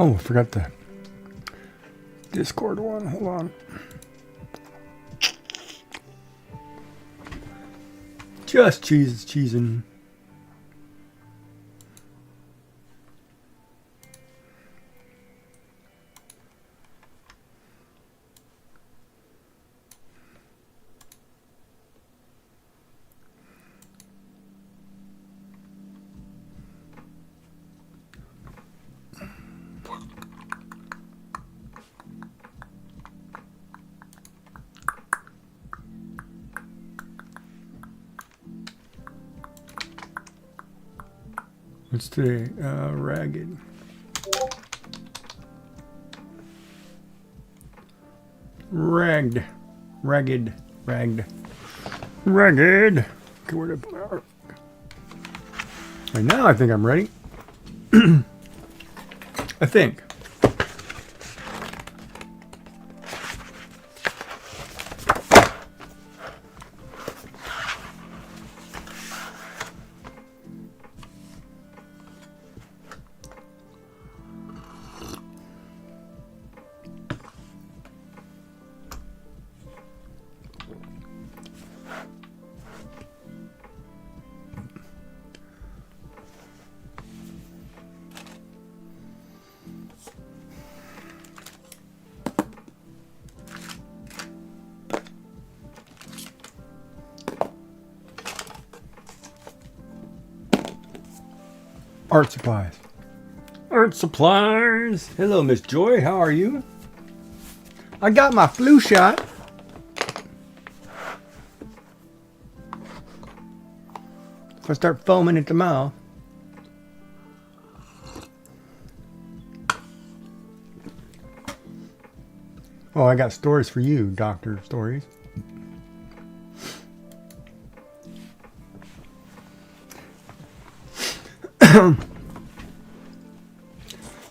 Oh, I forgot the Discord one. Hold on. Just cheesing. What's today? Ragged. Ragged. Okay, where did I put it? Right now, I think I'm ready. I think. Art supplies. Hello, Miss Joy. How are you? I got my flu shot. If I start foaming at the mouth. Oh, I got stories for you, Doctor Stories.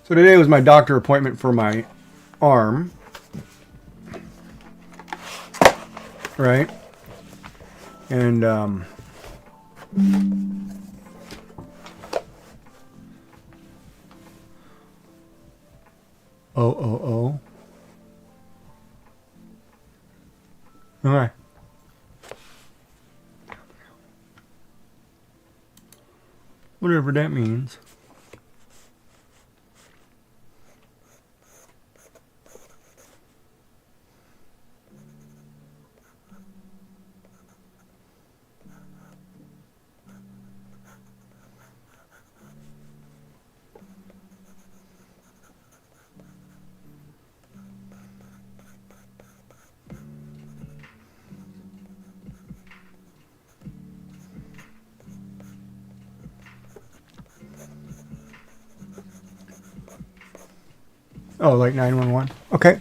So today was my doctor appointment for my arm. Right? And oh. Okay. Whatever that means. Oh, like 911. Okay.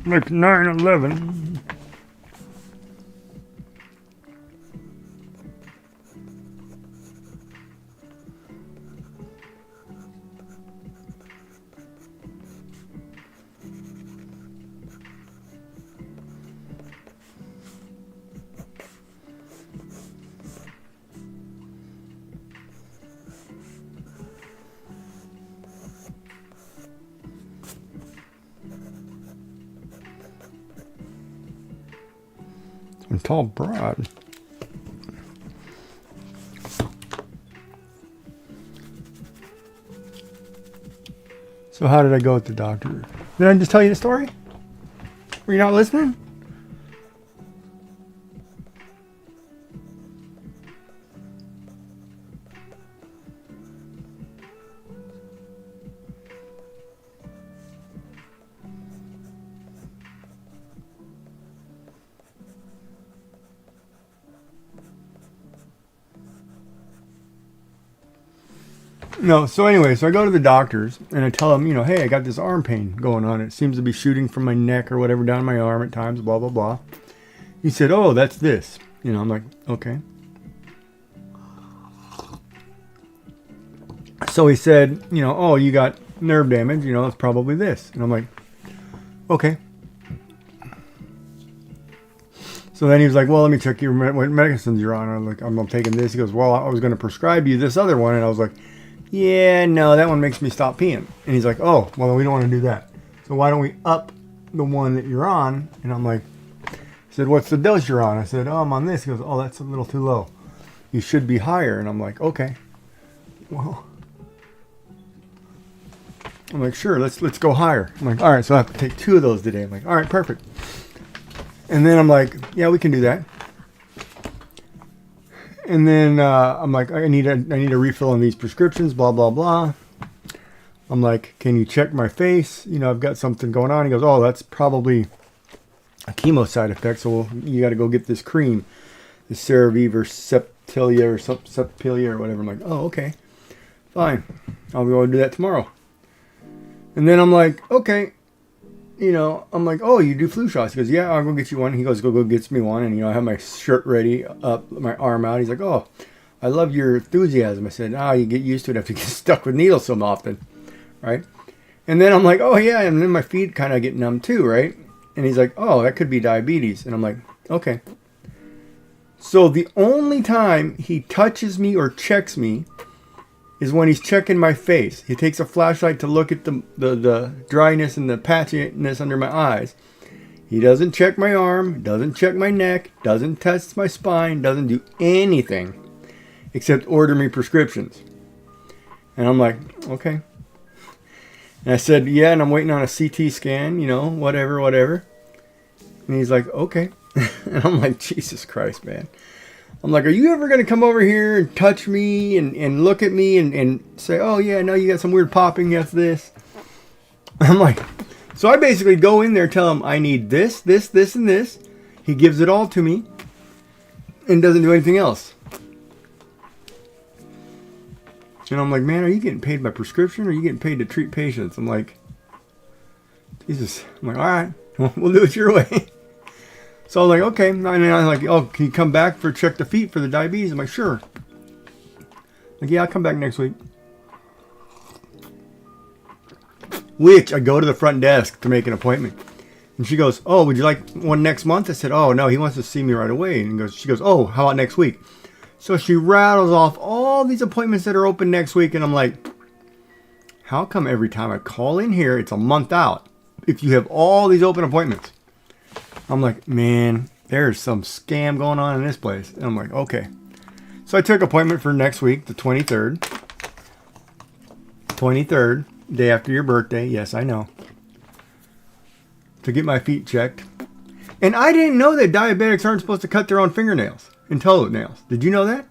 Like 911. And tall broad. So how did I go with the doctor? Did I just tell you the story? Were you not listening? No, so anyway, so I go to the doctors and I tell them, hey, I got this arm pain going on. It seems to be shooting from my neck or whatever down my arm at times, blah, blah, blah. He said, oh, that's this. I'm like, okay. So he said, oh, you got nerve damage, it's probably this. And I'm like, okay. So then he was like, well, let me check what medicines you're on. I'm like, I'm taking this. He goes, well, I was going to prescribe you this other one. And I was like, yeah, no, that one makes me stop peeing. And he's like, oh, well, we don't want to do that. So why don't we up the one that you're on? And I'm like, he said, what's the dose you're on? I said, oh, I'm on this. He goes, oh, that's a little too low. You should be higher. And I'm like, okay. Well, I'm like, sure, let's go higher. I'm like, all right, so I have to take 2 of those today. I'm like, all right, perfect. And then I'm like, yeah, we can do that. And then I'm like, I need a refill on these prescriptions, blah, blah, blah. I'm like, can you check my face? I've got something going on. He goes, oh, that's probably a chemo side effect. So you got to go get this cream, the CeraVe or Septilia or whatever. I'm like, oh, okay, fine. I'll go and do that tomorrow. And then I'm like, okay. I'm like, oh, you do flu shots? He goes, yeah, I'll go get you one. He goes, go gets me one. And, I have my shirt ready, up, my arm out. He's like, oh, I love your enthusiasm. I said, you get used to it after you get stuck with needles so often, right? And then I'm like, oh, yeah. And then my feet kind of get numb too, right? And he's like, oh, that could be diabetes. And I'm like, okay. So the only time he touches me or checks me is when he's checking my face. He takes a flashlight to look at the dryness and the patchiness under my eyes. He doesn't check my arm, doesn't check my neck, doesn't test my spine, doesn't do anything except order me prescriptions. And I'm like, okay. And I said, yeah, and I'm waiting on a CT scan, whatever. And he's like, okay. And I'm like, Jesus Christ, man. I'm like, are you ever going to come over here and touch me and look at me and say, oh, yeah, no, you got some weird popping, yes, this. I'm like, so I basically go in there, tell him I need this, this, this, and this. He gives it all to me and doesn't do anything else. And I'm like, man, are you getting paid by prescription or are you getting paid to treat patients? I'm like, Jesus. I'm like, all right, we'll do it your way. So I'm like, okay. And I'm like, oh, can you come back for check the feet for the diabetes? I'm like, sure. Like, yeah, I'll come back next week. Which I go to the front desk to make an appointment. And she goes, oh, would you like one next month? I said, oh, no, he wants to see me right away. And she goes, oh, how about next week? So she rattles off all these appointments that are open next week. And I'm like, how come every time I call in here, it's a month out if you have all these open appointments? I'm like, man, there's some scam going on in this place. And I'm like, okay. So I took appointment for next week, the 23rd. 23rd, day after your birthday. Yes, I know. To get my feet checked. And I didn't know that diabetics aren't supposed to cut their own fingernails and toenails. Did you know that?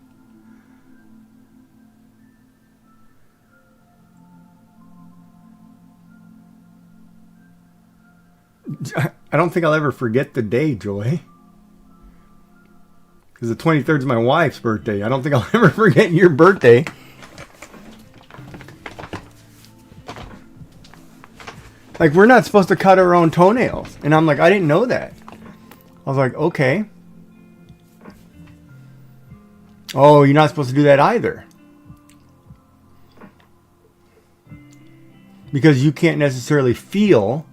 I don't think I'll ever forget the day, Joy. Because the 23rd is my wife's birthday. I don't think I'll ever forget your birthday. Like, we're not supposed to cut our own toenails. And I'm like, I didn't know that. I was like, okay. Oh, you're not supposed to do that either. Because you can't necessarily feel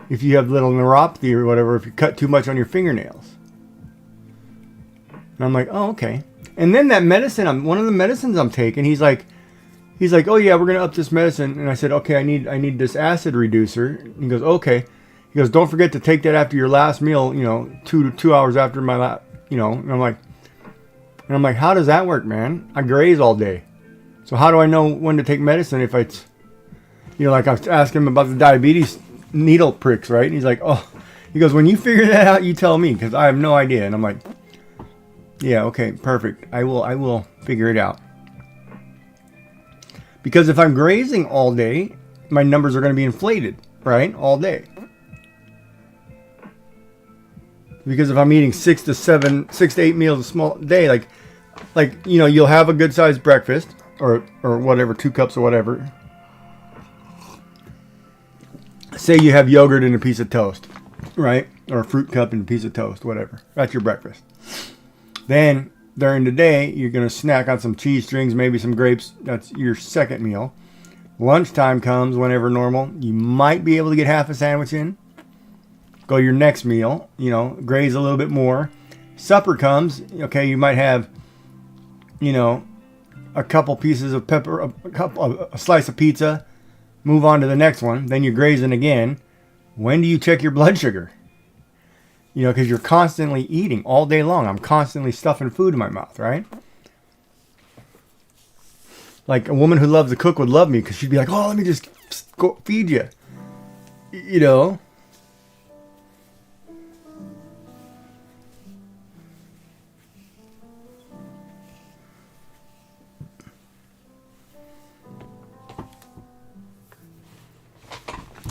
if you have little neuropathy or whatever, if you cut too much on your fingernails. And I'm like, oh, okay. And then that medicine, one of the medicines I'm taking, he's like, oh yeah, we're gonna up this medicine. And I said, okay, I need this acid reducer. And he goes, okay. He goes, don't forget to take that after your last meal. You know, 2 hours after my last. You know, and I'm like, how does that work, man? I graze all day, so how do I know when to take medicine if it's, you know, like I was asking him about the diabetes needle pricks, right? And he's like, oh, he goes, when you figure that out, you tell me, because I have no idea. And I'm like, yeah, okay, perfect. I will figure it out. Because if I'm grazing all day, my numbers are going to be inflated, right? All day. Because if I'm eating 6 to 8 meals a small day, like, you know, you'll have a good sized breakfast or whatever, 2 cups or whatever. Say you have yogurt and a piece of toast, right? Or a fruit cup and a piece of toast, whatever. That's your breakfast. Then during the day, you're going to snack on some cheese strings, maybe some grapes. That's your second meal. Lunchtime comes whenever normal. You might be able to get half a sandwich in. Go your next meal, you know, graze a little bit more. Supper comes, okay, you might have, you know, a couple pieces of pepper, a slice of pizza, move on to the next one. Then you're grazing again. When do you check your blood sugar? You know, because you're constantly eating all day long. I'm constantly stuffing food in my mouth, right? Like a woman who loves to cook would love me because she'd be like, oh, let me just go feed you. You know?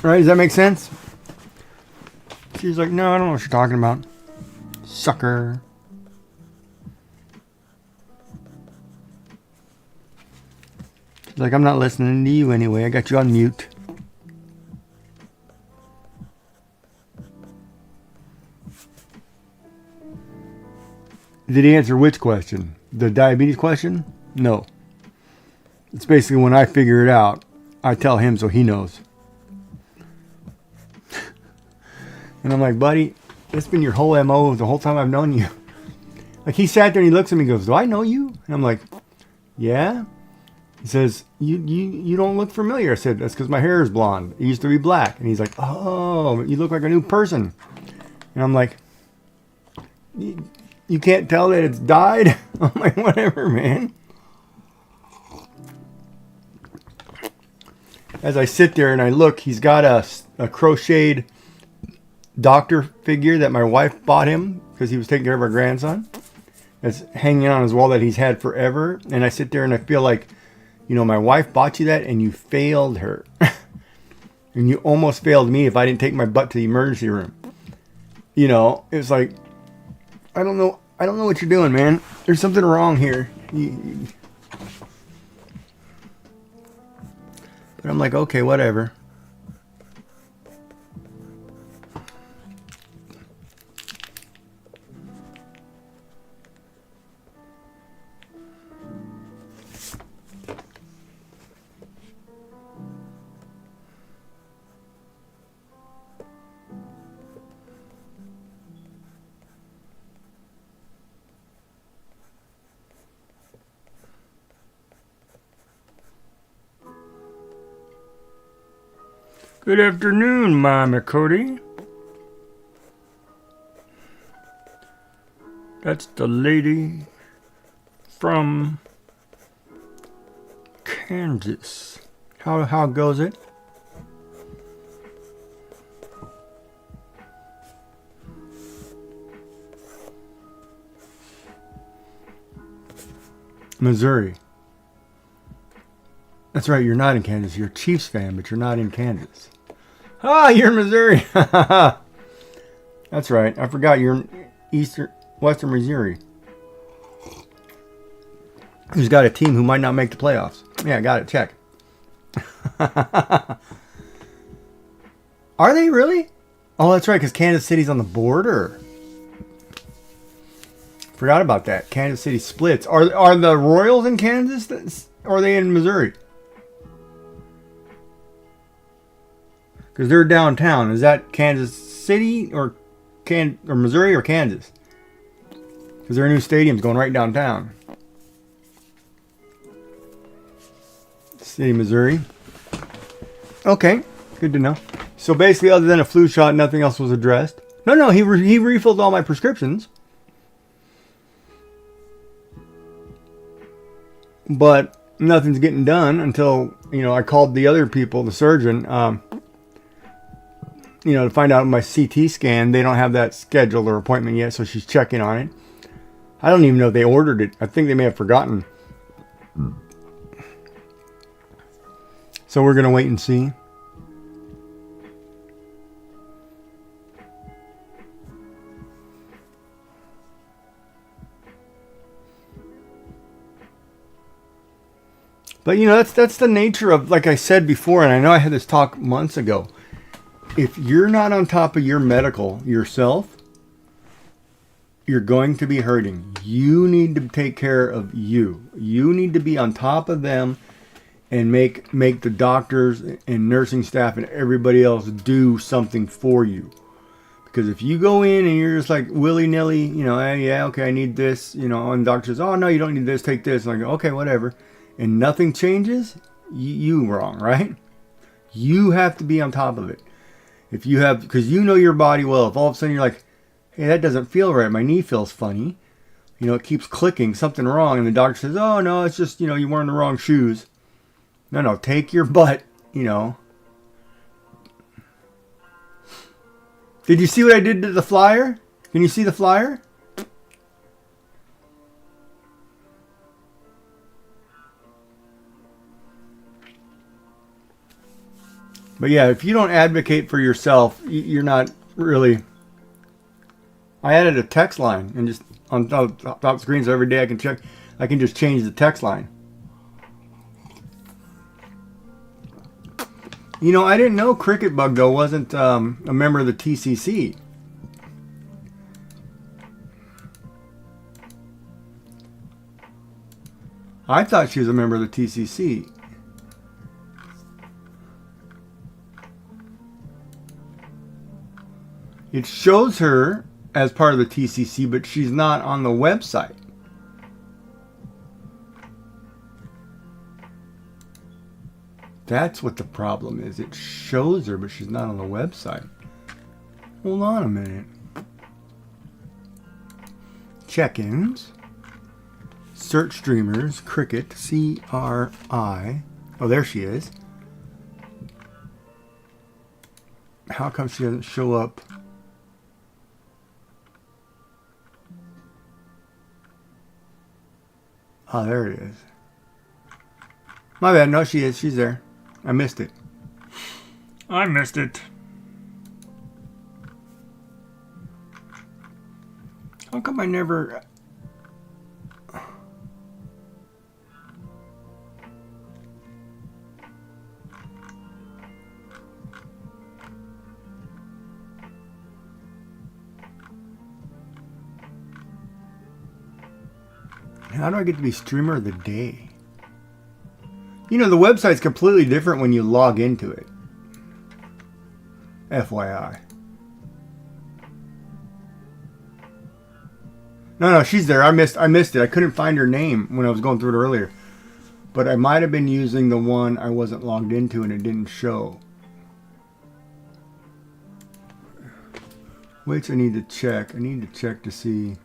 Right? Does that make sense? She's like, no, I don't know what you're talking about. Sucker. She's like, I'm not listening to you anyway. I got you on mute. Did he answer which question? The diabetes question? No. It's basically when I figure it out, I tell him so he knows. And I'm like, buddy, that's been your whole MO the whole time I've known you. Like, he sat there and he looks at me and goes, do I know you? And I'm like, yeah. He says, you don't look familiar. I said, that's because my hair is blonde. It used to be black. And he's like, oh, you look like a new person. And I'm like, you can't tell that it's dyed? I'm like, whatever, man. As I sit there and I look, he's got a crocheted doctor figure that my wife bought him because he was taking care of our grandson. It's hanging on his wall that he's had forever. And I sit there and I feel like, you know, my wife bought you that and you failed her. And you almost failed me if I didn't take my butt to the emergency room. You know, it's like, I don't know what you're doing, man. There's something wrong here. But I'm like, okay, whatever. Good afternoon, Mama Cody. That's the lady from Kansas. How goes it? Missouri. That's right, you're not in Kansas. You're a Chiefs fan, but you're not in Kansas. Ah, you're in Missouri. That's right. I forgot you're in Western Missouri. Who's got a team who might not make the playoffs. Yeah, got it. Check. Are they really? Oh, that's right, because Kansas City's on the border. Forgot about that. Kansas City splits. Are the Royals in Kansas? Or are they in Missouri? Because they're downtown. Is that Kansas City or Missouri or Kansas? Because their new stadium's going right downtown. City, Missouri. Okay, good to know. So basically, other than a flu shot, nothing else was addressed. No, he refilled all my prescriptions. But nothing's getting done until, I called the other people, the surgeon, to find out my CT scan. They don't have that scheduled or appointment yet, so she's checking on it. I don't even know if they ordered it. I think they may have forgotten. So we're going to wait and see. But that's the nature of, like I said before, and I know I had this talk months ago. If you're not on top of your medical yourself, you're going to be hurting. You need to take care of you. You need to be on top of them and make the doctors and nursing staff and everybody else do something for you. Because if you go in and you're just like willy-nilly, hey, yeah, okay, I need this, and the doctor says, oh, no, you don't need this, take this. And I go, okay, whatever. And nothing changes, you wrong, right? You have to be on top of it. Because you know your body well. If all of a sudden you're like, hey, that doesn't feel right, my knee feels funny, it keeps clicking, something wrong, and the doctor says, oh, no, it's just, you're wearing the wrong shoes. No, take your butt, Did you see what I did to the flyer? Can you see the flyer? But yeah, if you don't advocate for yourself, you're not really... I added a text line and just on top screens every day I can check. I can just change the text line. I didn't know Cricket Bug, though, wasn't a member of the TCC. I thought she was a member of the TCC. It shows her as part of the TCC, but she's not on the website. That's what the problem is. It shows her, but she's not on the website. Hold on a minute. Check-ins. Search streamers. Cricket. C-R-I. Oh, there she is. How come she doesn't show up? Oh, there it is. My bad. No, she is. She's there. I missed it. How come I never... How do I get to be streamer of the day? The website's completely different when you log into it. FYI. No, she's there. I missed it. I couldn't find her name when I was going through it earlier. But I might have been using the one I wasn't logged into and it didn't show. Which I need to check. I need to check to see.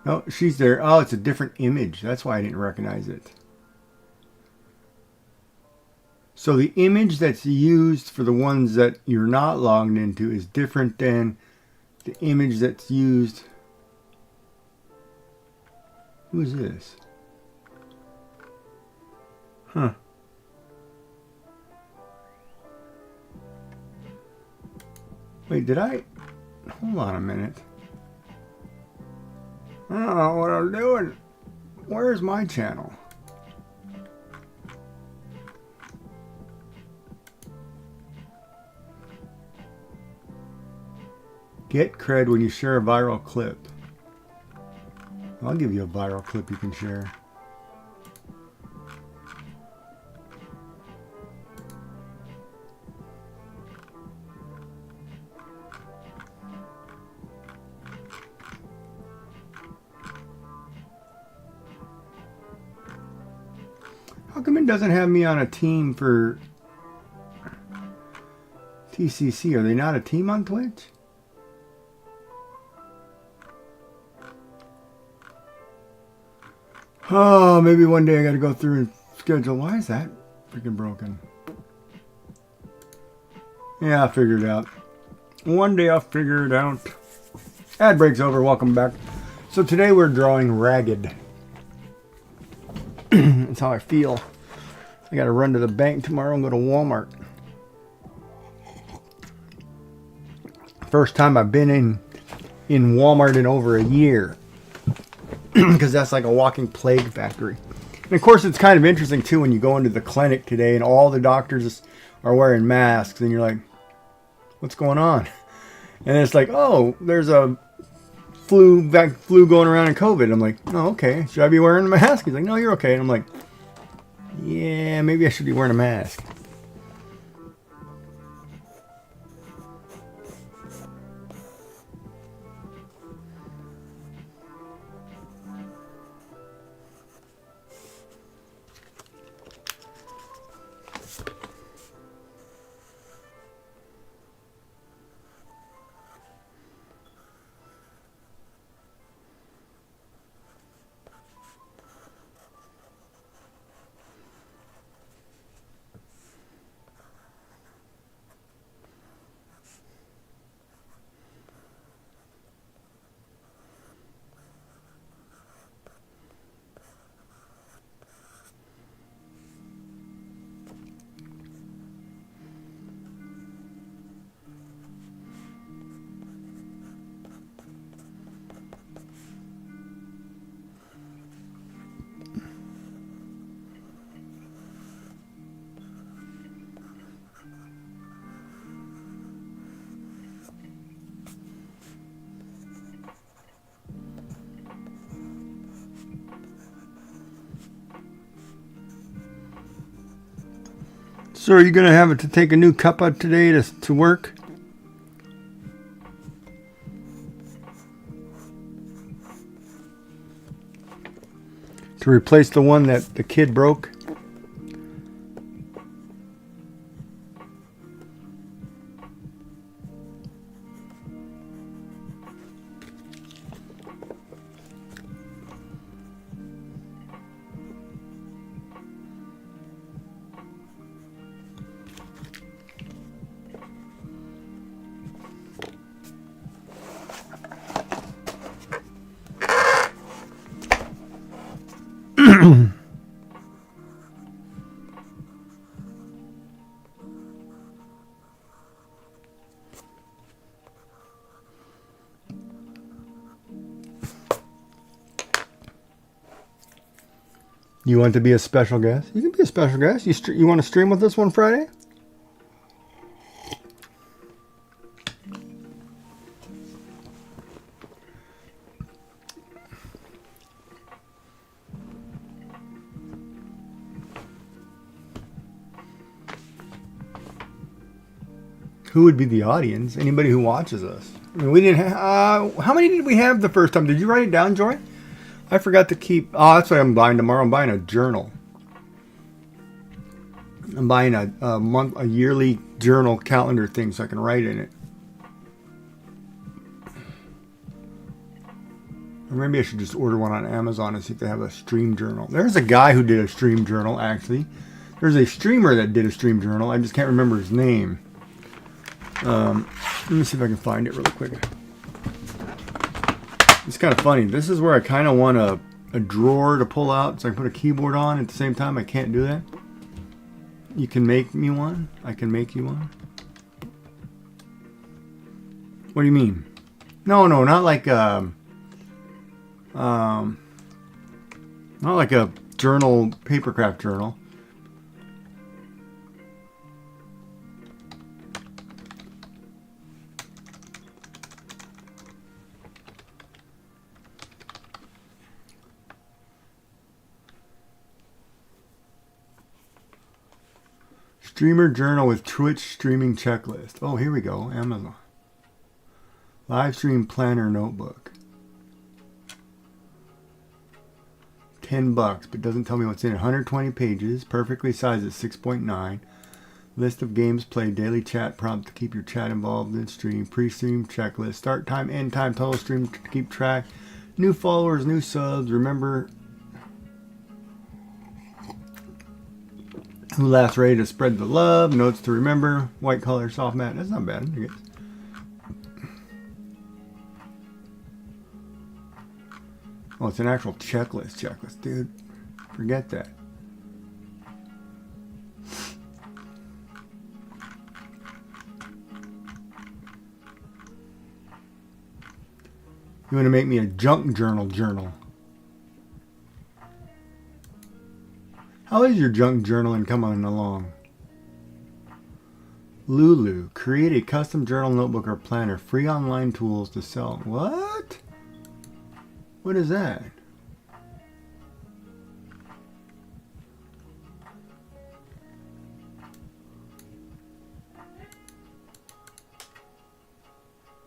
Oh, she's there. Oh, it's a different image. That's why I didn't recognize it. So the image that's used for the ones that you're not logged into is different than the image that's used. Who is this? Huh. Wait, did I? Hold on a minute. I don't know what I'm doing. Where's my channel? Get cred when you share a viral clip. I'll give you a viral clip you can share. How come it doesn't have me on a team for TCC? Are they not a team on Twitch? Oh, maybe one day I got to go through and schedule. Why is that freaking broken? Yeah, I'll figure it out. One day I'll figure it out. Ad break's over. Welcome back. So today we're drawing Ragged. That's how I feel. I got to run to the bank tomorrow and go to Walmart. First time I've been in Walmart in over a year. Because that's like a walking plague factory. And of course it's kind of interesting too when you go into the clinic today and all the doctors are wearing masks and you're like, what's going on? And it's like, oh, there's a flu going around in COVID. I'm like, oh, okay. Should I be wearing a mask? He's like, no, you're okay. And I'm like, yeah, maybe I should be wearing a mask. So are you going to have to take a new cup out today to work? To replace the one that the kid broke? You want to be a special guest? You can be a special guest. You want to stream with us one Friday? Who would be the audience? Anybody who watches us. I mean, we didn't have... how many did we have the first time? Did you write it down, Joy? I forgot to keep... Oh, that's what I'm buying tomorrow. I'm buying a journal. I'm buying a yearly journal calendar thing so I can write in it. Or maybe I should just order one on Amazon and see if they have a stream journal. There's a guy who did a stream journal, actually. There's a streamer that did a stream journal. I just can't remember his name. Let me see if I can find it really quick. It's kind of funny. This is where I kind of want a drawer to pull out so I can put a keyboard on. At the same time, I can't do that. You can make me one. I can make you one. What do you mean? No, not like not like a journal, papercraft journal. Streamer journal with Twitch streaming checklist. Oh, here we go. Amazon. Live stream planner notebook. $10, but doesn't tell me what's in it. 120 pages. Perfectly sized at 6.9. List of games played. Daily chat prompt to keep your chat involved in stream. Pre-stream checklist. Start time, end time, total stream to keep track. New followers, new subs. Remember who last ready to spread the love. Notes to remember. White color, soft matte. That's not bad, I guess. Oh, it's an actual checklist, dude. Forget that. You want to make me a junk journal. How is your junk journaling coming along? Lulu, create a custom journal notebook or planner. Free online tools to sell. What? What is that?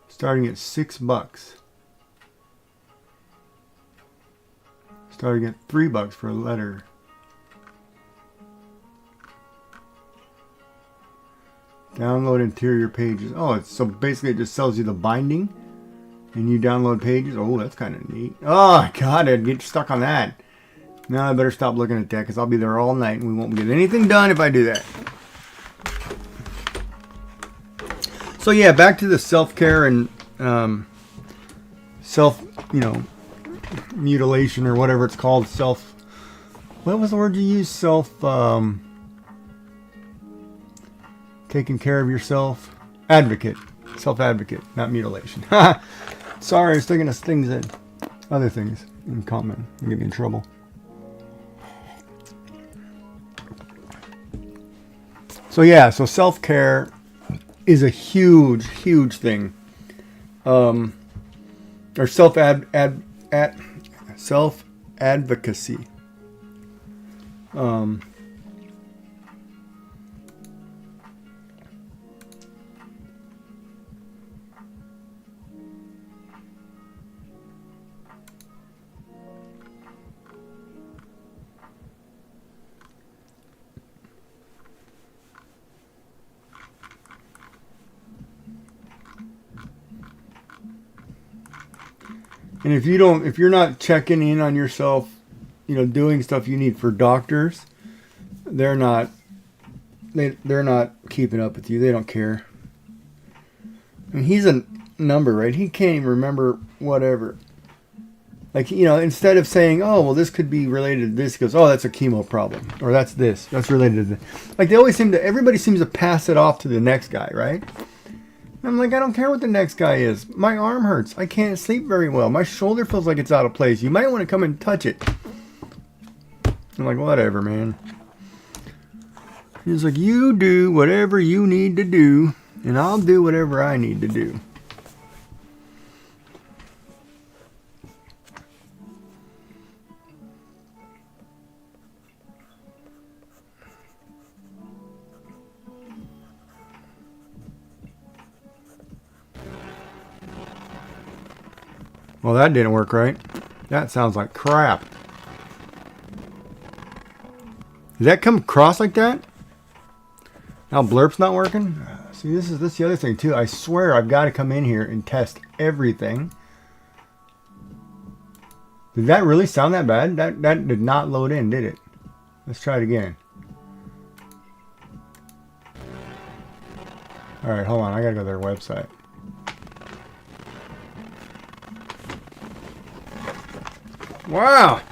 Starting at $6. Starting at $3 for a letter. Download interior pages. Oh, it's so basically it just sells you the binding and you download pages. Oh, that's kind of neat. Oh, God, I'd get stuck on that. Now I better stop looking at that because I'll be there all night and we won't get anything done if I do that. So yeah, back to the self-care and self, mutilation or whatever it's called. What was the word you used? Taking care of yourself. Advocate. Self-advocate, not mutilation. Sorry, I was thinking of things that other things in common get me in trouble. So yeah, so self-care is a huge thing. Or self-advocacy. And if you're not checking in on yourself, doing stuff you need for doctors, they're not keeping up with you. They don't care. I mean, he's a number, right? He can't even remember whatever. Like, instead of saying, oh, well, this could be related to this, he goes, oh, that's a chemo problem. Or that's this. That's related to this. Like, everybody seems to pass it off to the next guy, right? I'm like, I don't care what the next guy is. My arm hurts. I can't sleep very well. My shoulder feels like it's out of place. You might want to come and touch it. I'm like, whatever, man. He's like, you do whatever you need to do, and I'll do whatever I need to do. Well, that didn't work right. That sounds like crap. Did that come across like that? Now blurp's not working? See, this is the other thing too. I swear I've got to come in here and test everything. Did that really sound that bad? That did not load in, did it? Let's try it again. Alright, hold on. I gotta go to their website. Wow!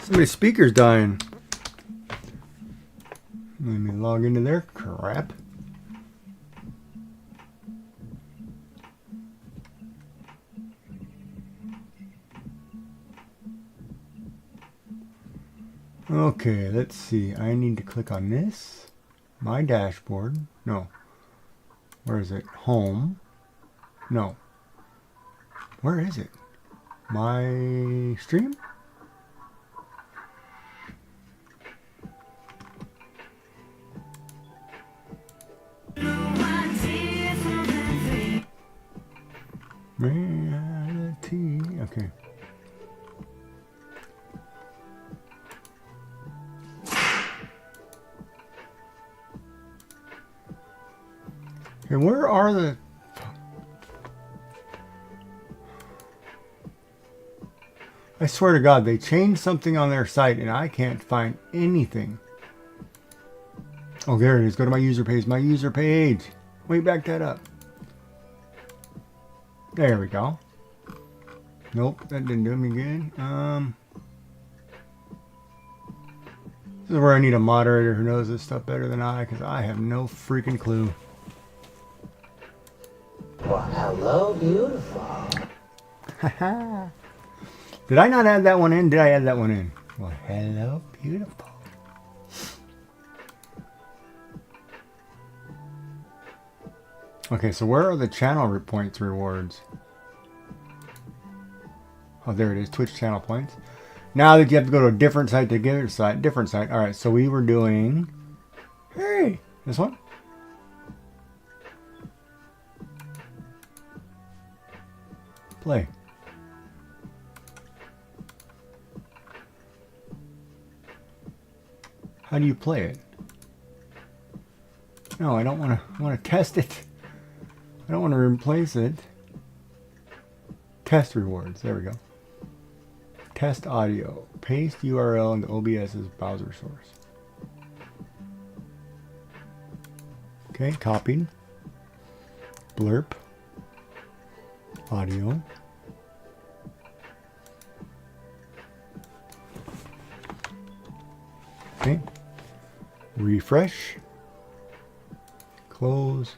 Somebody's speaker's dying. Let me log into their crap. Okay, let's see. I need to click on this. My dashboard. No. Where is it? Home. No. Where is it? My stream? Okay. And where are the... I swear to God, they changed something on their site and I can't find anything. Oh, there it is. Go to my user page. My user page. Wait, back that up. There we go. Nope, that didn't do me good. This is where I need a moderator who knows this stuff better than I, because I have no freaking clue. Well, hello, beautiful. Did I not add that one in? Did I add that one in? Well, hello, beautiful. Okay, so where are the channel points rewards? Oh, there it is. Twitch channel points. Now that you have to go to a different site to get a site, different site. All right, so we were doing. Hey, this one. Play. How do you play it? No, I don't want to. I want to test it. I don't want to replace it. Test rewards. There we go. Test audio. Paste URL into OBS's browser source. Okay, copied. Blurb. Audio. Okay. Refresh. Close.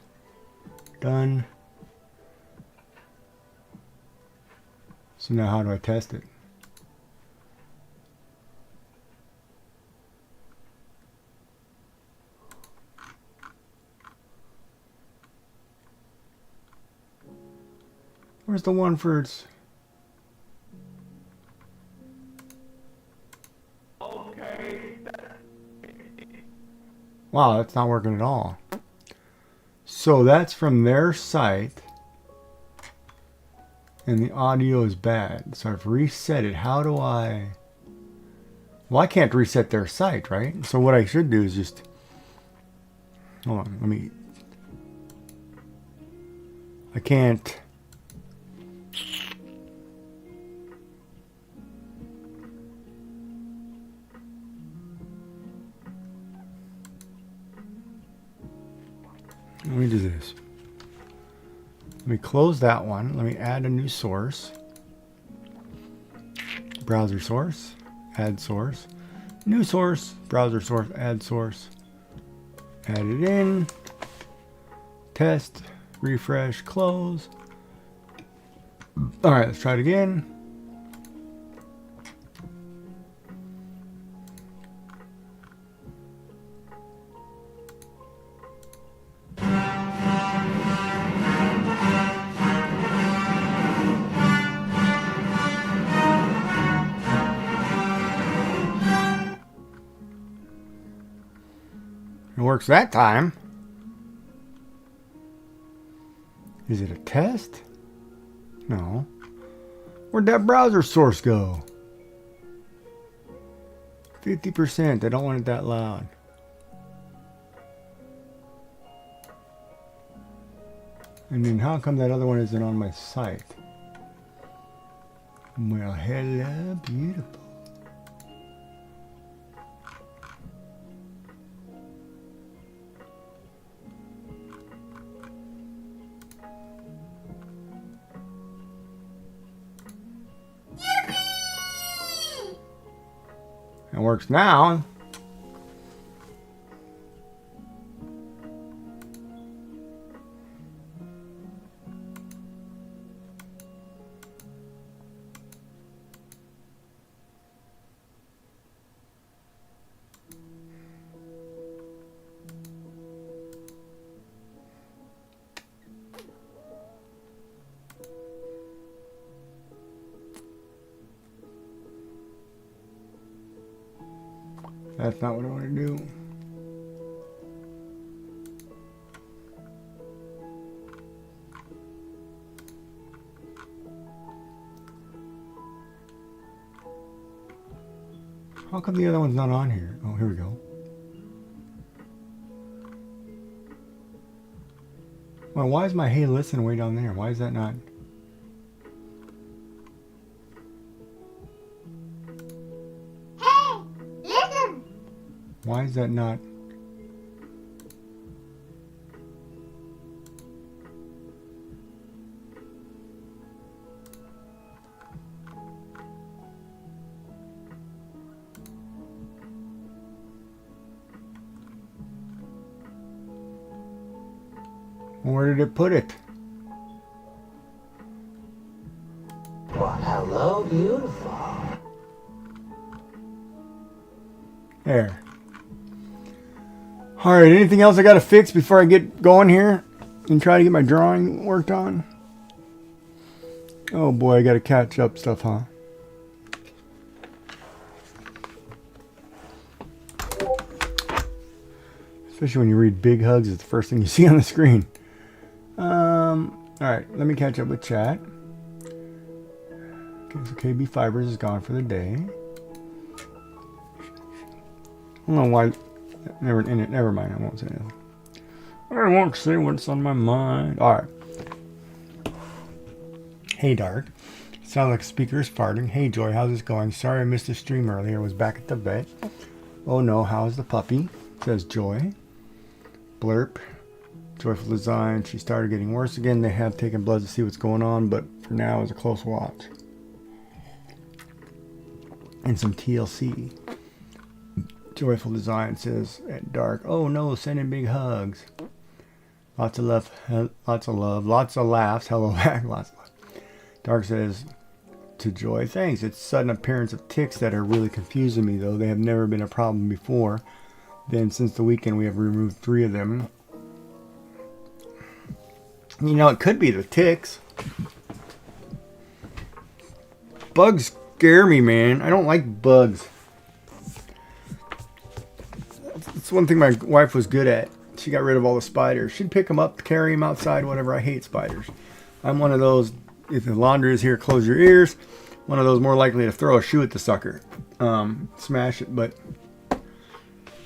Done. So now how do I test it? Where's the one for its... Okay. Wow, that's not working at all. So that's from their site. And the audio is bad. So I've reset it. How do I... Well, I can't reset their site, right? So what I should do is just... Hold on, let me... I can't... Let me do this. Let me close that one. Let me add a new source. Browser source. Add source. New source. Browser source. Add source. Add it in. Test. Refresh. Close. Alright, let's try it again. It works that time. Is it a test? No. Where'd that browser source go? 50%. I don't want it that loud. And then how come that other one isn't on my site? Well, hello, beautiful. It works now. That's not what I want to do. How come the other one's not on here? Oh, here we go. Well, why is my hey listen way down there? Why is that not? Hey, listen. Why is that not? Where did it put it? Well, hello, beautiful. There. Alright, anything else I gotta fix before I get going here? And try to get my drawing worked on? Oh boy, I gotta catch up stuff, huh? Especially when you read big hugs, it's the first thing you see on the screen. Alright, let me catch up with chat. Okay, so KB Fibers is gone for the day. I don't know why. Never mind, I won't say anything. I won't say what's on my mind. Alright. Hey, Dark. Sounds like a speaker is farting. Hey, Joy, how's this going? Sorry I missed the stream earlier. I was back at the vet. Oh no, how's the puppy? Says Joy. Blurp. Joyful Design. She started getting worse again. They have taken blood to see what's going on, but for now it's a close watch. And some TLC. Joyful Design says at Dark, oh no, sending big hugs. Lots of love, lots of love, lots of laughs. Hello back, lots of love. Dark says to Joy, thanks. It's sudden appearance of ticks that are really confusing me, though. They have never been a problem before. Then since the weekend we have removed 3 of them. You know, it could be the ticks. Bugs scare me, man. I don't like bugs. That's one thing my wife was good at. She got rid of all the spiders. She'd pick them up, carry them outside, whatever. I hate spiders. I'm one of those, if the laundry is here, close your ears. One of those more likely to throw a shoe at the sucker. Smash it, but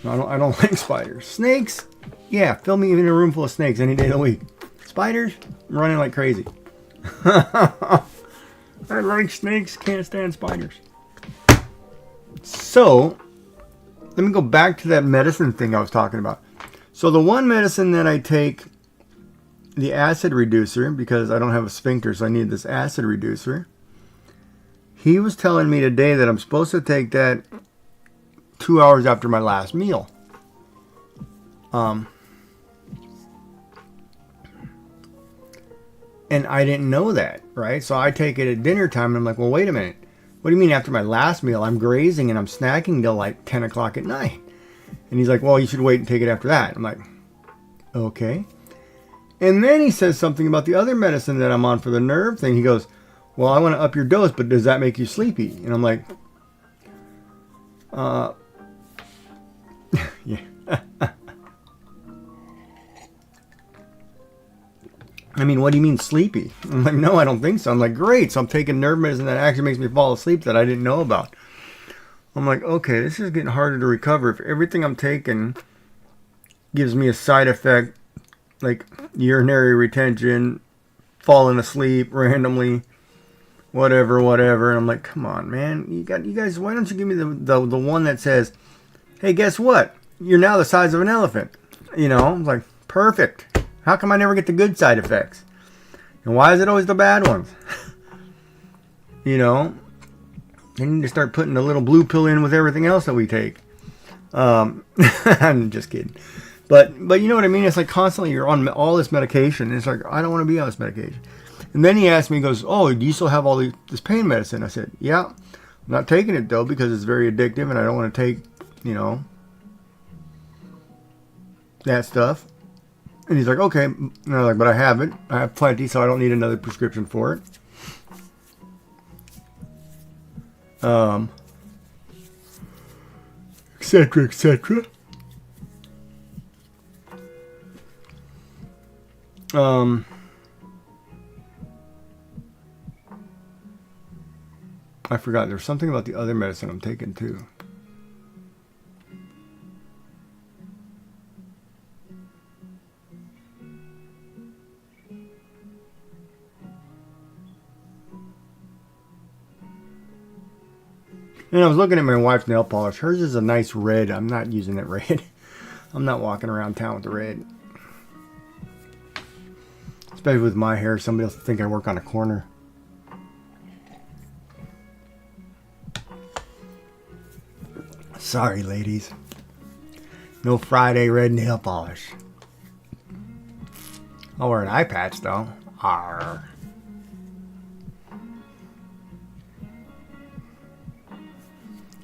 no, I don't like spiders. Snakes? Yeah, fill me in a room full of snakes any day of the week. Spiders? I'm running like crazy. I like snakes, can't stand spiders. So, let me go back to that medicine thing I was talking about. So the one medicine that I take, the acid reducer, because I don't have a sphincter, so I need this acid reducer. He was telling me today that I'm supposed to take that 2 hours after my last meal. And I didn't know that, right? So I take it at dinner time, and I'm like, well, wait a minute. What do you mean after my last meal? I'm grazing and I'm snacking till like 10 o'clock at night. And he's like, well, you should wait and take it after that. I'm like, okay. And then he says something about the other medicine that I'm on for the nerve thing. He goes, well, I want to up your dose, but does that make you sleepy? And I'm like, yeah. I mean, what do you mean sleepy? I'm like, no, I don't think so. I'm like, great. So I'm taking nerve medicine that actually makes me fall asleep that I didn't know about. I'm like, okay, this is getting harder to recover. If everything I'm taking gives me a side effect, like urinary retention, falling asleep randomly, whatever. And I'm like, come on, man. You guys, why don't you give me the one that says, hey, guess what? You're now the size of an elephant. You know, I'm like, perfect. How come I never get the good side effects? And why is it always the bad ones? You know, they need to start putting the little blue pill in with everything else that we take. I'm just kidding. But you know what I mean? It's like constantly you're on all this medication. And it's like, I don't want to be on this medication. And then he asked me, he goes, oh, do you still have all this pain medicine? I said, yeah. I'm not taking it, though, because it's very addictive. And I don't want to take, you know, that stuff. And he's like, okay. And I'm like, but I have it. I have plenty, so I don't need another prescription for it. Etc., etc. I forgot. There's something about the other medicine I'm taking, too. And I was looking at my wife's nail polish. Hers is a nice red. I'm not using that red. I'm not walking around town with the red. Especially with my hair. Somebody else will think I work on a corner. Sorry, ladies. No Friday red nail polish. I'll wear an eye patch, though. Arr.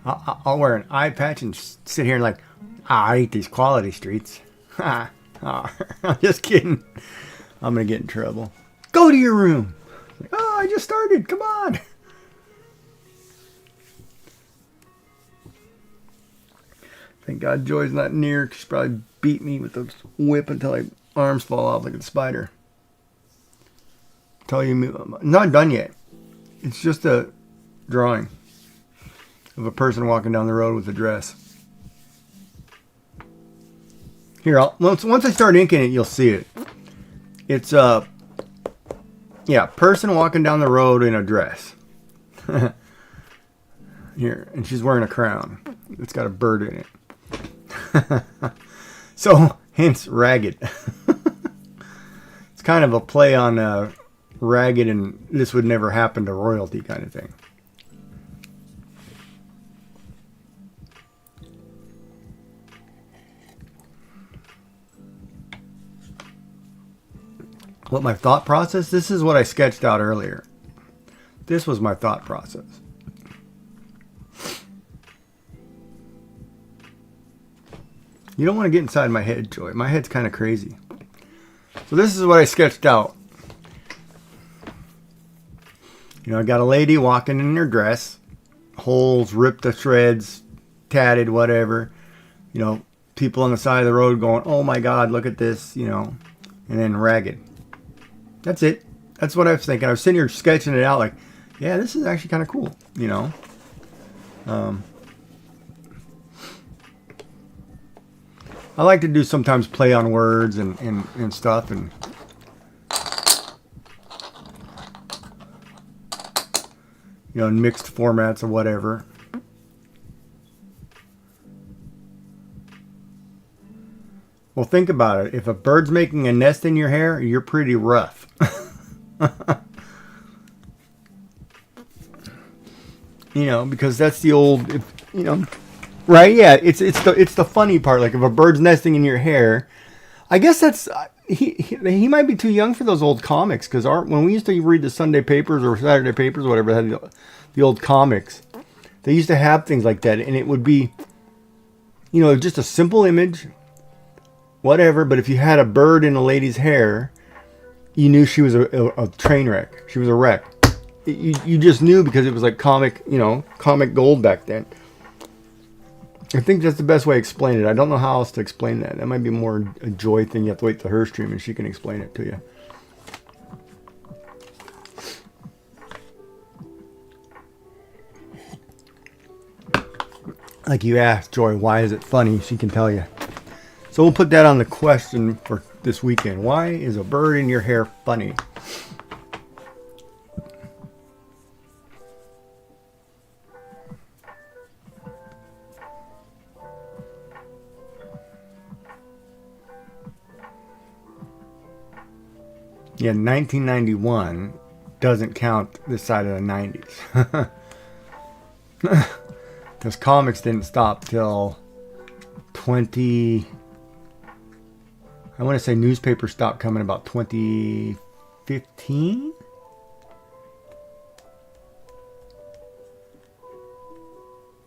I'll wear an eye patch and sit here and like, I eat these Quality Streets. I'm just kidding. I'm going to get in trouble. Go to your room. Like, oh, I just started. Come on. Thank God Joy's not near. She's probably beat me with the whip until my arms fall off like a spider. Tell you, I'm not done yet. It's just a drawing of a person walking down the road with a dress. Here, once I start inking it, you'll see it. It's person walking down the road in a dress. Here, and she's wearing a crown. It's got a bird in it. So, hence ragged. It's kind of a play on ragged and this would never happen to royalty kind of thing. What my thought process? This is what I sketched out earlier. This was my thought process. You don't want to get inside my head, Joy. My head's kind of crazy. So this is what I sketched out. You know, I got a lady walking in her dress. Holes, ripped to shreds, tatted, whatever. You know, people on the side of the road going, oh my God, look at this, you know. And then ragged. That's it. That's what I was thinking. I was sitting here sketching it out like, yeah, this is actually kind of cool, you know. I like to do sometimes play on words and stuff and you know, in mixed formats or whatever. Well, think about it. If a bird's making a nest in your hair, you're pretty rough. You know, because that's the old, you know, right? Yeah, it's the funny part. Like if a bird's nesting in your hair, I guess that's he might be too young for those old comics because when we used to read the Sunday papers or Saturday papers or whatever, had the old comics, they used to have things like that, and it would be, you know, just a simple image. Whatever, but if you had a bird in a lady's hair, you knew she was a train wreck. She was a wreck. You just knew because it was like comic, you know, comic gold back then. I think that's the best way to explain it. I don't know how else to explain that. That might be more a Joy thing. You have to wait till her stream and she can explain it to you. Like you asked Joy, why is it funny? She can tell you. So we'll put that on the question for this weekend. Why is a bird in your hair funny? Yeah, 1991 doesn't count this side of the 90s. Because comics didn't stop till 20... I want to say newspapers stopped coming about 2015.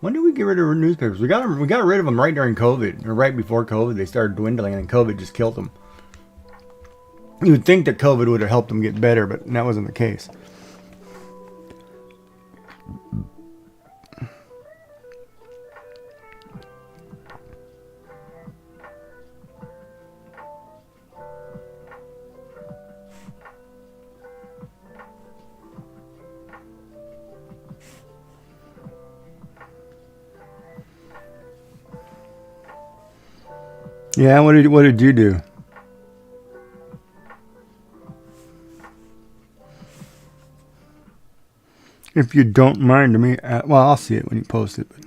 When did we get rid of newspapers? We got rid of them right during COVID, or right before COVID. They started dwindling, and then COVID just killed them. You would think that COVID would have helped them get better, but that wasn't the case. Yeah, what did you do? If you don't mind to me, well, I'll see it when you post it. But.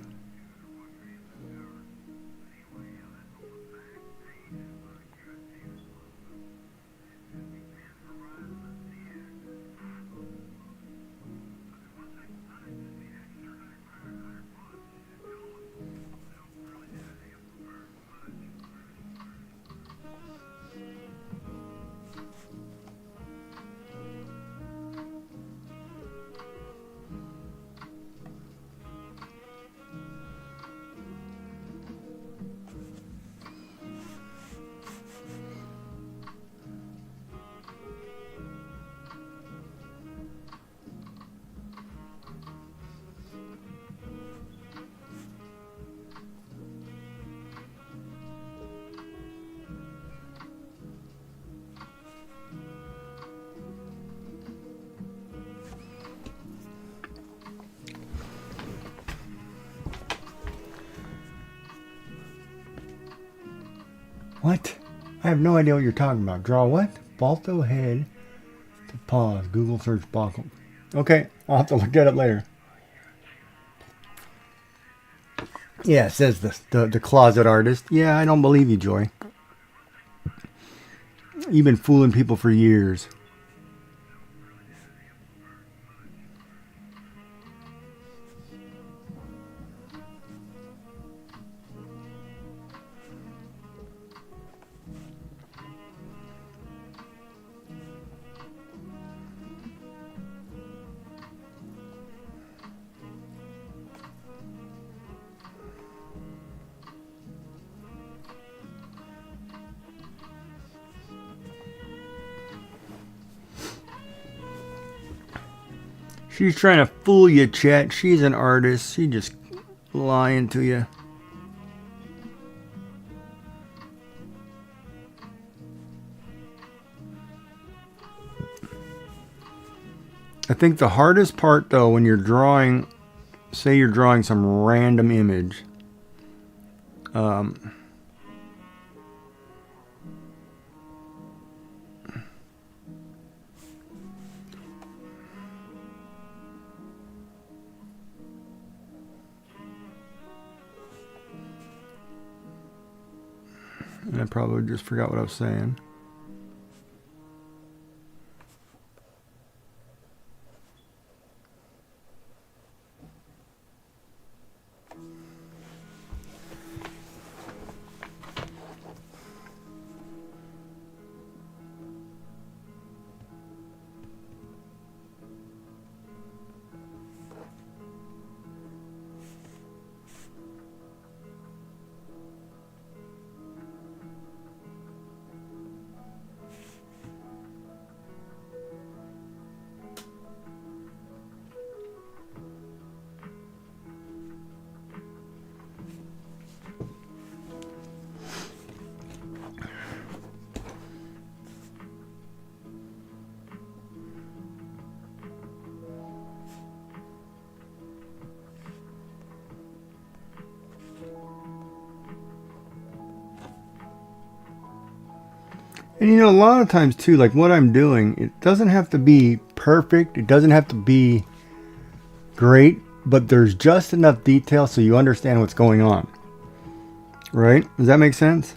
What? I have no idea what you're talking about. Draw what? Balto head to pause. Google search Balto. Okay, I'll have to look that up later. Yeah, it says the closet artist. Yeah, I don't believe you, Joy. You've been fooling people for years. She's trying to fool you, chat. She's an artist. She just lying to you. I think the hardest part, though, when you're drawing, say you're drawing some random image, and I probably just forgot what I was saying. And you know, a lot of times too, like what I'm doing, it doesn't have to be perfect. It doesn't have to be great, but there's just enough detail so you understand what's going on. Right? Does that make sense?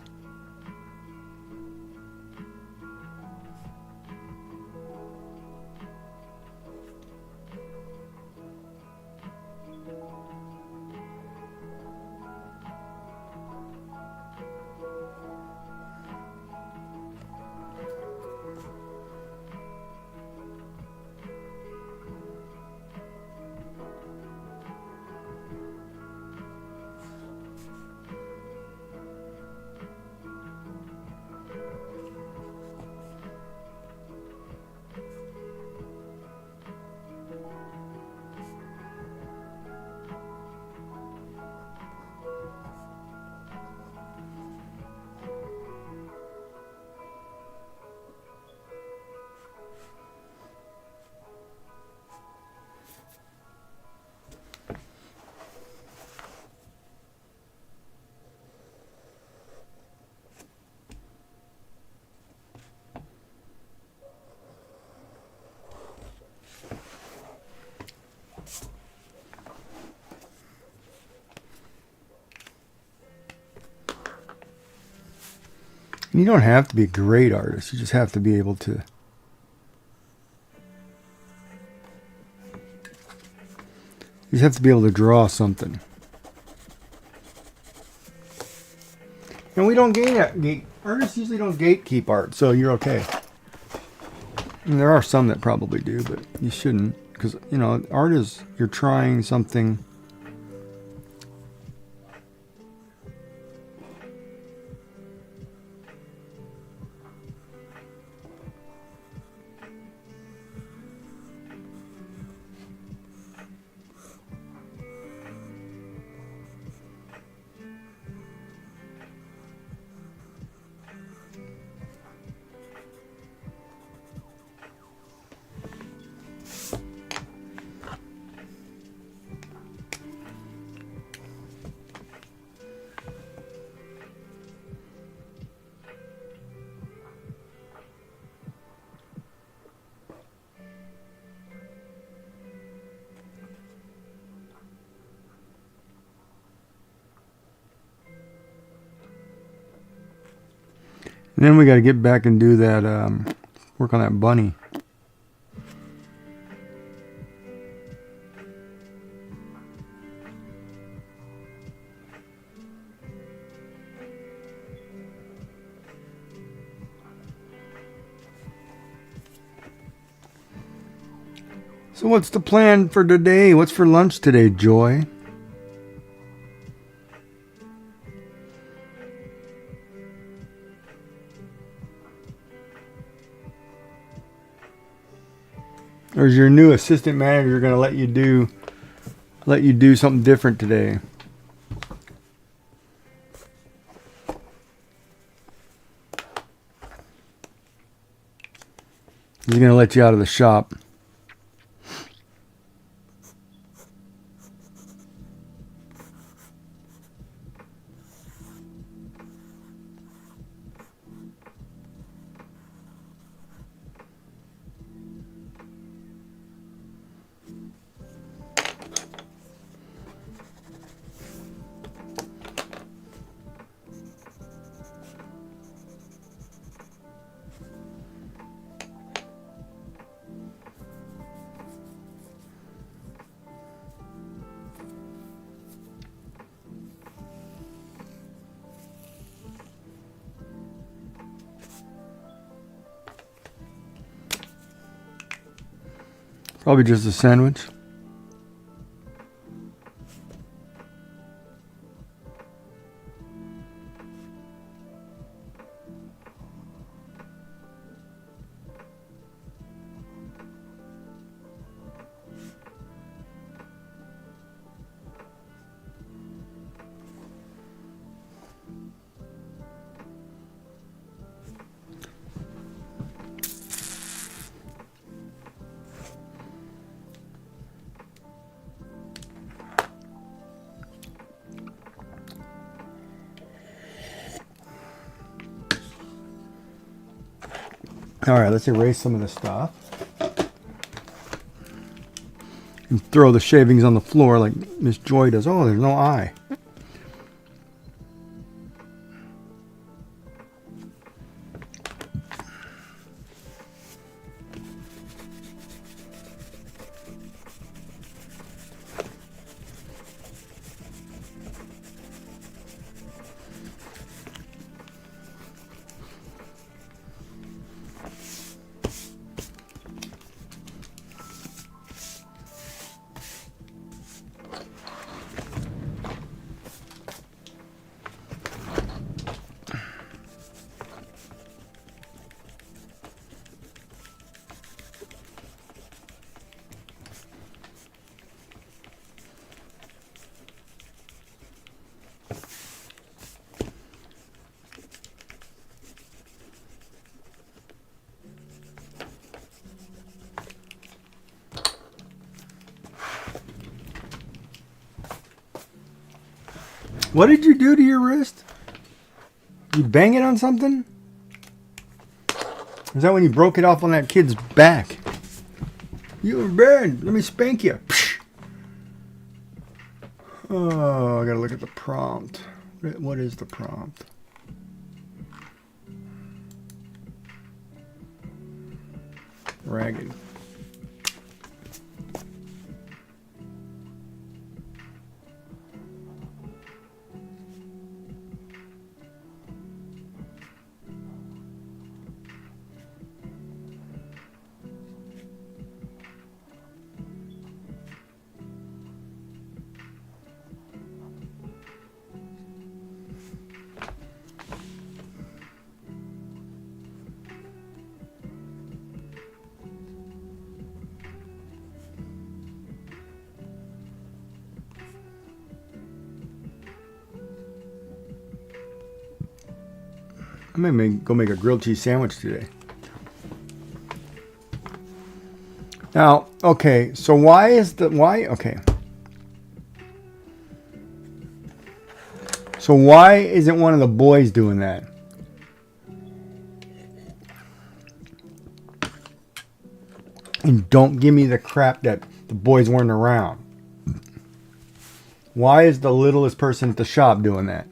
And you don't have to be a great artist. You just have to be able to. You just have to be able to draw something. And we don't artists usually don't gatekeep art, so you're okay. And there are some that probably do, but you shouldn't, because you know, art is you're trying something. And then we got to get back and do that, work on that bunny. So what's the plan for today? What's for lunch today, Joy? Or is your new assistant manager going to let you do something different today? He's going to let you out of the shop. Probably just a sandwich. All right, let's erase some of this stuff. And throw the shavings on the floor like Miss Joy does. Oh, there's no eye. What did you do to your wrist? You bang it on something? Is that when you broke it off on that kid's back? You were bad. Let me spank you. Psh. Oh, I gotta look at the prompt. What is the prompt? ragged. I may go make a grilled cheese sandwich today. Now, okay, so okay. So why isn't one of the boys doing that? And don't give me the crap that the boys weren't around. Why is the littlest person at the shop doing that?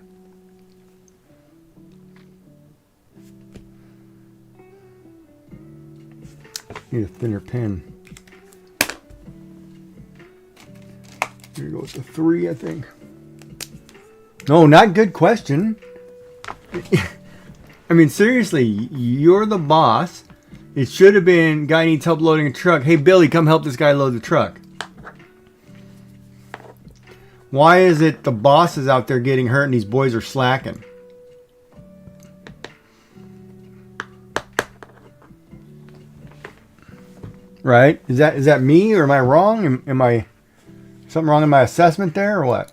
Need a thinner pen. Here goes the 3, I think. No, not good question. I mean, seriously, you're the boss. It should have been, guy needs help loading a truck. Hey, Billy, come help this guy load the truck. Why is it the boss is out there getting hurt and these boys are slacking? Right? Is that me, or am I wrong? Am I something wrong in my assessment there, or what?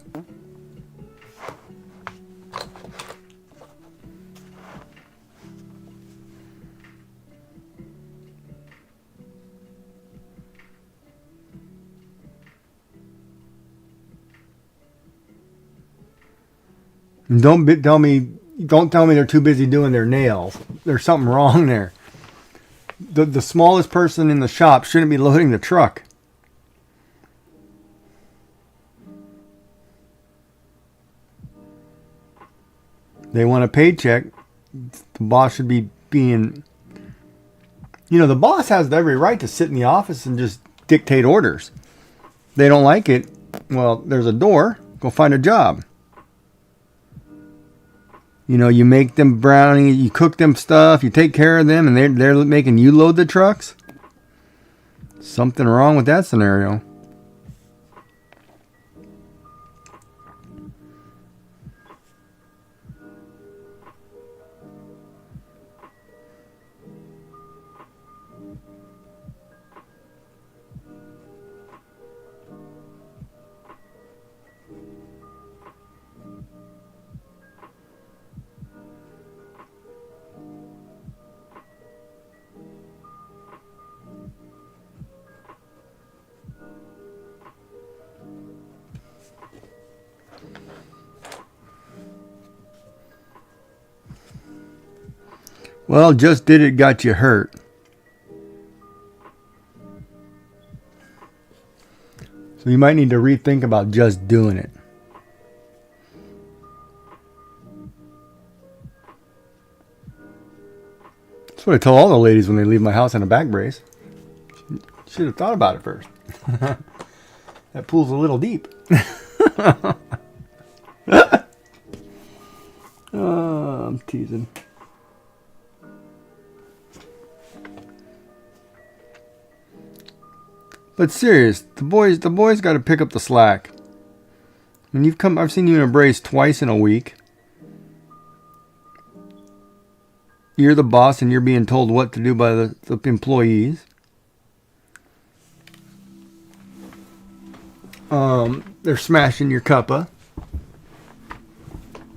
And don't tell me they're too busy doing their nails. There's something wrong there. The smallest person in the shop shouldn't be loading the truck. They want a paycheck. The boss should be being... You know, the boss has every right to sit in the office and just dictate orders. They don't like it. Well, there's a door. Go find a job. You know, you make them brownie, you cook them stuff, you take care of them, and they're making you load the trucks? Something wrong with that scenario. Well, just did it got you hurt. So you might need to rethink about just doing it. That's what I tell all the ladies when they leave my house in a back brace. Should have thought about it first. That pool's a little deep. Oh, I'm teasing. But serious, the boys got to pick up the slack. I mean, I've seen you in a brace twice in a week. You're the boss and you're being told what to do by the employees. They're smashing your cuppa.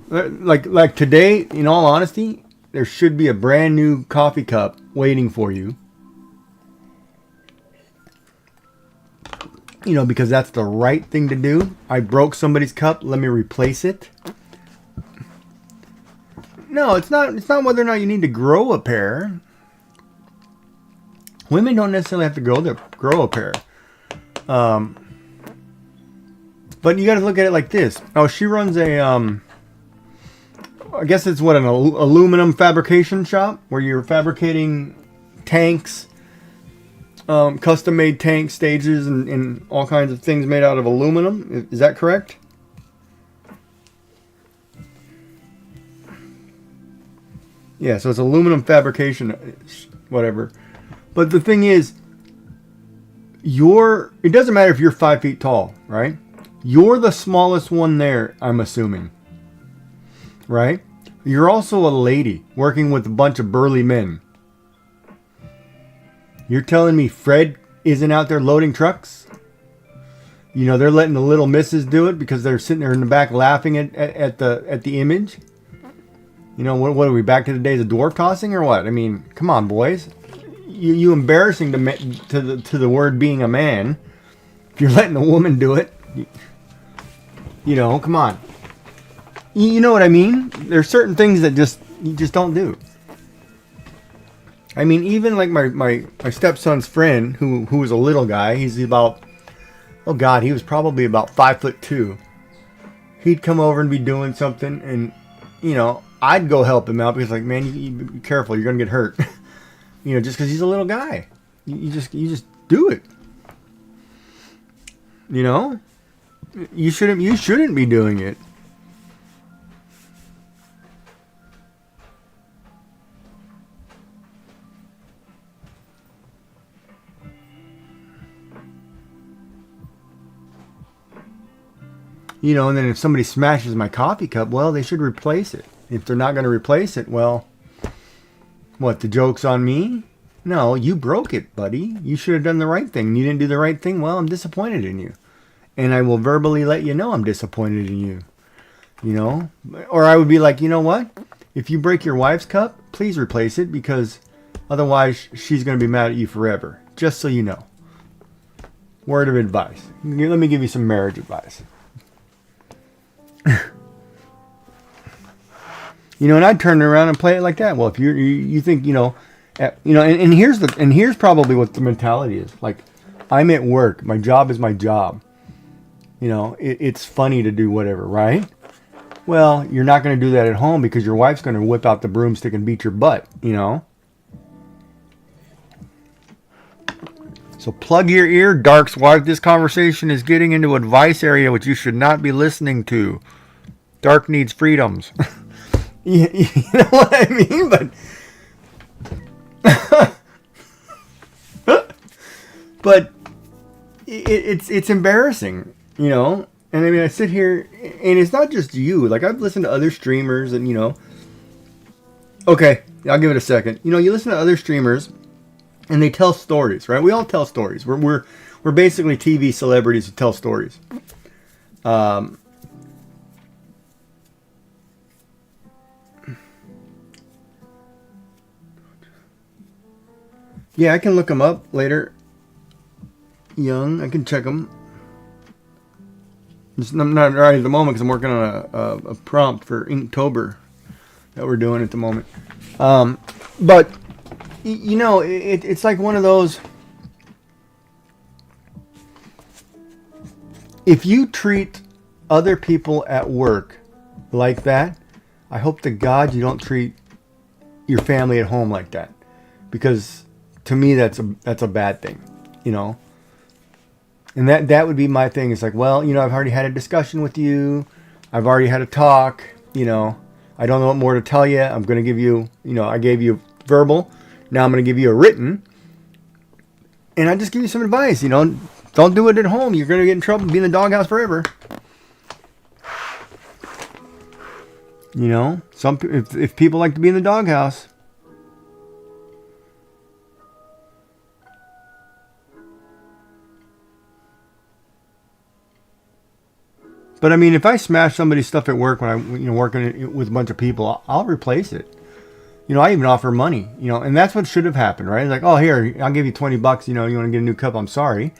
Like today, in all honesty, there should be a brand new coffee cup waiting for you. You know, because that's the right thing to do. I broke somebody's cup. Let me replace it. No, it's not whether or not you need to grow a pair. Women don't necessarily have to grow a pair. But you got to look at it like this. Oh, she runs a I guess it's an aluminum fabrication shop where you're fabricating tanks custom made tank stages and all kinds of things made out of aluminum. Is that correct? Yeah, so it's aluminum fabrication, whatever. But the thing is, it doesn't matter if you're 5 feet tall, right? You're the smallest one there, I'm assuming. Right? You're also a lady working with a bunch of burly men. You're telling me Fred isn't out there loading trucks? You know, they're letting the little misses do it because they're sitting there in the back laughing at the image? You know, what are we, back to the days of dwarf tossing or what? I mean, come on, boys. You embarrassing to the word being a man. If you're letting a woman do it, you know, come on. You know what I mean? There's certain things that you just don't do. I mean, even like my stepson's friend, who was a little guy, he's about, oh God, he was probably about 5'2". He'd come over and be doing something, and you know, I'd go help him out because like, man, you be careful, you're gonna get hurt. You know, just because he's a little guy, you just do it. You know, you shouldn't be doing it. You know, and then if somebody smashes my coffee cup, well, they should replace it. If they're not going to replace it, well, what, the joke's on me? No, you broke it, buddy. You should have done the right thing. You didn't do the right thing. Well, I'm disappointed in you. And I will verbally let you know I'm disappointed in you. You know? Or I would be like, you know what? If you break your wife's cup, please replace it because otherwise she's going to be mad at you forever. Just so you know. Word of advice. Let me give you some marriage advice. You know, and I'd turn it around and play it like that. Well, if you think, and here's probably what the mentality is. Like, I'm at work. My job is my job. You know, it's funny to do whatever, right? Well, you're not going to do that at home because your wife's going to whip out the broomstick and beat your butt, you know? So plug your ear, Dark's wife. This conversation is getting into advice area which you should not be listening to. Dark needs freedoms. You know what I mean? But it's embarrassing, you know? And I mean, I sit here, and it's not just you. Like, I've listened to other streamers, and, you know... Okay, I'll give it a second. You know, you listen to other streamers, and they tell stories, right? We all tell stories. We're basically TV celebrities who tell stories. Yeah, I can look them up later. Young, I can check them. I'm not right at the moment because I'm working on a prompt for Inktober that we're doing at the moment. But, you know, it's like one of those... If you treat other people at work like that, I hope to God you don't treat your family at home like that. Because... to me, that's a bad thing, you know. And that would be my thing. It's like, well, you know, I've already had a discussion with you. I've already had a talk. You know, I don't know what more to tell you. I'm going to give you, you know, I gave you verbal. Now I'm going to give you a written. And I just give you some advice, you know. Don't do it at home. You're going to get in trouble. Be in the doghouse forever. You know, if people like to be in the doghouse. But I mean, if I smash somebody's stuff at work when I'm, working with a bunch of people, I'll replace it. You know, I even offer money. You know, and that's what should have happened, right? It's like, oh, here, I'll give you $20. You know, you want to get a new cup? I'm sorry.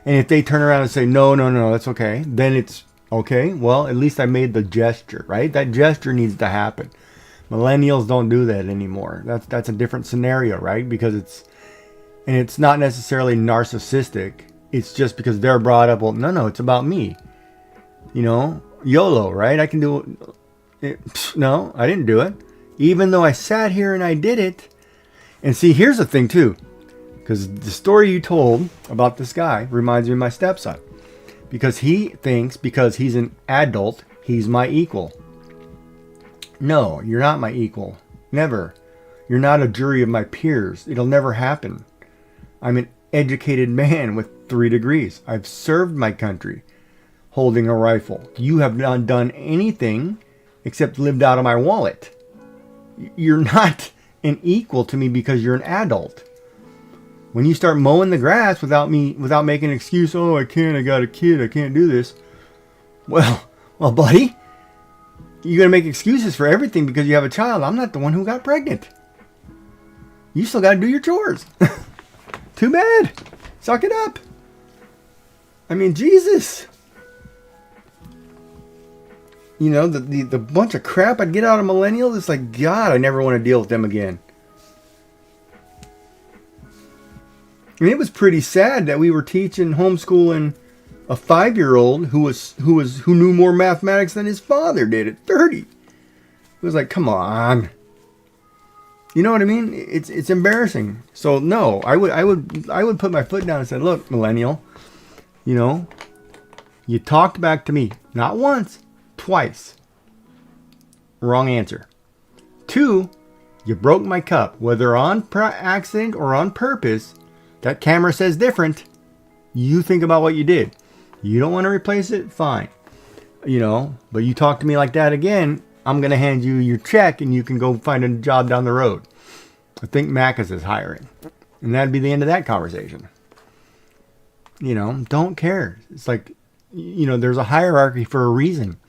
And if they turn around and say, no, that's okay, then it's okay. Well, at least I made the gesture, right? That gesture needs to happen. Millennials don't do that anymore. That's a different scenario, right? Because it's not necessarily narcissistic. It's just because they're brought up. Well, no, it's about me. You know, YOLO, right? I can do it. No, I didn't do it. Even though I sat here and I did it. And see, here's the thing too. Because the story you told about this guy reminds me of my stepson. Because he thinks because he's an adult, he's my equal. No, you're not my equal. Never. You're not a jury of my peers. It'll never happen. I'm an educated man with 3 degrees. I've served my country holding a rifle. You have not done anything except lived out of my wallet. You're not an equal to me because you're an adult. When you start mowing the grass without making an excuse, oh, I can't, I got a kid, I can't do this. Well, buddy, you're going to make excuses for everything because you have a child. I'm not the one who got pregnant. You still got to do your chores. Too bad. Suck it up. I mean, Jesus. You know, the bunch of crap I'd get out of millennials, it's like, God, I never want to deal with them again. And it was pretty sad that we were teaching homeschooling a 5-year-old who knew more mathematics than his father did at 30. It was like, come on. You know what I mean? It's embarrassing. So no, I would put my foot down and say, look, millennial, you know, you talked back to me not once, twice. Wrong answer. 2, you broke my cup, whether on accident or on purpose. That camera says different. You think about what you did. You don't want to replace it? Fine. You know, but you talk to me like that again, I'm going to hand you your check and you can go find a job down the road. I think Macca's is hiring. And that'd be the end of that conversation. You know, don't care. It's like, you know, there's a hierarchy for a reason.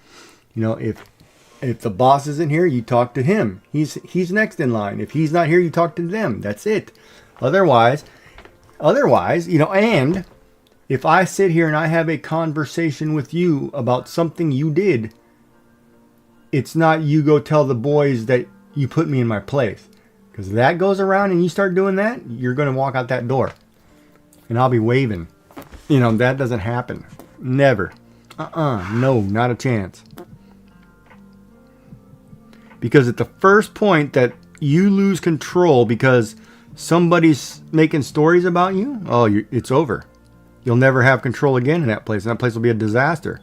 You know, if the boss isn't here, you talk to him. He's next in line. If he's not here, you talk to them. That's it. Otherwise, you know, and if I sit here and I have a conversation with you about something you did, it's not you go tell the boys that you put me in my place. Because that goes around and you start doing that, you're going to walk out that door. And I'll be waving. You know, that doesn't happen. Never. No, not a chance. Because at the first point that you lose control because somebody's making stories about you, it's over. You'll never have control again in that place. And that place will be a disaster.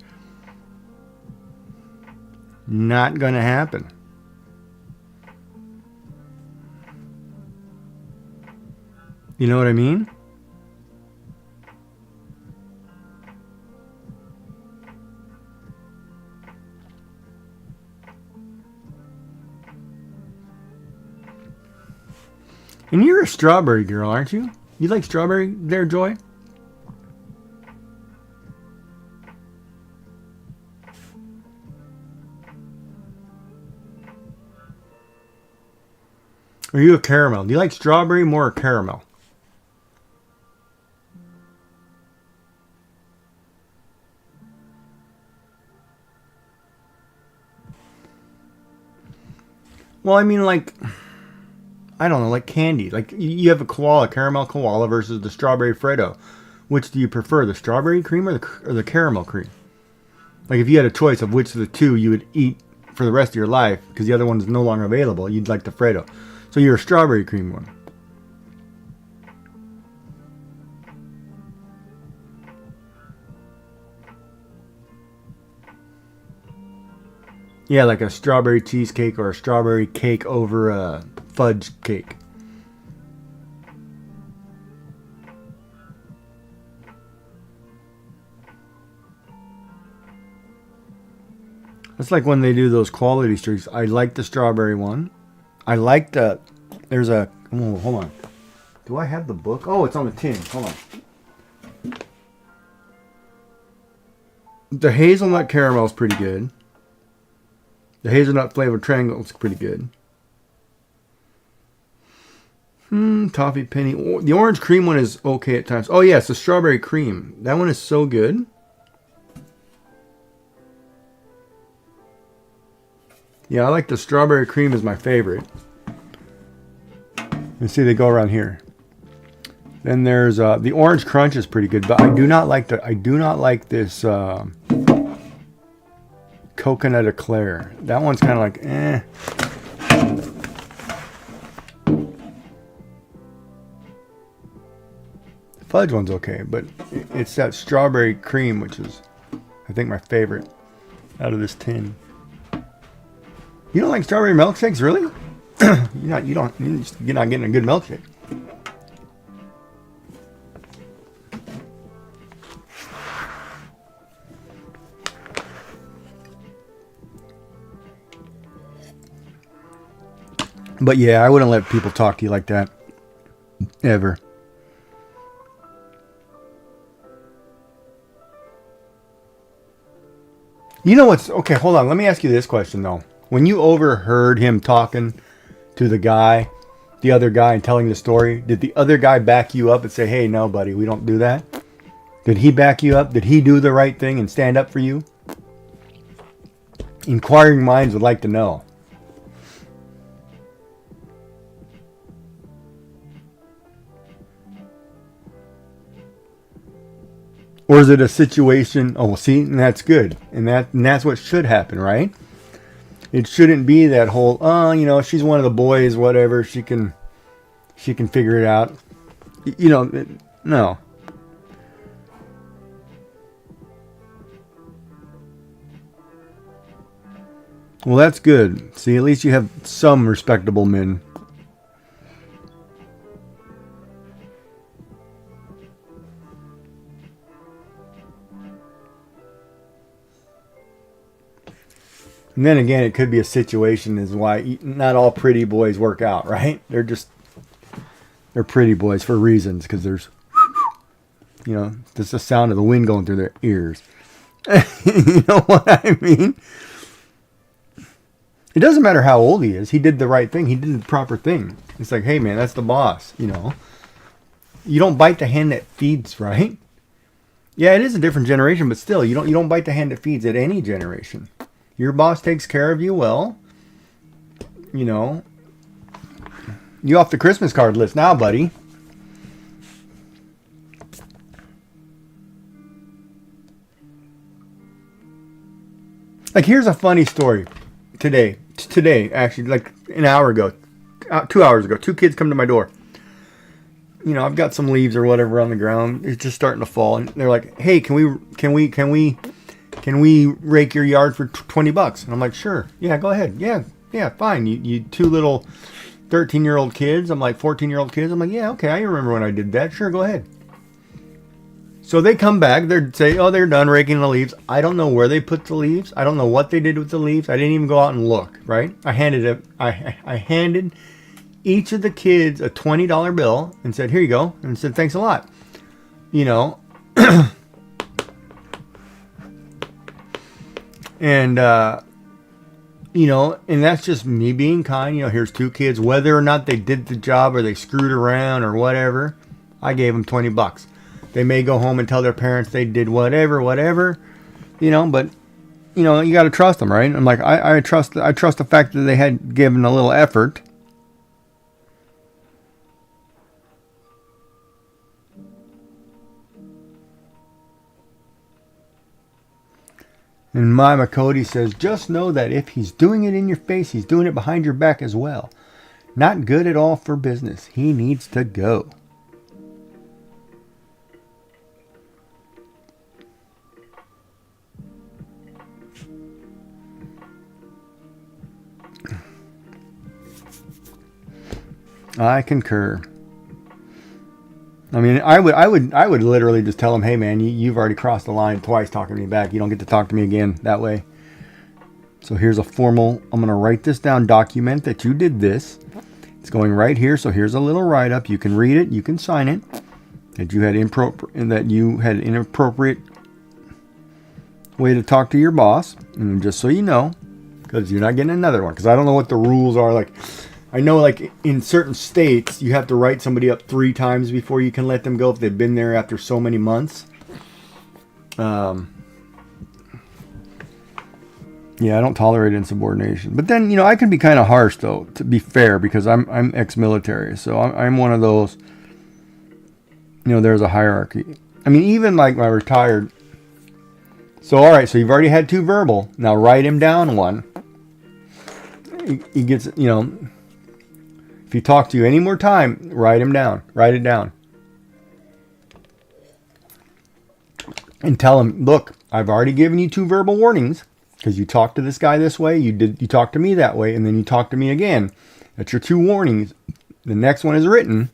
Not going to happen. You know what I mean? And you're a strawberry girl, aren't you? You like strawberry there, Joy? Or are you a caramel? Do you like strawberry more or caramel? Well, I mean, like, I don't know, like candy. Like, you have a caramel koala versus the strawberry Freddo. Which do you prefer, the strawberry cream or the caramel cream? Like, if you had a choice of which of the two you would eat for the rest of your life, because the other one is no longer available, you'd like the Freddo. So you're a strawberry cream one. Yeah, like a strawberry cheesecake or a strawberry cake over a fudge cake. That's like when they do those quality streaks. I like the strawberry one. I like the... There's a... Oh, hold on. Do I have the book? Oh, it's on the tin. Hold on. The hazelnut caramel is pretty good. The hazelnut flavored triangle is pretty good. Toffee penny. The orange cream one is okay at times. Oh, yes, the strawberry cream. That one is so good. Yeah, I like the strawberry cream is my favorite. Let's see, they go around here. Then there's the orange crunch is pretty good, but I do not like this coconut eclair. That one's kind of like eh. fudge one's okay, but it's that strawberry cream, which is, I think, my favorite out of this tin. You don't like strawberry milkshakes, really? You're not getting a good milkshake. But yeah, I wouldn't let people talk to you like that. Ever. You know what's... Okay, hold on. Let me ask you this question, though. When you overheard him talking to the other guy, and telling the story, did the other guy back you up and say, hey, no, buddy, we don't do that? Did he back you up? Did he do the right thing and stand up for you? Inquiring minds would like to know. Or is it a situation? Oh, well, see, and that's good, and that's what should happen, right? It shouldn't be that whole, she's one of the boys, whatever. She can figure it out. No. Well, that's good. See, at least you have some respectable men. And then again, it could be a situation is why not all pretty boys work out, right? They're pretty boys for reasons, because there's, just the sound of the wind going through their ears. You know what I mean? It doesn't matter how old he is. He did the right thing. He did the proper thing. It's like, hey, man, that's the boss, You don't bite the hand that feeds, right? Yeah, it is a different generation, but still, you don't bite the hand that feeds at any generation. Your boss takes care of you well. You off the Christmas card list now, buddy. Like, here's a funny story. Today, actually, like an hour ago, 2 hours ago, 2 kids come to my door. I've got some leaves or whatever on the ground. It's just starting to fall, and they're like, "Hey, can we rake your yard for $20?" And I'm like, "Sure, yeah, go ahead, yeah, fine." You 2 little 13-year-old kids. I'm like 14-year-old kids. I'm like, "Yeah, okay, I remember when I did that. Sure, go ahead." So they come back. They say, "Oh, they're done raking the leaves." I don't know where they put the leaves. I don't know what they did with the leaves. I didn't even go out and look. Right? I handed each of the kids a $20 bill and said, "Here you go," and said, "Thanks a lot." And, and that's just me being kind. Here's 2 kids. Whether or not they did the job or they screwed around or whatever, I gave them $20. They may go home and tell their parents they did whatever, but, you got to trust them, right? I'm like, I trust the fact that they had given a little effort. And Mama Cody says, just know that if he's doing it in your face, he's doing it behind your back as well. Not good at all for business. He needs to go. I concur. I mean, I would literally just tell him, "Hey, man, you've already crossed the line twice talking to me back. You don't get to talk to me again that way." So here's a formal, I'm going to write this down, document that you did this. It's going right here. So here's a little write-up. You can read it. You can sign it. That you had an inappropriate way to talk to your boss. And just so you know, because you're not getting another one. Because I don't know what the rules are. Like, I know, like, in certain states, you have to write somebody up 3 times before you can let them go if they've been there after so many months. Yeah, I don't tolerate insubordination. But then, I can be kind of harsh, though, to be fair, because I'm ex-military. So I'm one of those, there's a hierarchy. I mean, even like my retired. So, all right, so you've already had 2 verbal. Now write him down 1. He gets, if he talks to you any more time, write him down. Write it down. and tell him, look, I've already given you 2 verbal warnings because you talked to this guy this way, you talked to me that way, and then you talked to me again. That's your 2 warnings. The next one is written,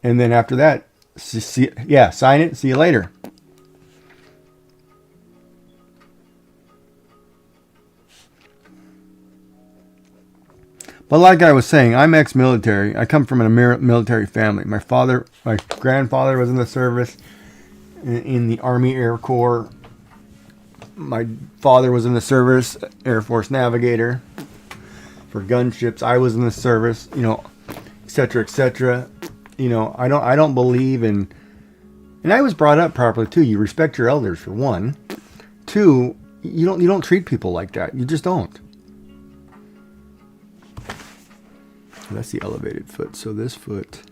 and then after that, sign it. See you later. But like I was saying, I'm ex-military. I come from a military family. My grandfather was in the service in the Army Air Corps. My father was in the service, Air Force navigator for gunships. I was in the service, et cetera, et cetera. I don't believe in, and I was brought up properly too. You respect your elders for one. 2, you don't treat people like that. You just don't. That's the elevated foot. So this foot.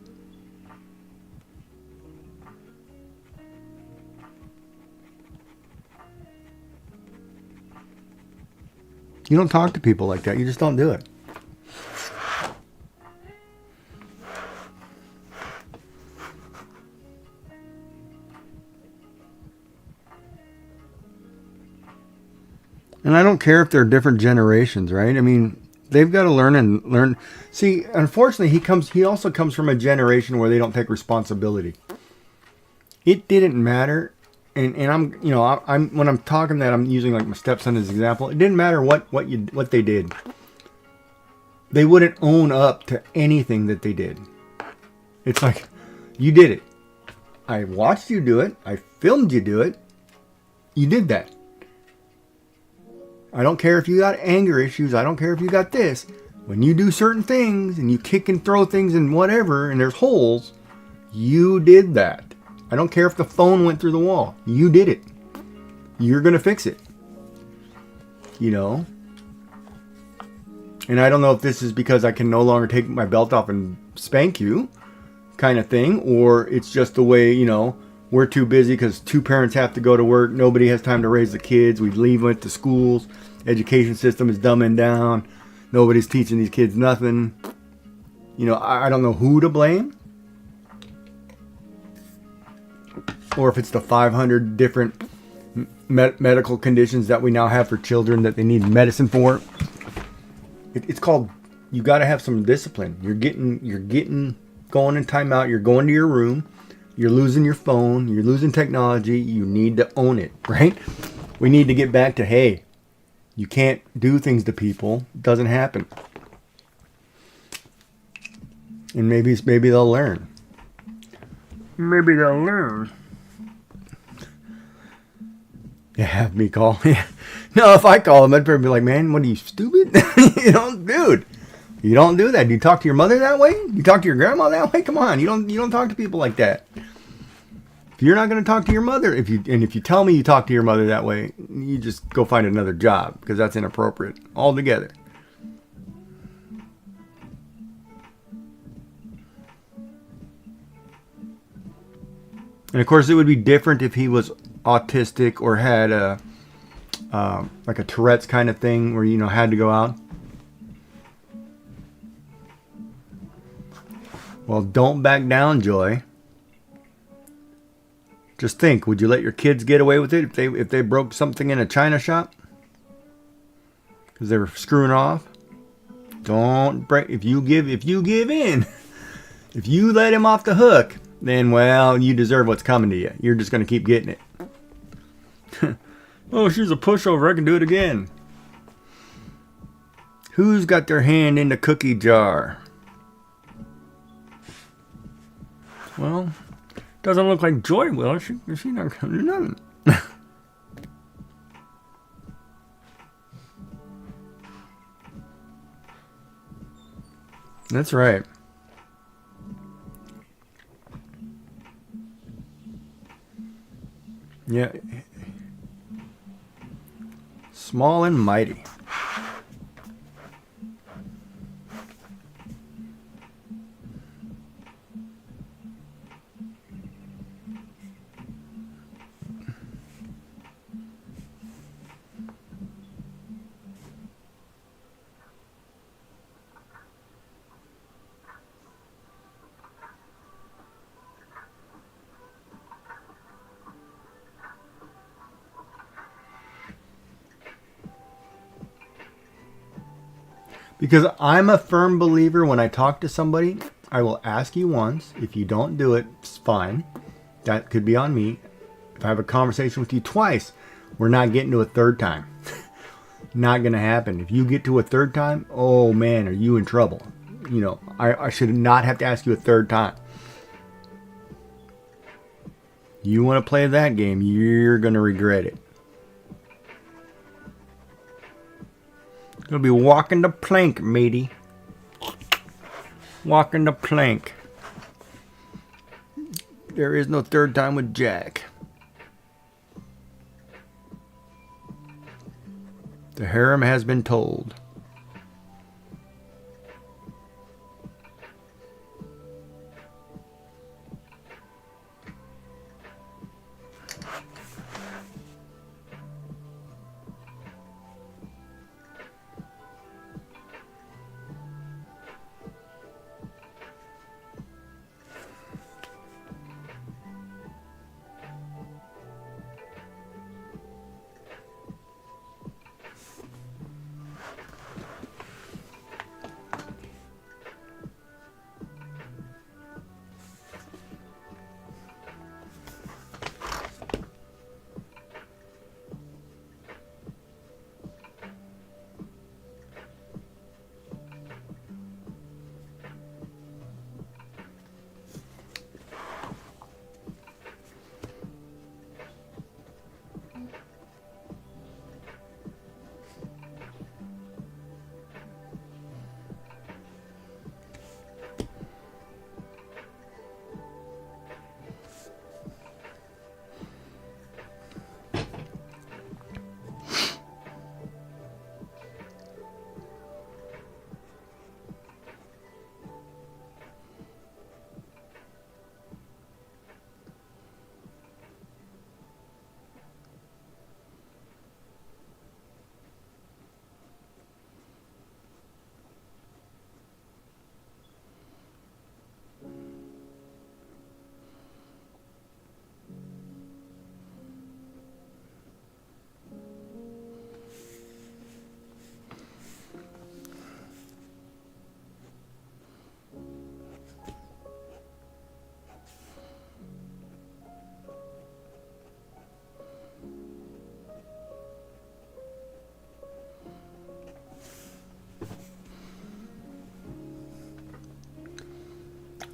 You don't talk to people like that. You just don't do it. And I don't care if they're different generations, right? I mean, they've got to learn. See, unfortunately, he also comes from a generation where they don't take responsibility. It didn't matter, and I'm when I'm talking that, I'm using like my stepson as an example. It didn't matter what they did. They wouldn't own up to anything that they did. It's like, you did it. I watched you do it. I filmed you do it. You did that. I don't care if you got anger issues. I don't care if you got this. When you do certain things and you kick and throw things and whatever and there's holes, you did that. I don't care if the phone went through the wall. You did it. You're going to fix it. And I don't know if this is because I can no longer take my belt off and spank you kind of thing, or it's just the way, we're too busy because 2 parents have to go to work. Nobody has time to raise the kids. We leave them to schools. Education system is dumbing down. Nobody's teaching these kids nothing. I don't know who to blame. Or if it's the 500 different medical conditions that we now have for children that they need medicine for. It's called, you got to have some discipline. You're getting going in timeout. You're going to your room. You're losing your phone. You're losing technology. You need to own it, right? We need to get back to, hey, you can't do things to people. It doesn't happen. And maybe they'll learn. Maybe they'll learn. Yeah, have me call. No, if I call them, I'd probably be like, man, what are you, stupid? Dude. You don't do that. Do you talk to your mother that way? You talk to your grandma that way? Come on, you don't talk to people like that. If you're not going to talk to your mother, if you tell me you talk to your mother that way, you just go find another job because that's inappropriate altogether. And of course, it would be different if he was autistic or had like a Tourette's kind of thing where had to go out. Well, don't back down, Joy. Just think, would you let your kids get away with it if they broke something in a china shop? Because they were screwing off? Don't break. If you give in, if you let him off the hook, then, well, you deserve what's coming to you. You're just going to keep getting it. Oh, she's a pushover. I can do it again. Who's got their hand in the cookie jar? Well, doesn't look like Joy will. She's not going to do nothing. That's right. Yeah. Small and mighty. Because I'm a firm believer when I talk to somebody, I will ask you once. If you don't do it, it's fine. That could be on me. If I have a conversation with you twice, we're not getting to a third time. Not going to happen. If you get to a third time, oh man, are you in trouble? You know, I should not have to ask you a third time. You want to play that game, you're going to regret it. You'll be walking the plank, matey. Walking the plank. There is no third time with Jack. The harem has been told.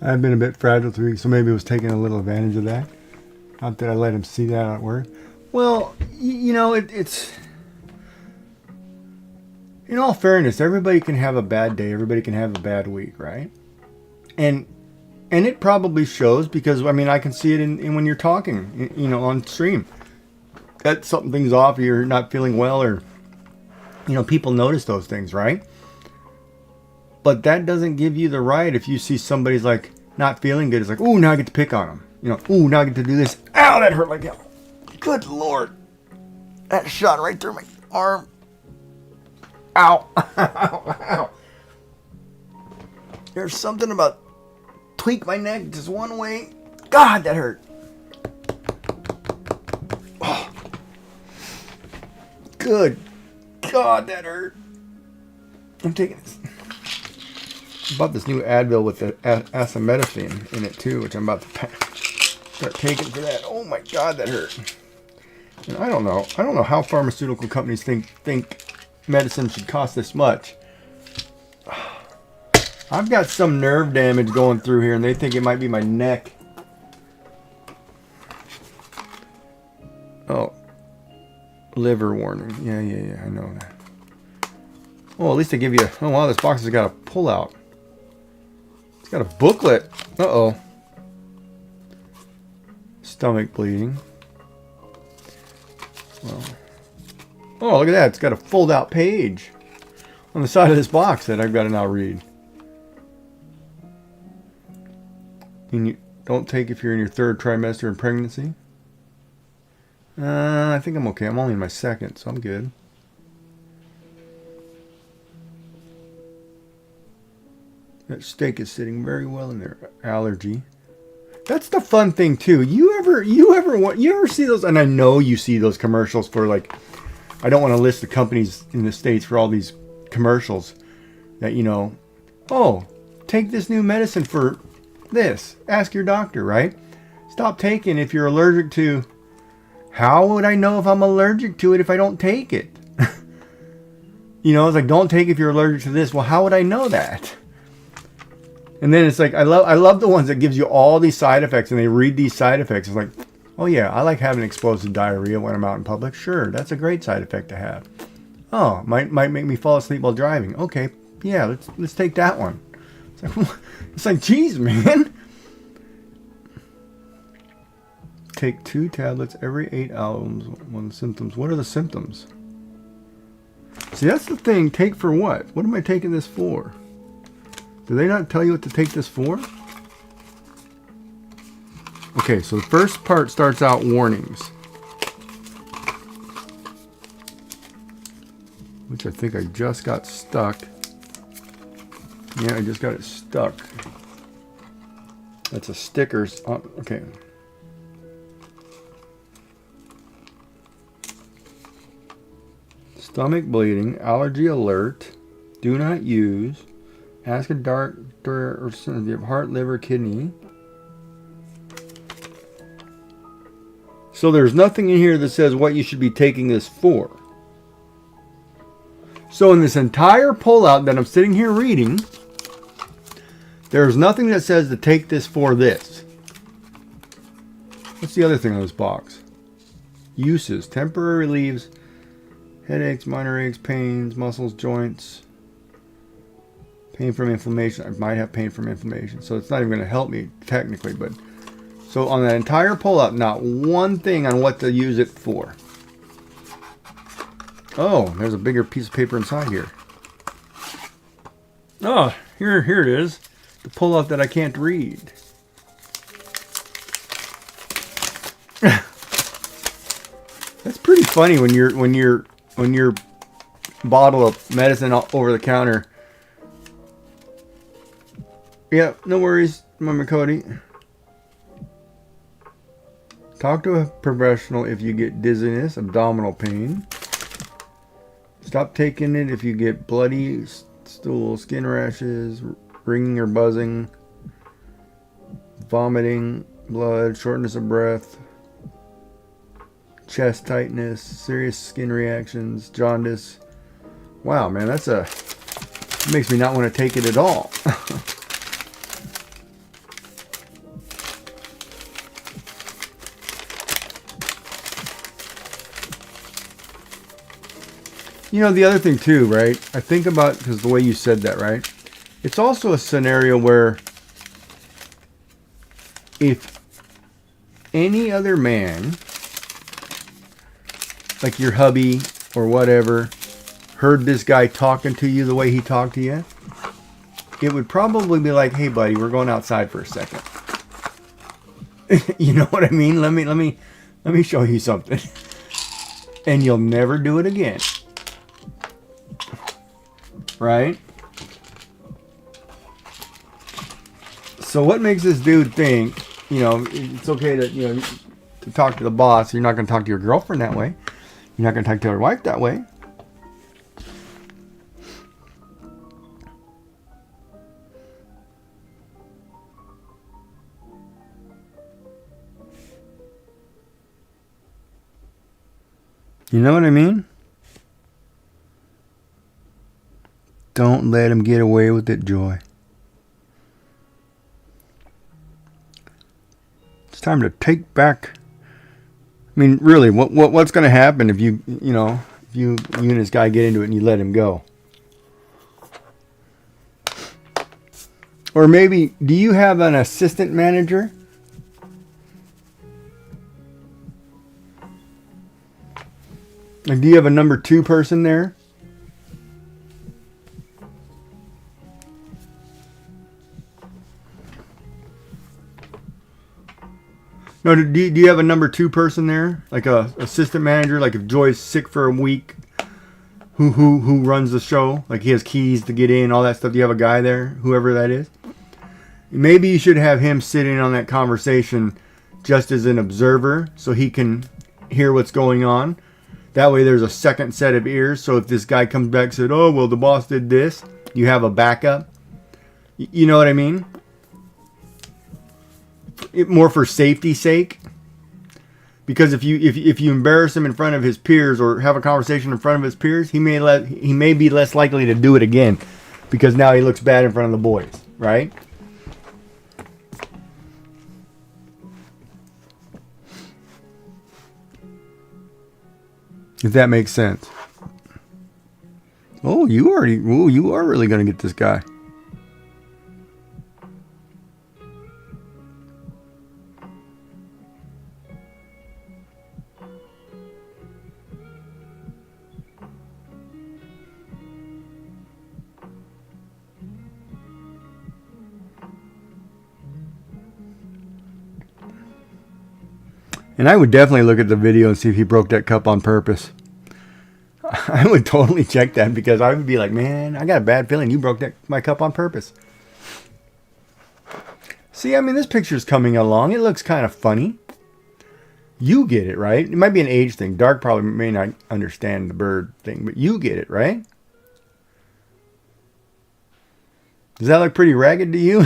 I've been a bit fragile 3 weeks, so maybe I was taking a little advantage of that. Not that I let him see that at work. Well, you know, it's... In all fairness, everybody can have a bad day. Everybody can have a bad week, right? And it probably shows because, I mean, I can see it in when you're talking, you know, on stream. That something's off, you're not feeling well, or, you know, people notice those things, right? But that doesn't give you the right if you see somebody's like not feeling good. It's like, ooh, now I get to pick on them. You know, ooh, now I get to do this. Ow, that hurt like hell. Good Lord. That shot right through my arm. Ow. Ow, ow. There's something about tweak my neck just one way. God, that hurt. Oh. Good God, that hurt. I'm taking this. I bought this new Advil with the acetaminophen in it too, which I'm about to start taking for that. Oh my God, that hurt. And I don't know how pharmaceutical companies think medicine should cost this much. I've got some nerve damage going through here, and they think it might be my neck. Oh, liver warning. Yeah, I know that. Oh, at least they give you. Oh wow, this box has got a pull out. It's got a booklet. Uh-oh. Stomach bleeding. Well. Oh, look at that. It's got a fold-out page on the side of this box that I've got to now read. And you don't take if you're in your 3rd trimester in pregnancy. I think I'm okay. I'm only in my 2nd, so I'm good. That steak is sitting very well in there. Allergy. That's the fun thing too. You ever see those? And I know you see those commercials for, like, I don't want to list the companies in the States for all these commercials, that, oh, take this new medicine for this. Ask your doctor, right? Stop taking if you're allergic to. How would I know if I'm allergic to it if I don't take it? It's like, don't take if you're allergic to this. Well, how would I know that? And then it's like, I love the ones that gives you all these side effects and they read these side effects. It's like, oh yeah, I like having explosive diarrhea when I'm out in public. Sure, that's a great side effect to have. Oh, might make me fall asleep while driving. Okay, yeah, let's take that one. It's like, geez, man. Take 2 tablets every 8 hours. One symptoms. What are the symptoms? See, that's the thing. Take for what? What am I taking this for? Do they not tell you what to take this for? Okay, so the first part starts out warnings. Which I think I just got stuck. Yeah, I just got it stuck. That's a sticker. Okay. Stomach bleeding, allergy alert, do not use, ask a doctor or if you have heart, liver, kidney. So there's nothing in here that says what you should be taking this for. So in this entire pullout that I'm sitting here reading, there's nothing that says to take this for this. What's the other thing on this box? Uses, temporary relieves, headaches, minor aches, pains, muscles, joints. Pain from inflammation. I might have pain from inflammation. So it's not even going to help me technically. But so on that entire pull-up, not one thing on what to use it for. Oh, there's a bigger piece of paper inside here. Oh, here it is. The pull-up that I can't read. That's pretty funny when your bottle of medicine over the counter. Yeah, no worries, Mama Cody. Talk to a professional if you get dizziness, abdominal pain. Stop taking it if you get bloody stool, skin rashes, ringing or buzzing, vomiting, blood, shortness of breath, chest tightness, serious skin reactions, jaundice. Wow, man, it makes me not want to take it at all. The other thing too, right? I think about, because the way you said that, right? It's also a scenario where if any other man, like your hubby or whatever, heard this guy talking to you the way he talked to you, it would probably be like, hey buddy, we're going outside for a second. You know what I mean? Let me show you something. And you'll never do it again. Right? So what makes this dude think, it's okay to, to talk to the boss. You're not going to talk to your girlfriend that way. You're not going to talk to your wife that way. You know what I mean? Don't let him get away with it, Joy. It's time to take back. I mean, really, what's going to happen if you and this guy get into it and you let him go? Or maybe, do you have an assistant manager? Like, do you have a number 2 person there? No, do you have a number 2 person there? Like a assistant manager? Like if Joy's sick for a week, who runs the show? Like he has keys to get in, all that stuff. Do you have a guy there? Whoever that is? Maybe you should have him sit in on that conversation just as an observer so he can hear what's going on. That way there's a second set of ears. So if this guy comes back and said, oh, well, the boss did this, You have a backup. You know what I mean? More for safety's sake. Because if you embarrass him in front of his peers or have a conversation in front of his peers, he may be less likely to do it again, because now he looks bad in front of the boys, right? If that makes sense. Oh, you are really going to get this guy. And I would definitely look at the video and see if he broke that cup on purpose. I would totally check that, because I would be like, man, I got a bad feeling you broke my cup on purpose. See, I mean, this picture's coming along. It looks kind of funny. You get it, right? It might be an age thing. Dark probably may not understand the bird thing, but you get it, right? Does that look pretty ragged to you?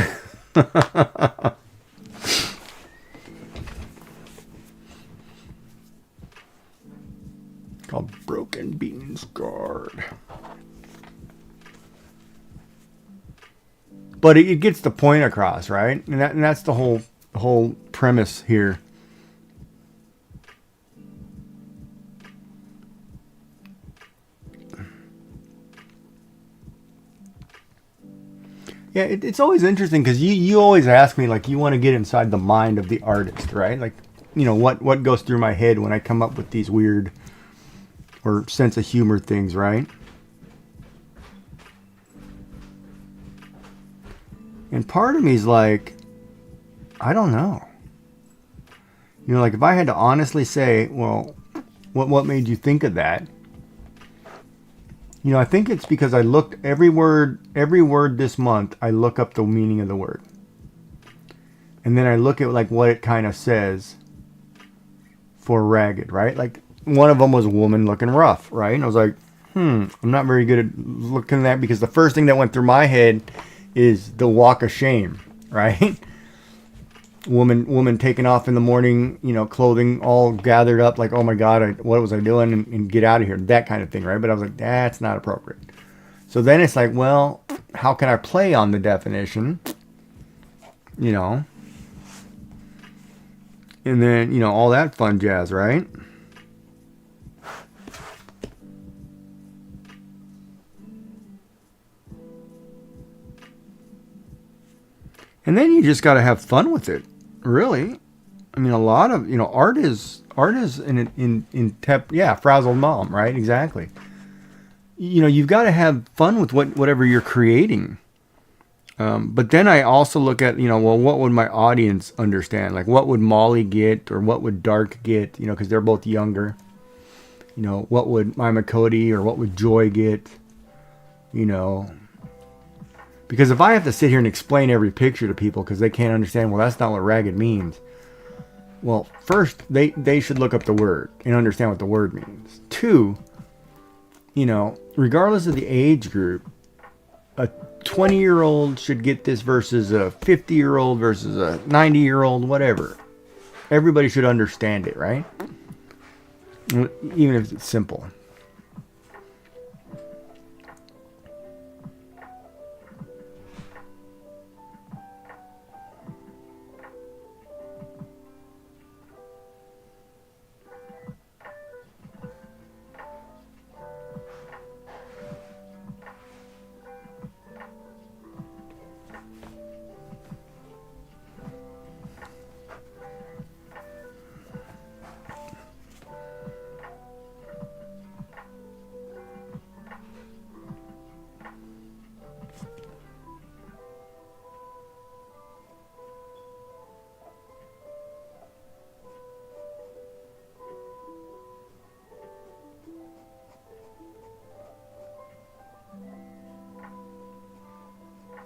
Called Broken Beans Guard. But it gets the point across, right? And that's the whole premise here. Yeah, it's always interesting, because you always ask me, like, you want to get inside the mind of the artist, right? Like, you know, what goes through my head when I come up with these weird or sense of humor things, right? And part of me is like, I don't know. You know, like, if I had to honestly say, well, what made you think of that? You know, I think it's because I looked every word this month, I look up the meaning of the word. And then I look at, like, what it kind of says for ragged, right? Like, one of them was woman looking rough, right? And I was like, I'm not very good at looking at that, because the first thing that went through my head is the walk of shame, right? Woman taking off in the morning, you know, clothing all gathered up, like, oh my God, what was I doing? And get out of here, that kind of thing, right? But I was like, that's not appropriate. So then it's like, well, how can I play on the definition? You know? And then, you know, all that fun jazz, right? And then you just got to have fun with it, really. I mean, a lot of, you know, art is frazzled mom, right? Exactly. You know, you've got to have fun with whatever you're creating. But then I also look at, you know, well, what would my audience understand? Like, what would Molly get, or what would Dark get? You know, because they're both younger. You know, what would Mima Cody or what would Joy get? You know. Because if I have to sit here and explain every picture to people because they can't understand, well, that's not what ragged means. Well, first, they should look up the word and understand what the word means. Two, you know, regardless of the age group, a 20-year-old should get this versus a 50-year-old versus a 90-year-old, whatever. Everybody should understand it, right? Even if it's simple.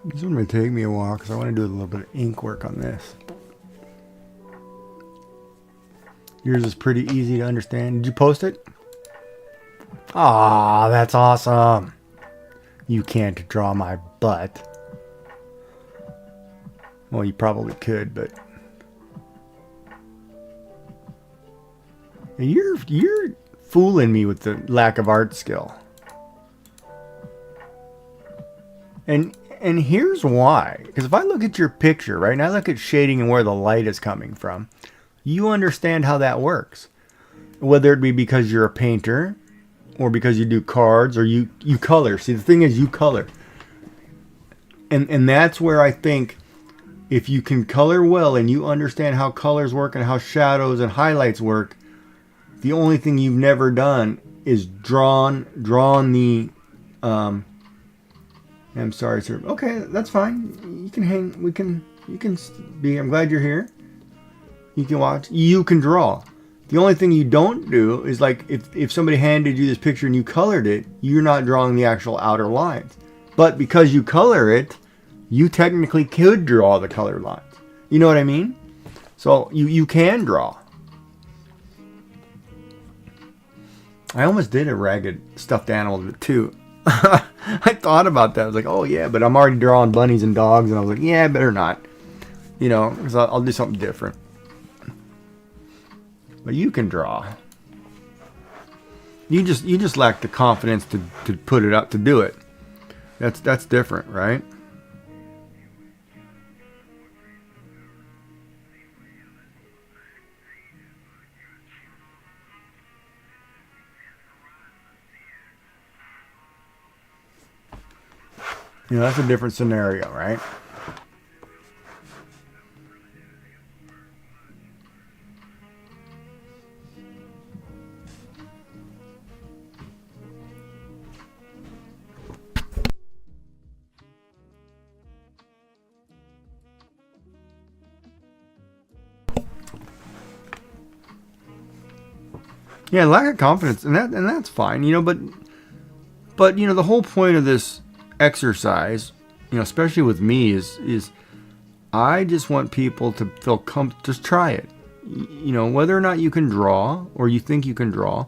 This one may take me a while because I want to do a little bit of ink work on this. Yours is pretty easy to understand. Did you post it? Ah, that's awesome. You can't draw my butt. Well, you probably could, but you're fooling me with the lack of art skill. And here's why. Because if I look at your picture, right, and I look at shading and where the light is coming from, you understand how that works. Whether it be because you're a painter, or because you do cards, or you color. See, the thing is, you color. And that's where I think if you can color well and you understand how colors work and how shadows and highlights work, the only thing you've never done is drawn the I'm sorry, sir. Okay, that's fine. You can hang. You can be. I'm glad you're here. You can watch. You can draw. The only thing you don't do is, like, if somebody handed you this picture and you colored it, you're not drawing the actual outer lines. But because you color it, you technically could draw the colored lines. You know what I mean? So you can draw. I almost did a ragged stuffed animal too. I thought about that. I was like, oh yeah, but I'm already drawing bunnies and dogs, and I was like, yeah, better not. You know, because I'll do something different. But you can draw. You just lack the confidence to put it up, to do it. That's different, right? You know, that's a different scenario, right? Yeah, lack of confidence, and that's fine, you know. But you know, the whole point of this exercise, you know, especially with me, is I just want people to feel just try it. You know, whether or not you can draw or you think you can draw.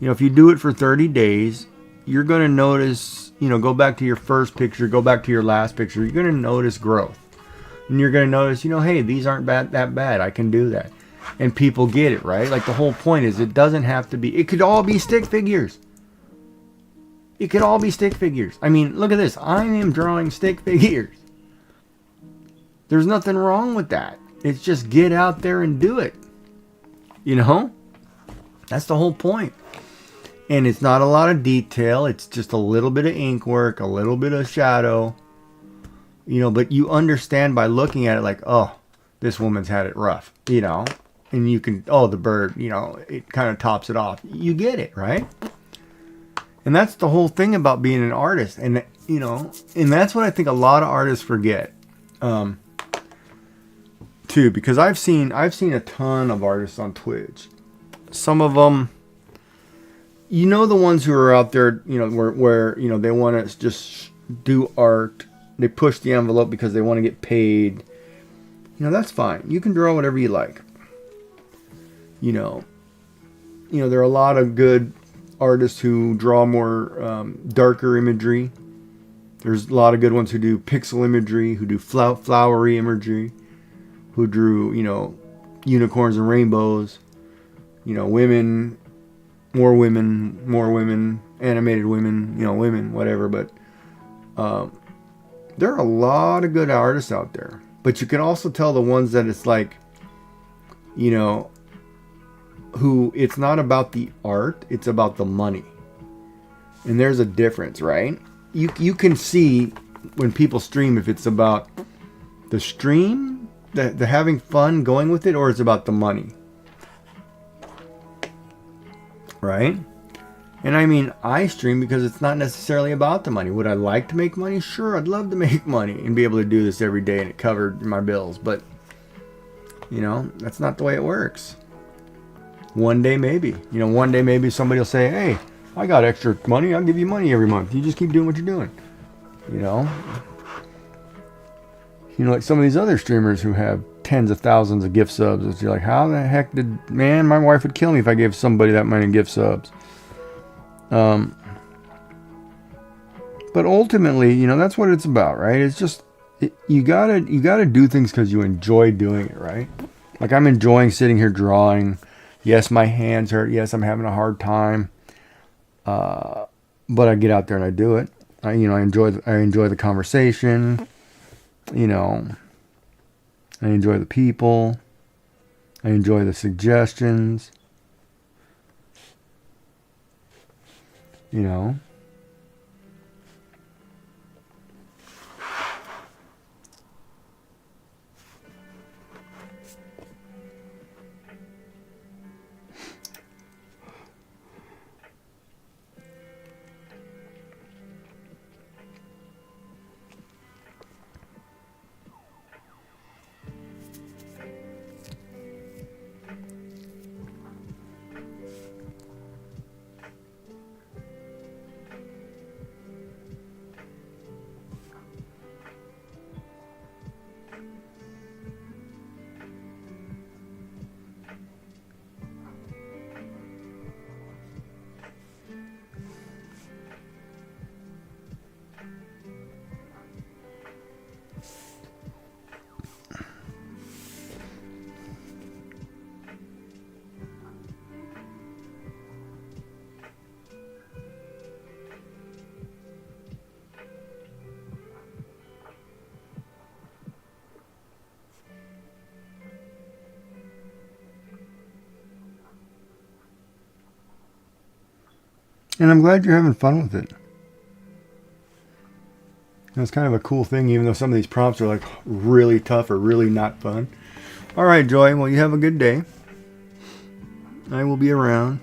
You know, if you do it for 30 days, you're going to notice. You know, go back to your first picture, go back to your last picture. You're going to notice growth, and you're going to notice, you know, hey, these aren't that bad. I can do that. And people get it, right? Like, the whole point is, it doesn't have to be. It could all be stick figures. It could all be stick figures. I mean, look at this. I am drawing stick figures. There's nothing wrong with that. It's just get out there and do it. You know? That's the whole point. And it's not a lot of detail. It's just a little bit of ink work, a little bit of shadow. You know, but you understand by looking at it, like, oh, this woman's had it rough. You know? And you can, oh, the bird, you know, it kind of tops it off. You get it, right? And that's the whole thing about being an artist. And, you know, and that's what I think a lot of artists forget, too. Because I've seen a ton of artists on Twitch. Some of them, you know, the ones who are out there, you know, where you know, they want to just do art. They push the envelope because they want to get paid. You know, that's fine. You can draw whatever you like. You know, there are a lot of good artists who draw more darker imagery. There's a lot of good ones who do pixel imagery, who do flowery imagery, who drew, you know, unicorns and rainbows. You know, women, more women, animated women, you know, women, whatever. But there are a lot of good artists out there. But you can also tell the ones that it's like, you know, who it's not about the art, it's about the money. And there's a difference, right? You can see when people stream if it's about the stream, the having fun going with it, or it's about the money. Right? And I mean, I stream because it's not necessarily about the money. Would I like to make money? Sure, I'd love to make money and be able to do this every day and it covered my bills. But, you know, that's not the way it works. One day maybe. You know, one day maybe somebody will say, hey, I got extra money. I'll give you money every month. You just keep doing what you're doing. You know? You know, like some of these other streamers who have tens of thousands of gift subs. It's like, how the heck did... Man, my wife would kill me if I gave somebody that many gift subs. But But ultimately, you know, that's what it's about, right? It's just you gotta do things because you enjoy doing it, right? Like I'm enjoying sitting here drawing. Yes, my hands hurt. Yes, I'm having a hard time. But I get out there and I do it. I enjoy the conversation. You know, I enjoy the people. I enjoy the suggestions. You know. And I'm glad you're having fun with it. It's kind of a cool thing, even though some of these prompts are like really tough or really not fun. All right, Joy. Well, you have a good day. I will be around.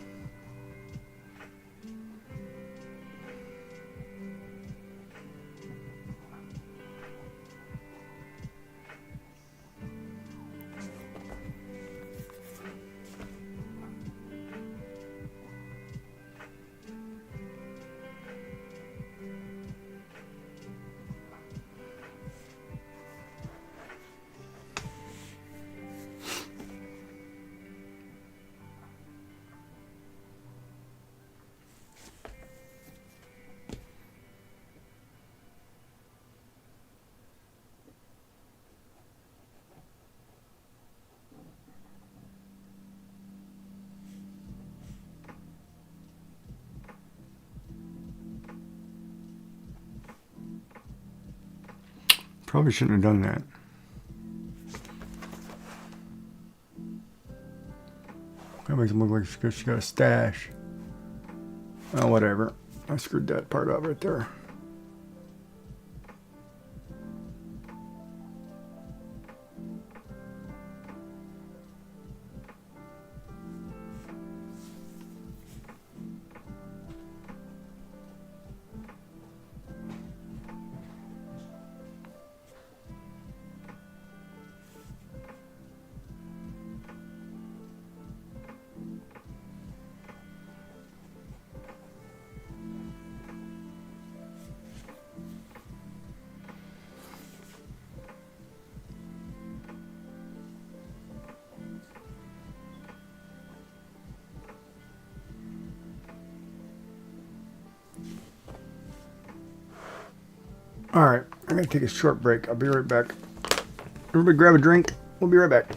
Probably shouldn't have done that. That makes it look like she got a stash. Oh, whatever. I screwed that part up right there. All right, I'm gonna take a short break. I'll be right back. Everybody grab a drink. We'll be right back.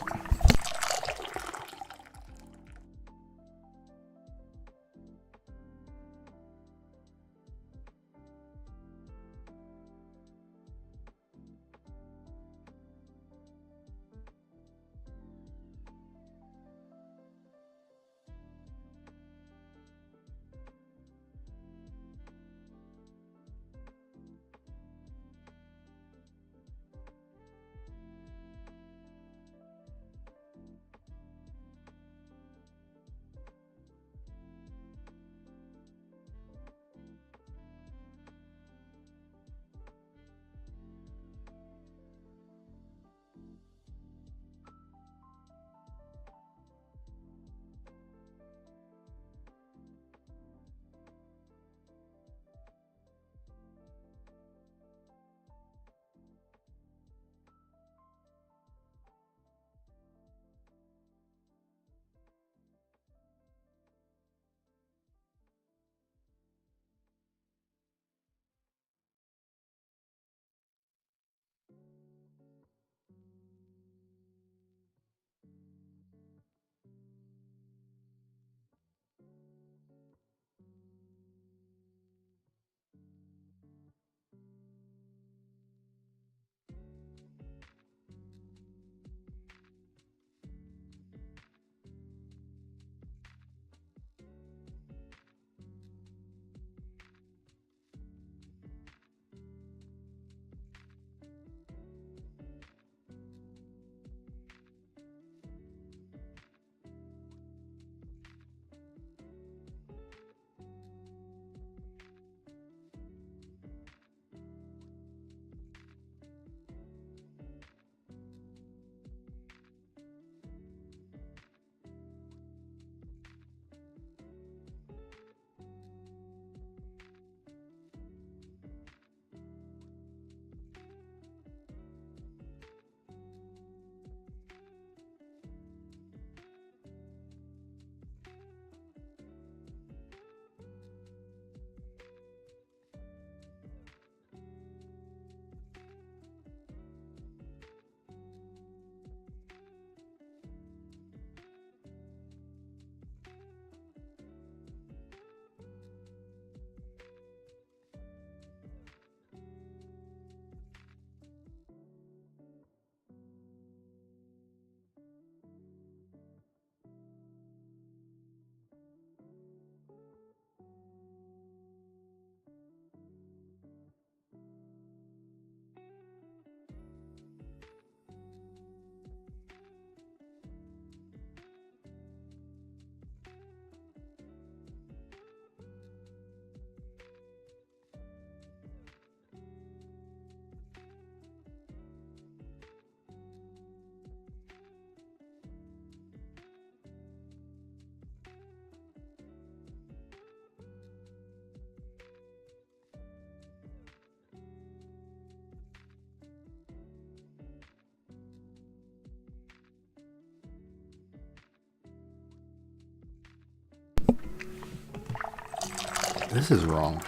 This is wrong.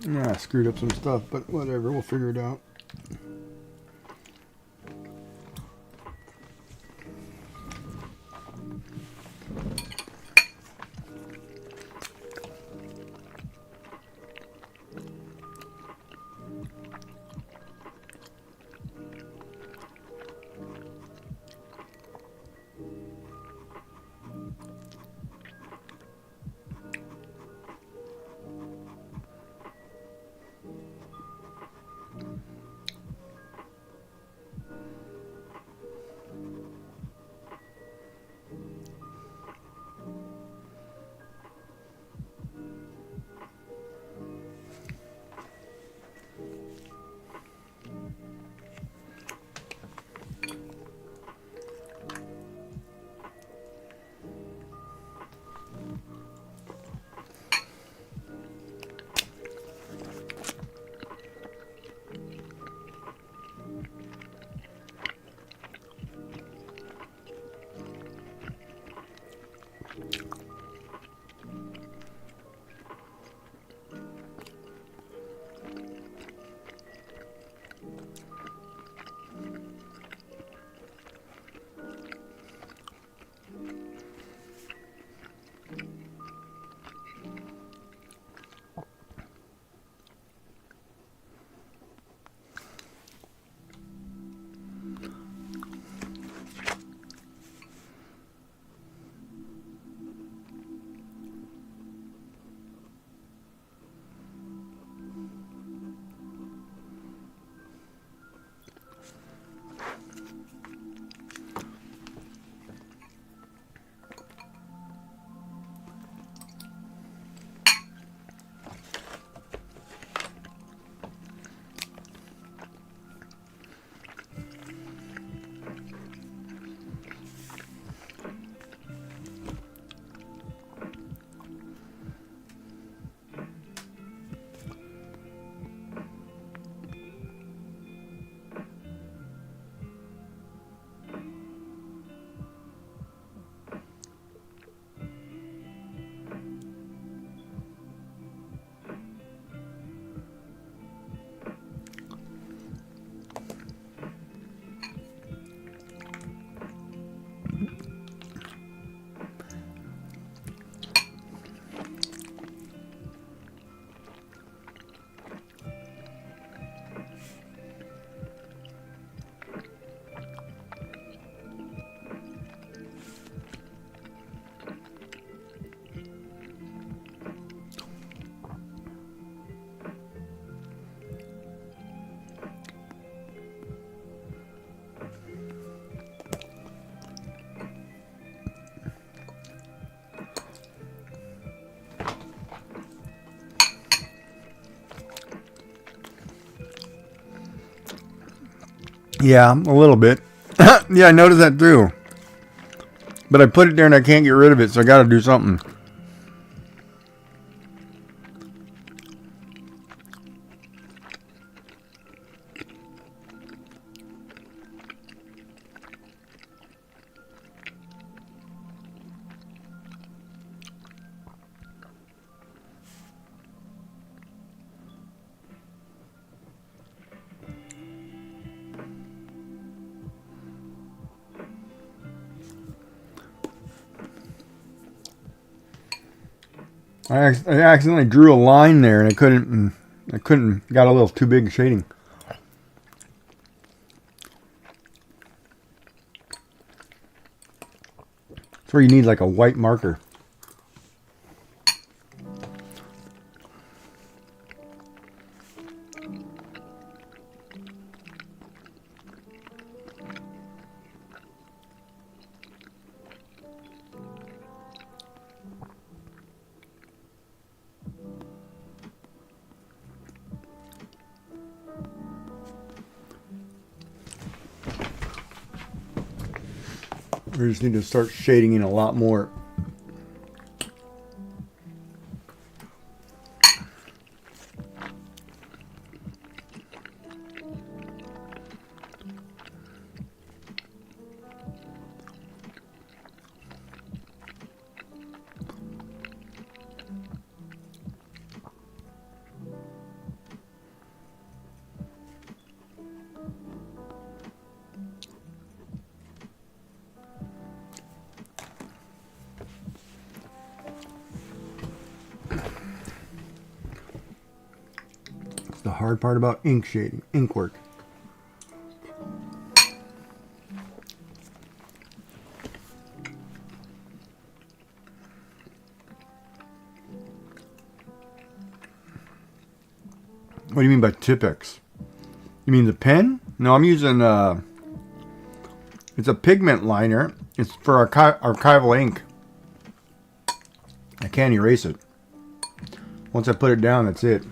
Yeah, I screwed up some stuff, but whatever, we'll figure it out. Yeah, a little bit. Yeah, I noticed that too. But I put it there and I can't get rid of it, so I got to do something. I accidentally drew a line there and I couldn't. Got a little too big shading. That's where you need like a white marker. We just need to start shading in a lot more. The hard part about ink shading, ink work. What do you mean by Tipex? You mean the pen? No, I'm using it's a pigment liner. It's for archival ink. I can't erase it. Once I put it down, that's it.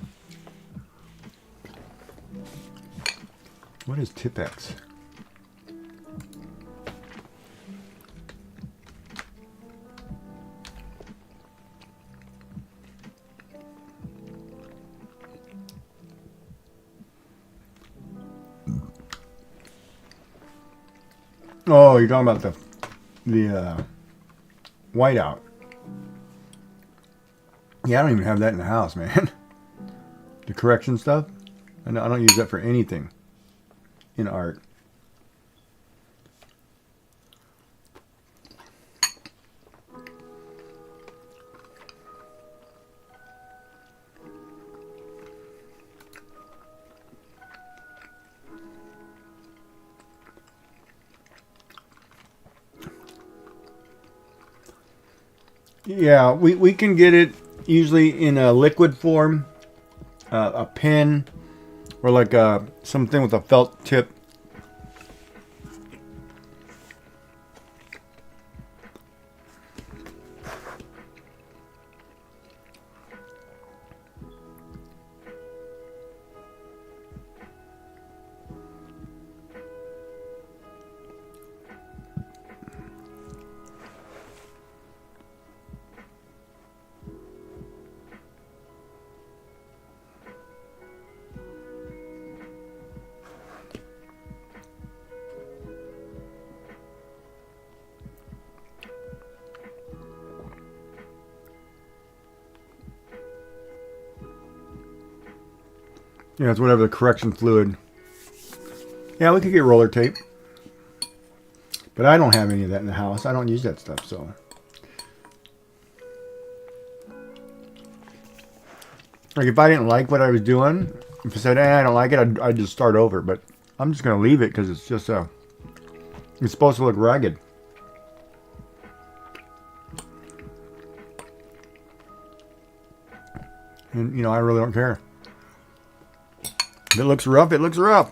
What is Tipex? Oh, you're talking about the whiteout. Yeah, I don't even have that in the house, man. The correction stuff. I don't use that for anything in art. Yeah, we can get it usually in a liquid form, a pen, or like something with a felt tip. Yeah, it's whatever the correction fluid. Yeah, we could get roller tape. But I don't have any of that in the house. I don't use that stuff, so. Like, if I didn't like what I was doing, if I said, I don't like it, I'd just start over. But I'm just going to leave it because it's just it's supposed to look ragged. And, you know, I really don't care. If it looks rough, it looks rough.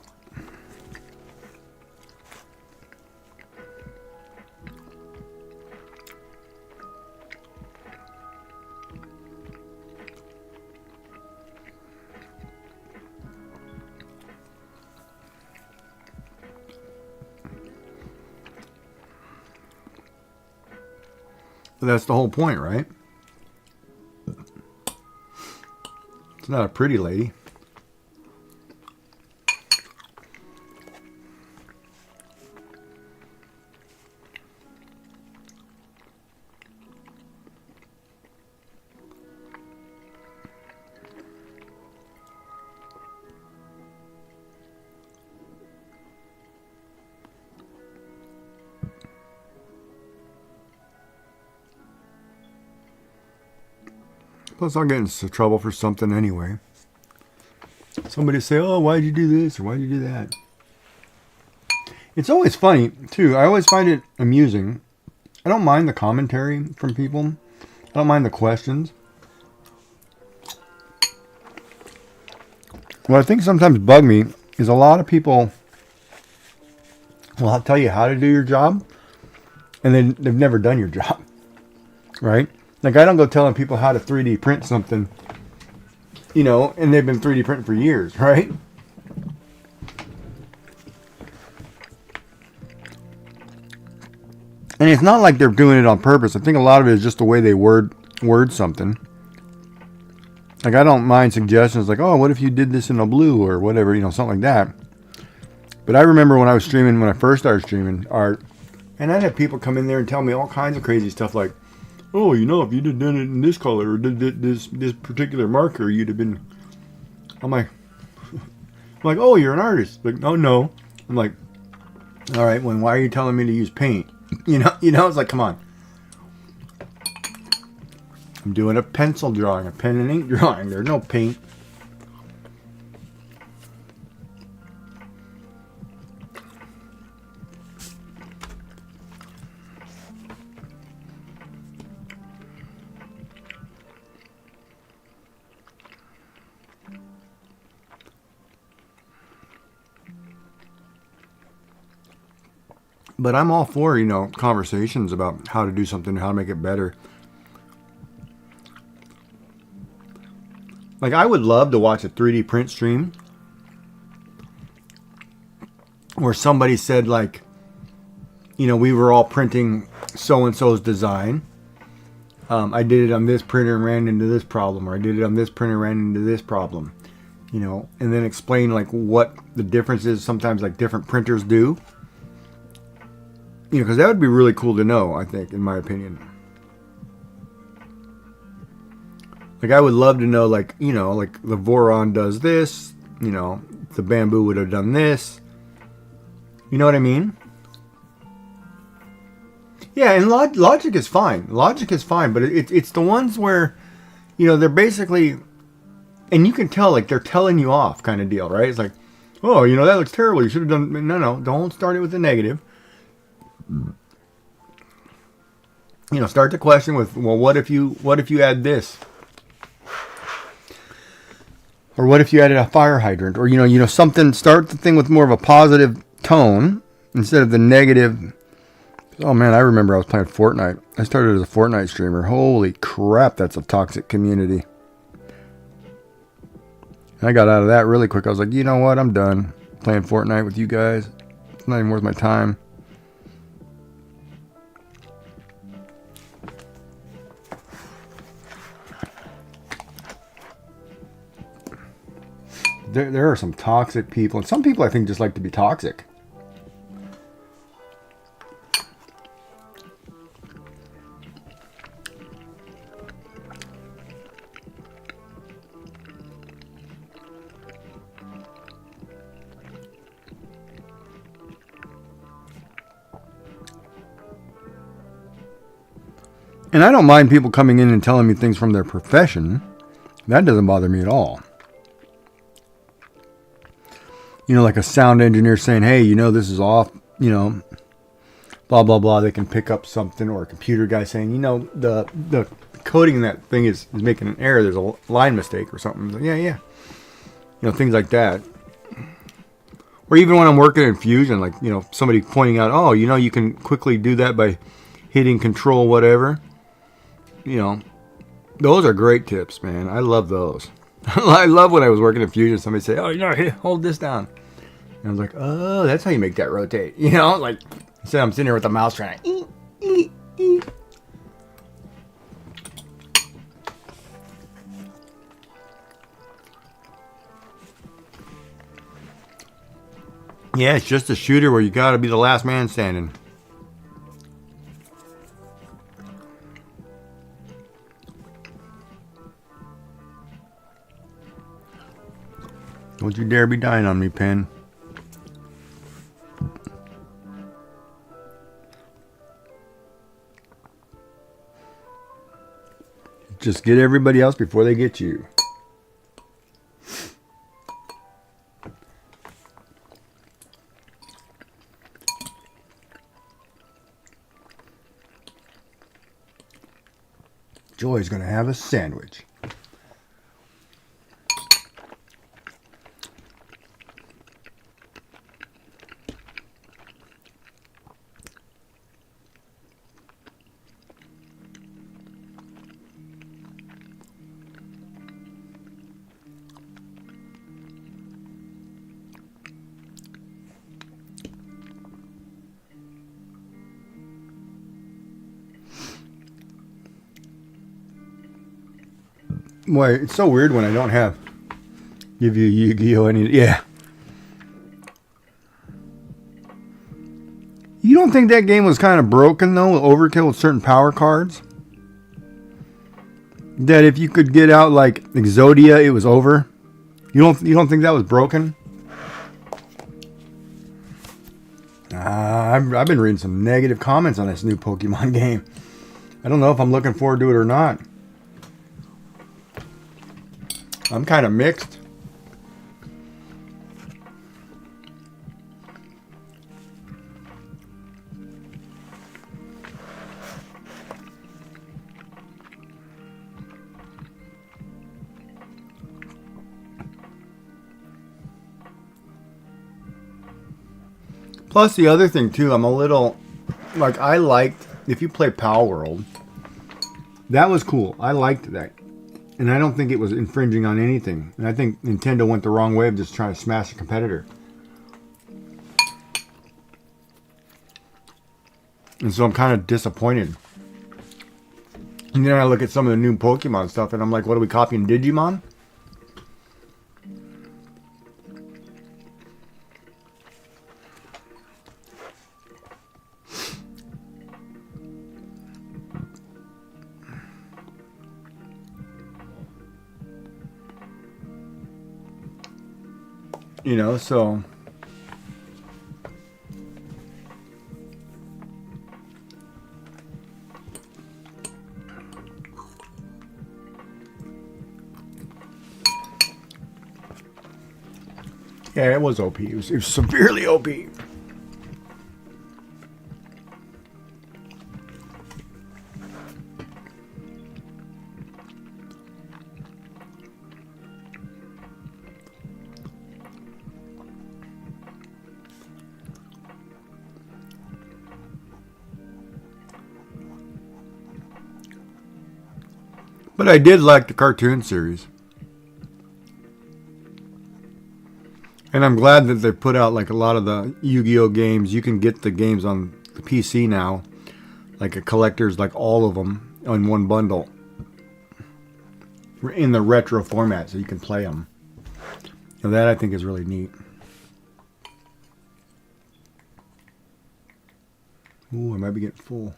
But that's the whole point, right? It's not a pretty lady. Plus, I'll get into trouble for something anyway. Somebody say, oh, why'd you do this? Or why'd you do that? It's always funny, too. I always find it amusing. I don't mind the commentary from people. I don't mind the questions. What I think sometimes bug me is a lot of people will tell you how to do your job, and then they've never done your job. Right? Like, I don't go telling people how to 3D print something, you know, and they've been 3D printing for years, right? And it's not like they're doing it on purpose. I think a lot of it is just the way they word something. Like, I don't mind suggestions like, oh, what if you did this in a blue or whatever, something like that. But I remember when I was streaming, when I first started streaming art, and I'd have people come in there and tell me all kinds of crazy stuff like, oh, if you'd have done it in this color or did this particular marker, you'd have been. I'm like, oh, you're an artist. Like, no. I'm like, all right, why are you telling me to use paint? It's like, come on. I'm doing a pencil drawing, a pen and ink drawing. There's no paint. But I'm all for, conversations about how to do something, how to make it better. Like, I would love to watch a 3D print stream where somebody said, like, we were all printing so-and-so's design. I did it on this printer and ran into this problem, or I did it on this printer and ran into this problem, and then explain, like, what the difference is sometimes, like, different printers do. Because that would be really cool to know, I think, in my opinion. Like, I would love to know, like, like the Voron does this, the Bamboo would have done this. You know what I mean? Yeah, and logic is fine. Logic is fine, but it's the ones where, they're basically, and you can tell, like, they're telling you off kind of deal, right? It's like, oh, that looks terrible. You should have done, no, don't start it with the negative. Start the question with, well, what if you add this? Or what if you added a fire hydrant? Or, something, start the thing with more of a positive tone instead of the negative. Oh man, I remember I was playing Fortnite. I started as a Fortnite streamer. Holy crap, that's a toxic community. And I got out of that really quick. I was like, you know what? I'm done playing Fortnite with you guys. It's not even worth my time. There are some toxic people, and some people I think just like to be toxic. And I don't mind people coming in and telling me things from their profession. That doesn't bother me at all. Like a sound engineer saying, hey, this is off, blah, blah, blah. They can pick up something, or a computer guy saying, the coding in that thing is making an error. There's a line mistake or something. Like, yeah. Things like that. Or even when I'm working in Fusion, like, somebody pointing out, oh, you can quickly do that by hitting control, whatever. Those are great tips, man. I love those. I love when I was working in Fusion, somebody say, oh, here, hold this down. And I was like, oh, that's how you make that rotate. Like, instead I'm sitting here with the mouse trying to Yeah, it's just a shooter where you gotta be the last man standing. Don't you dare be dying on me, Pen. Just get everybody else before they get you. Joy's gonna have a sandwich. Boy, it's so weird when I don't have. Give you Yu-Gi-Oh! Yeah. You don't think that game was kind of broken though, with overkill with certain power cards? That if you could get out like Exodia, it was over. You don't think that was broken? I've been reading some negative comments on this new Pokemon game. I don't know if I'm looking forward to it or not. I'm kind of mixed. Plus the other thing too, I'm a little like I liked if you play Pal World, that was cool. I liked that. And I don't think it was infringing on anything. And I think Nintendo went the wrong way of just trying to smash a competitor. And so I'm kind of disappointed. And then I look at some of the new Pokemon stuff and I'm like, what are we copying, Digimon? You know, so yeah, it was OP. It was severely OP. But I did like the cartoon series. And I'm glad that they put out like a lot of the Yu-Gi-Oh games. You can get the games on the PC now. Like a collector's, like all of them in one bundle. In the retro format so you can play them. And that I think is really neat. Ooh, I might be getting full.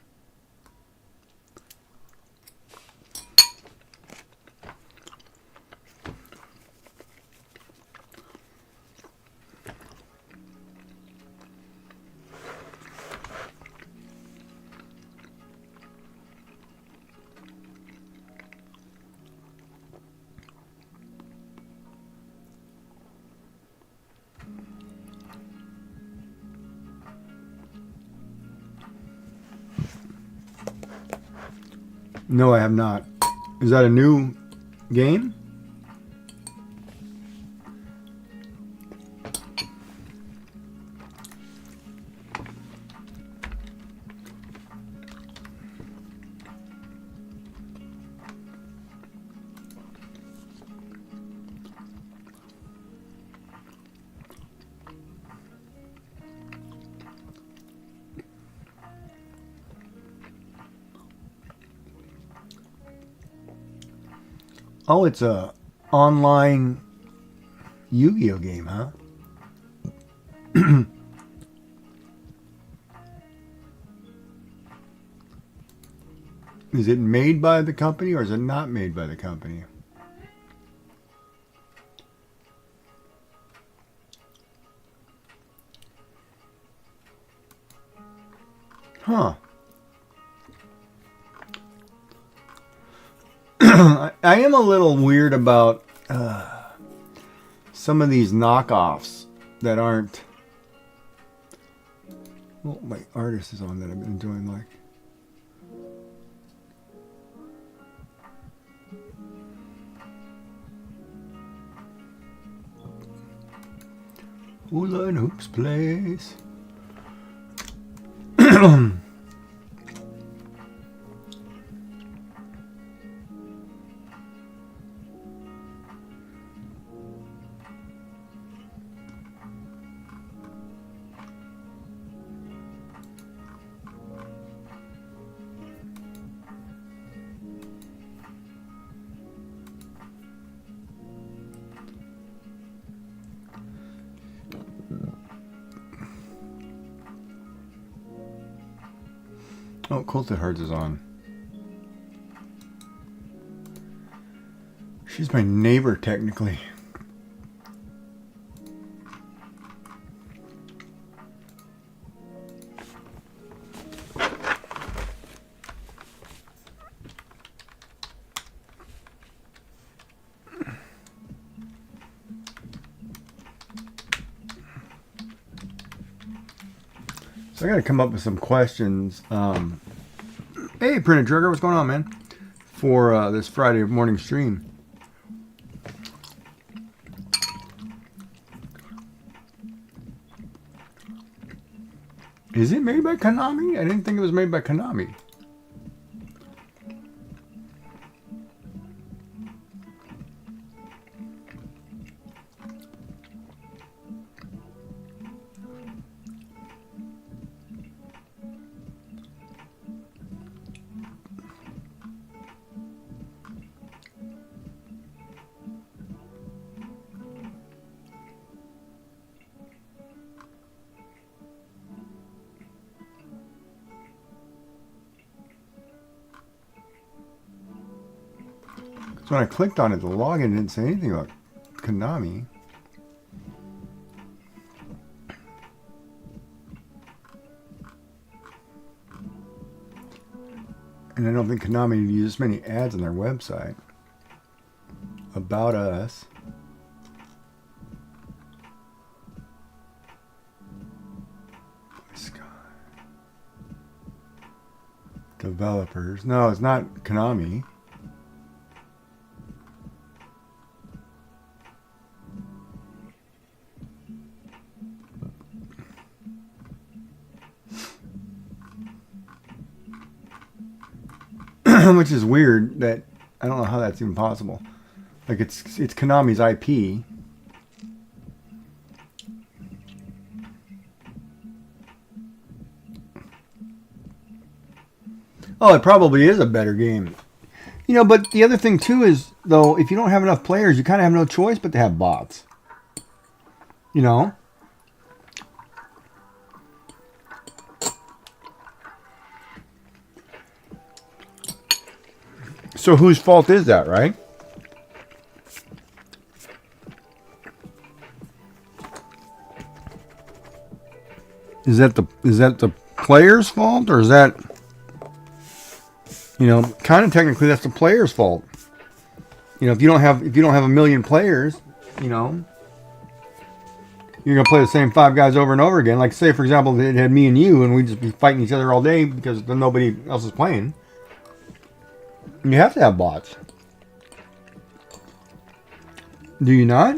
No, I have not. Is that a new game? Oh, it's a online Yu-Gi-Oh game, huh? Is it made by the company or is it not made by the company? Huh. I am a little weird about some of these knockoffs that aren't. Well, my artist is on that I've been enjoying, like. Hula and Hoops Place. Oh, Coulted Hearts is on. She's my neighbor, technically. So I got to come up with some questions. Hey, Printed Trigger, what's going on, man? For this Friday morning stream. Is it made by Konami? I didn't think it was made by Konami. So when I clicked on it, the login didn't say anything about Konami. And I don't think Konami uses many ads on their website. About Us. Sky. Developers. No, it's not Konami. Which is weird that I don't know how that's even possible. Like it's Konami's IP. Oh, it probably is a better game. You know, but the other thing too is though, if you don't have enough players, you kind of have no choice but to have bots. You know? So whose fault is that, right? Is that the player's fault, or is that, you know, kind of technically that's the player's fault. You know, if you don't have a million players, you know, you're gonna play the same 5 guys over and over again. Like say for example, it had me and you, and we'd just be fighting each other all day because then nobody else is playing. You have to have bots. Do you not?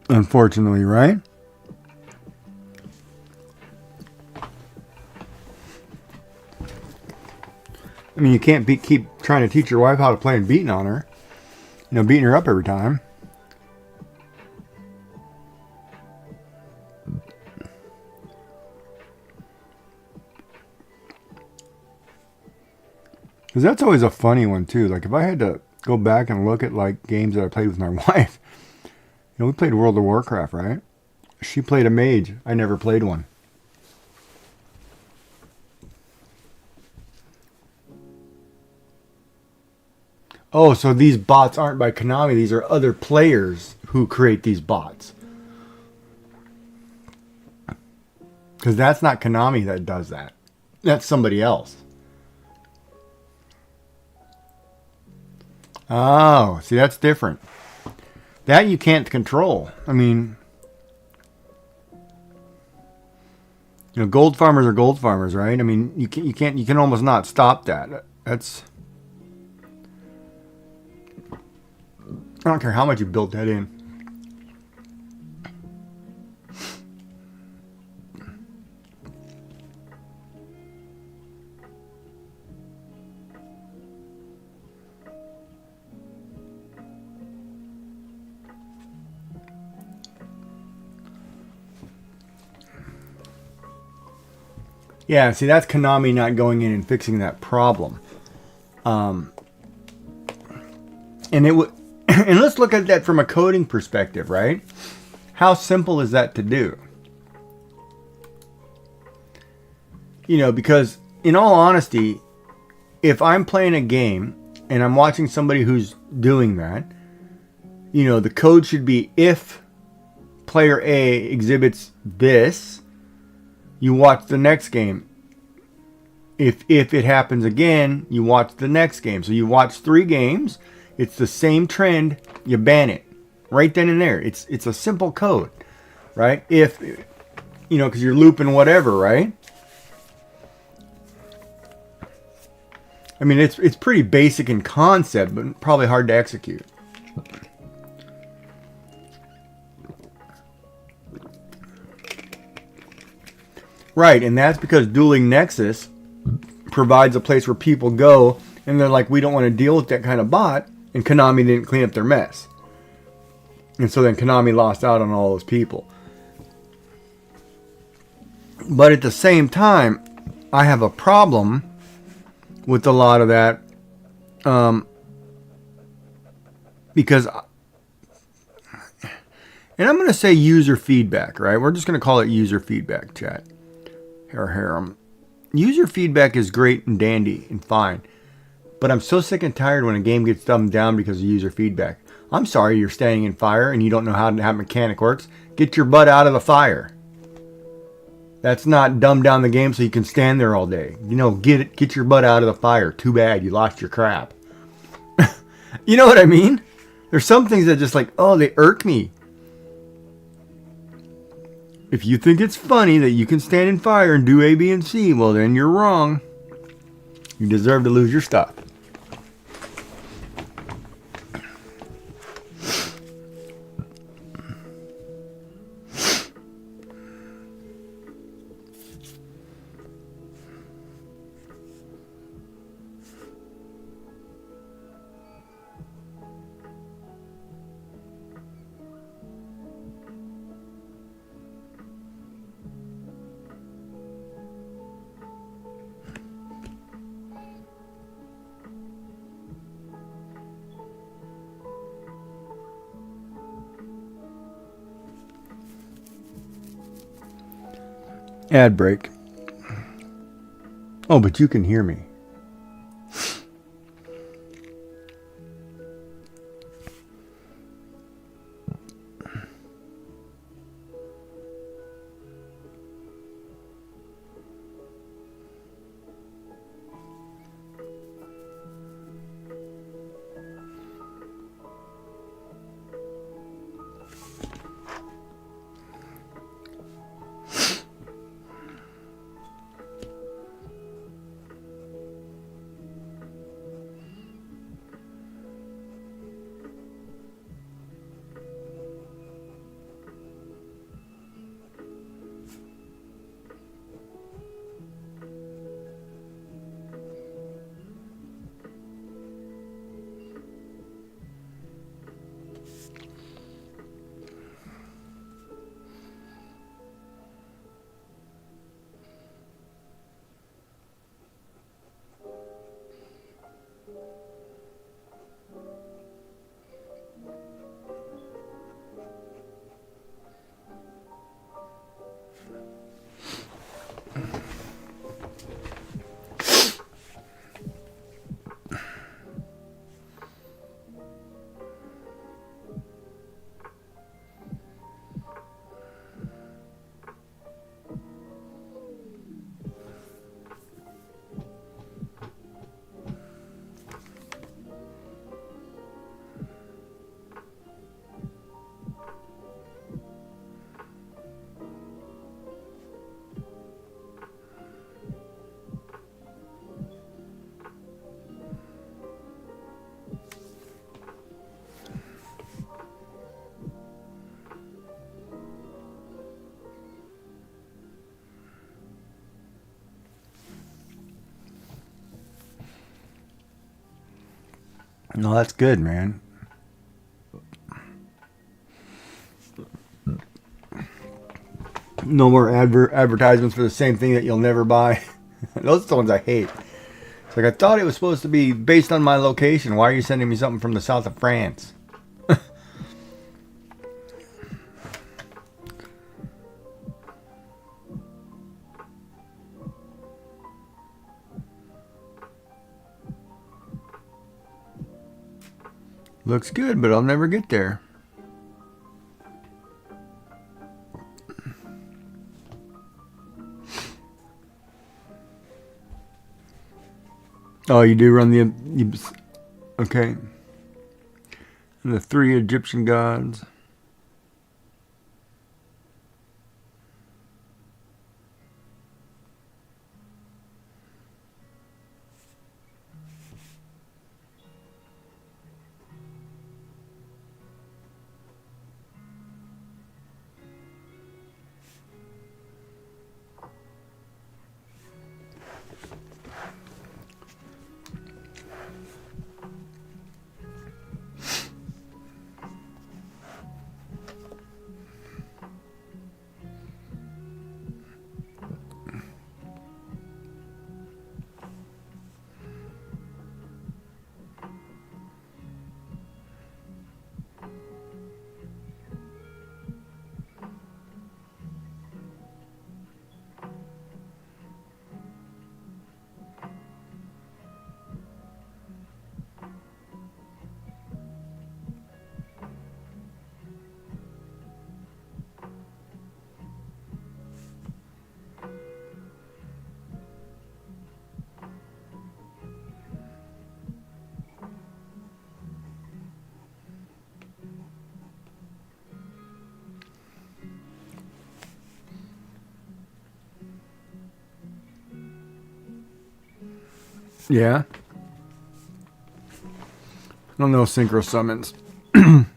Unfortunately, right? I mean, you can't keep trying to teach your wife how to play and beating on her. You know, beating her up every time. Because that's always a funny one, too. Like, if I had to go back and look at, like, games that I played with my wife. You know, we played World of Warcraft, right? She played a mage. I never played one. Oh, so these bots aren't by Konami. These are other players who create these bots. Because that's not Konami that does that. That's somebody else. Oh, see, that's different. That you can't control. I mean, you know, gold farmers are gold farmers, right? I mean, you can almost not stop that. That's, I don't care how much you built that in. Yeah, see, that's Konami not going in and fixing that problem. And it would, and let's look at that from a coding perspective, right? How simple is that to do? You know, because in all honesty, if I'm playing a game and I'm watching somebody who's doing that, you know, the code should be if player A exhibits this, you watch the next game. If it happens again, you watch the next game. So you watch 3 games. It's the same trend. You ban it right then and there. It's a simple code, right? If, you know, because you're looping whatever, right? I mean, it's pretty basic in concept, but probably hard to execute. Right, and that's because Dueling Nexus provides a place where people go, and they're like, we don't want to deal with that kind of bot, and Konami didn't clean up their mess. And so then Konami lost out on all those people. But at the same time, I have a problem with a lot of that, because, and I'm going to say user feedback, right? We're just going to call it user feedback, chat. Harem. User feedback is great and dandy and fine, but I'm so sick and tired when a game gets dumbed down because of user feedback. I'm sorry you're standing in fire and you don't know how that mechanic works. Get your butt out of the fire. That's not dumb down the game so you can stand there all day. You know, get your butt out of the fire. Too bad you lost your crap. You know what I mean? There's some things that just like, oh, they irk me. If you think it's funny that you can stand in fire and do A, B, and C, well then you're wrong. You deserve to lose your stuff. Ad break. Oh, but you can hear me. No, that's good, man. No more advertisements for the same thing that you'll never buy. Those are the ones I hate. It's like, I thought it was supposed to be based on my location. Why are you sending me something from the south of France? Looks good, but I'll never get there. Oh, you do run okay. And the 3 Egyptian gods. Yeah. I don't know synchro summons,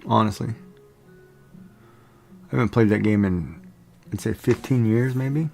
honestly. I haven't played that game in, I'd say, 15 years, maybe.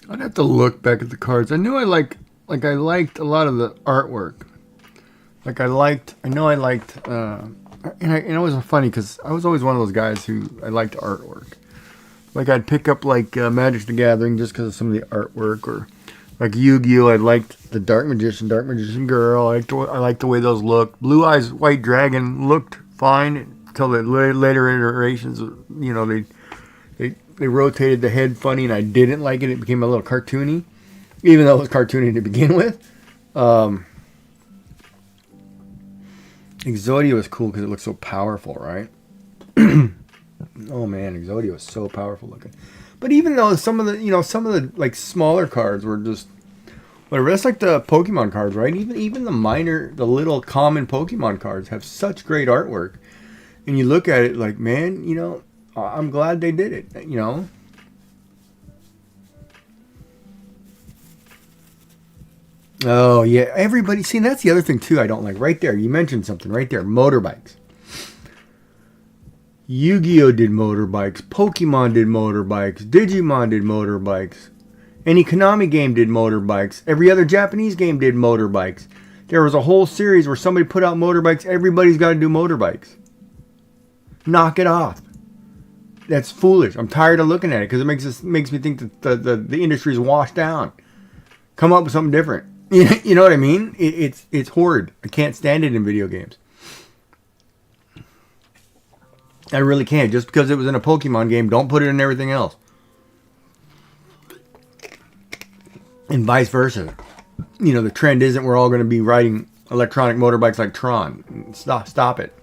I'd have to look back at the cards. I knew I liked a lot of the artwork. I liked, and it was funny because I was always one of those guys who I liked artwork. Like I'd pick up Magic the Gathering just because of some of the artwork, or like Yu-Gi-Oh! I liked the Dark Magician Girl. I liked the way those looked. Blue Eyes White Dragon looked fine until the later iterations. You know, they rotated the head funny, and I didn't like it. It became a little cartoony, even though it was cartoony to begin with. Exodia was cool because it looked so powerful, right? Oh man, Exodia was so powerful looking. But even though some of the like smaller cards were just whatever, that's like the Pokemon cards, right? Even the little common Pokemon cards have such great artwork, and you look at it like, man, I'm glad they did it, Oh yeah, everybody. See, that's the other thing too. I don't like. Right there, you mentioned something. Right there, motorbikes. Yu-Gi-Oh did motorbikes. Pokemon did motorbikes. Digimon did motorbikes. Any Konami game did motorbikes. Every other Japanese game did motorbikes. There was a whole series where somebody put out motorbikes. Everybody's got to do motorbikes. Knock it off. that's foolish. I'm tired of looking at it because it makes me think that the industry is washed down. Come up with something different. You know what I mean? It's horrid. I can't stand it in video games. I really can't. Just because it was in a Pokemon game, don't put it in everything else. And vice versa. You know, the trend isn't we're all going to be riding electronic motorbikes like Tron. Stop it.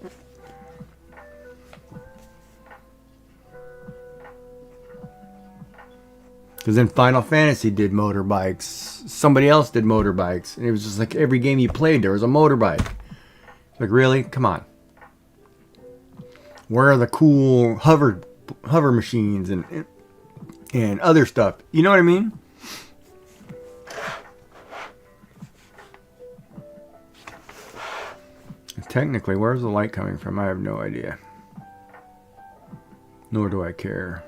Because then Final Fantasy did motorbikes. Somebody else did motorbikes. And it was just like every game you played, there was a motorbike. Like, really? Come on. Where are the cool hover machines and other stuff? You know what I mean? Technically, where's the light coming from? I have no idea. Nor do I care.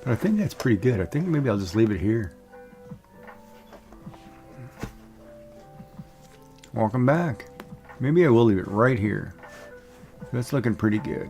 But I think that's pretty good. I think maybe I'll just leave it here. Welcome back. Maybe I will leave it right here. That's looking pretty good.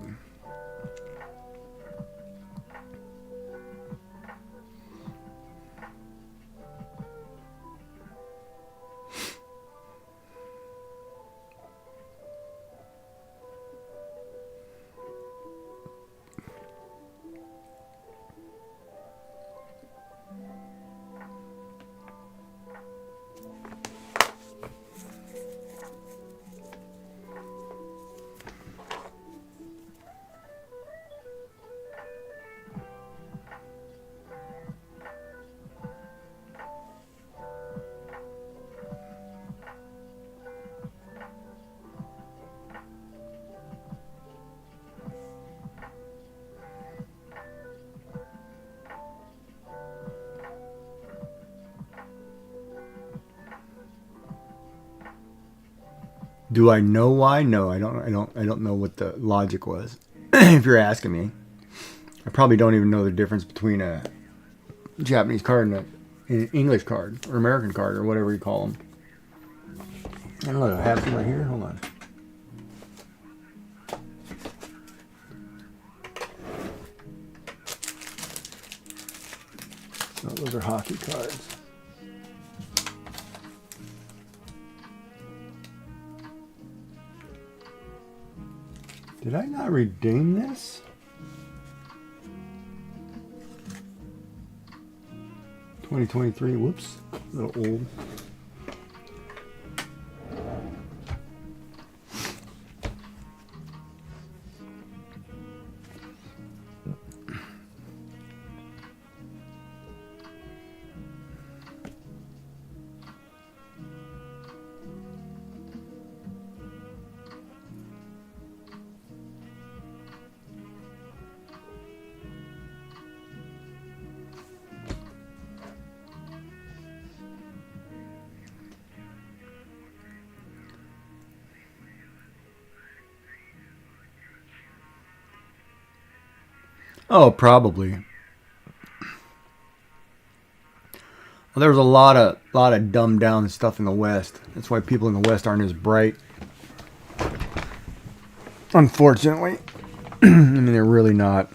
Do I know why? No, I don't know what the logic was. If you're asking me, I probably don't even know the difference between a Japanese card and an English card or American card or whatever you call them. I don't know. I have some right here. Hold on. Oh, those are hockey cards. Did I not redeem this? 2023. Whoops. A little old. Oh, probably. Well, there was a lot of dumbed down stuff in the West. That's why people in the West aren't as bright. Unfortunately. I mean, they're really not.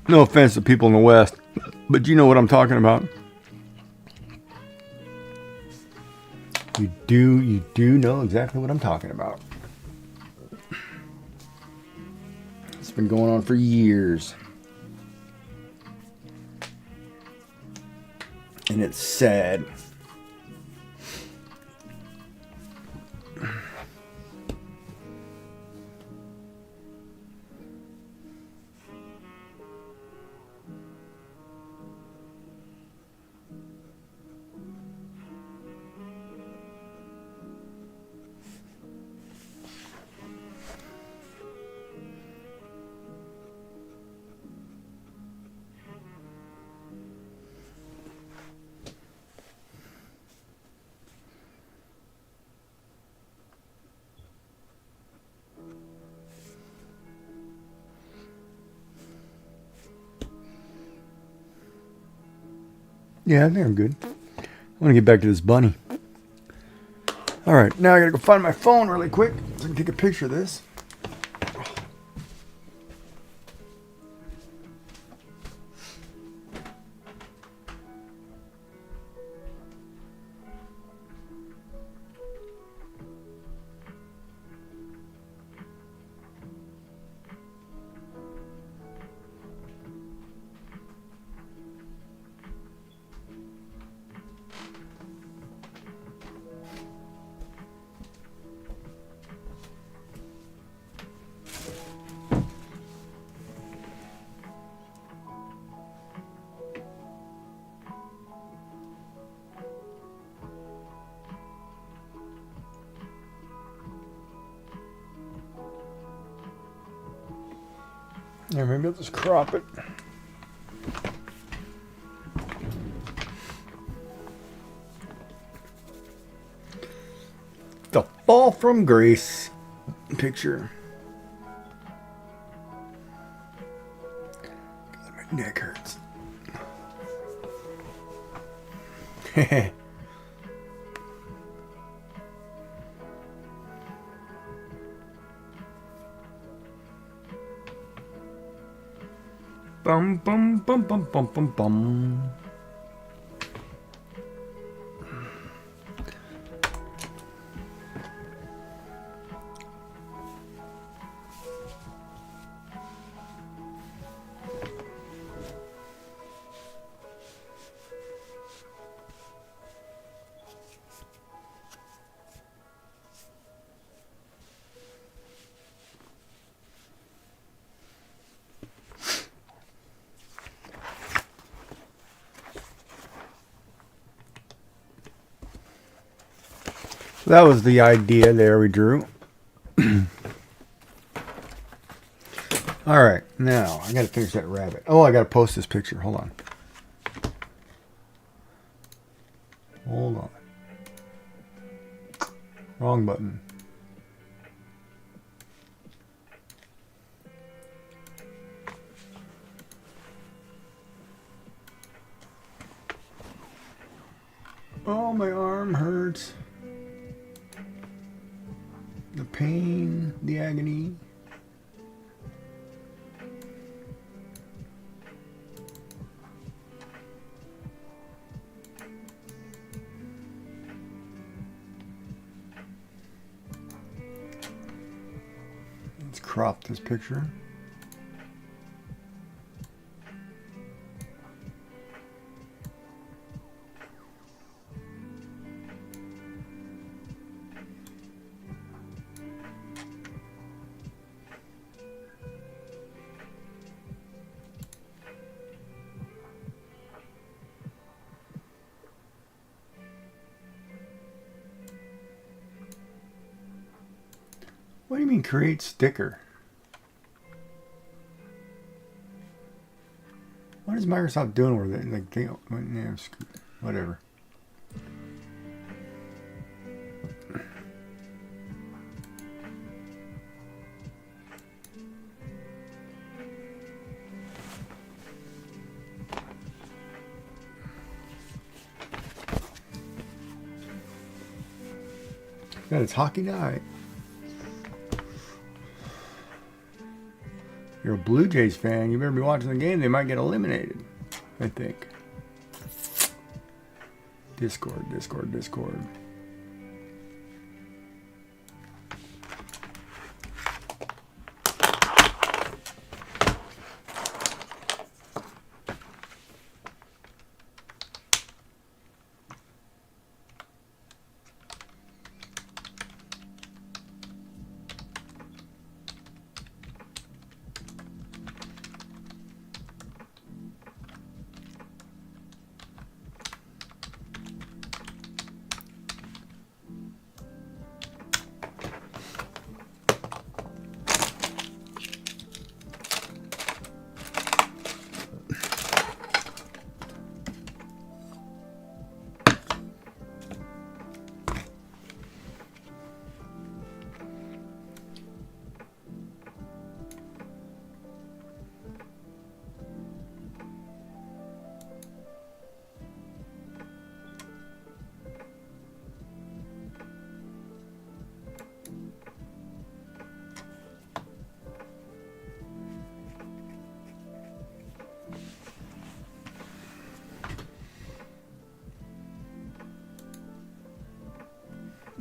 No offense to people in the West, but you know what I'm talking about. You do know exactly what I'm talking about. It's been going on for years. And it's sad. Yeah, I think I'm good. I want to get back to this bunny. All right, now I gotta go find my phone really quick so I can take a picture of this. Yeah, maybe I'll just crop it. The fall from grace picture. God, my neck hurts. Bum bum bum bum bum bum bum. So that was the idea there we drew. All right, now I gotta finish that rabbit. Oh, I gotta post this picture. Hold on. Hold on. Wrong button. Oh, my arm hurts. The pain, the agony. Let's crop this picture. What do you mean create sticker? What is Microsoft doing with it? Like, they, yeah, whatever. God, it's hockey night. You're a Blue Jays fan, you better be watching the game. They might get eliminated, I think. Discord, Discord, Discord.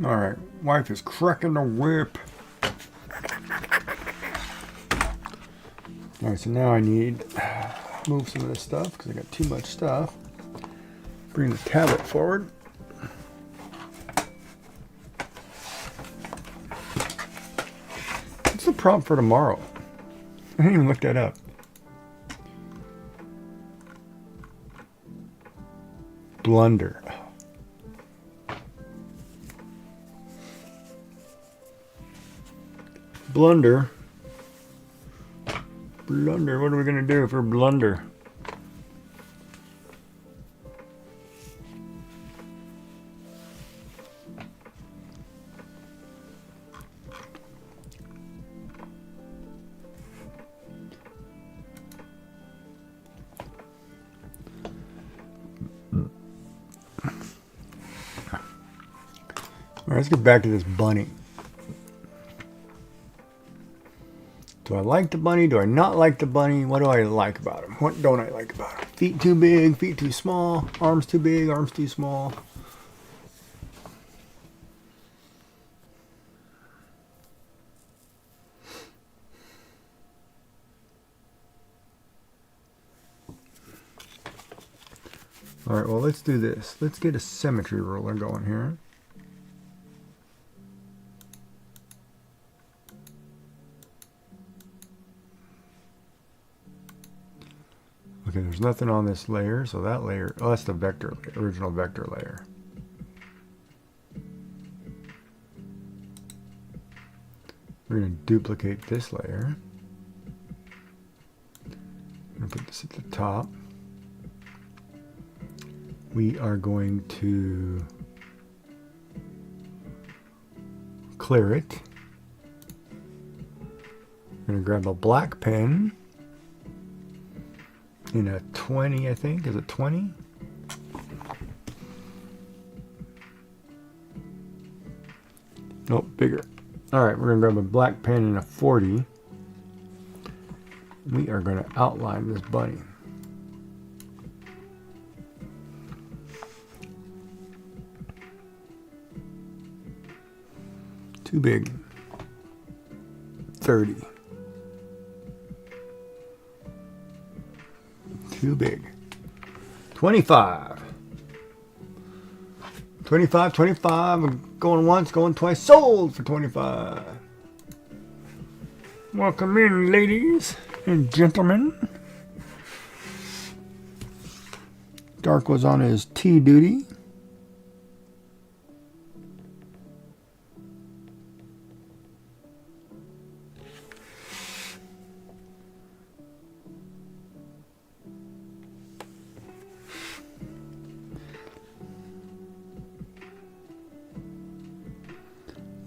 All right, wife is cracking the whip. All right, so now I need to move some of this stuff because I got too much stuff. Bring the tablet forward. What's the prompt for tomorrow? I didn't even look that up. Blunder. Blunder. Blunder. What are we going to do for blunder? All right, let's get back to this bunny. Do I like the bunny? Do I not like the bunny? What do I like about him? What don't I like about him? Feet too big, feet too small, arms too big, arms too small. All right, well, let's do this. Let's get a symmetry ruler going here. Okay, there's nothing on this layer, so that layer, oh, that's the vector, original vector layer. We're going to duplicate this layer. I'm going to put this at the top. We are going to clear it. I'm going to grab a black pen. In a 20, I think. Is it 20? Nope, bigger. All right, we're going to grab a black pen in a 40. We are going to outline this bunny. Too big. 30. Too big. 25. 25, 25. I'm going once, going twice. Sold for 25. Welcome in, ladies and gentlemen. Dark was on his tea duty.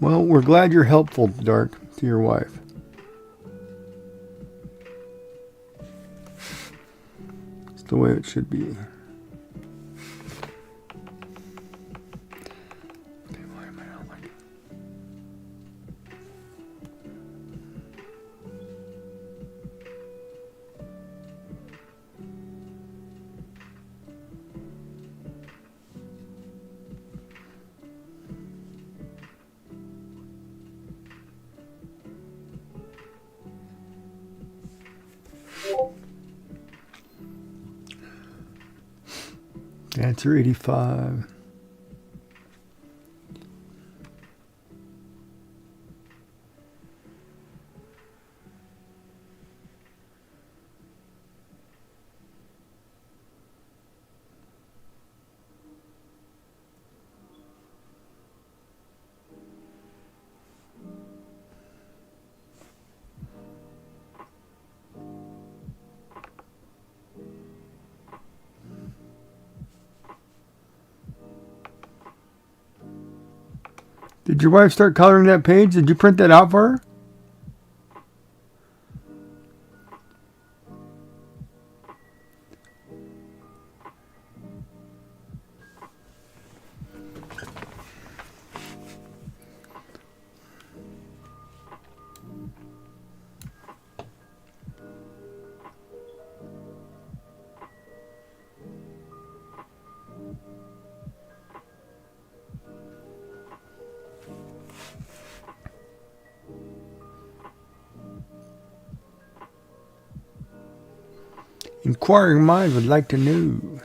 Well, we're glad you're helpful, Dark, to your wife. It's the way it should be. Okay, why am I not like it? Answer 85. Did your wife start coloring that page? Did you print that out for her? Inquiring minds would like to know.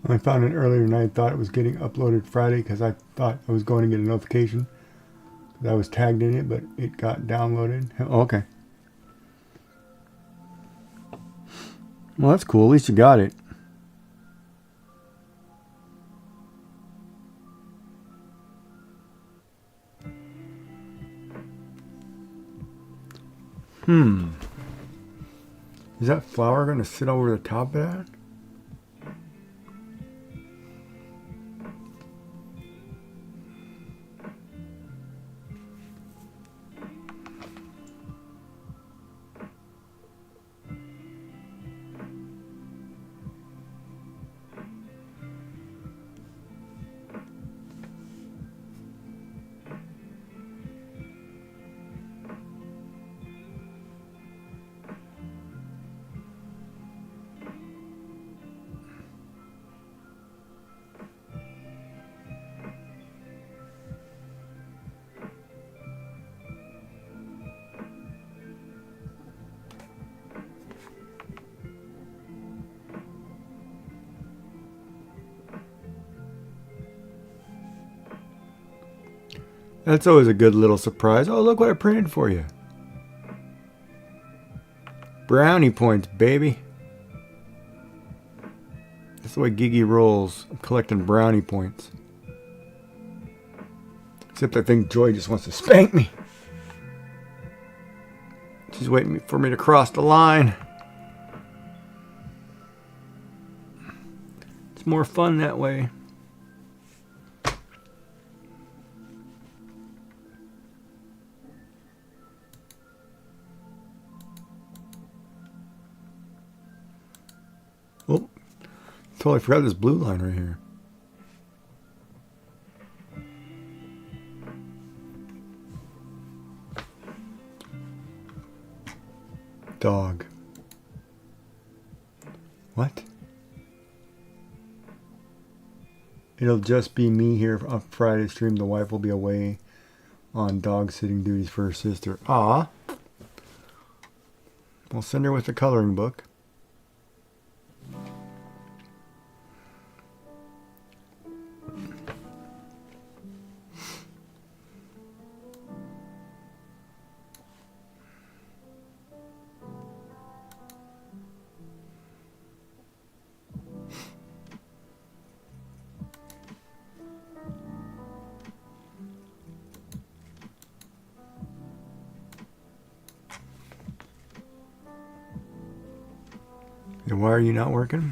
I found it earlier and I thought it was getting uploaded Friday because I thought I was going to get a notification that I was tagged in it, but it got downloaded. Oh, okay. Well, that's cool. At least you got it. Is that flower going to sit over the top of that? That's always a good little surprise. Oh, look what I printed for you. Brownie points, baby. That's the way Gigi rolls. I'm collecting brownie points. Except I think Joy just wants to spank me. She's waiting for me to cross the line. It's more fun that way. Oh, totally forgot this blue line right here. Dog. What? It'll just be me here on Friday stream. The wife will be away on dog sitting duties for her sister. Ah. We'll send her with the coloring book. And why are you not working?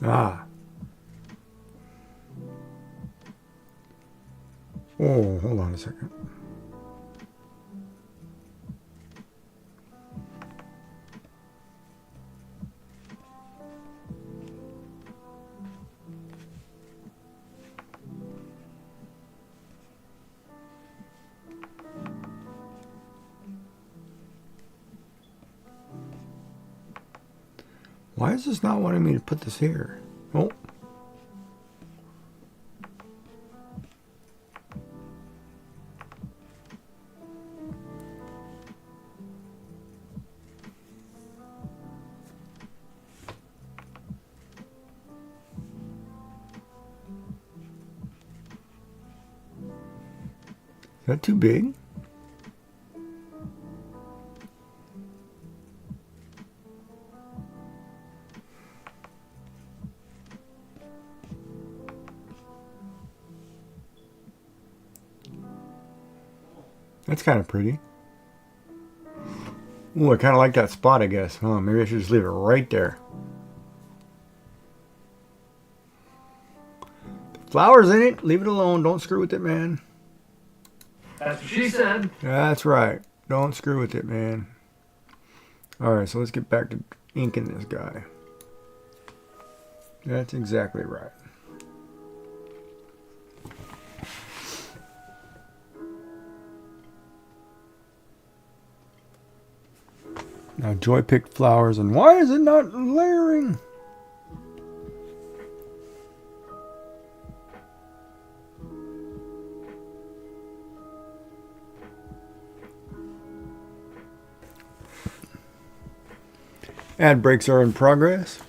Ah. Oh, hold on a second. Why is this not wanting me to put this here? Oh, that too big? That's kind of pretty. Ooh, I kind of like that spot, I guess. Oh, maybe I should just leave it right there. Flowers in it. Leave it alone. Don't screw with it, man. That's what she said. That's right. Don't screw with it, man. Alright, so let's get back to inking this guy. That's exactly right. Now Joy picked flowers, and why is it not layering? Ad breaks are in progress.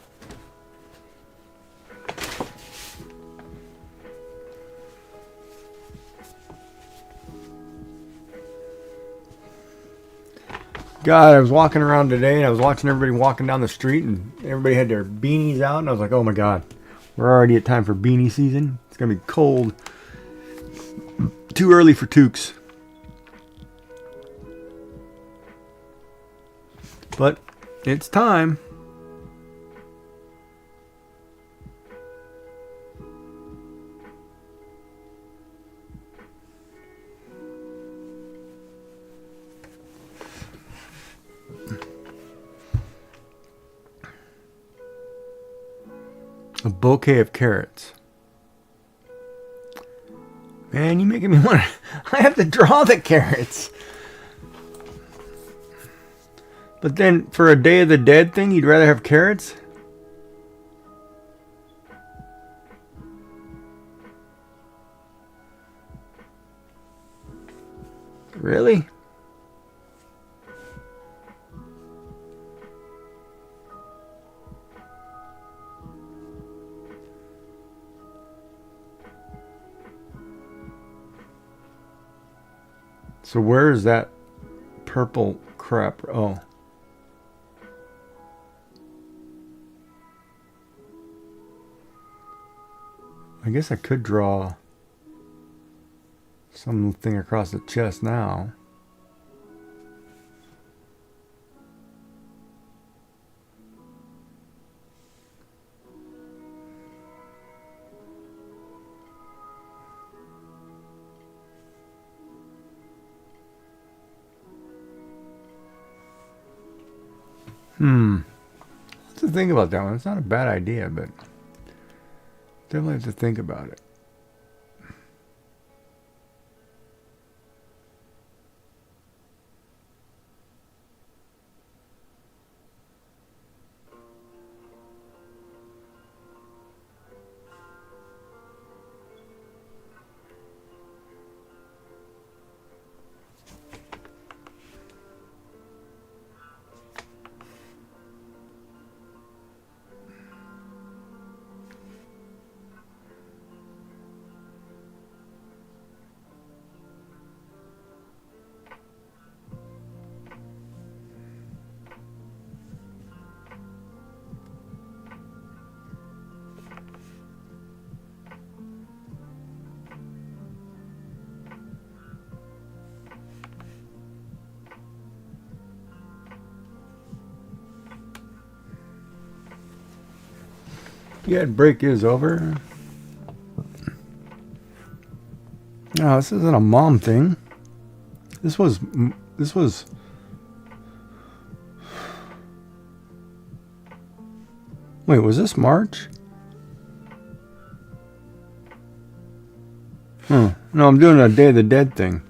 God, I was walking around today and I was watching everybody walking down the street and everybody had their beanies out and I was like, oh my God, we're already at time for beanie season. It's going to be cold. Too early for toques. But it's time. A bouquet of carrots. Man, you making me want to... I have to draw the carrots. But then, for a Day of the Dead thing, you'd rather have carrots? Really? So where is that purple crap? Oh. I guess I could draw something across the chest now. What's the thing about that one? It's not a bad idea, but definitely have to think about it. Yeah, break is over. No, this isn't a mom thing. This was. Wait, was this March? No, I'm doing a Day of the Dead thing.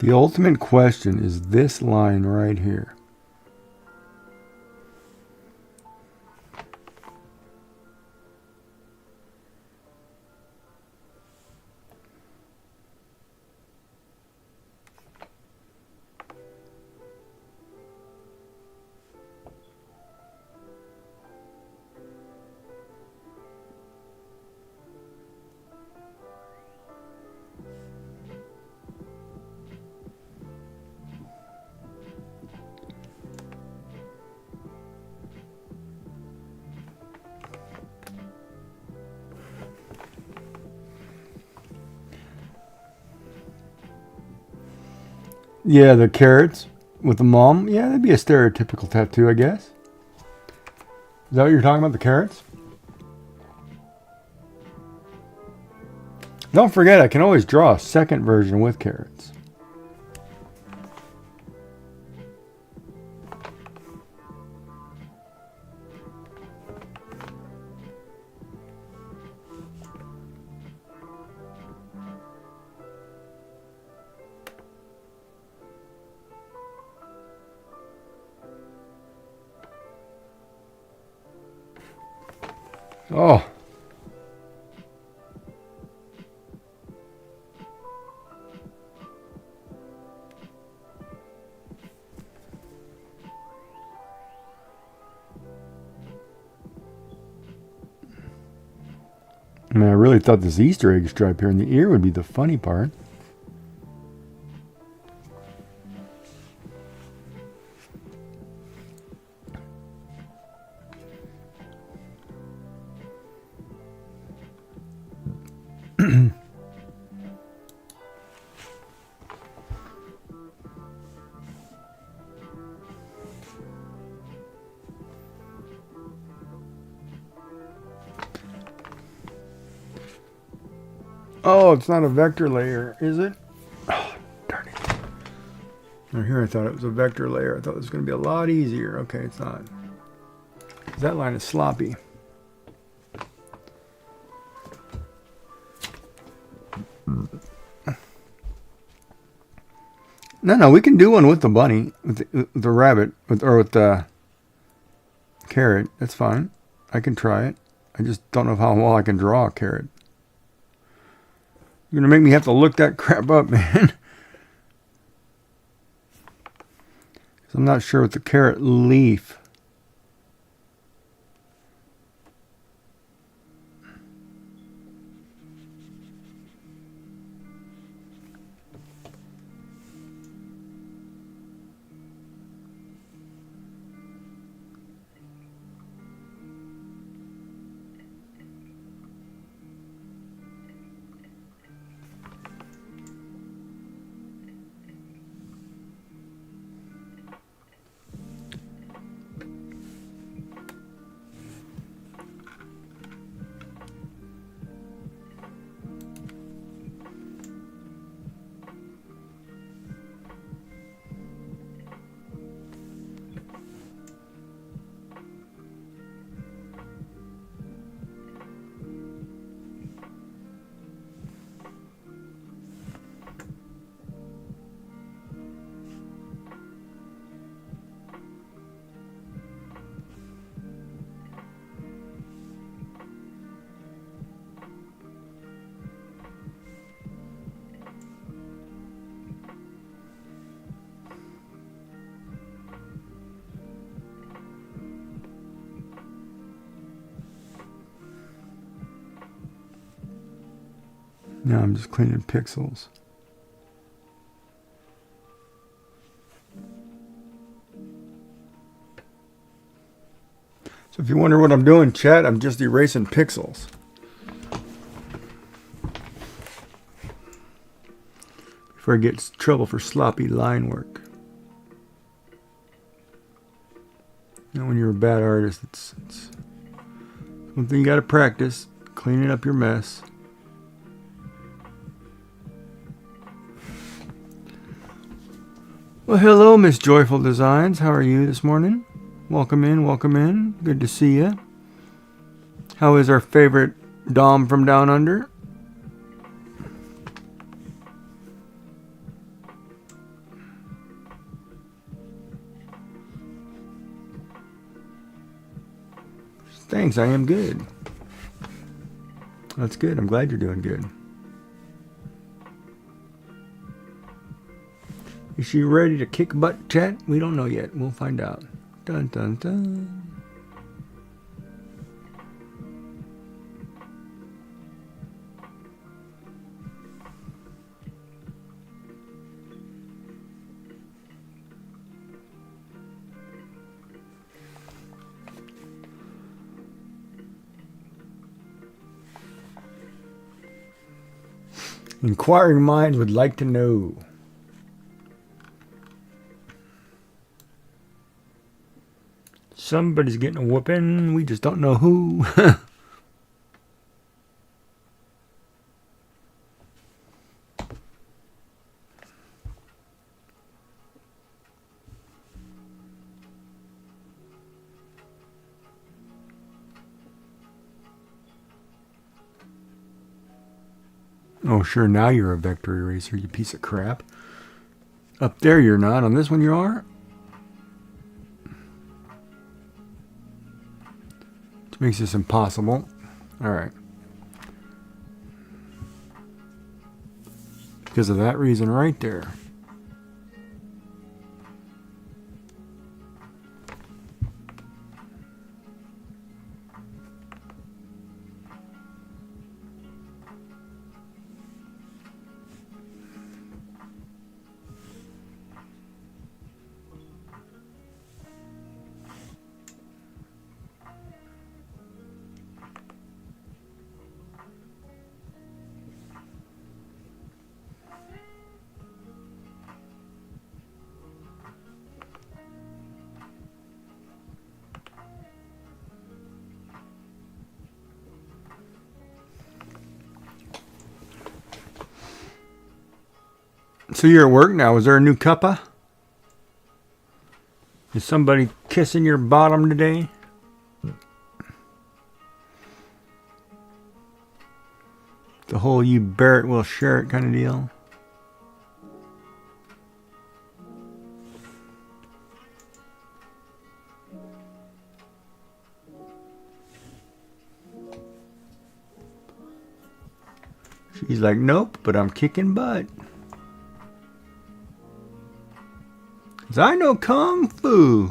The ultimate question is this line right here. Yeah, the carrots with the mom. Yeah, that'd be a stereotypical tattoo, I guess. Is that what you're talking about, the carrots? Don't forget, I can always draw a second version with carrots. Oh. I mean, I really thought this Easter egg stripe here in the ear would be the funny part. Oh, it's not a vector layer, is it? Oh, darn it. Right here I thought it was a vector layer. I thought it was going to be a lot easier. Okay, it's not. That line is sloppy. No, we can do one with the bunny, with the rabbit, or with the carrot. That's fine. I can try it. I just don't know how well I can draw a carrot. You're going to make me have to look that crap up, man. I'm not sure with the carrot leaf. Now I'm just cleaning pixels. So if you wonder what I'm doing, chat, I'm just erasing pixels. Before I get in trouble for sloppy line work. You know, when you're a bad artist, it's one thing you got to practice, cleaning up your mess. Well, hello, Miss Joyful Designs. How are you this morning? Welcome in, welcome in. Good to see you. How is our favorite Dom from Down Under? Thanks, I am good. That's good. I'm glad you're doing good. Is she ready to kick butt, chat? We don't know yet. We'll find out. Dun dun dun. Inquiring minds would like to know. Somebody's getting a whooping. We just don't know who. Oh, sure, now you're a vector eraser, you piece of crap. Up there you're not. On this one you are? Which makes this impossible. Alright. Because of that reason right there. So you're at work now. Is there a new cuppa? Is somebody kissing your bottom today? The whole you bear it, we'll share it kind of deal. She's like, nope, but I'm kicking butt. 'Cause I know Kung Fu.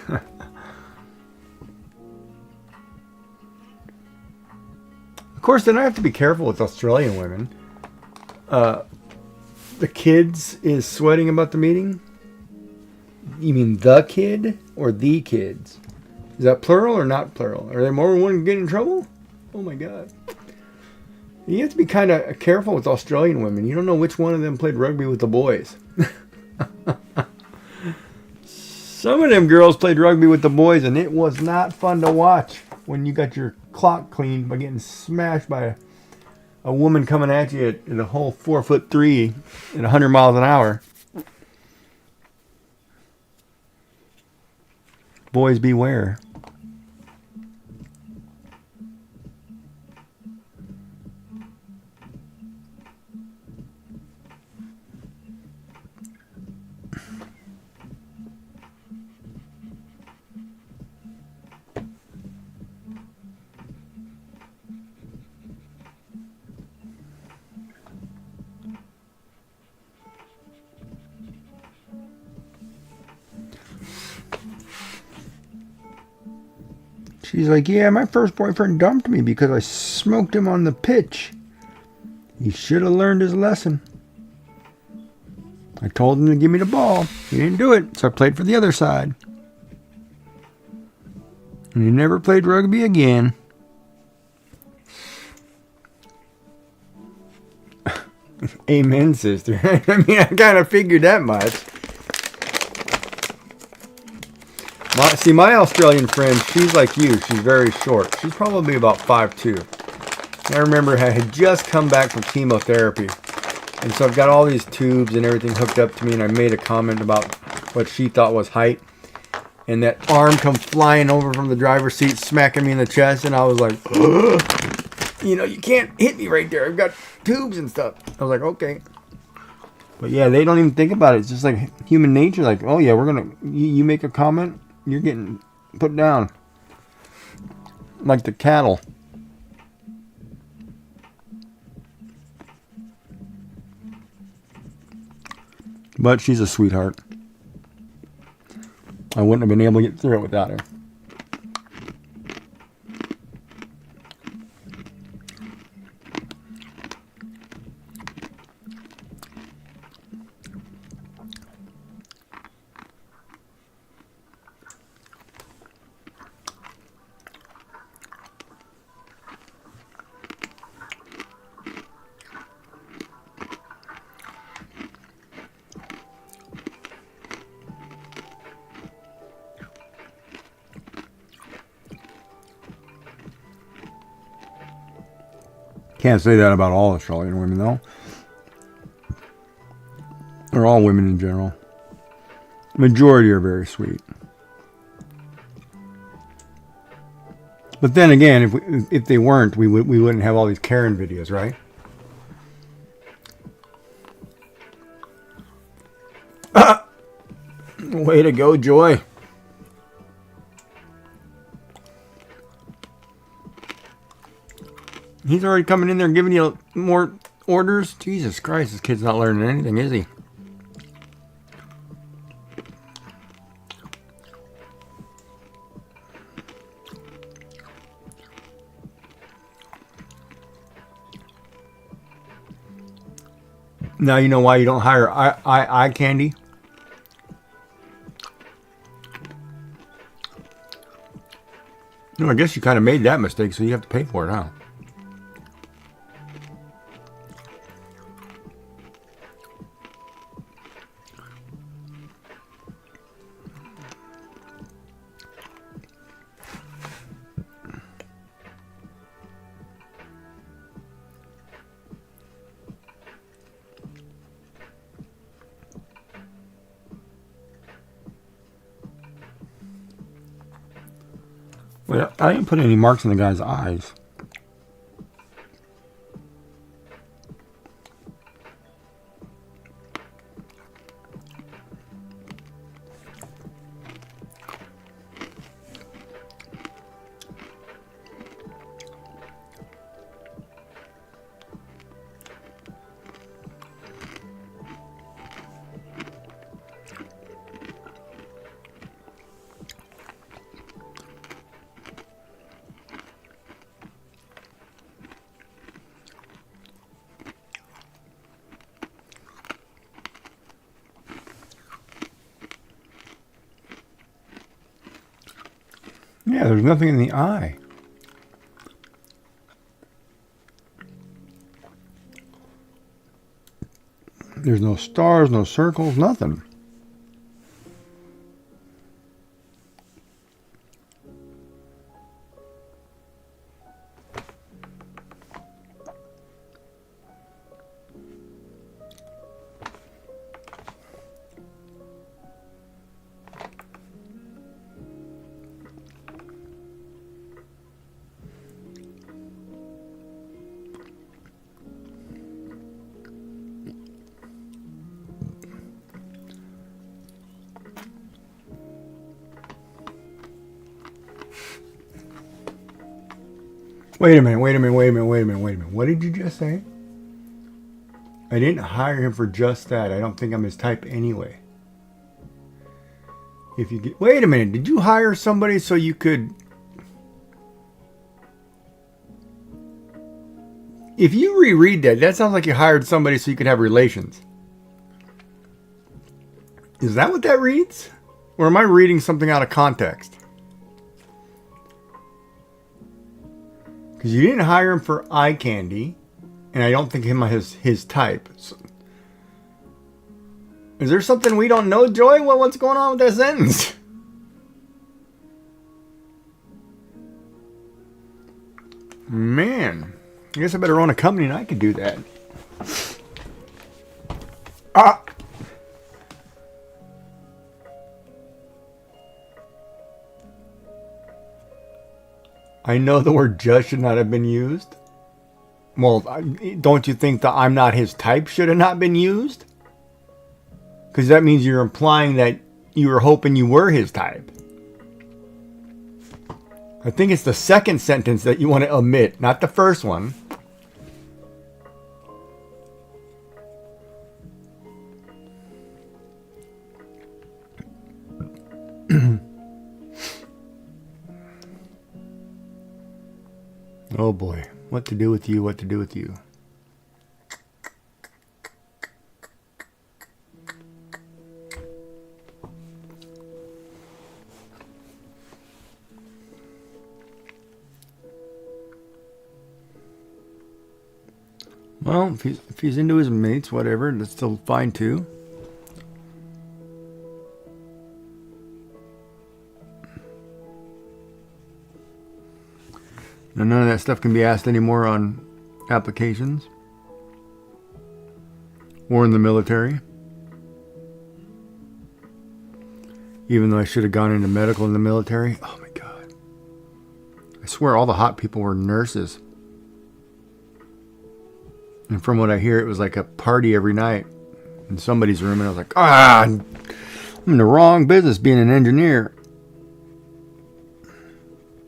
Of course, then I have to be careful with Australian women. The kids is sweating about the meeting? You mean the kid or the kids? Is that plural or not plural? Are there more than one getting in trouble? Oh my God. You have to be kind of careful with Australian women. You don't know which one of them played rugby with the boys. Some of them girls played rugby with the boys, and it was not fun to watch when you got your clock cleaned by getting smashed by a woman coming at you at a whole 4'3" at 100 miles an hour. Boys beware. She's like, yeah, my first boyfriend dumped me because I smoked him on the pitch. He should have learned his lesson. I told him to give me the ball. He didn't do it, so I played for the other side. And he never played rugby again. Amen, sister. I mean, I kind of figured that much. My Australian friend, she's like you. She's very short. She's probably about 5'2". I remember I had just come back from chemotherapy. And so I've got all these tubes and everything hooked up to me. And I made a comment about what she thought was height. And that arm come flying over from the driver's seat, smacking me in the chest. And I was like, ugh. You know, you can't hit me right there. I've got tubes and stuff. I was like, okay. But yeah, they don't even think about it. It's just like human nature. Like, oh yeah, we're gonna. You make a comment, you're getting put down. Like the cattle. But she's a sweetheart. I wouldn't have been able to get through it without her. Can't say that about all Australian women, though. Or all women in general. Majority are very sweet. But then again, if they weren't, we wouldn't have all these Karen videos, right? Way to go, Joy. He's already coming in there and giving you more orders. Jesus Christ, this kid's not learning anything, is he? Now you know why you don't hire eye candy. No, I guess you kind of made that mistake, so you have to pay for it, huh? Well, I didn't put any marks in the guy's eyes. Yeah, there's nothing in the eye. There's no stars, no circles, nothing. Wait a minute. What did you just say? I didn't hire him for just that. I don't think I'm his type anyway. If you get, wait a minute. Did you hire somebody so you could... If you reread that, that sounds like you hired somebody so you could have relations. Is that what that reads? Or am I reading something out of context? Because you didn't hire him for eye candy, and I don't think him his type. So, is there something we don't know, Joy? What's going on with that sentence? Man, I guess I better own a company and I could do that. Ah. I know the word just should not have been used. Well, don't you think the I'm not his type should have not been used? Because that means you're implying that you were hoping you were his type. I think it's the second sentence that you want to omit, not the first one. Oh boy, what to do with you, what to do with you. Well, if he's into his mates, whatever, that's still fine too. Now, none of that stuff can be asked anymore on applications or in the military. Even though I should have gone into medical in the military. Oh my God. I swear all the hot people were nurses. And from what I hear, it was like a party every night in somebody's room. And I was like, I'm in the wrong business being an engineer.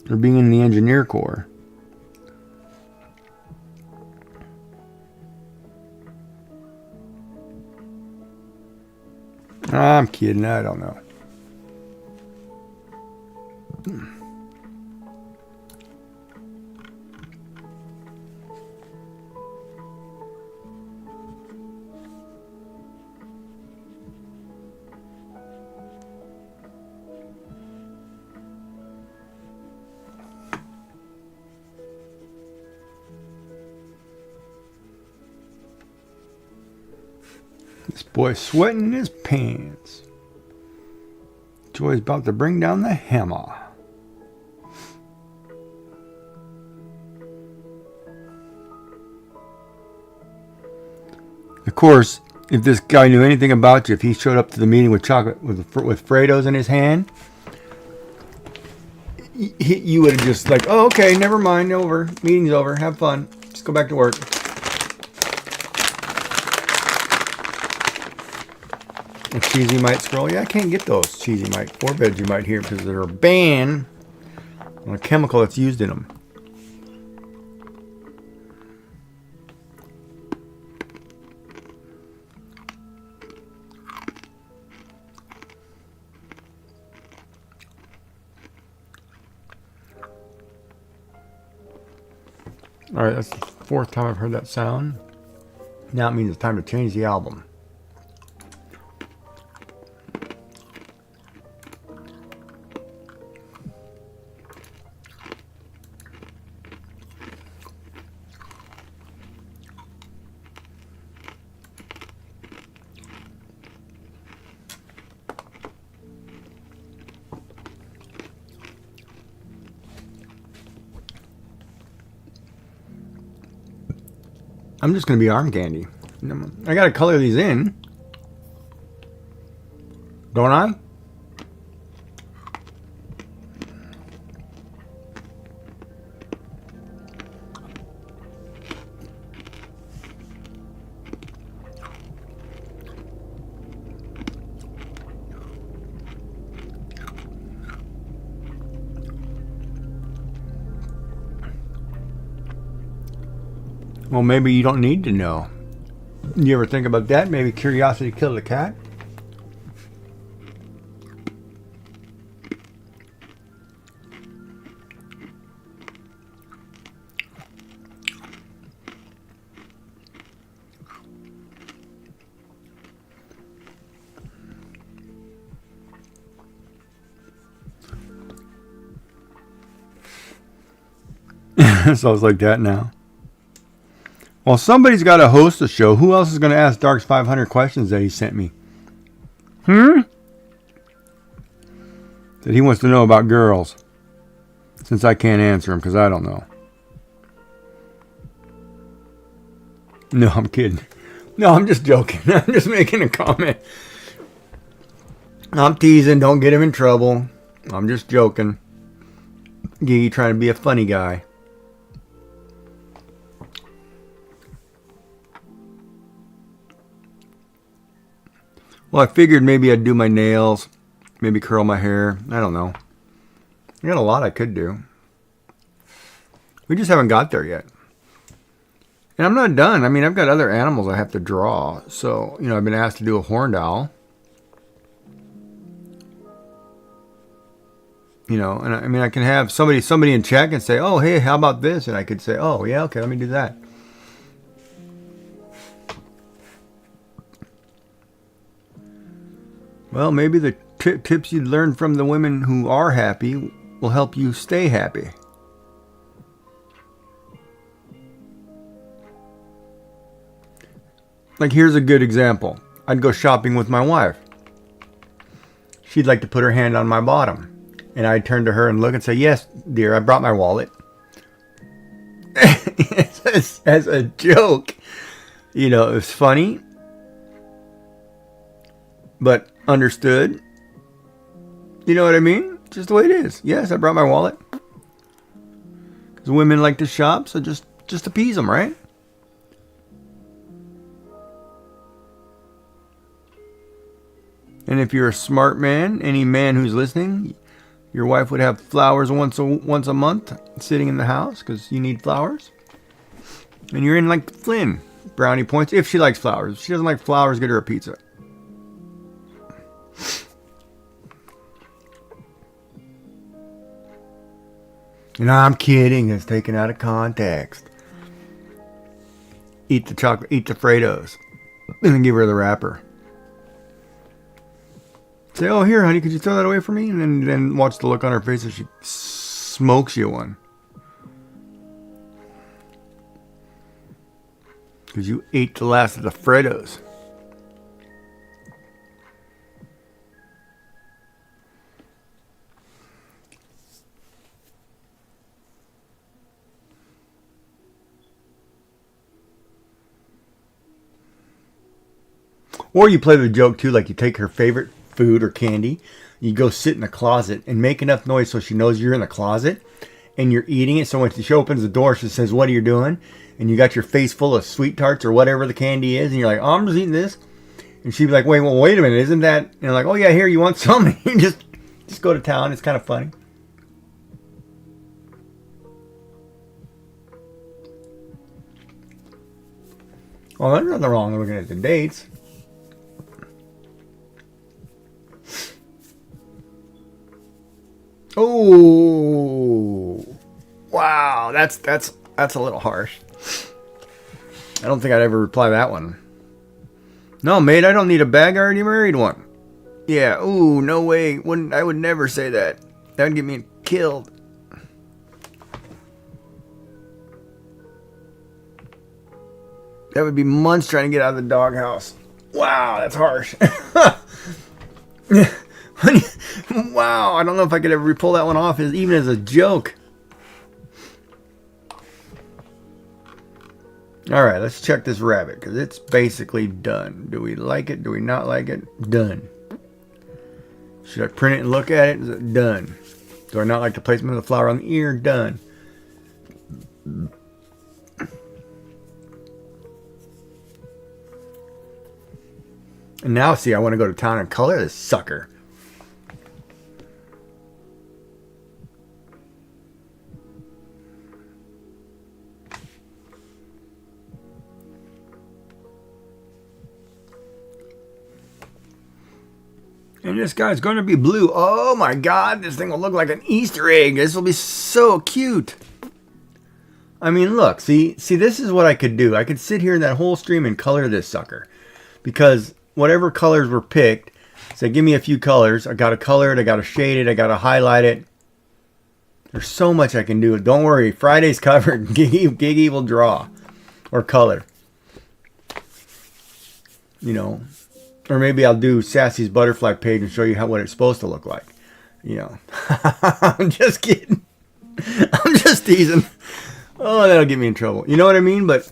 Or being in the engineer corps. I'm kidding. I don't know. This boy's sweating in his pants. Joy's about to bring down the hammer. Of course, if this guy knew anything about you, if he showed up to the meeting with chocolate with Fredos in his hand, you would have just like, oh, okay, never mind, over, meeting's over, have fun, just go back to work. A cheesy mite scroll. Yeah, I can't get those cheesy mite or Vegemite here because they're a ban on a chemical that's used in them. Alright, that's the fourth time I've heard that sound. Now it means it's time to change the album. I'm just going to be arm candy. I got to color these in. Don't I? Well, maybe you don't need to know. You ever think about that? Maybe curiosity killed the cat? So it's like that now. Well, somebody's got to host the show. Who else is going to ask Dark's 500 questions that he sent me? That he wants to know about girls. Since I can't answer them because I don't know. No, I'm kidding. No, I'm just joking. I'm just making a comment. I'm teasing. Don't get him in trouble. I'm just joking. Gigi trying to be a funny guy. Well, I figured maybe I'd do my nails, maybe curl my hair. I don't know. I got a lot I could do. We just haven't got there yet. And I'm not done. I mean, I've got other animals I have to draw. So, I've been asked to do a horned owl. And I mean, I can have somebody in chat can say, oh, hey, how about this? And I could say, oh, yeah, okay, let me do that. Well, maybe the tips you'd learn from the women who are happy will help you stay happy. Like, here's a good example. I'd go shopping with my wife. She'd like to put her hand on my bottom. And I'd turn to her and look and say, yes, dear, I brought my wallet. As a joke. It's funny. But understood. You know what I mean? Just the way it is. Yes, I brought my wallet. Because women like to shop, so just appease them, right? And if you're a smart man, any man who's listening, your wife would have flowers once a month sitting in the house because you need flowers. And you're in like Flynn. Brownie points if she likes flowers. If she doesn't like flowers, get her a pizza. No, I'm kidding. It's taken out of context. Eat the chocolate, eat the Fritos, and then give her the wrapper. Say, oh, here, honey, could you throw that away for me? And then watch the look on her face as she smokes you one. Because you ate the last of the Fritos. Or you play the joke, too, like you take her favorite food or candy, you go sit in the closet and make enough noise so she knows you're in the closet and you're eating it. So when she opens the door, she says, what are you doing? And you got your face full of sweet tarts or whatever the candy is, and you're like, oh, I'm just eating this. And she'd be like, wait a minute, isn't that? And you're like, oh yeah, here, you want some? And you just go to town. It's kind of funny. Well, there's nothing wrong with looking at the dates. Oh, wow, that's a little harsh. I don't think I'd ever reply that one. No, mate, I don't need a bag. I already married one. Yeah, ooh, no way. I would never say that. That would get me killed. That would be months trying to get out of the doghouse. Wow, that's harsh. Wow, I don't know if I could ever pull that one off even as a joke. Alright, let's check this rabbit, because it's basically done. Do we like it? Do we not like it? Done. Should I print it and look at it? Is it done? Do I not like the placement of the flower on the ear? Done. And now, see, I want to go to town and color this sucker. And this guy's going to be blue. Oh my God, this thing will look like an Easter egg. This will be so cute. I mean, look, see, this is what I could do. I could sit here in that whole stream and color this sucker. Because whatever colors were picked, say, give me a few colors. I got to color it, I got to shade it, I got to highlight it. There's so much I can do. Don't worry, Friday's covered. Giggy will draw or color. You know. Or maybe I'll do Sassy's butterfly page and show you what it's supposed to look like. You know. I'm just kidding. I'm just teasing. Oh, that'll get me in trouble. You know what I mean? But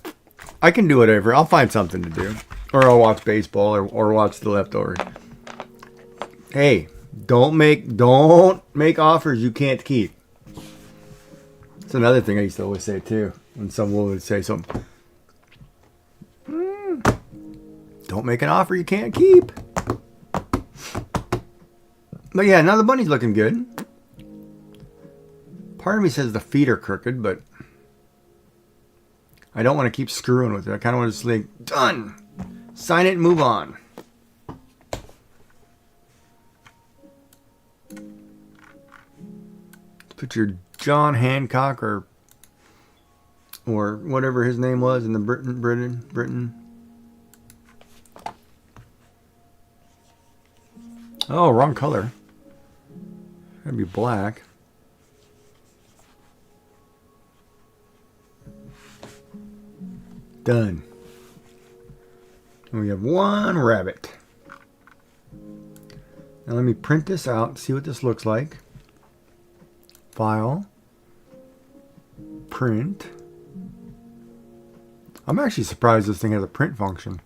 I can do whatever. I'll find something to do. Or I'll watch baseball or watch The Leftovers. Hey, don't make offers you can't keep. It's another thing I used to always say too. When someone would say something. Don't make an offer you can't keep. But yeah, now the bunny's looking good. Part of me says the feet are crooked, but I don't want to keep screwing with it. I kind of want to just like, done. Sign it and move on. Put your John Hancock or whatever his name was in the Britain. Oh, wrong color. Gotta be black. Done. And we have one rabbit. Now let me print this out, see what this looks like. File. Print. I'm actually surprised this thing has a print function.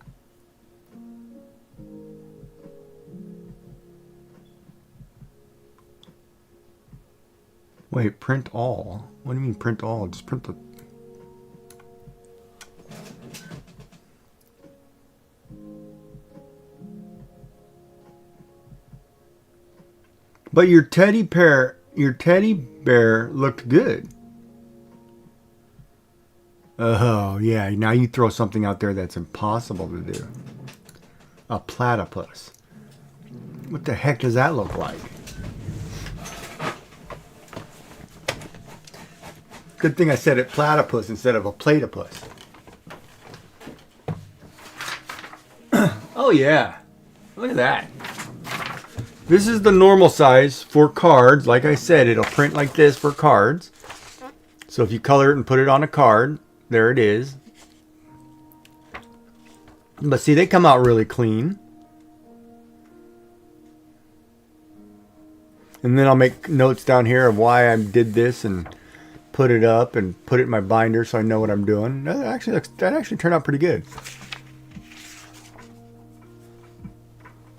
Wait, print all? What do you mean print all? Just print the... But your teddy bear looked good. Oh, yeah. Now you throw something out there that's impossible to do. A platypus. What the heck does that look like? Good thing I said it platypus instead of a platypus. Oh, yeah. Look at that. This is the normal size for cards. Like I said, it'll print like this for cards. So if you color it and put it on a card, there it is. But see, they come out really clean. And then I'll make notes down here of why I did this and put it up and put it in my binder so I know what I'm doing. That actually turned out pretty good.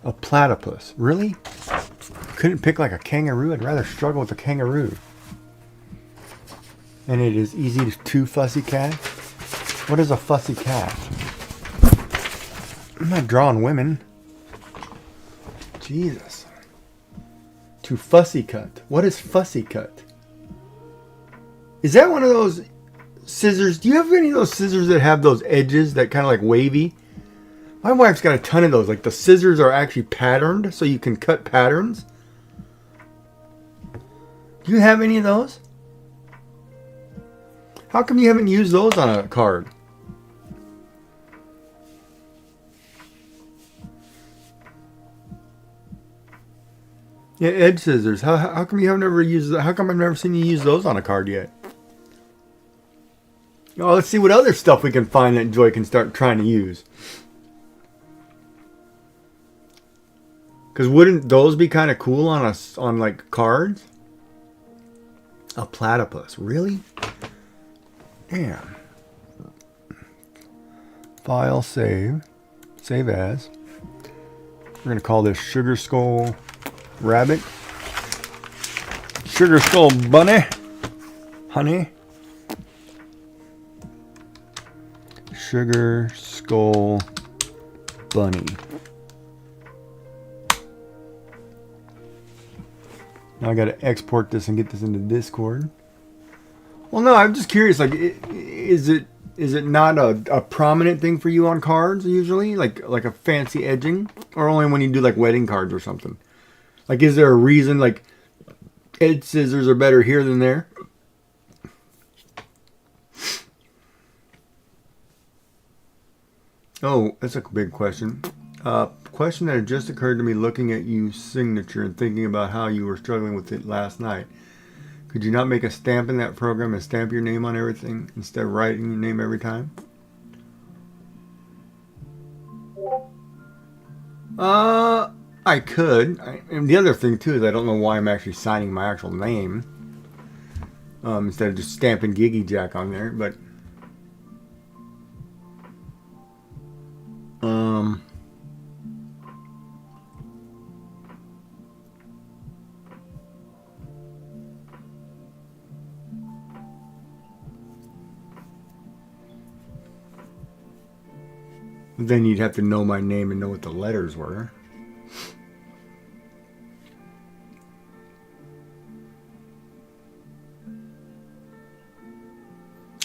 A platypus. Really? Couldn't pick like a kangaroo? I'd rather struggle with a kangaroo. And it is easy to fussy cat. What is a fussy cat? I'm not drawing women. Jesus. To fussy cut. What is fussy cut? Is that one of those scissors? Do you have any of those scissors that have those edges that kind of like wavy? My wife's got a ton of those. Like the scissors are actually patterned so you can cut patterns. Do you have any of those? How come you haven't used those on a card? Yeah, edge scissors. How come you have never used? How come I've never seen you use those on a card yet? Oh, let's see what other stuff we can find that Joy can start trying to use. Because wouldn't those be kind of cool on like cards? A platypus, really? Damn. File, save as. We're gonna call this Sugar Skull Rabbit. Sugar Skull Bunny. Honey. Sugar Skull Bunny. Now I gotta export this and get this into Discord. Well, no, I'm just curious. Like, is it not a prominent thing for you on cards usually? Like a fancy edging, or only when you do like wedding cards or something? Like, is there a reason like edge scissors are better here than there? Oh, that's a big question. Question that had just occurred to me looking at you signature and thinking about how you were struggling with it last night. Could you not make a stamp in that program and stamp your name on everything instead of writing your name every time? I could. And the other thing too is I don't know why I'm actually signing my actual name instead of just stamping Giggy Jack on there, but then you'd have to know my name and know what the letters were.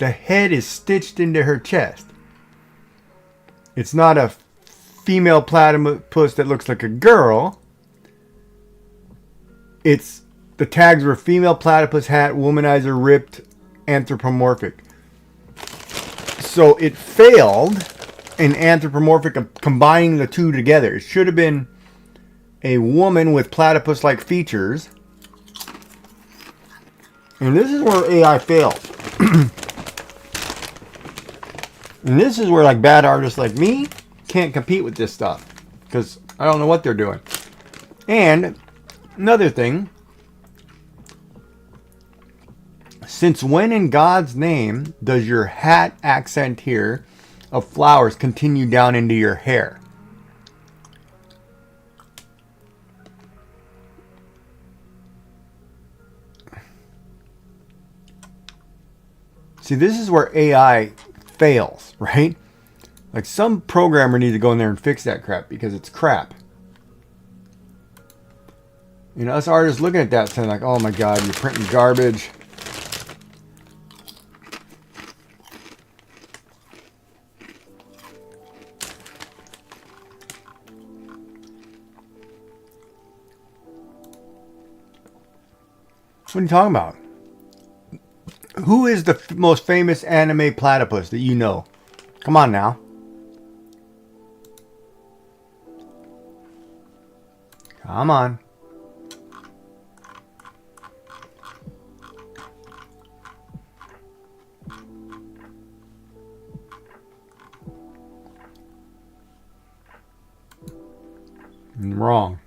the head is stitched into her chest. It's not a female platypus that looks like a girl. It's the tags were female platypus hat, womanizer, ripped, anthropomorphic. So it failed in anthropomorphic of combining the two together. It should have been a woman with platypus-like features. And this is where AI fails. And this is where like bad artists like me can't compete with this stuff. Because I don't know what they're doing. And another thing. Since when in God's name does your hat accent here of flowers continue down into your hair? See, this is where AI fails, right? Like some programmer needs to go in there and fix that crap because it's crap. You know, us artists looking at that saying like, oh my God, you're printing garbage. What are you talking about? Who is the most famous anime platypus that you know? Come on now. Come on. Wrong.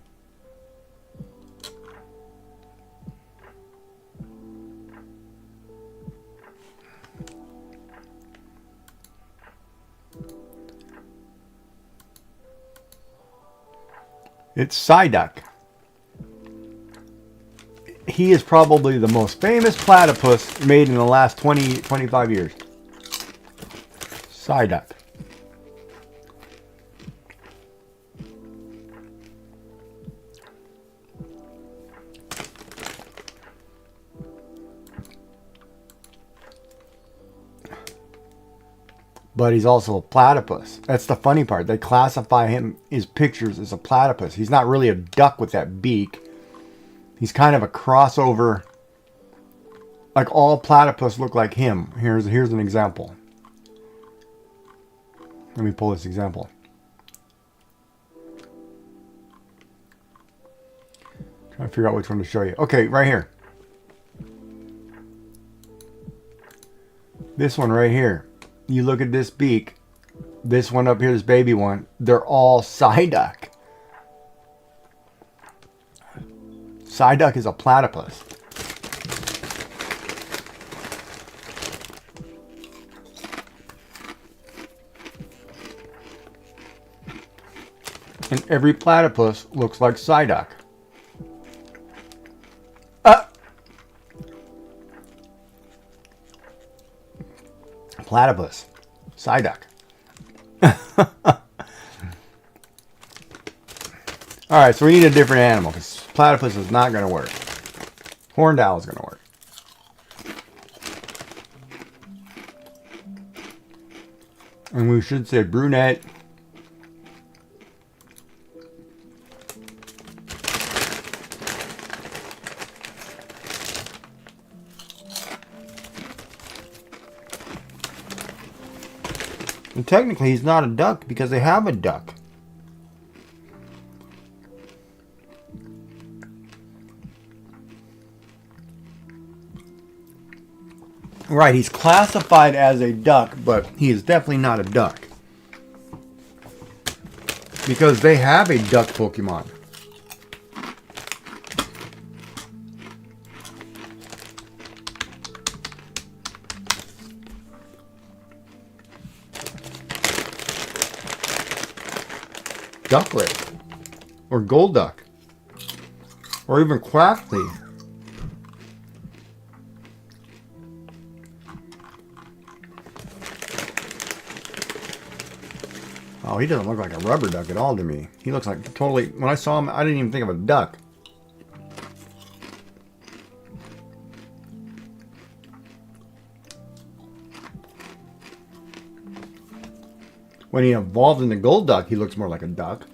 It's Psyduck. He is probably the most famous platypus made in the last 25 years. Psyduck. But he's also a platypus. That's the funny part. They classify him, his pictures, as a platypus. He's not really a duck with that beak. He's kind of a crossover. Like all platypus look like him. Here's an example. Let me pull this example. Trying to figure out which one to show you. Okay, right here. This one right here. You look at this beak, this one up here, this baby one, they're all Psyduck. Psyduck is a platypus. And every platypus looks like Psyduck. Platypus. Psyduck. Alright, so we need a different animal because platypus is not going to work. Horned owl is going to work. And we should say brunette. And technically he's not a duck because they have a duck. Right, he's classified as a duck, but he is definitely not a duck. Because they have a duck Pokemon. Ducklet, or Golduck, or even Quackly. Oh, he doesn't look like a rubber duck at all to me. He looks like totally, when I saw him, I didn't even think of a duck. When he evolves into gold duck, he looks more like a duck.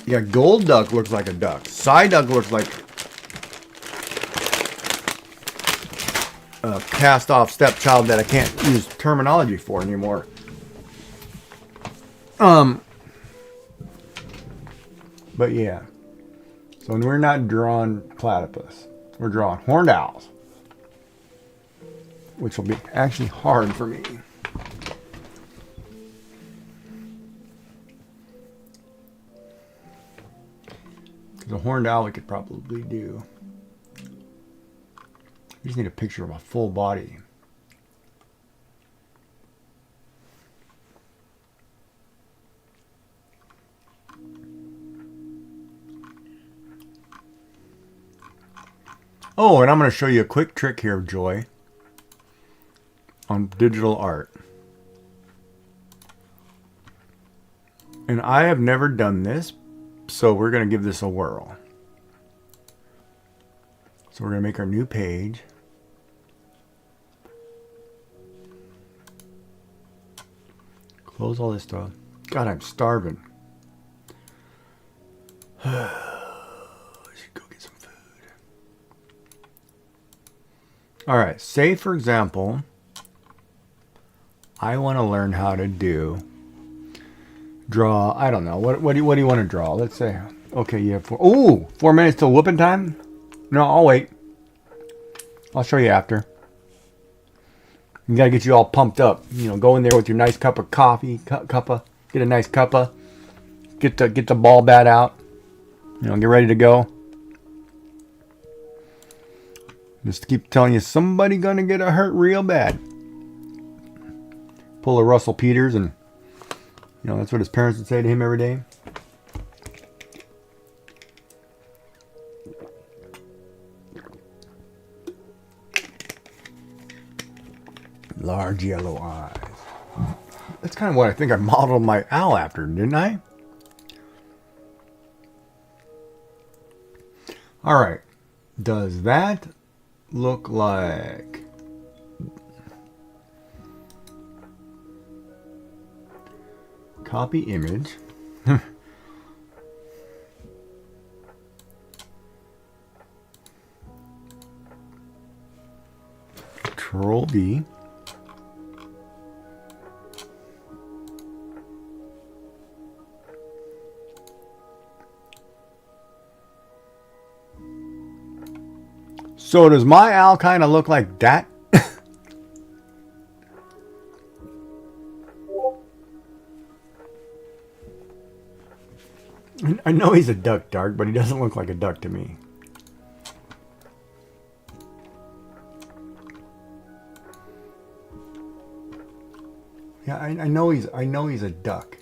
Yeah, gold duck looks like a duck. Psyduck looks like a cast-off stepchild that I can't use terminology for anymore. But yeah. So we're not drawing platypus. We're drawing horned owls. Which will be actually hard for me. The horned owl we could probably do. We just need a picture of a full body. Oh, and I'm going to show you a quick trick here, Joy, on digital art. And I have never done this, so we're going to give this a whirl. So we're going to make our new page. Close all this stuff. God, I'm starving. I should go get some food. Alright, say for example, I want to learn how to draw, I don't know, what do you want to draw? Let's say, okay, you have 4 minutes till whooping time? No, I'll wait. I'll show you after. You gotta get you all pumped up. You know, go in there with your nice cup of coffee, get a nice cuppa, get the ball bat out. You know, get ready to go. Just keep telling you, somebody gonna get hurt real bad. Pull a Russell Peters, and you know that's what his parents would say to him every day. Large yellow eyes. That's kind of what I think I modeled my owl after, didn't I? Alright. Does that look like... Copy image. Control V. So does my owl kind of look like that? I know he's a duck, Dark, but he doesn't look like a duck to me. Yeah, I know he's a duck.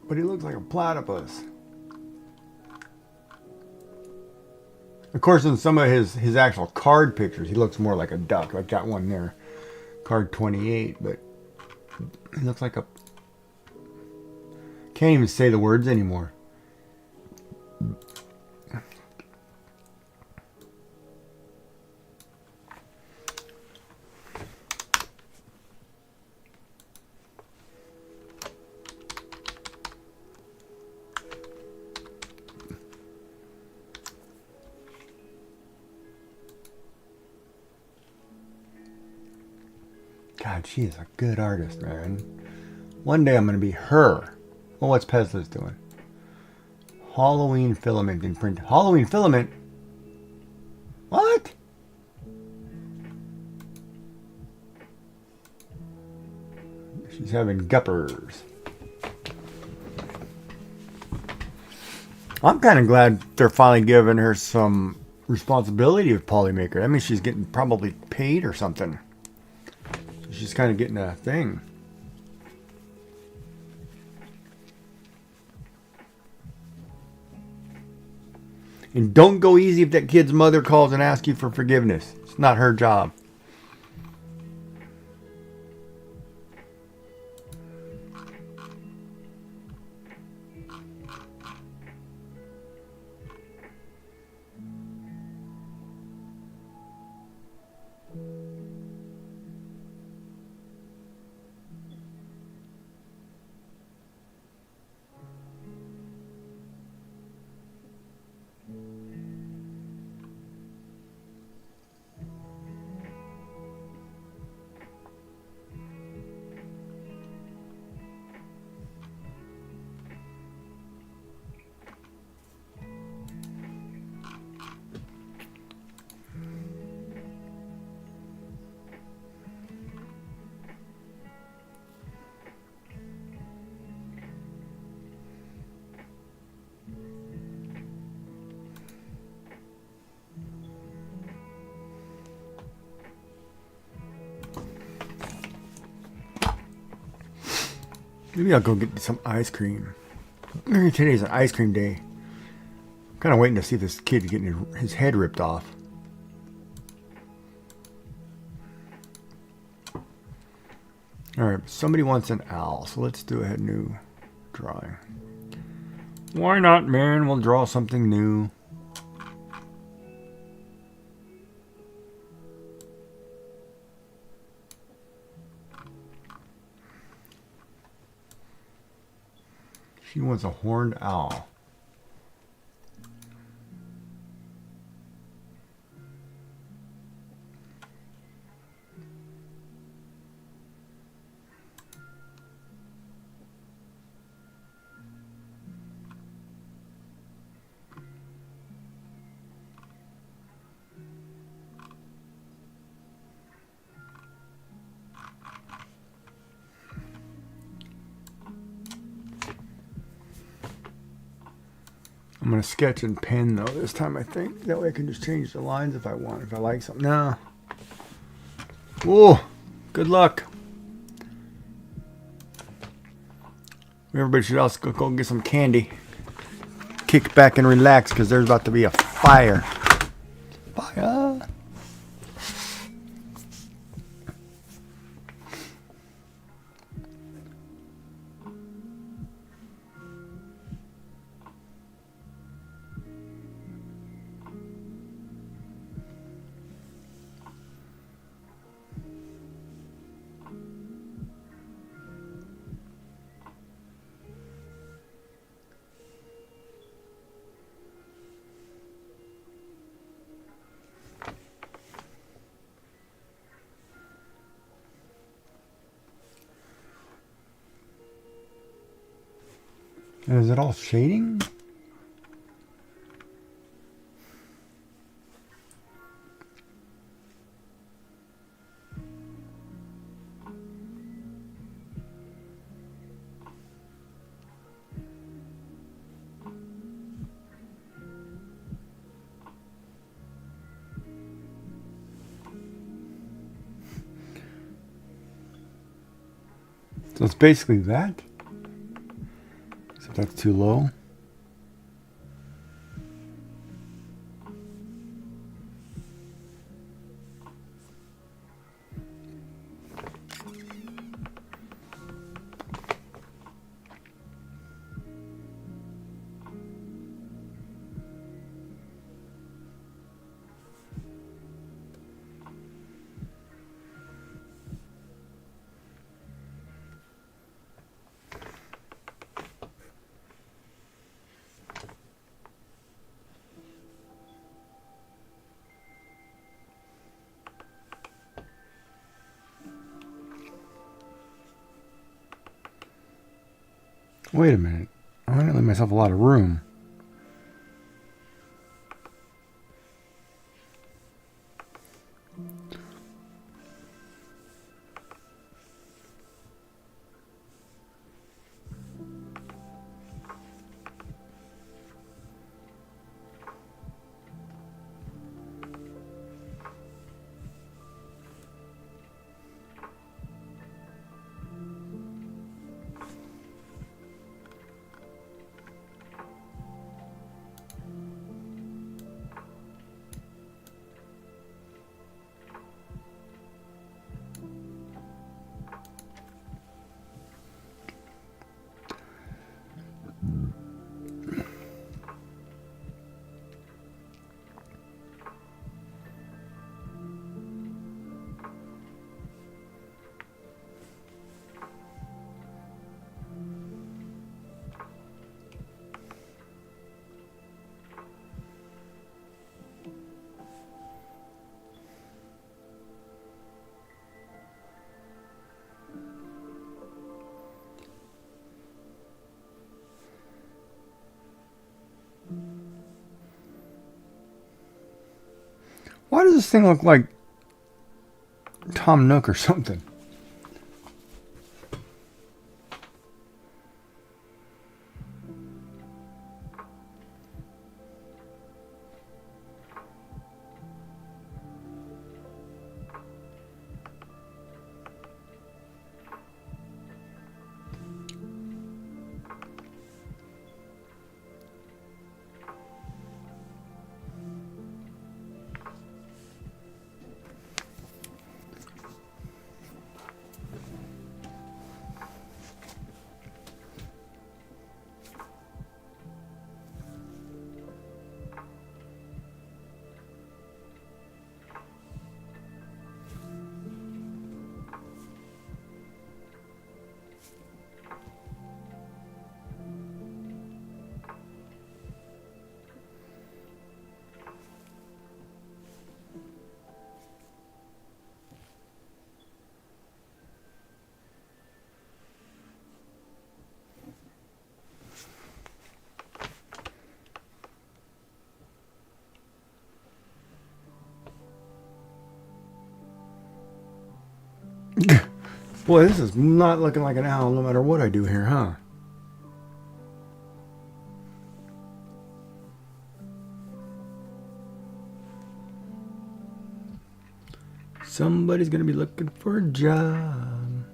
But he looks like a platypus. Of course, in some of his actual card pictures, he looks more like a duck, like that one there, card 28. But he looks like a... Can't even say the words anymore. God, she is a good artist, man. One day I'm going to be her. Well, what's Pezla's doing? Halloween filament in print. Halloween filament? What? She's having guppers. I'm kind of glad they're finally giving her some responsibility with Polymaker. That means she's getting probably paid or something. She's kind of getting a thing. And don't go easy if that kid's mother calls and asks you for forgiveness. It's not her job. Maybe I'll go get some ice cream. Maybe today's an ice cream day. I'm kind of waiting to see if this kid getting his head ripped off. Alright, somebody wants an owl, so let's do a new drawing. Why not, man? We'll draw something new. She wants a horned owl. I'm going to sketch and pen, though, this time, I think. That way I can just change the lines if I want, if I like something. No. Whoa. Good luck. Everybody should also go get some candy. Kick back and relax, because there's about to be a fire. Fire. And is it all shading? So it's basically that. Except that's too low. Wait a minute. I'm going to leave myself a lot of room. Why does this thing look like Tom Nook or something? Boy, this is not looking like an owl no matter what I do here, huh? Somebody's gonna be looking for a job.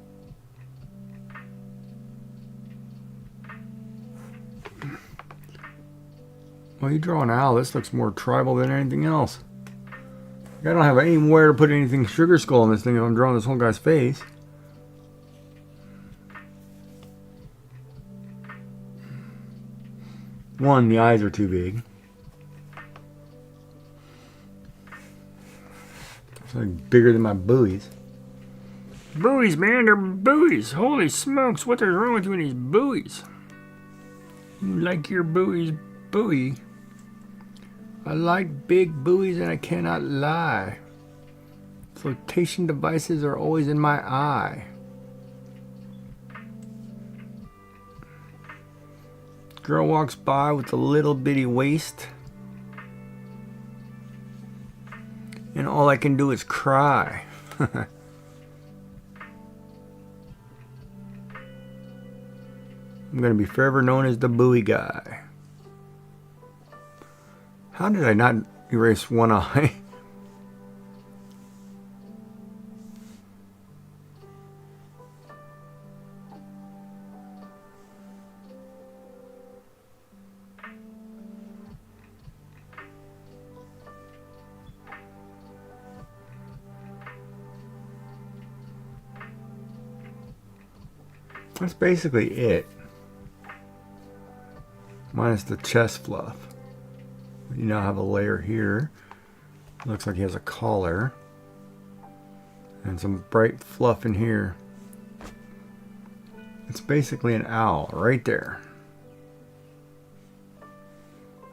Well, you draw an owl. This looks more tribal than anything else. I don't have anywhere to put anything sugar skull in this thing if I'm drawing this whole guy's face. One, the eyes are too big. It's like bigger than my buoys. Buoys, man, they're buoys. Holy smokes, what is wrong with you and these buoys? You like your buoys buoy. I like big buoys and I cannot lie. Flotation devices are always in my eye. Girl walks by with a little bitty waist. And all I can do is cry. I'm going to be forever known as the buoy guy. How did I not erase one eye? That's basically it. Minus the chest fluff. You now have a layer here. Looks like he has a collar. And some bright fluff in here. It's basically an owl right there.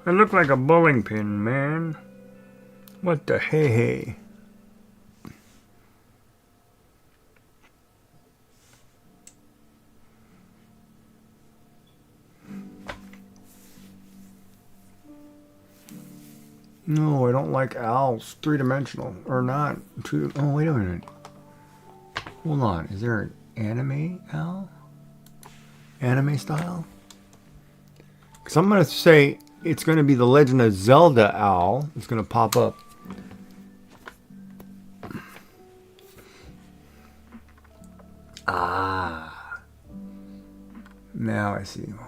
I look like a bowling pin, man. What the hey? No, I don't like owls. Three-dimensional. Or not. Oh, wait a minute. Hold on. Is there an anime owl? Anime style? Because I'm going to say it's going to be the Legend of Zelda owl. It's going to pop up. Ah. Now I see why.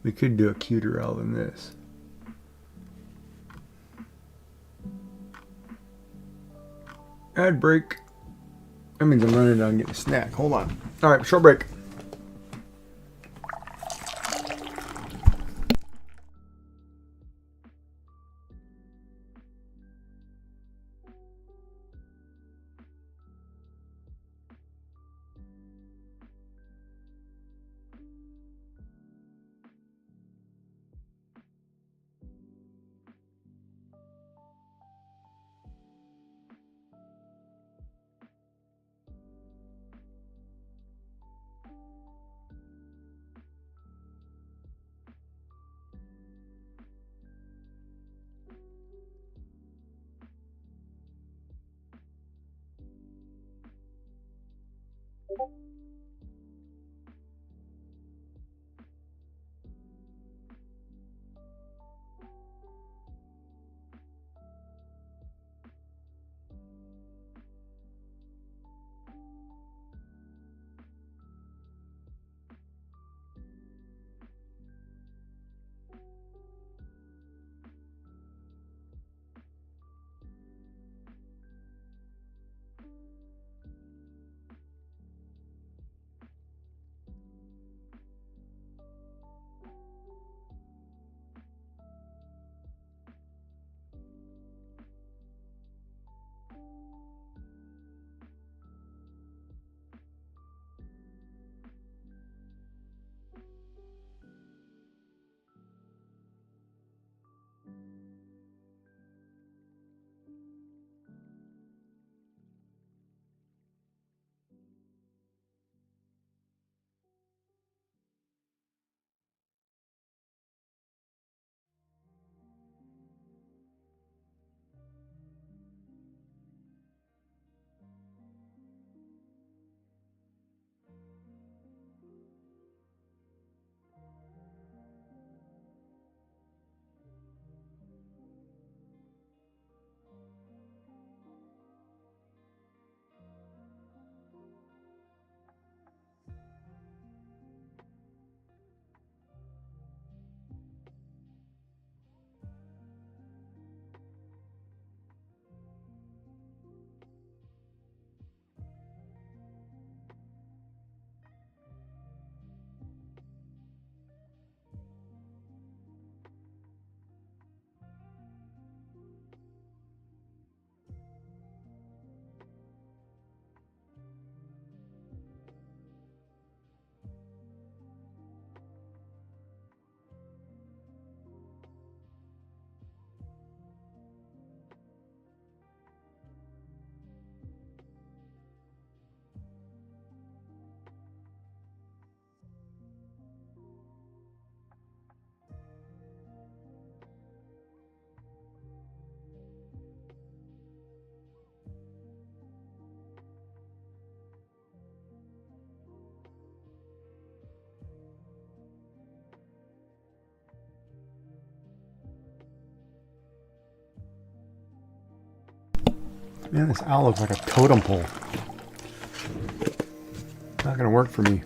We could do a cuter owl than this. Ad break. That means I'm running down and getting a snack. Hold on. Alright, short break. Man, this owl looks like a totem pole. Not gonna work for me.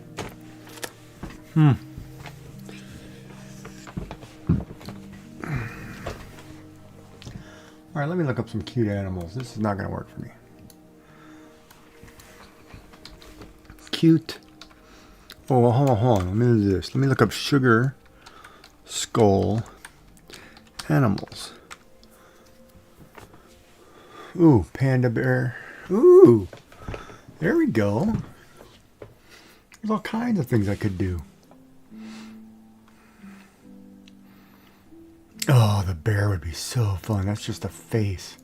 Alright, let me look up some cute animals. This is not gonna work for me. Cute. Oh, hold on. Let me do this. Let me look up sugar skull animals. Ooh, panda bear. Ooh, there we go. There's all kinds of things I could do. Oh, the bear would be so fun. That's just a face.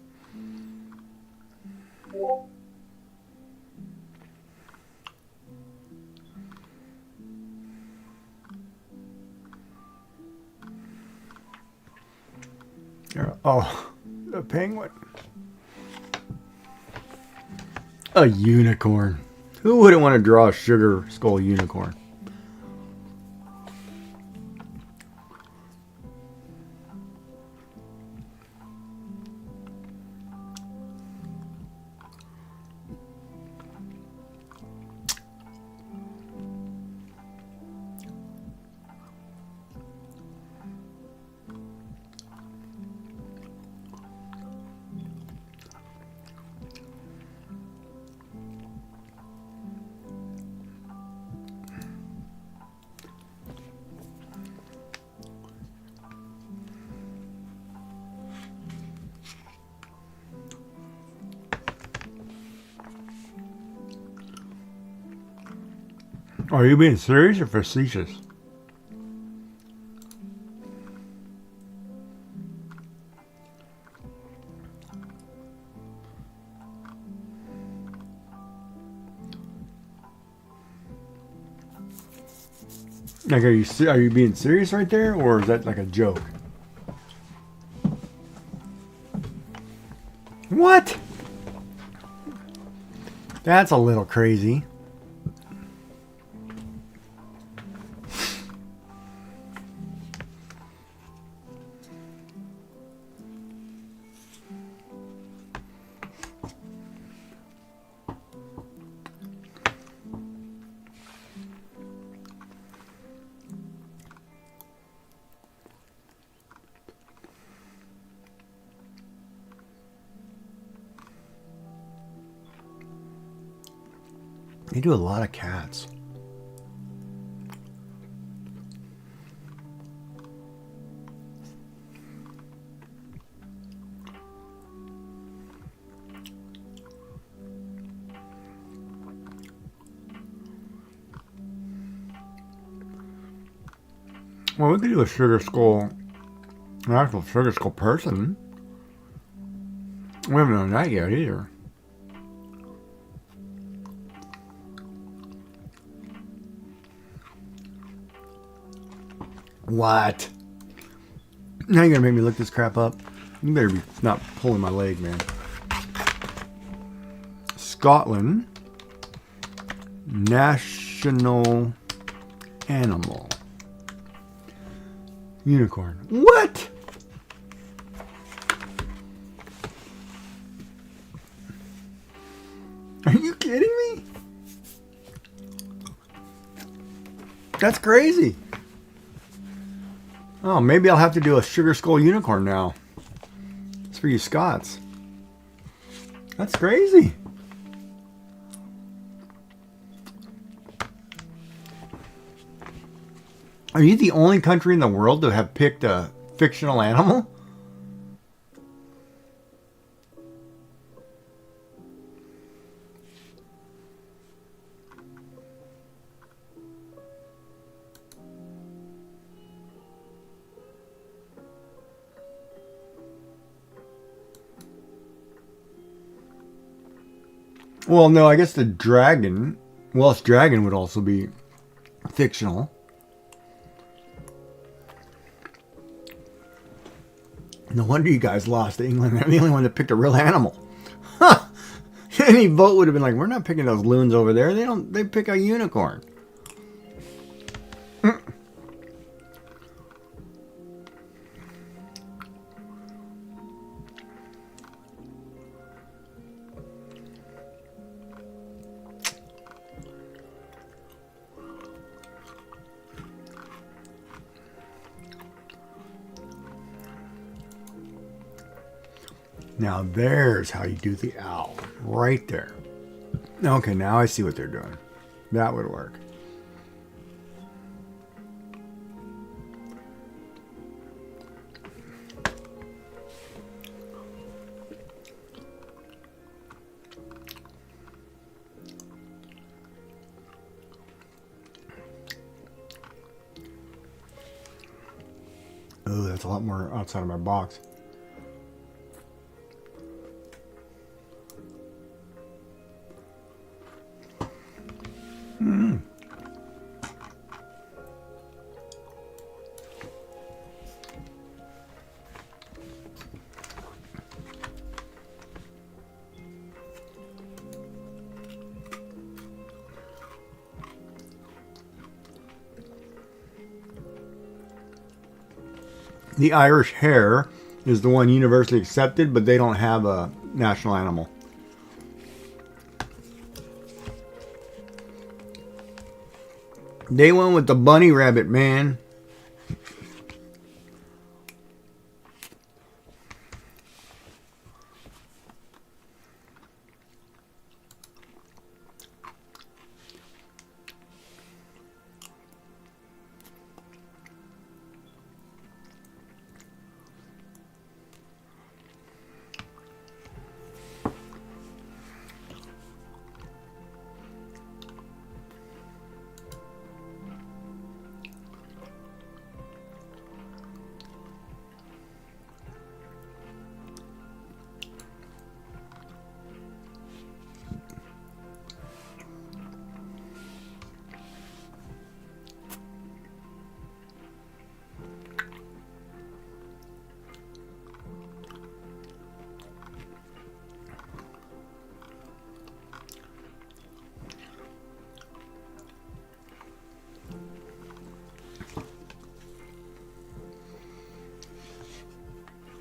Oh, the penguin. A unicorn. Who wouldn't want to draw a sugar skull unicorn? Are you being serious or facetious? Like, are you being serious right there, or is that like a joke? What? That's a little crazy. They do a lot of cats. Well, we could do a sugar skull, an actual sugar skull person. We haven't done that yet either. What? Now you're gonna make me look this crap up? You better be not pulling my leg, man. Scotland national animal. Unicorn. What? Are you kidding me? That's crazy. Oh, maybe I'll have to do a sugar skull unicorn now. It's for you Scots. That's crazy. Are you the only country in the world to have picked a fictional animal? Well, no, I guess the dragon, Welsh dragon would also be fictional. No wonder you guys lost to England. They're the only one that picked a real animal. Huh. Any vote would have been like, we're not picking those loons over there. They pick a unicorn. Now there's how you do the owl. Right there. Okay, now I see what they're doing. That would work. Oh, that's a lot more outside of my box. The Irish hare is the one universally accepted, but they don't have a national animal. They went with the bunny rabbit, man.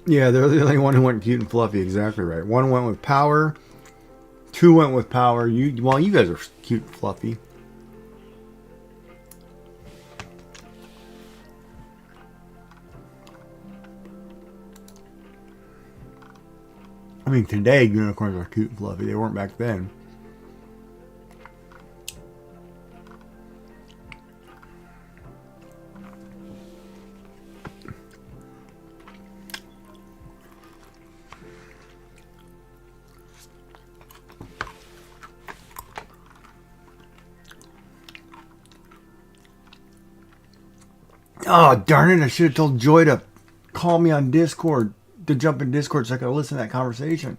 Yeah, they're the only one who went cute and fluffy. Exactly right. One went with power. Two went with power. You guys are cute and fluffy. I mean, today unicorns are cute and fluffy. They weren't back then. Oh, darn it. I should have told Joy to call me on Discord, to jump in Discord so I could listen to that conversation.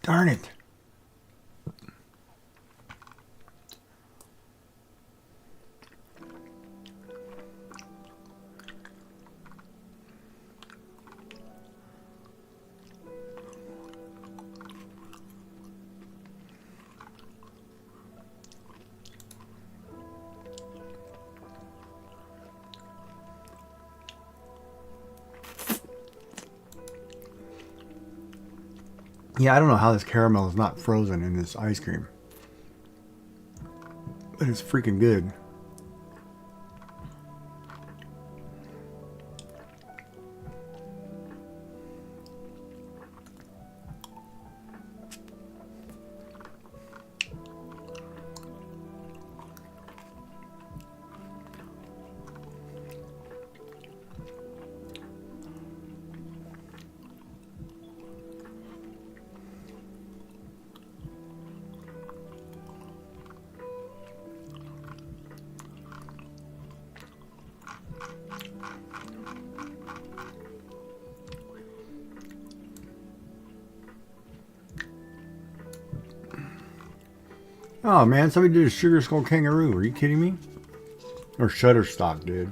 Darn it. Yeah, I don't know how this caramel is not frozen in this ice cream. But it's freaking good. Oh man, somebody did a Sugar Skull Kangaroo. Are you kidding me? Or Shutterstock did.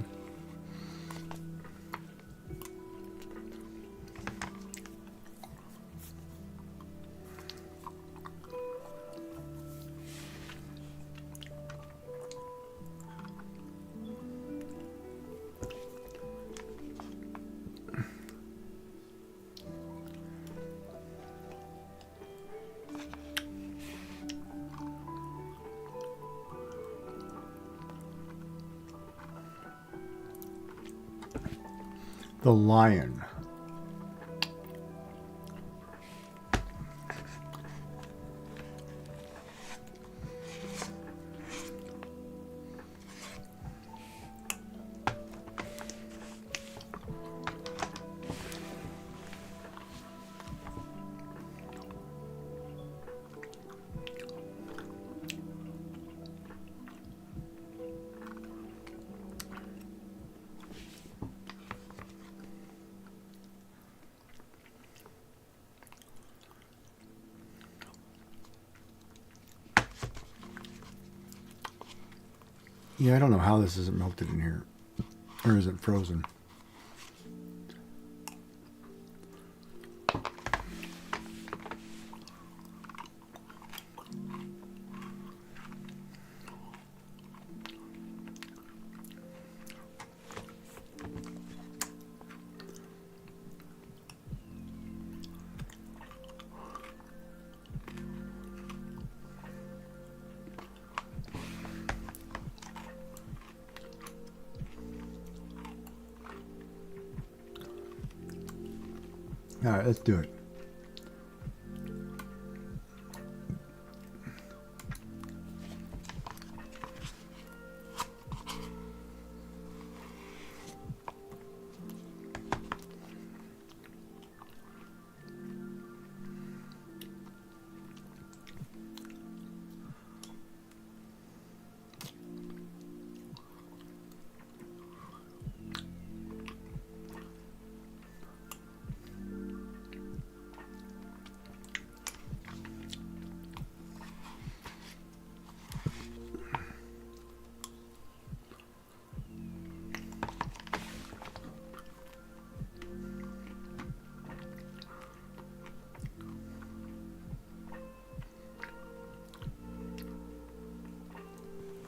The lion. Yeah, I don't know how this isn't melted in here. Or is it frozen? All right, let's do it.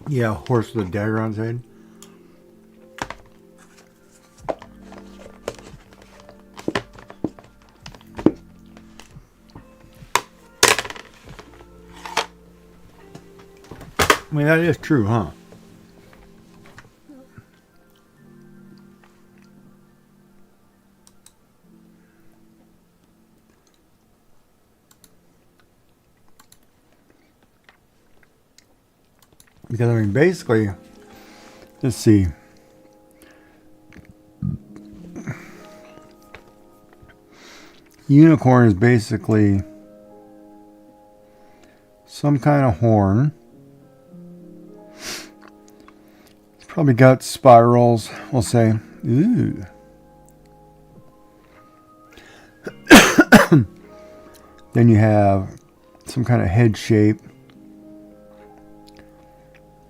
Yeah, horse with a dagger on his head. I mean, that is true, huh? Because, I mean, basically, let's see. Unicorn is basically some kind of horn. It's probably got spirals, we'll say. Ooh. Then you have some kind of head shape.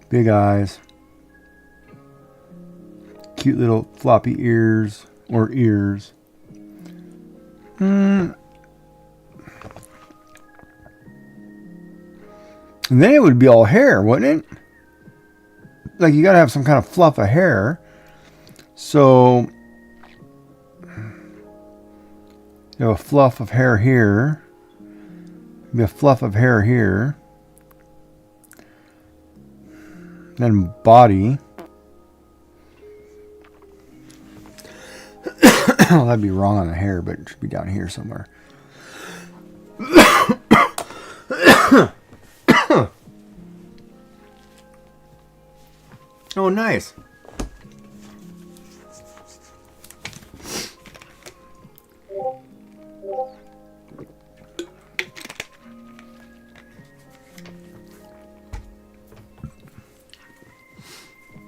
Big eyes. Cute little floppy ears or ears. And then it would be all hair, wouldn't it? Like, you gotta have some kind of fluff of hair. So you have a fluff of hair here. Maybe a fluff of hair here. Then body. Well, that'd be wrong on the hair, but it should be down here somewhere. Oh, nice.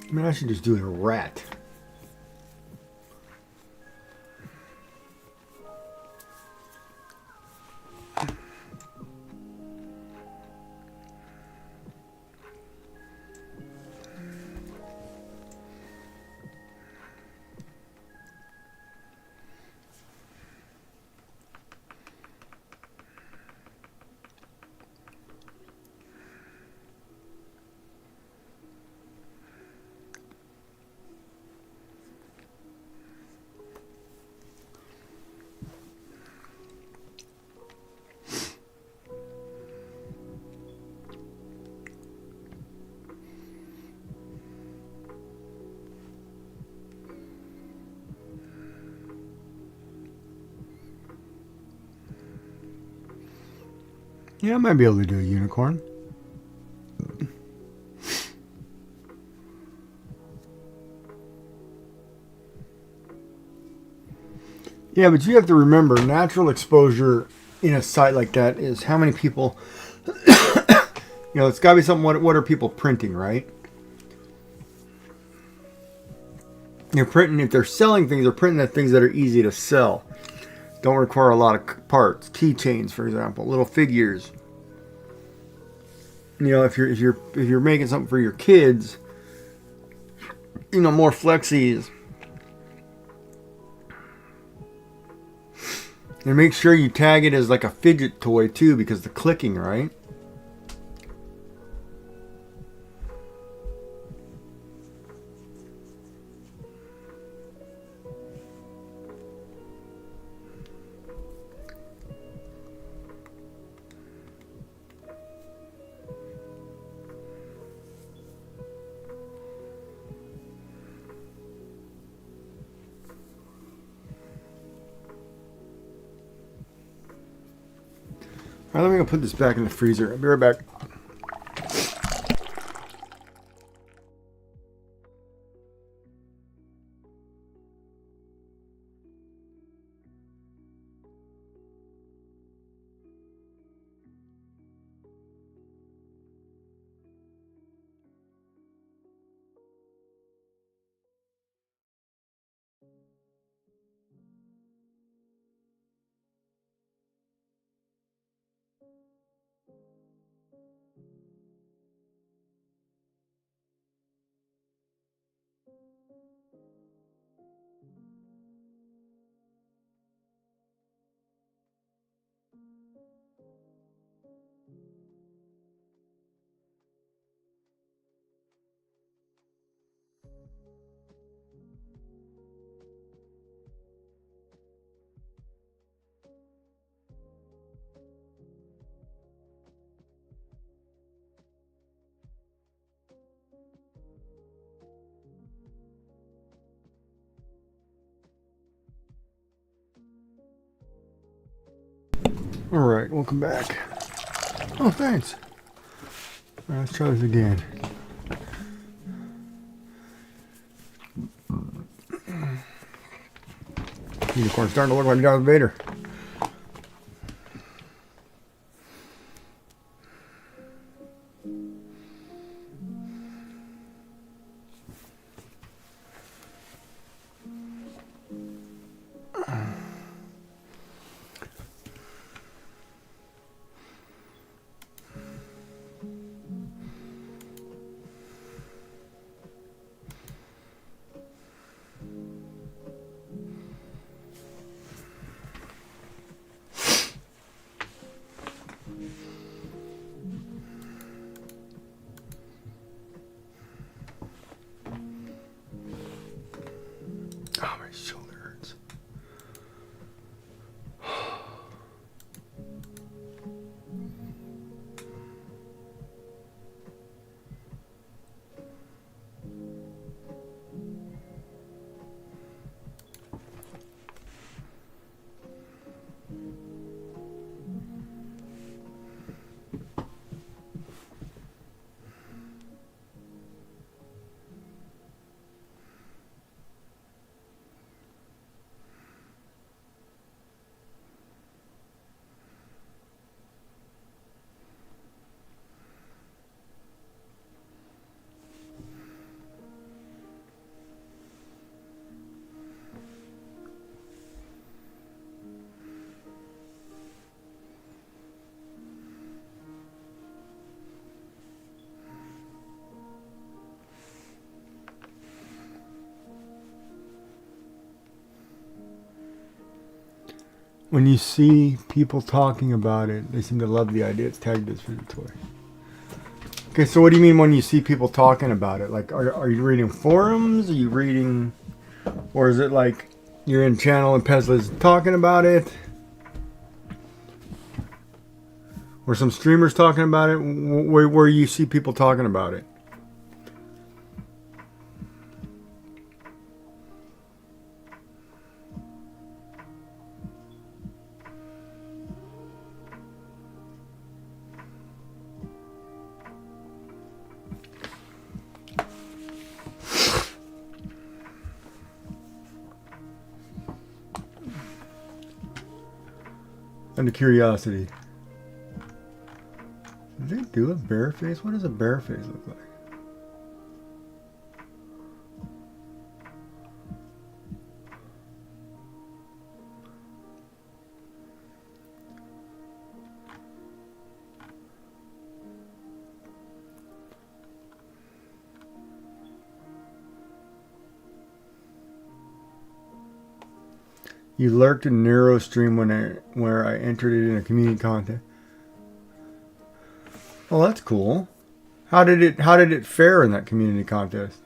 I mean, I should just do a rat. Yeah, I might be able to do a unicorn. Yeah, but you have to remember, natural exposure in a site like that is how many people... You know, it's got to be something, what are people printing, right? They're printing, if they're selling things, they're printing the things that are easy to sell. Don't require a lot of parts. Keychains, for example, little figures. You know, if you're making something for your kids, more flexies. And make sure you tag it as like a fidget toy too, because the clicking, right? All right, let me go put this back in the freezer. I'll be right back. All right, welcome back. Oh, thanks. All right, let's try this again. Unicorn's starting to look like Darth Vader. Oh, my shoulder hurts. When you see people talking about it, they seem to love the idea it's tagged as fidget toy. Okay, so what do you mean when you see people talking about it? Like, are you reading forums? Are you reading, or is it like you're in channel and Pesla's talking about it? Or some streamers talking about it? Where you see people talking about it? Under curiosity. Do they do a bear face? What does a bear face look like? You lurked in narrow stream where I entered it in a community contest. Well, that's cool. How did it fare in that community contest?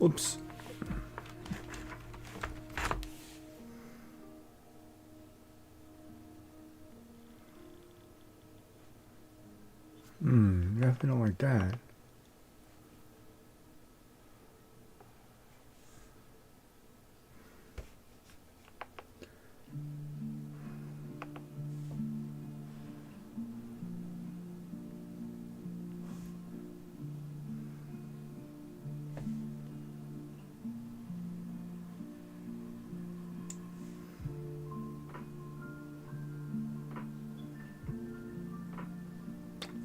Oops. Definitely don't like that.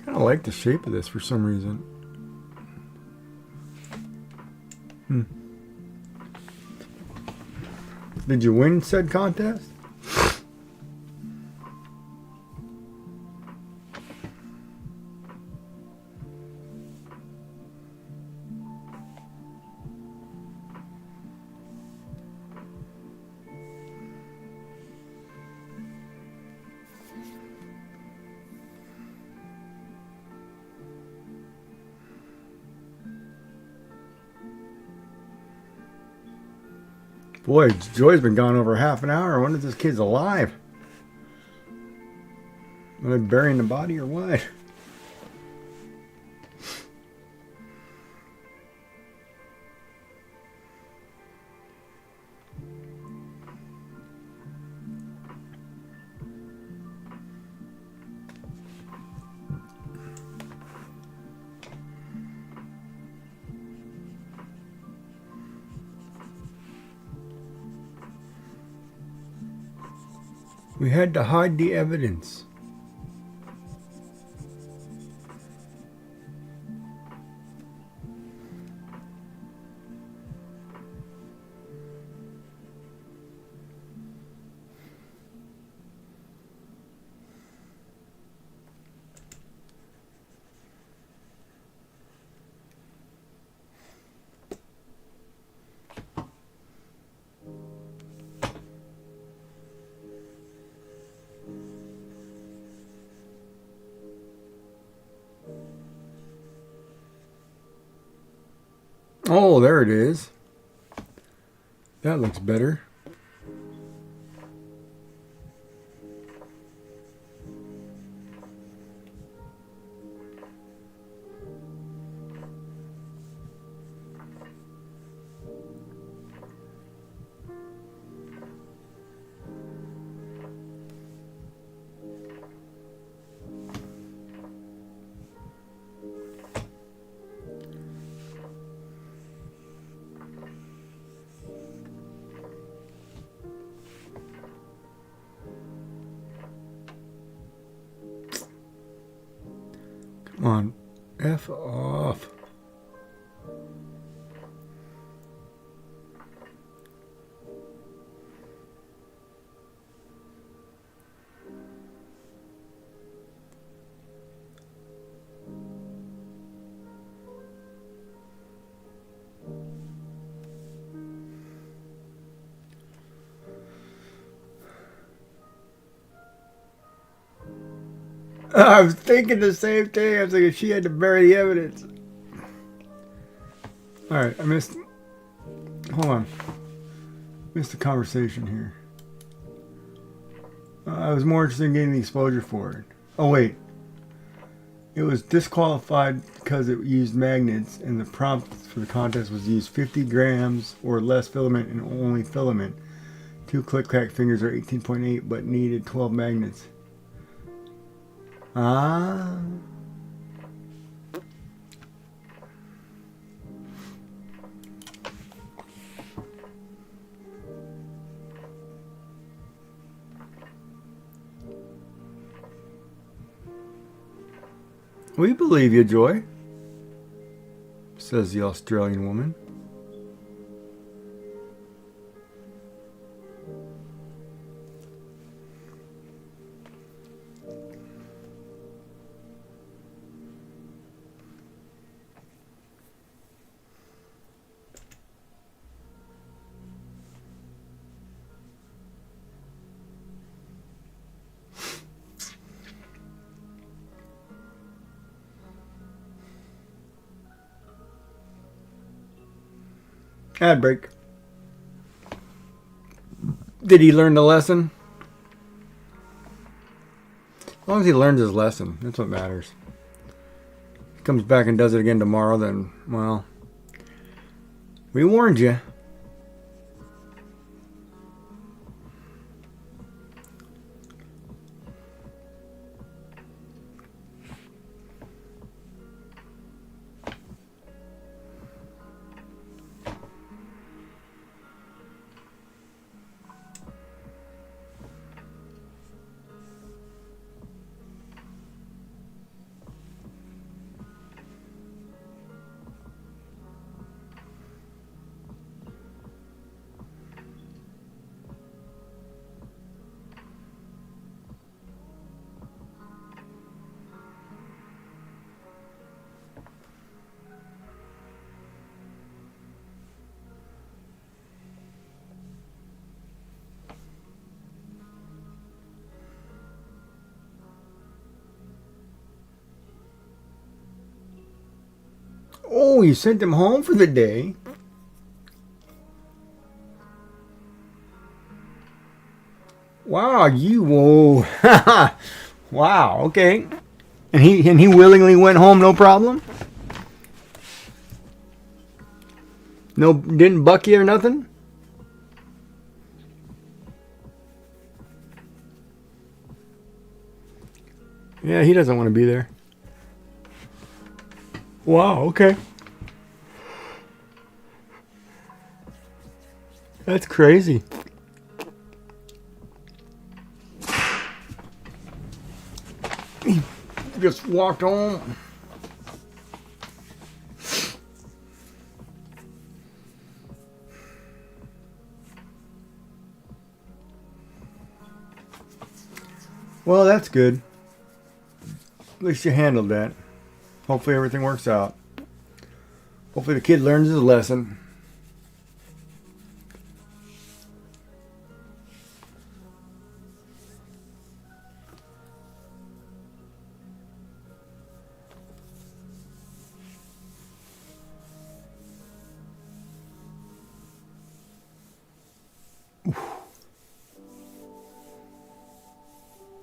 I kind of like the shape of this for some reason. Did you win said contest? Boy, Joy's been gone over half an hour. I wonder if this kid's alive. Are they burying the body or what? We had to hide the evidence. Oh, there it is. That looks better. Come on, F off. I was thinking the same thing. I was thinking she had to bury the evidence. Alright, I missed... Hold on. Missed the conversation here. I was more interested in getting the exposure for it. Oh, wait. It was disqualified because it used magnets, and the prompt for the contest was use 50 grams or less filament and only filament. 2 click-clack fingers are 18.8, but needed 12 magnets. Ah. We believe you, Joy, says the Australian woman. Ad break. Did he learn the lesson? As long as he learns his lesson, that's what matters. If he comes back and does it again tomorrow, then, well, we warned you. Oh, you sent him home for the day. Wow, you whoa. Wow, okay. And he willingly went home, no problem? No, didn't buck you or nothing? Yeah, he doesn't want to be there. Wow, okay. That's crazy. He just walked home. Well, that's good. At least you handled that. Hopefully everything works out. Hopefully the kid learns his lesson.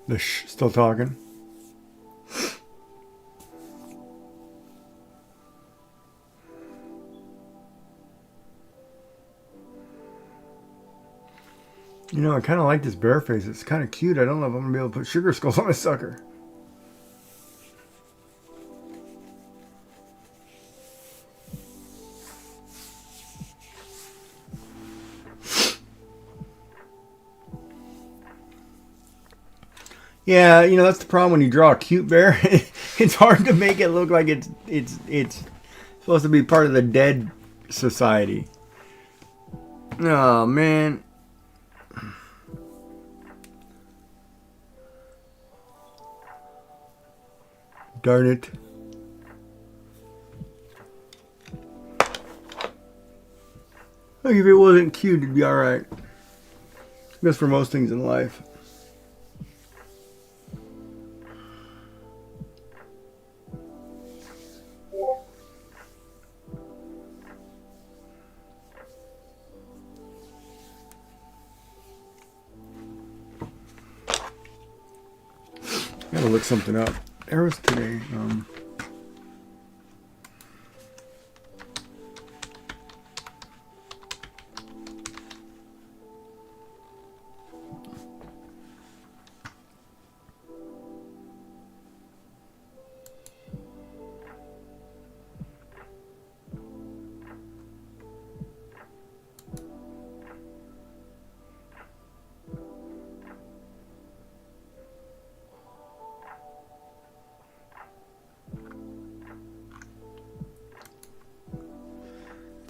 The still talking. You know, I kind of like this bear face. It's kind of cute. I don't know if I'm going to be able to put sugar skulls on this sucker. Yeah, you know, that's the problem when you draw a cute bear. It's hard to make it look like it's supposed to be part of the dead society. Oh, man. Darn it. Like if it wasn't cute, it'd be alright. That's for most things in life. Gotta look something up. There was today.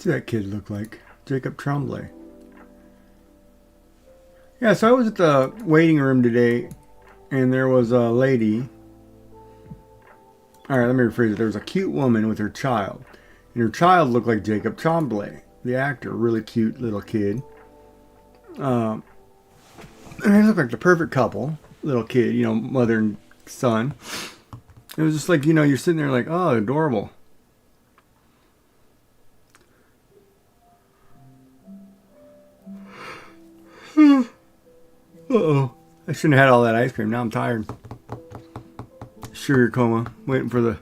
What's that kid look like? Jacob Tremblay. Yeah, so I was at the waiting room today, and there was a lady. All right, let me rephrase it. There was a cute woman with her child, and her child looked like Jacob Tremblay, the actor. Really cute little kid. And they looked like the perfect couple. Little kid, you know, mother and son. It was just like, you know, you're sitting there like, oh, adorable. Uh-oh. I shouldn't have had all that ice cream. Now I'm tired. Sugar coma. Waiting for the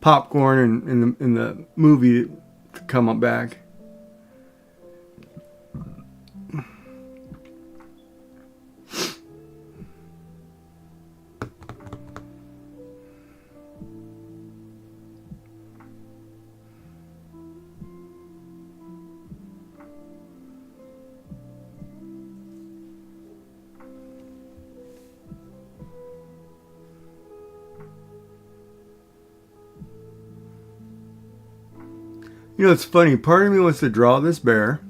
popcorn and the movie to come up back. You know, it's funny. Part of me wants to draw this bear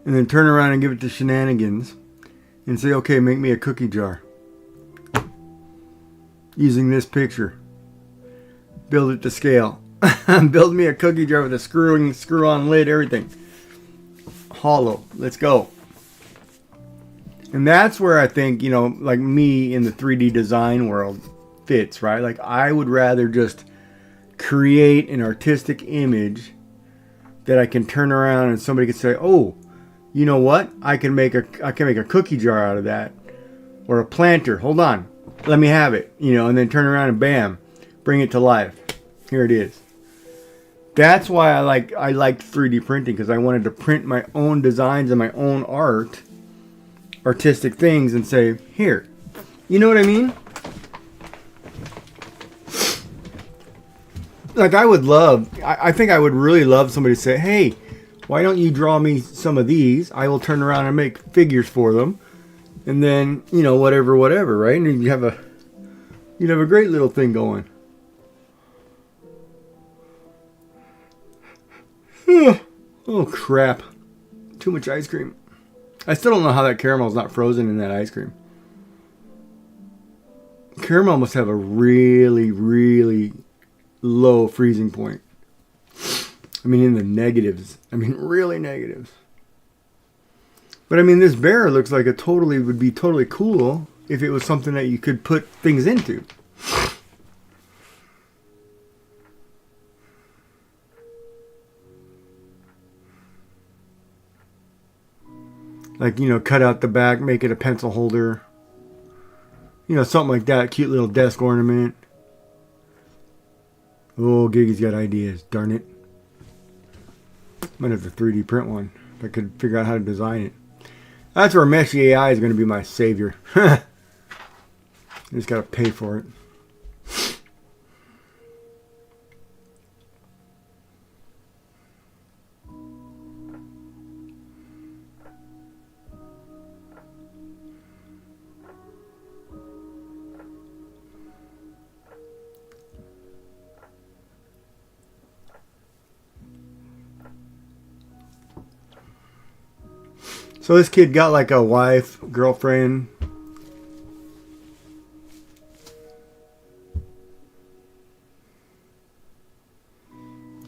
and then turn around and give it to Shenanigans and say, okay, make me a cookie jar. Using this picture. Build it to scale. Build me a cookie jar with a screw-on lid, everything. Hollow. Let's go. And that's where I think, you know, like me in the 3D design world fits, right? Like I would rather just create an artistic image that I can turn around and somebody could say, oh, you know what? I can make a cookie jar out of that. Or a planter. Hold on. Let me have it. You know, and then turn around and bam, bring it to life. Here it is. That's why I liked 3D printing, because I wanted to print my own designs and my own artistic things and say, here. You know what I mean? Like I think I would really love somebody to say, hey, why don't you draw me some of these? I will turn around and make figures for them. And then, you know, whatever, right? And you'd have a great little thing going. Oh, crap. Too much ice cream. I still don't know how that caramel's not frozen in that ice cream. Caramel must have a really, really low freezing point. I mean, in the negatives. I mean, really negatives. But I mean, this bear looks like would be totally cool if it was something that you could put things into. Like, you know, cut out the back, make it a pencil holder. You know, something like that. Cute little desk ornament. Oh, Gigi's got ideas. Darn it. Might have to 3D print one if I could figure out how to design it. That's where Meshi AI is going to be my savior. I just got to pay for it. So this kid got like a wife, girlfriend.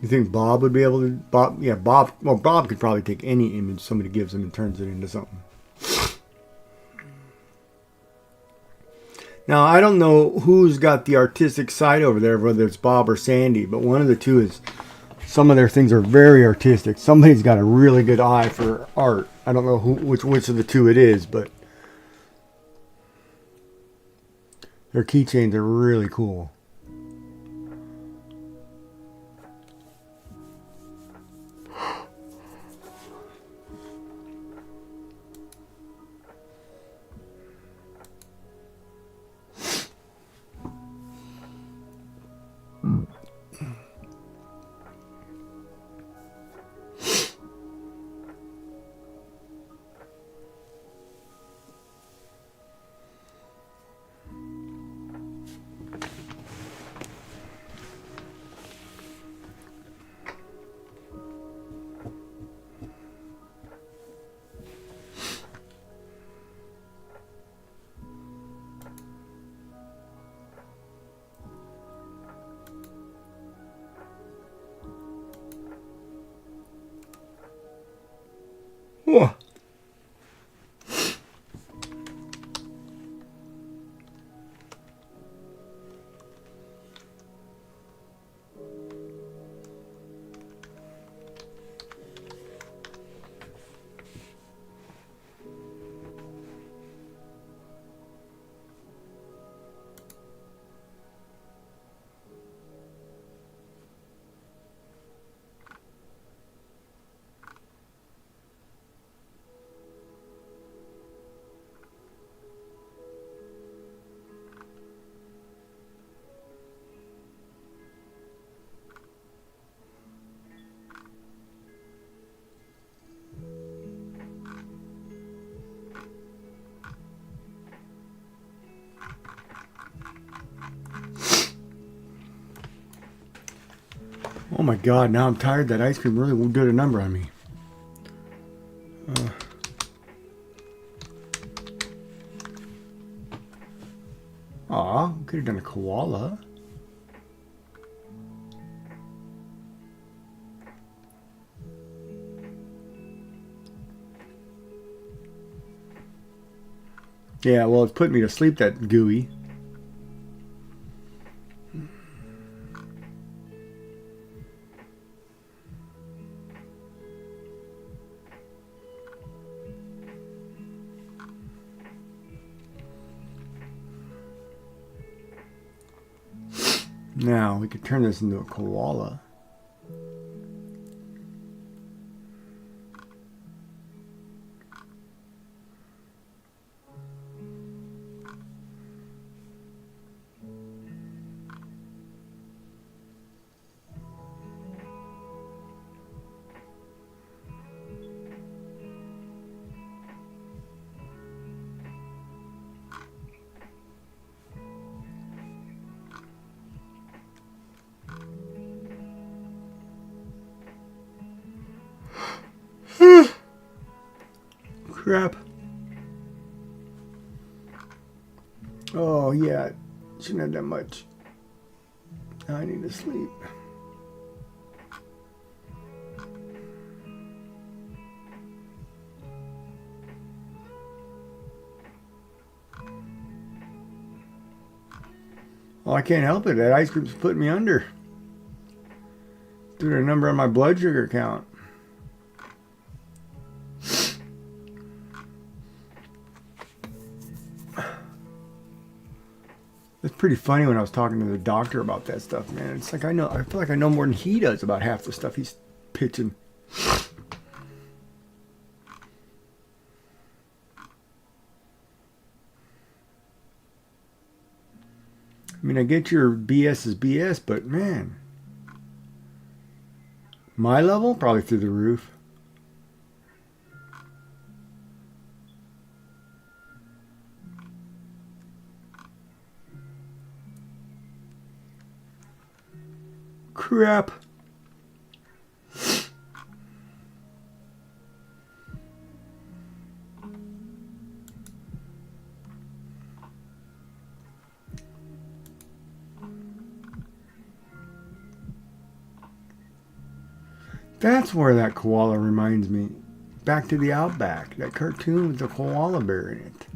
You think Bob would be able to? Bob, yeah, Bob. Well, Bob could probably take any image somebody gives him and turns it into something. Now, I don't know who's got the artistic side over there, whether it's Bob or Sandy, but one of the two is, some of their things are very artistic. Somebody's got a really good eye for art. I don't know which of the two it is, but their keychains are really cool. Oh. Oh my God, now I'm tired. That ice cream really did a number on me. Aw, could have done a koala. Yeah, well, it's putting me to sleep, that gooey. Now, we could turn this into a koala. Crap. Oh, yeah. Shouldn't have that much. I need to sleep. Well, I can't help it. That ice cream's putting me under. Doing a number on my blood sugar count. It's pretty funny when I was talking to the doctor about that stuff, man. It's like I feel like I know more than he does about half the stuff he's pitching. I mean, I get your BS is BS, but man, my level probably through the roof. Crap. That's where that koala reminds me. Back to the Outback. That cartoon with the koala bear in it.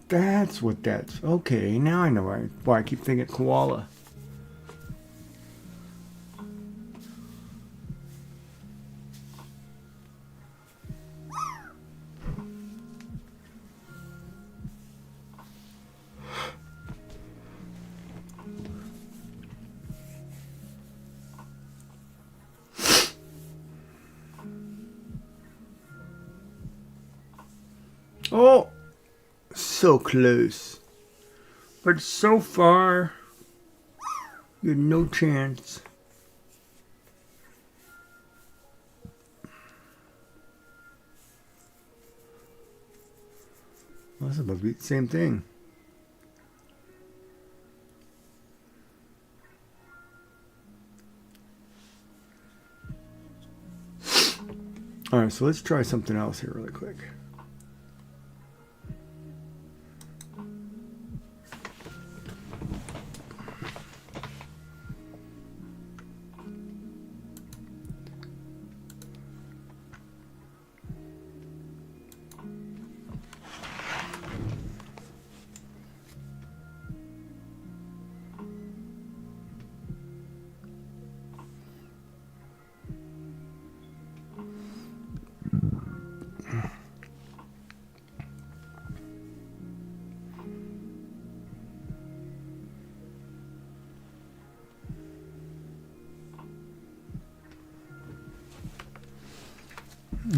That's what that's. Okay, now I know why I keep thinking koala. Oh, so close. But so far, you had no chance. Well, that's supposed to be the same thing. Alright, so let's try something else here really quick.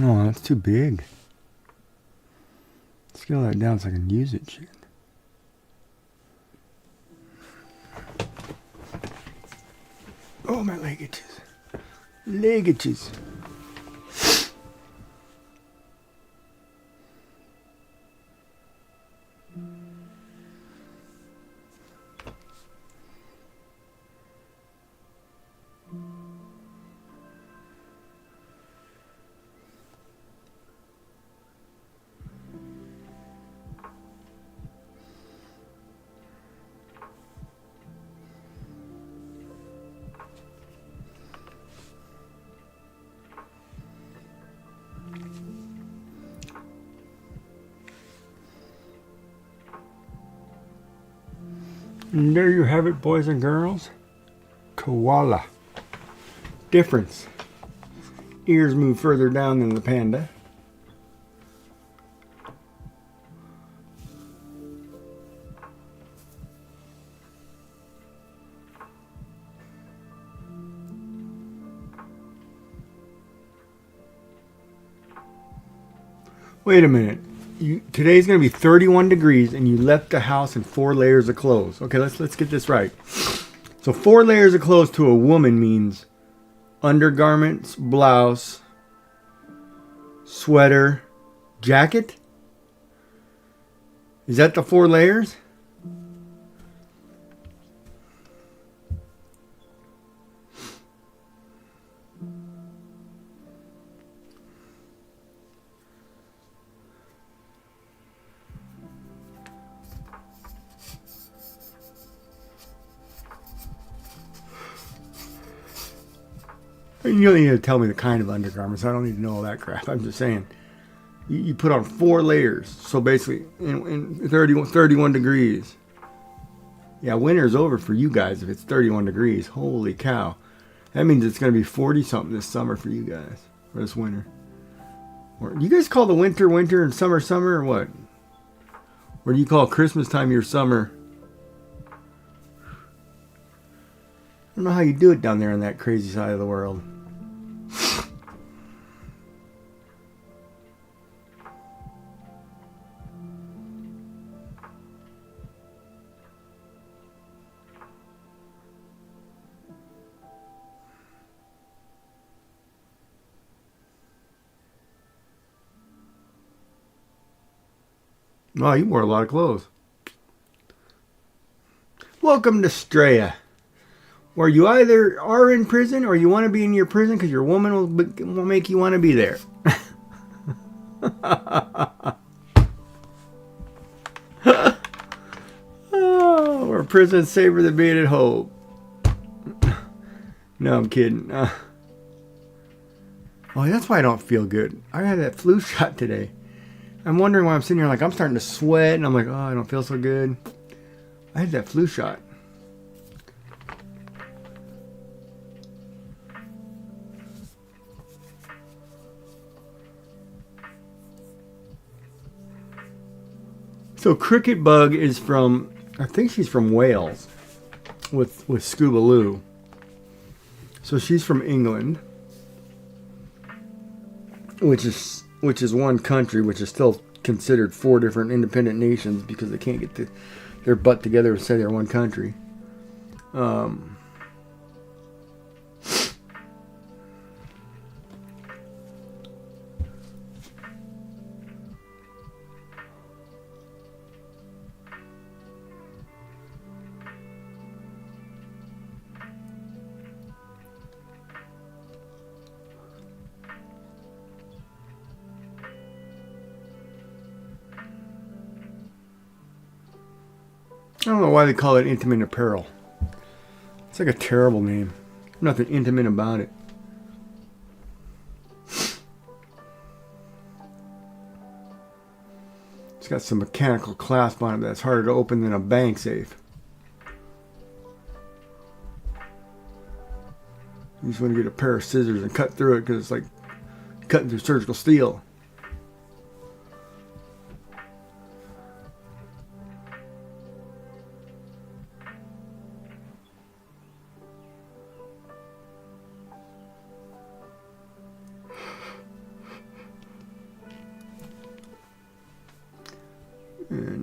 Oh, that's too big. Scale that down so I can use it. Shit. Oh, my leg itches. Leg itches. And there you have it, boys and girls. Koala. Difference. Ears move further down than the panda. Wait a minute. Today's going to be 31 degrees and you left the house in 4 layers of clothes. Okay, let's get this right. So 4 layers of clothes to a woman means undergarments, blouse, sweater, jacket? Is that the 4 layers? You don't need to tell me the kind of undergarments. I don't need to know all that crap. I'm just saying. You put on 4 layers. So basically, in 31 degrees. Yeah, winter's over for you guys if it's 31 degrees. Holy cow. That means it's going to be 40-something this summer for you guys. For this winter. Or, you guys call the winter and summer or what? Or do you call Christmas time your summer? I don't know how you do it down there on that crazy side of the world. Oh, you wore a lot of clothes. Welcome to Straya, where you either are in prison or you want to be in your prison because your woman will make you want to be there. Oh, where prison's safer than being at home. No, I'm kidding. Oh, that's why I don't feel good. I had that flu shot today. I'm wondering why I'm sitting here like I'm starting to sweat and I'm like, oh, I don't feel so good. I had that flu shot. So Cricket Bug is from, I think she's from Wales with Scoobaloo. So she's from England, which is one country, which is still considered 4 different independent nations because they can't get their butt together to say they're one country. I don't know why they call it intimate apparel. It's like a terrible name. Nothing intimate about it. It's got some mechanical clasp on it that's harder to open than a bank safe. You just want to get a pair of scissors and cut through it because it's like cutting through surgical steel.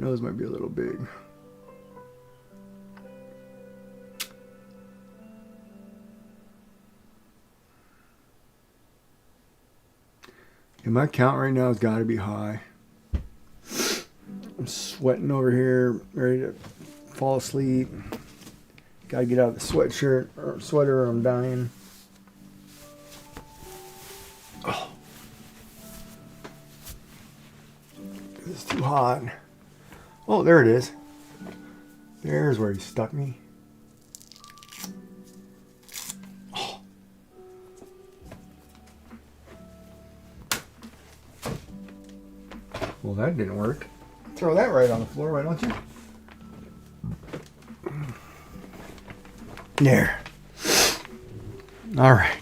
Nose might be a little big. And my count right now has got to be high. I'm sweating over here, ready to fall asleep. Got to get out of the sweatshirt or sweater or I'm dying. Oh. It's too hot. Oh, there it is. There's where he stuck me. Oh. Well, that didn't work. Throw that right on the floor, why don't you? There. All right.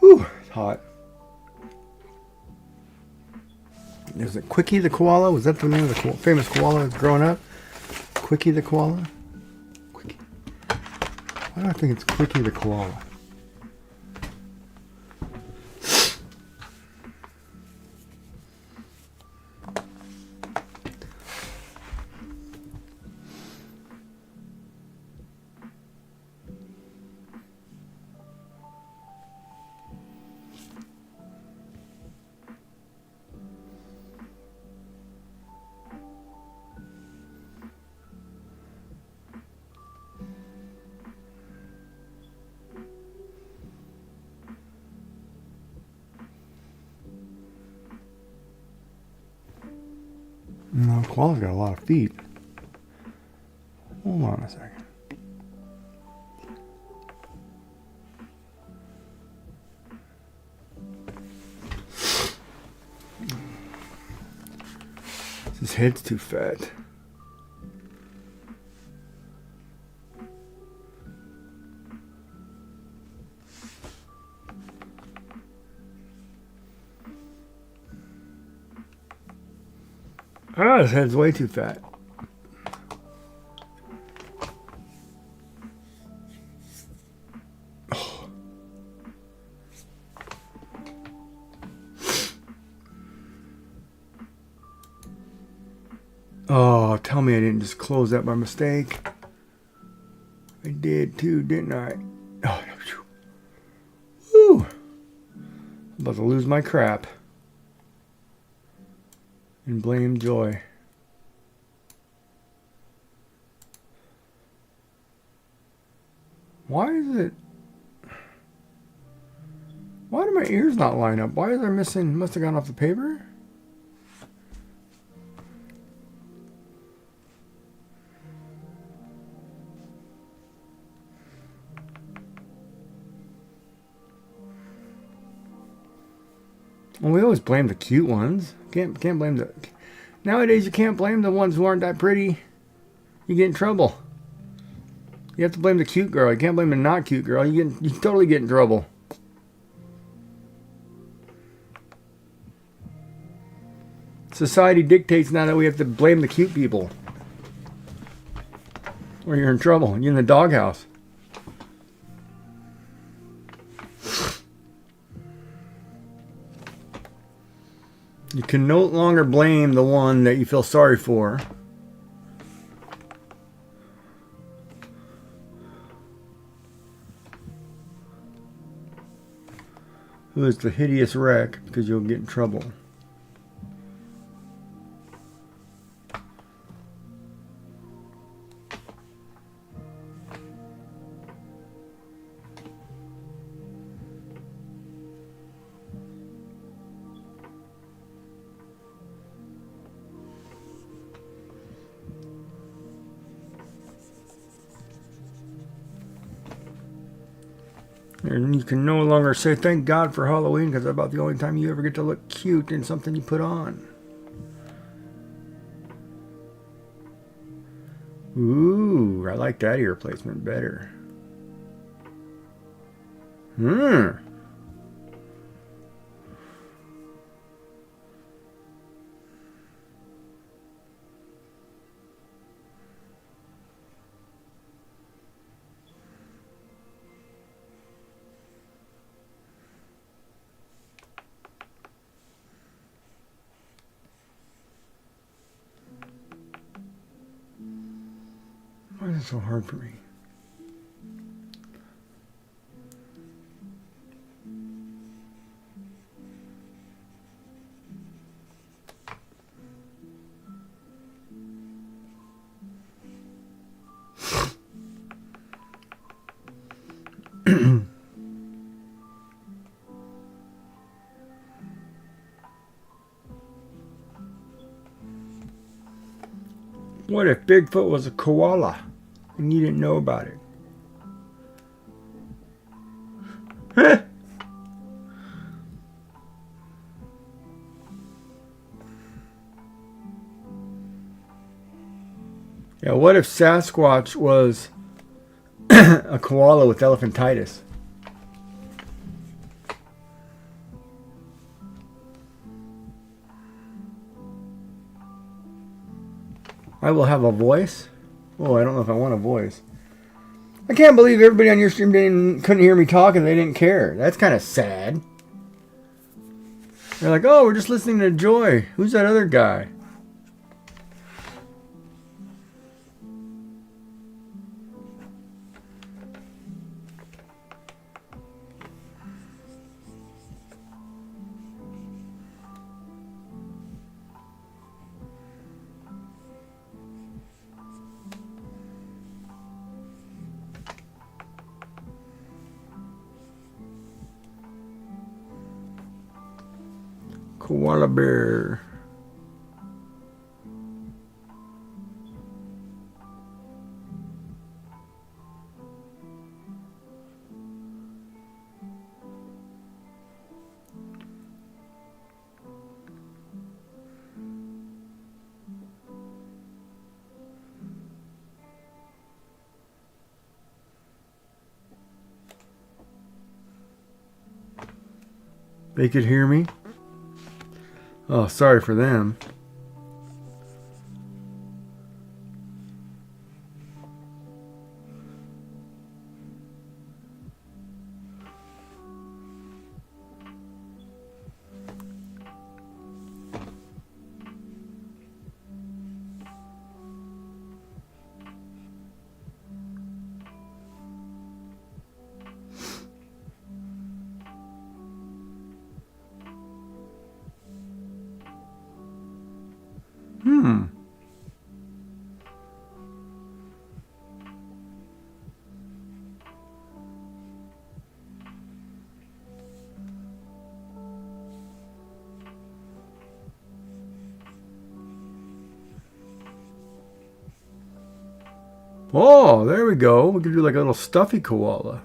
Whew, it's hot. Is it Quickie the koala? Was that the name of the famous koala growing up? Quickie the koala? Quickie. Why do I think it's Quickie the koala? No, koala's got a lot of feet. Hold on a second. His head's too fat. Ah, his head's way too fat. Oh, tell me I didn't just close that by mistake. I did too, didn't I? Oh, no. Woo! I'm about to lose my crap. And blame Joy. Why is it? Why do my ears not line up? Why is there missing? Must have gone off the paper. Well, we always blame the cute ones. Can't blame the... Nowadays, you can't blame the ones who aren't that pretty. You get in trouble. You have to blame the cute girl. You can't blame the not cute girl. You totally get in trouble. Society dictates now that we have to blame the cute people. Or you're in trouble. You're in the doghouse. You can no longer blame the one that you feel sorry for. Who is the hideous wreck, because you'll get in trouble. And you can no longer say, thank God for Halloween, because that's about the only time you ever get to look cute in something you put on. Ooh, I like that ear placement better. so hard for me. What if Bigfoot was a koala and you didn't know about it? Huh? Yeah, what if Sasquatch was a koala with elephantitis? I will have a voice? Oh, I don't know if I want a voice. I can't believe everybody on your stream couldn't hear me talk and they didn't care. That's kind of sad. They're like, oh, we're just listening to Joy. Who's that other guy? Koala bear. They could hear me? Oh, sorry for them. Oh, there we go. We could do like a little stuffy koala.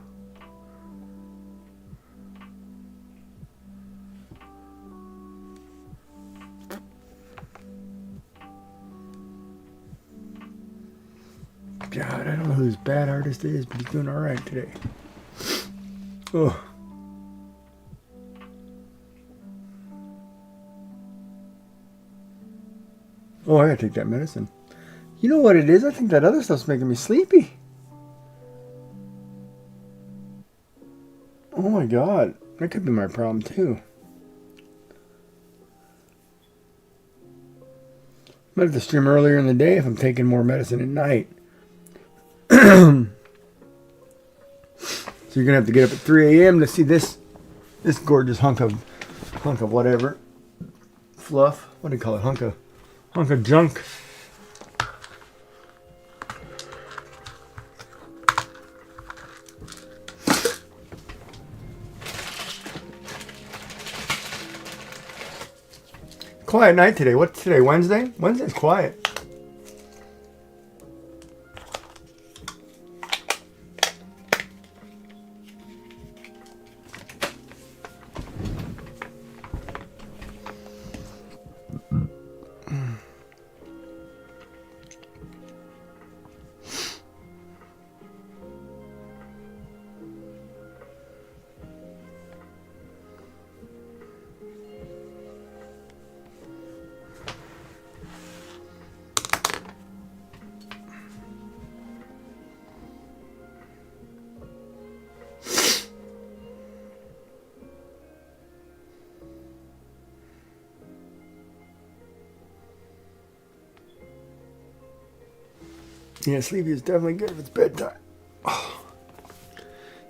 God, I don't know who this bad artist is, but he's doing all right today. Oh. Oh, I gotta take that medicine. You know what it is? I think that other stuff's making me sleepy. Oh my God. That could be my problem too. Might have to stream earlier in the day if I'm taking more medicine at night. So you're gonna have to get up at 3 a.m. to see this gorgeous hunk of whatever. Fluff. What do you call it? Hunk of junk. Quiet night today. What's today? Wednesday? Wednesday's quiet. Yeah, sleepy is definitely good if it's bedtime. Oh,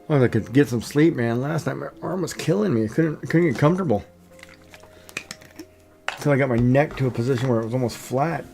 I could get some sleep, man. Last night my arm was killing me. I couldn't get comfortable. Until I got my neck to a position where it was almost flat.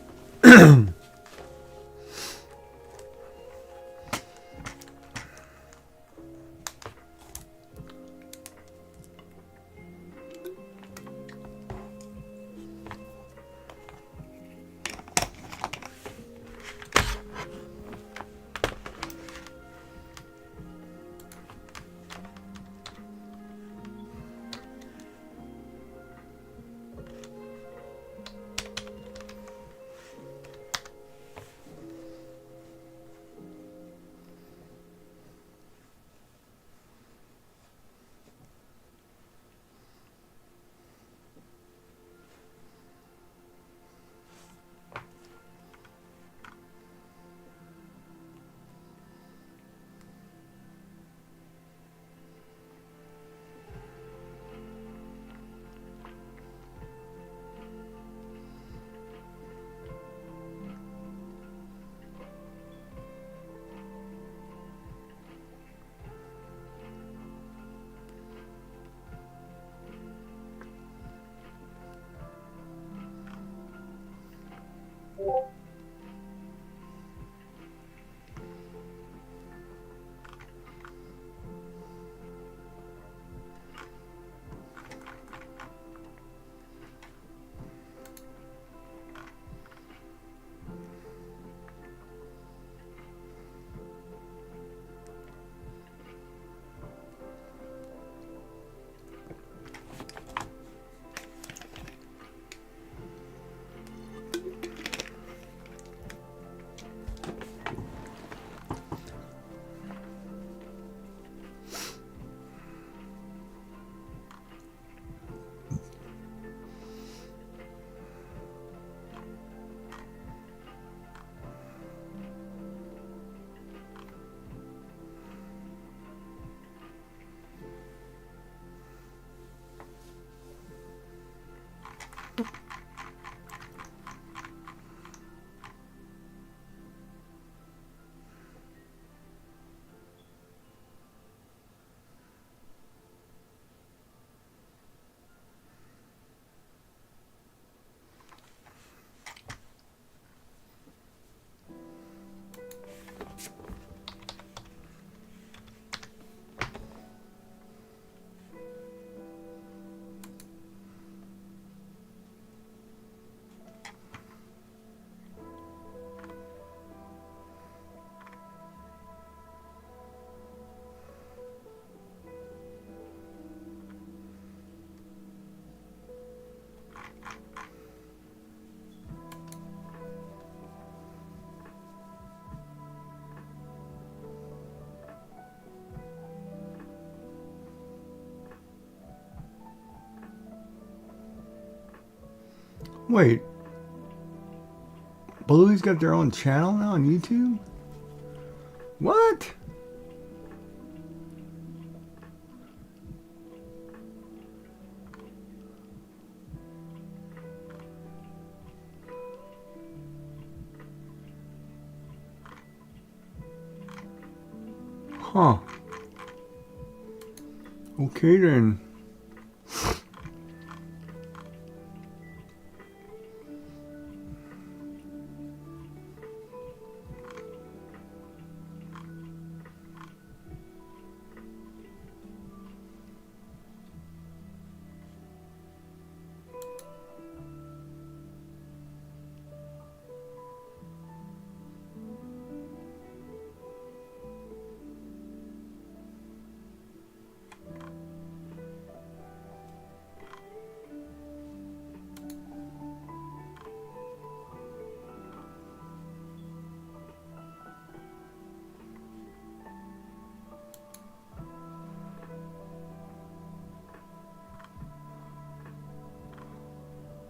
Wait. Bluey's got their own channel now on YouTube? What? Huh. Okay then.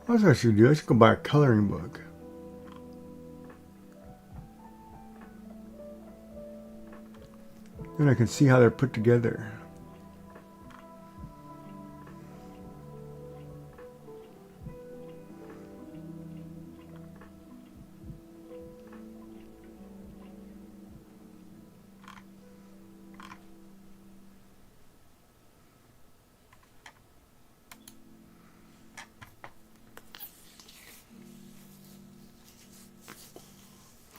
That's what I should do. I should go buy a coloring book. Then I can see how they're put together.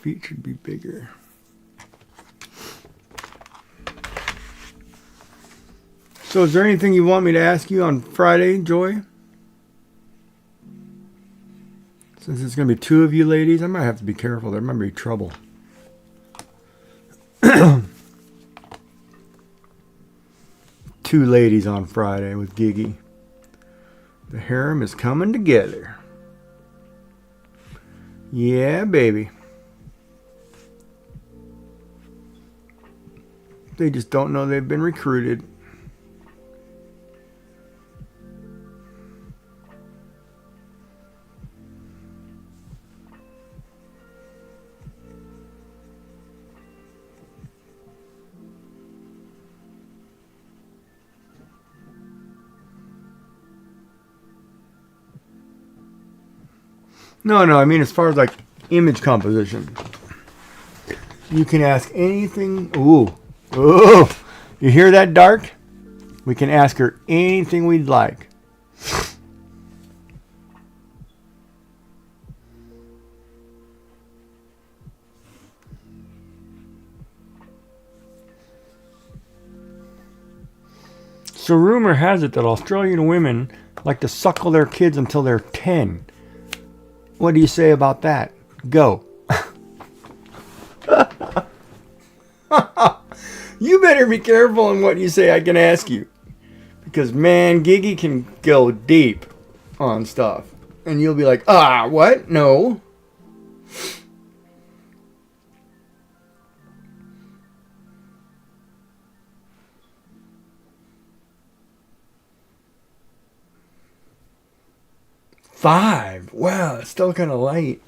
Feet should be bigger. So is there anything you want me to ask you on Friday, Joy? Since it's going to be two of you ladies, I might have to be careful. There might be trouble. Two ladies on Friday with Giggy. The harem is coming together. Yeah, baby. They just don't know they've been recruited. No, I mean as far as like image composition. You can ask anything. Ooh. You hear that, Dark? We can ask her anything we'd like. So rumor has it that Australian women like to suckle their kids until they're 10. What do you say about that? Go. You better be careful on what you say I can ask you. Because, man, Giggy can go deep on stuff. And you'll be like, what? No. Five. Wow, it's still kind of light.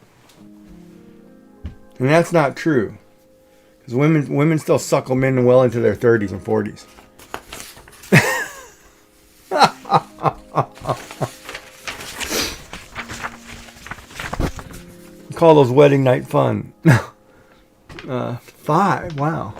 And that's not true. Because women still suckle men well into their 30s and 40s. Call those wedding night fun. 5. Wow.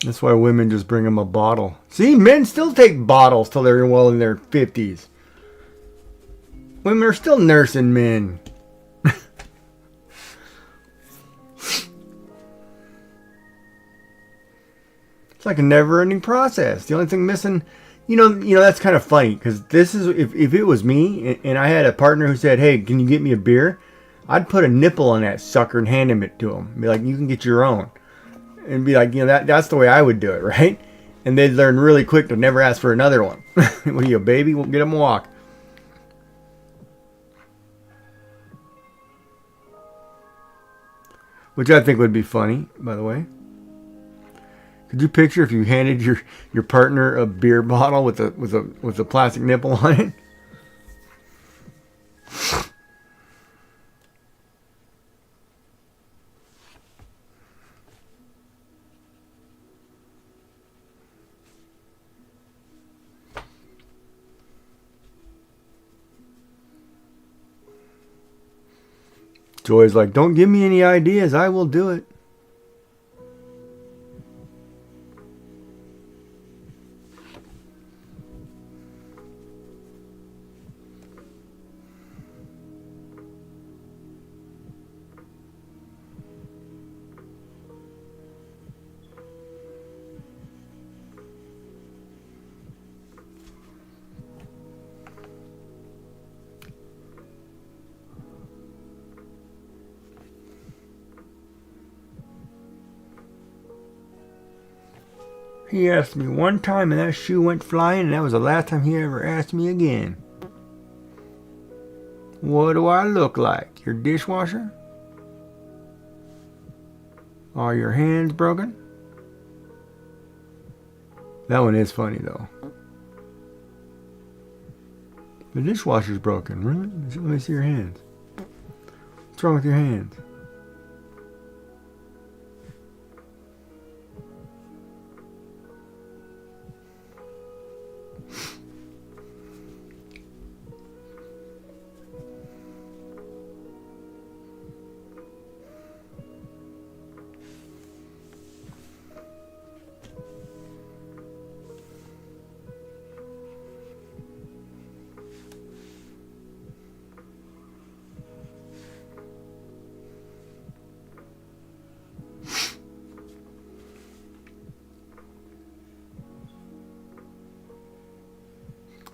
That's why women just bring them a bottle. See, men still take bottles till they're well in their 50s. Women are still nursing men. It's like a never-ending process. The only thing missing, you know that's kind of funny because this is if it was me and I had a partner who said, "Hey, can you get me a beer?" I'd put a nipple on that sucker and hand it to him. Be like, "You can get your own." And be like, that's the way I would do it, right? And they'd learn really quick to never ask for another one. What are you, a baby? We'll get them a walk. Which I think would be funny, by the way. Could you picture if you handed your partner a beer bottle with a plastic nipple on it? Joy's like, don't give me any ideas. I will do it. He asked me one time and that shoe went flying, and that was the last time he ever asked me again. What do I look like? Your dishwasher? Are your hands broken? That one is funny though. The dishwasher's broken. Really? Let me see your hands. What's wrong with your hands?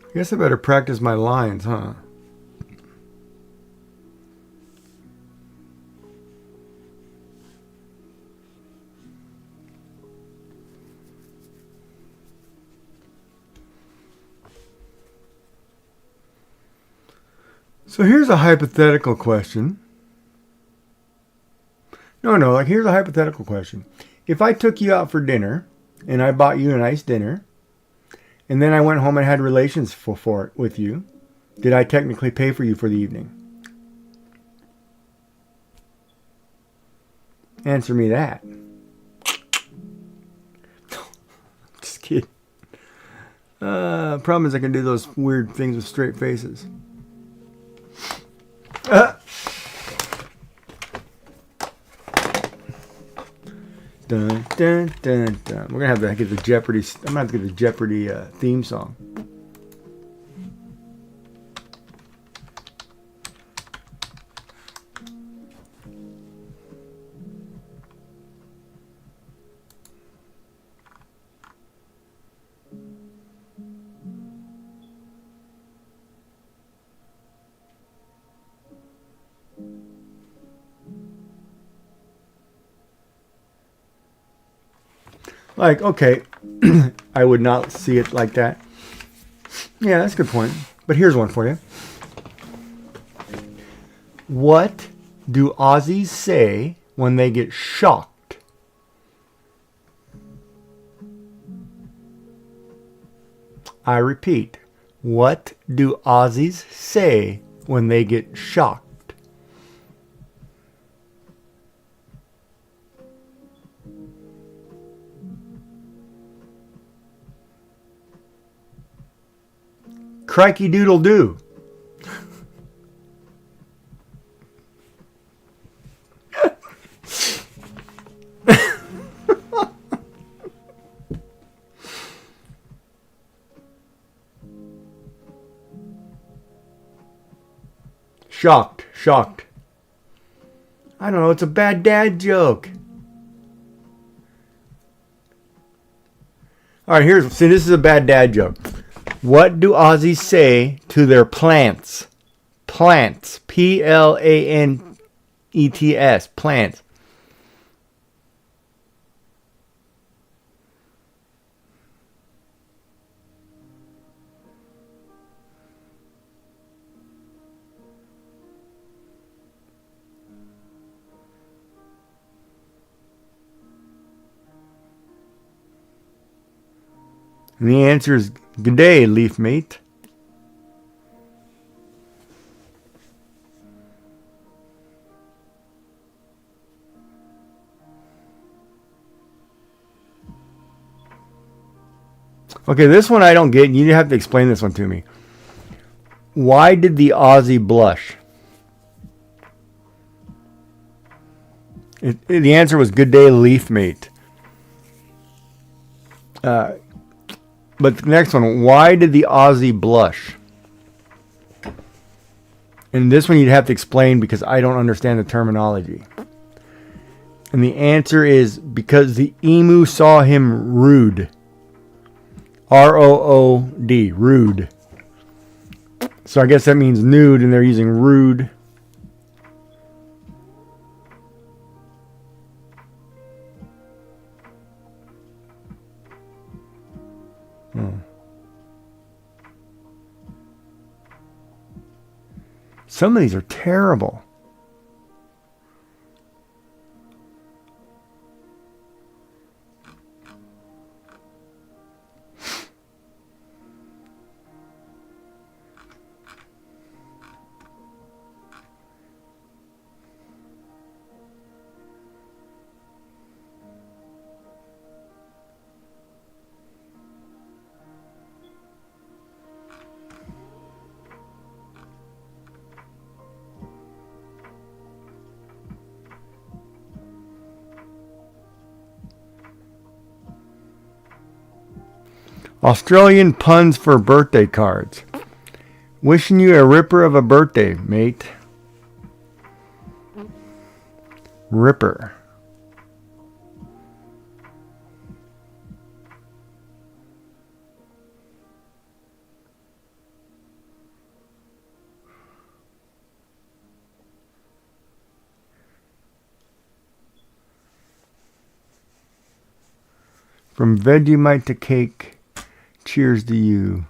I guess I better practice my lines, huh? So here's a hypothetical question. No, like here's a hypothetical question. If I took you out for dinner and I bought you a nice dinner and then I went home and had relations for it with you, did I technically pay for you for the evening? Answer me that. Just kidding. Problem is I can do those weird things with straight faces. Dun, dun, dun, dun. We're gonna have to get the Jeopardy. I'm gonna have to get the Jeopardy theme song. Like, okay, I would not see it like that. Yeah, that's a good point. But here's one for you. What do Aussies say when they get shocked? I repeat, what do Aussies say when they get shocked? Crikey doodle doo. Shocked. I don't know, it's a bad dad joke. Alright, see, this is a bad dad joke. What do Aussies say to their plants? Plants. P-L-A-N-E-T-S. Plants. And the answer is, good day, leaf mate. Okay, this one I don't get. You have to explain this one to me. Why did the Aussie blush? The answer was good day, leaf mate. But the next one, why did the Aussie blush? And this one you'd have to explain because I don't understand the terminology. And the answer is because the emu saw him rude. R-O-O-D, rude. So I guess that means nude and they're using rude. Some of these are terrible. Australian puns for birthday cards. Wishing you a ripper of a birthday, mate. Ripper. From Vegemite to cake, cheers to you.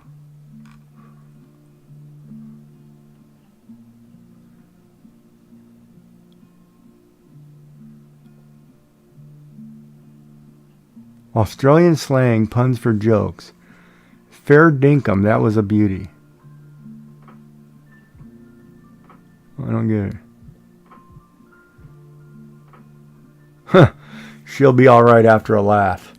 Australian slang, puns for jokes. Fair dinkum, that was a beauty. I don't get it. Huh. She'll be alright after a laugh.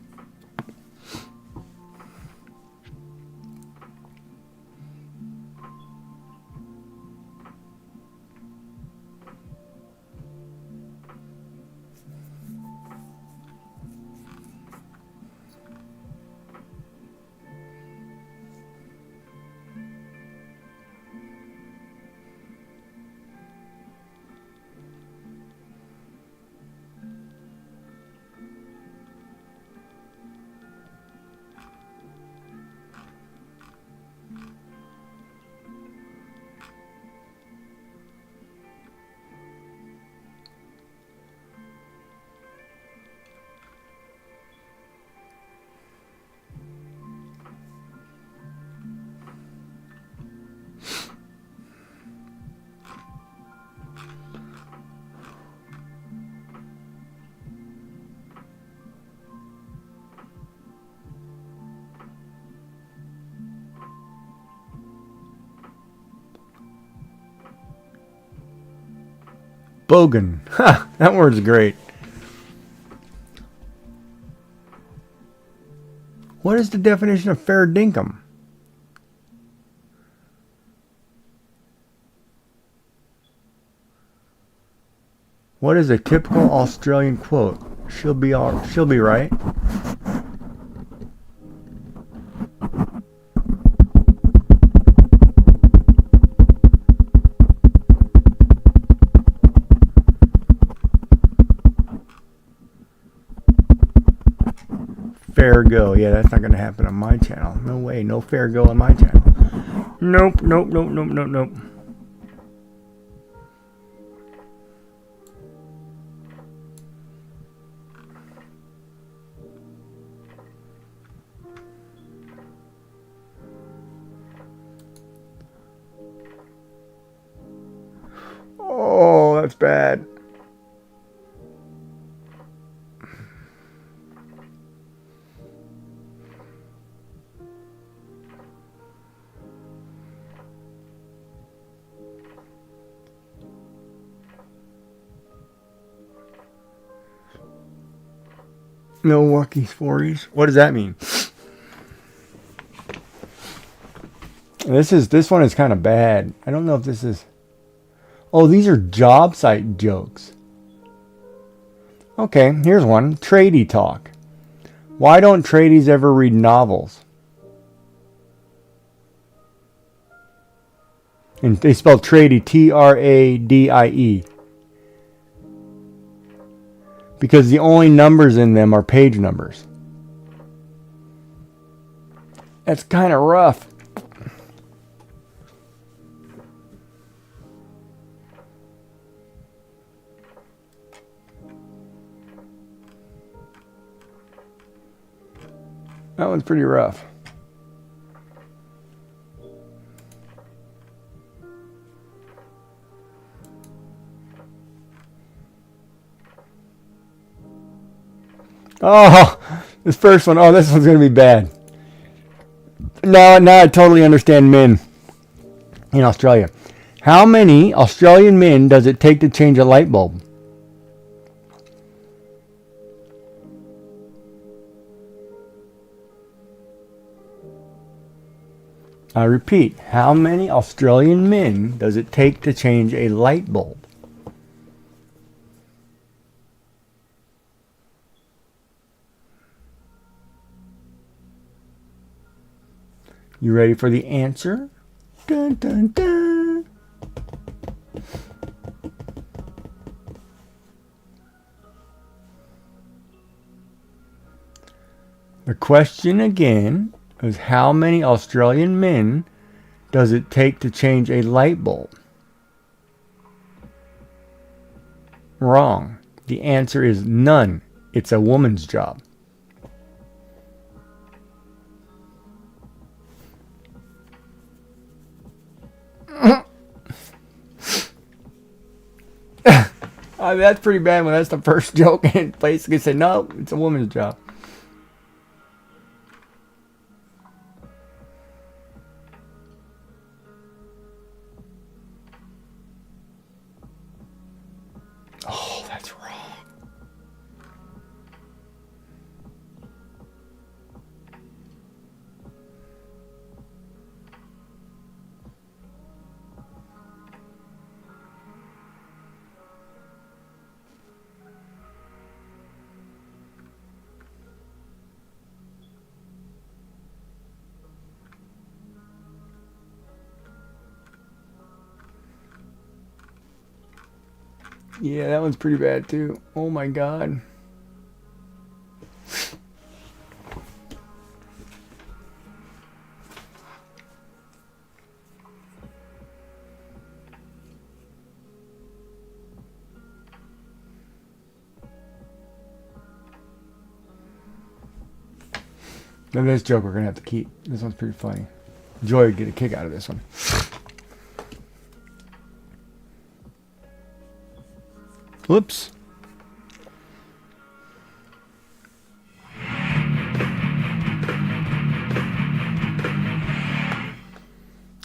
Bogan. Ha! That word's great. What is the definition of fair dinkum? What is a typical Australian quote? She'll be right. Fair go. Yeah, that's not going to happen on my channel. No way. No fair go on my channel. Nope, nope, nope, nope, nope, nope. Oh, that's bad. Milwaukee's 40s. What does that mean? This one is kind of bad. I don't know if this is. Oh, these are job site jokes. Okay, here's one. Tradie talk. Why don't tradies ever read novels? And they spell tradie T-R-A-D-I-E. Because the only numbers in them are page numbers. That's kind of rough. That one's pretty rough. Oh, this first one. Oh, this one's going to be bad. Now I totally understand men in Australia. How many Australian men does it take to change a light bulb? I repeat, how many Australian men does it take to change a light bulb? You ready for the answer? Dun, dun, dun. The question again is, how many Australian men does it take to change a light bulb? Wrong. The answer is none. It's a woman's job. I mean, that's pretty bad when that's the first joke and basically say, no, it's a woman's job. Oh, that's wrong. Yeah, that one's pretty bad too. Oh my god. Now this joke we're gonna have to keep. This one's pretty funny. Joy would get a kick out of this one. Whoops.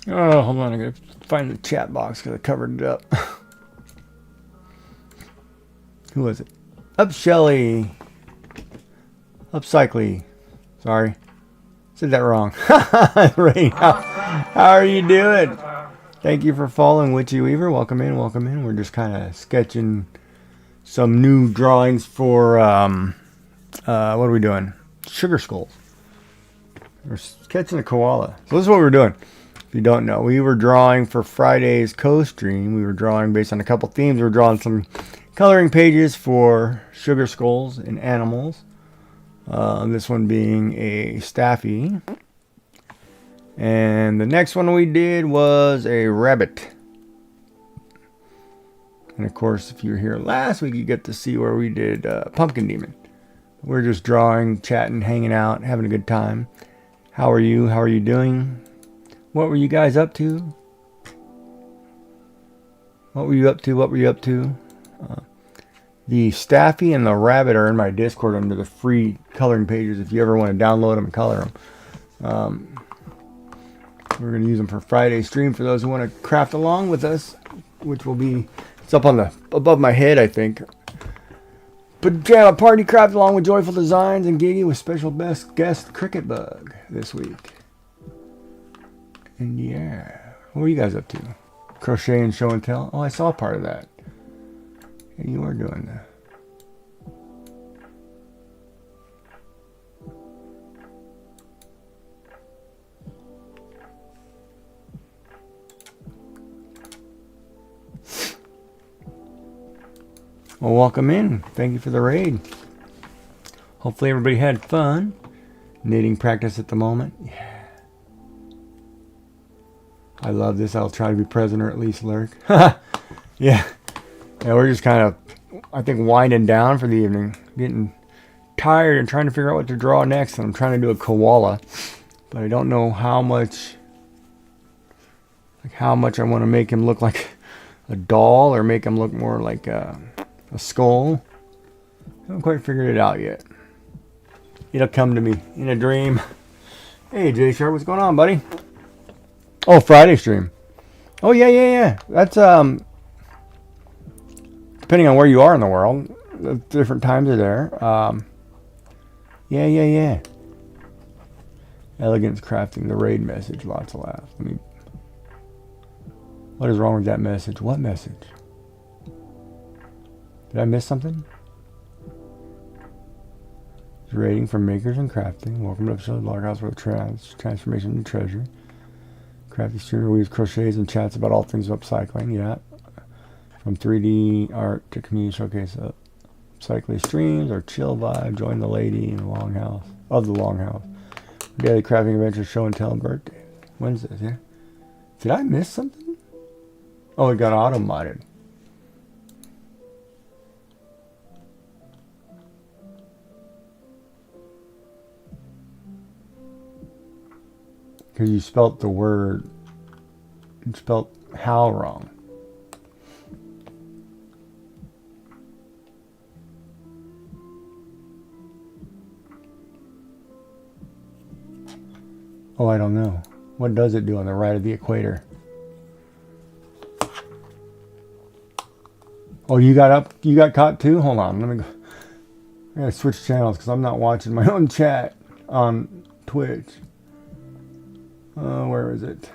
Oh, hold on. I gotta find the chat box because I covered it up. Who was it? Up Shelly. Up Cycly. Sorry. Said that wrong. Ray, how are you doing? Thank you for following Witchy Weaver. Welcome in, welcome in. We're just kind of sketching some new drawings for, what are we doing? Sugar skulls. We're sketching a koala. So this is what we're doing. If you don't know, we were drawing for Friday's co-stream. We were drawing based on a couple themes. We were drawing some coloring pages for sugar skulls and animals. This one being a staffy. And the next one we did was a rabbit. And of course, if you were here last week, you get to see where we did Pumpkin Demon. We're just drawing, chatting, hanging out, having a good time. How are you? How are you doing? What were you guys up to? What were you up to? What were you up to? The Staffy and the Rabbit are in my Discord under the free coloring pages if you ever want to download them and color them. We're going to use them for Friday stream for those who want to craft along with us, which will be, it's up on the, above my head, I think. Pajama Party Craft along with Joyful Designs and Giggy with special best guest Cricket Bug this week. And yeah, what were you guys up to? Crochet and show and tell? Oh, I saw part of that. Yeah, you are doing that. Well, welcome in. Thank you for the raid. Hopefully everybody had fun. Knitting practice at the moment. Yeah. I love this. I'll try to be present or at least lurk. Yeah. Yeah, we're just kind of, I think, winding down for the evening. Getting tired and trying to figure out what to draw next. And I'm trying to do a koala. But I don't know how much I want to make him look like a doll or make him look more like a skull. I haven't quite figured it out yet. It'll come to me in a dream. Hey, Jay Sharp, what's going on, buddy? Oh, Friday stream. Oh, yeah. That's, depending on where you are in the world, the different times are there. Yeah. Elegance crafting the raid message. Lots of laughs. What is wrong with that message? What message? Did I miss something? Rating from makers and crafting. Welcome to episode of Loghouse for transformation into treasure. Crafty streamer weaves crochets and chats about all things upcycling. Yeah. From 3D art to community showcase. Upcycling streams or chill vibe. Join the lady in the longhouse. Of the longhouse. Daily crafting adventure show and tell birthday. When's this? Yeah. Did I miss something? Oh, it got auto modded. Because you spelt the word, you spelt how wrong. Oh, I don't know. What does it do on the right of the equator? Oh, you got caught too? Hold on, let me go. I gotta switch channels because I'm not watching my own chat on Twitch. Where is it?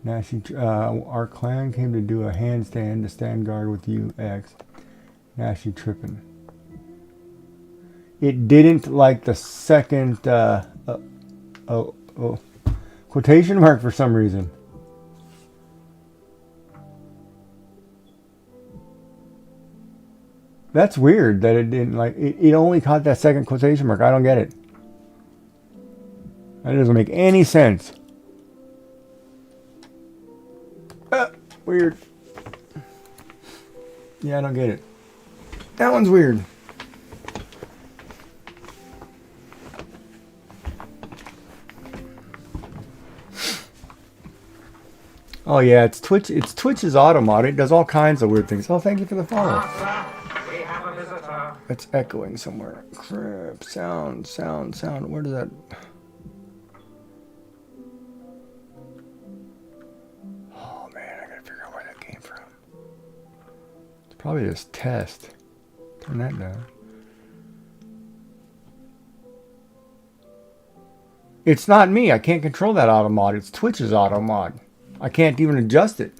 Nashi, our clan came to do a handstand to stand guard with you, X. Nashi tripping. It didn't like the second quotation mark for some reason. That's weird that it didn't like it only caught that second quotation mark. I don't get it. That doesn't make any sense. Weird. Yeah, I don't get it. That one's weird. Oh yeah, it's Twitch. It's Twitch's auto mod. It does all kinds of weird things. Oh, thank you for the follow. We have a visitor. It's echoing somewhere. Crap. Sound. Where does that? Oh man, I gotta figure out where that came from. It's probably this test. Turn that down. It's not me. I can't control that auto mod. It's Twitch's auto mod. I can't even adjust it.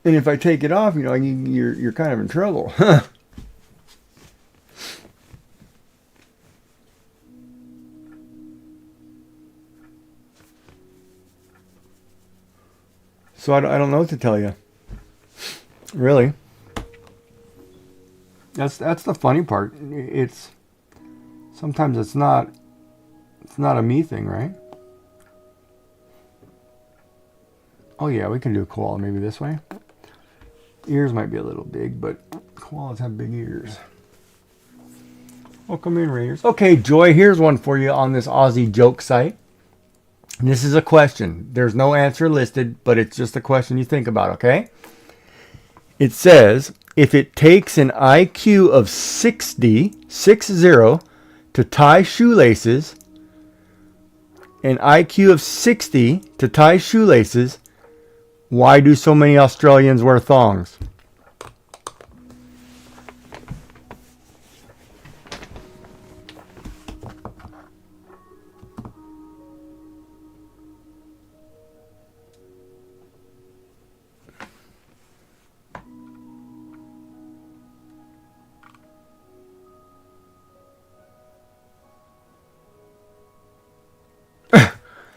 And if I take it off, you know, you're kind of in trouble. So I don't know what to tell you. Really. That's the funny part. It's sometimes it's not a me thing, right? Oh yeah, we can do a koala maybe this way. Ears might be a little big, but koalas have big ears. Welcome in, Raiders. Okay, Joy, here's one for you on this Aussie joke site. And this is a question. There's no answer listed, but it's just a question you think about, okay? It says, if it takes an IQ of 60 to tie shoelaces, an IQ of 60 to tie shoelaces, why do so many Australians wear thongs?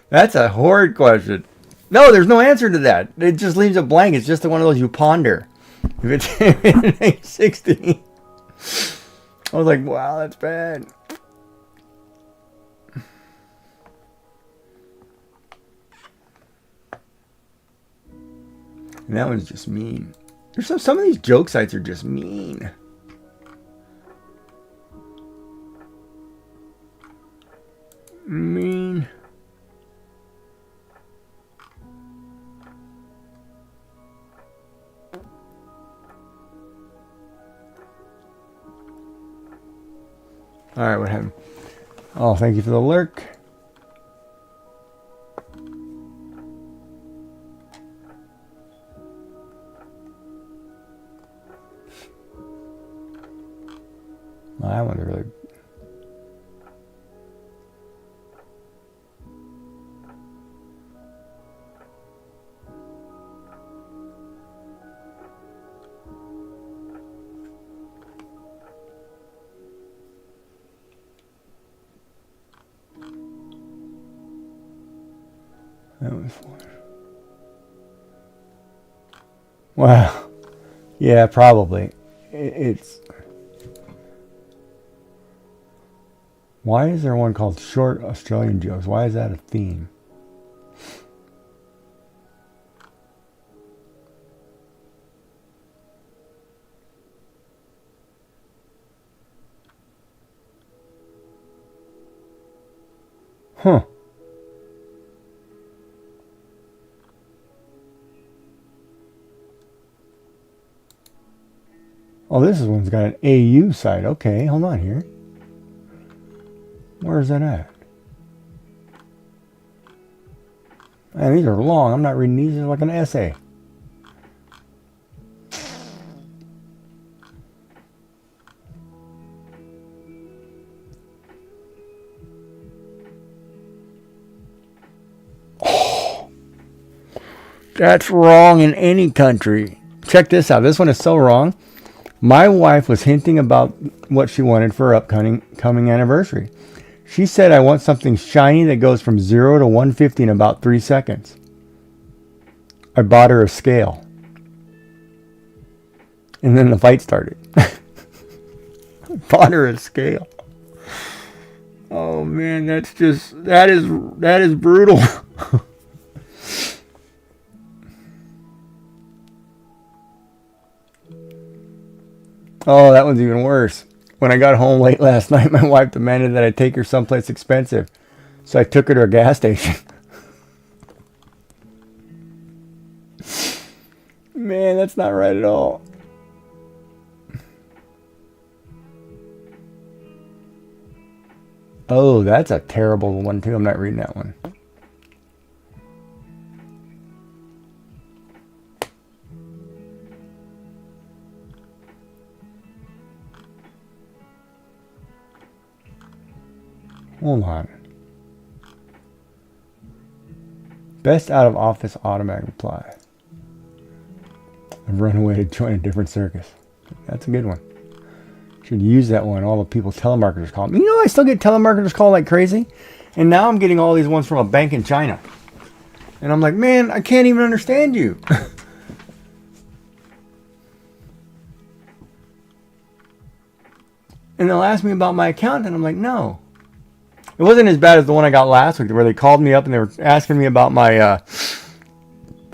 That's a horrid question. No, there's no answer to that. It just leaves it blank. It's just one of those you ponder. If it's 60. I was like, wow, that's bad. And that one's just mean. There's some of these joke sites are just mean. Mean. All right, what happened? Oh, thank you for the lurk. Well, that one's really... That was fun. Wow. Yeah, probably. It's... Why is there one called Short Australian Jokes? Why is that a theme? Huh. Oh, this one's got an AU site. Okay, hold on here. Where is that at? Man, these are long. I'm not reading these. They're like an essay. Oh, that's wrong in any country. Check this out. This one is so wrong. My wife was hinting about what she wanted for her coming anniversary. She said, I want something shiny that goes from 0 to 150 in about 3 seconds. I bought her a scale. And then the fight started. I bought her a scale. Oh man, that is brutal. Oh, that one's even worse. When I got home late last night, my wife demanded that I take her someplace expensive. So I took her to a gas station. Man, that's not right at all. Oh, that's a terrible one too. I'm not reading that one. Hold on. Best out of office automatic reply. I've run away to join a different circus. That's a good one. Should use that one. All the people, telemarketers call me. You know, I still get telemarketers call like crazy. And now I'm getting all these ones from a bank in China. And I'm like, man, I can't even understand you. And they'll ask me about my account. And I'm like, no. It wasn't as bad as the one I got last week where they called me up and they were asking me about my,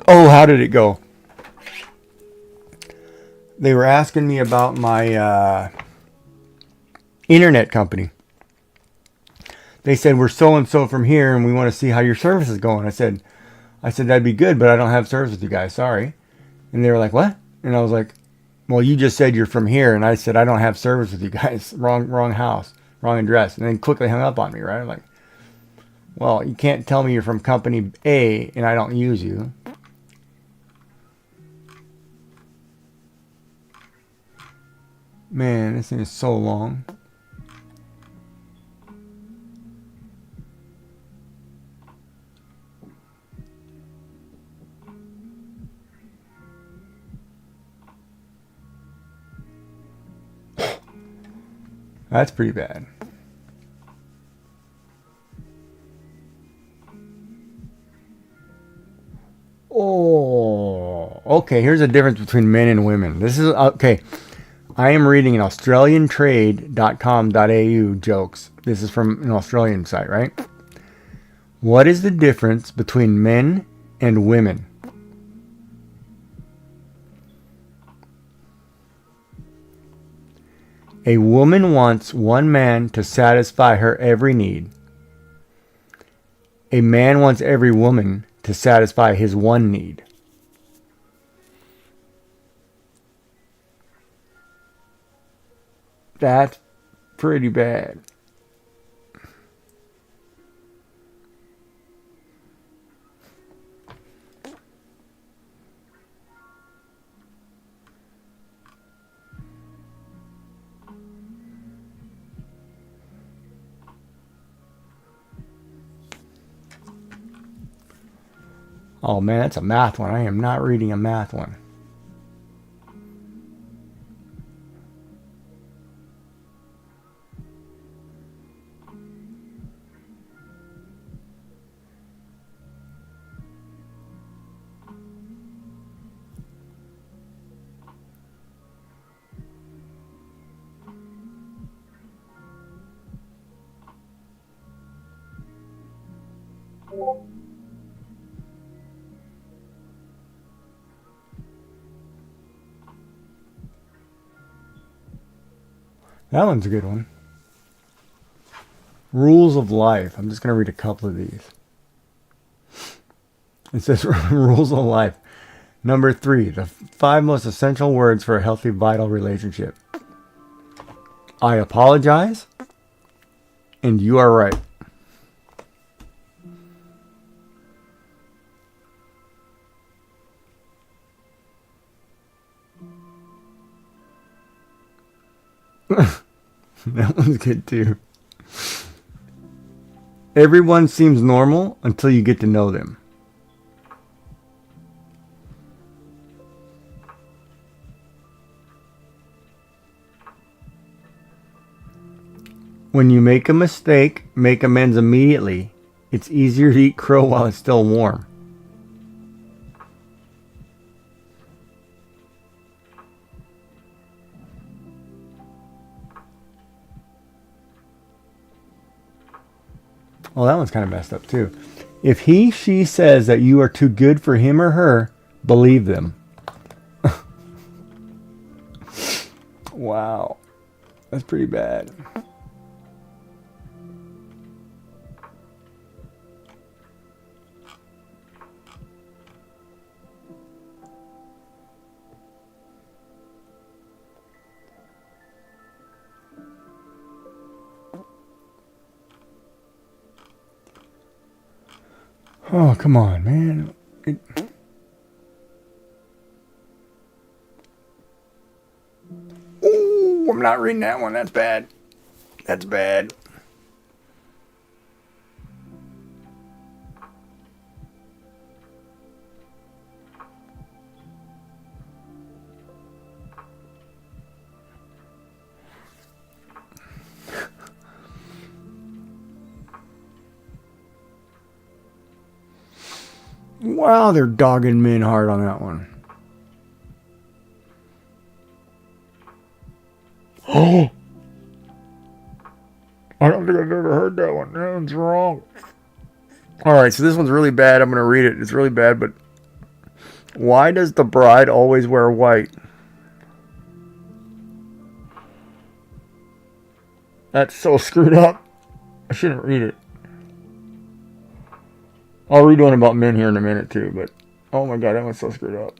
how did it go? They were asking me about my internet company. They said, we're so-and-so from here and we want to see how your service is going. I said, that'd be good, but I don't have service with you guys. Sorry. And they were like, what? And I was like, well, you just said you're from here. And I said, I don't have service with you guys. Wrong house. Wrong address. And then quickly hung up on me, right? I'm like, well, you can't tell me you're from company A and I don't use you. Man, this thing is so long. That's pretty bad. Oh, okay. Here's the difference between men and women. This is okay. I am reading an AustralianTrade.com.au jokes. This is from an Australian site, right? What is the difference between men and women? A woman wants one man to satisfy her every need. A man wants every woman to satisfy his one need. That's pretty bad. Oh man, that's a math one. I am not reading a math one. That one's a good one. Rules of life. I'm just going to read a couple of these. It says rules of life. Number 3, the 5 most essential words for a healthy, vital relationship. I apologize, and you are right. That one's good too. Everyone seems normal until you get to know them. When you make a mistake, make amends immediately. It's easier to eat crow while it's still warm. Well, that one's kind of messed up too. If she says that you are too good for him or her, believe them. Wow. That's pretty bad. Oh, come on, man. Oh, I'm not reading that one. That's bad. That's bad. Wow, they're dogging men hard on that one. Oh! I don't think I've ever heard that one. That one's wrong. Alright, so this one's really bad. I'm going to read it. It's really bad, but... Why does the bride always wear white? That's so screwed up. I shouldn't read it. I'll read one about men here in a minute too, but oh my god, that one's so screwed up.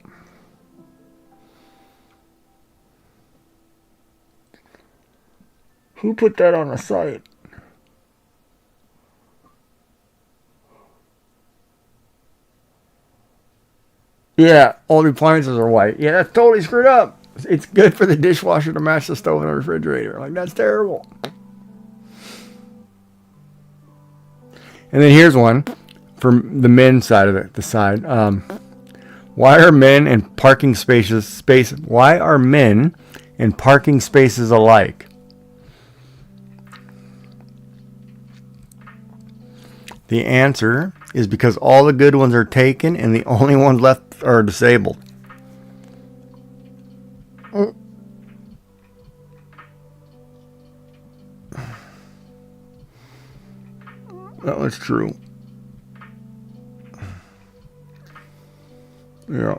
Who put that on the site? Yeah, all the appliances are white. Yeah, that's totally screwed up. It's good for the dishwasher to match the stove and the refrigerator. Like, that's terrible. And then here's one. From the men's side of it, the side. Why are men and parking spaces Why are men and parking spaces alike? The answer is because all the good ones are taken and the only ones left are disabled. That was true. Yeah.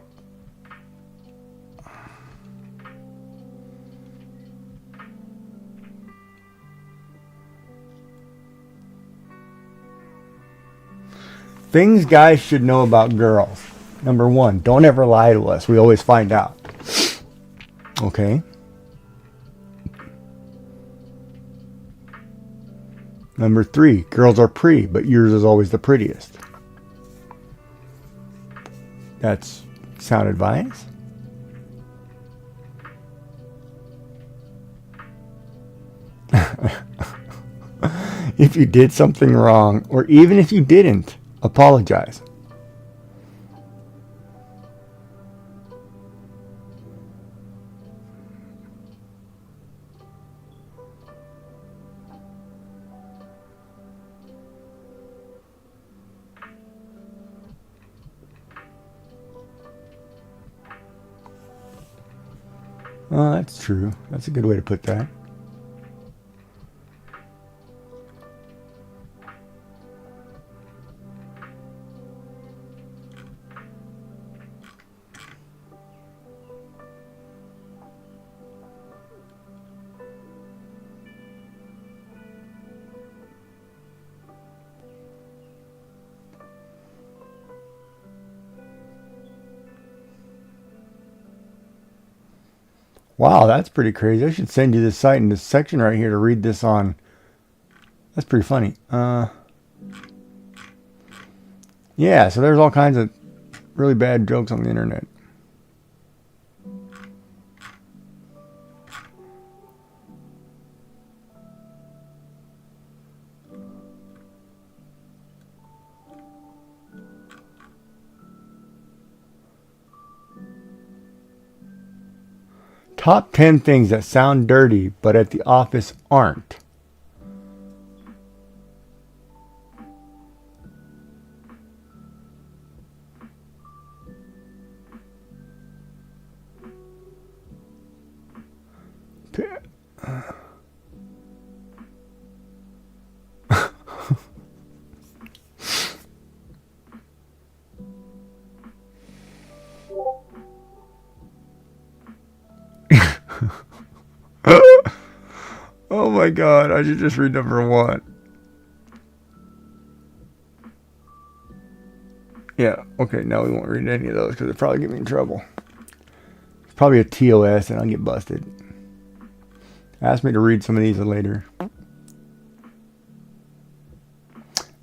Things guys should know about girls. Number 1, don't ever lie to us. We always find out. Okay. Number 3, girls are pretty, but yours is always the prettiest. That's sound advice. If you did something wrong, or even if you didn't, apologize. Oh, that's true. That's a good way to put that. Wow, that's pretty crazy. I should send you this site in this section right here to read this on. That's pretty funny. Yeah, so there's all kinds of really bad jokes on the internet. Top 10 things that sound dirty but at the office aren't. Oh my god, I should just read number 1. Yeah, okay, now we won't read any of those because it'll probably get me in trouble. It's probably a TOS and I'll get busted. Ask me to read some of these later.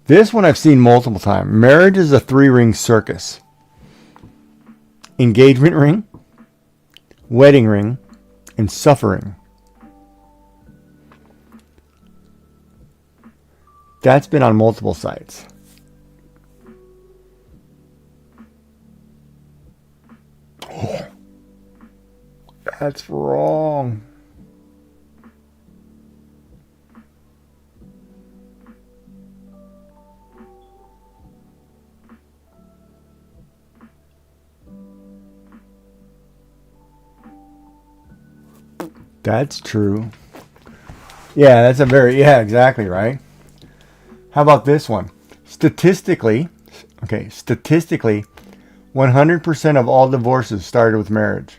This one I've seen multiple times. Marriage is a 3-ring circus. Engagement ring, wedding ring, and suffering. That's been on multiple sites. Oh, that's wrong. That's true. Yeah, that's a very, yeah, exactly right. How about this one? Statistically, 100% of all divorces started with marriage.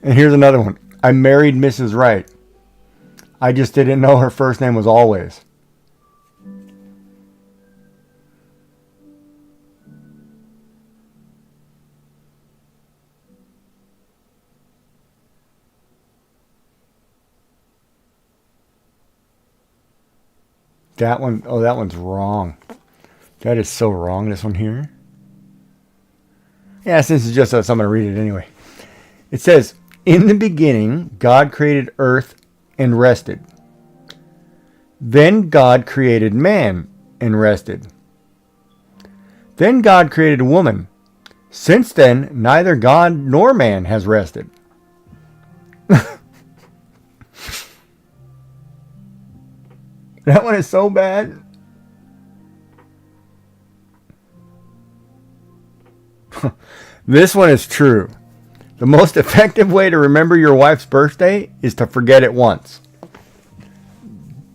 And here's another one. I married Mrs. Right. I just didn't know her first name was Always. That one, oh, that one's wrong. That is so wrong, this one here. Yeah, since it's just us, I'm going to read it anyway. It says, in the beginning, God created earth and rested. Then God created man and rested. Then God created woman. Since then, neither God nor man has rested. That one is so bad. This one is true. The most effective way to remember your wife's birthday is to forget it once.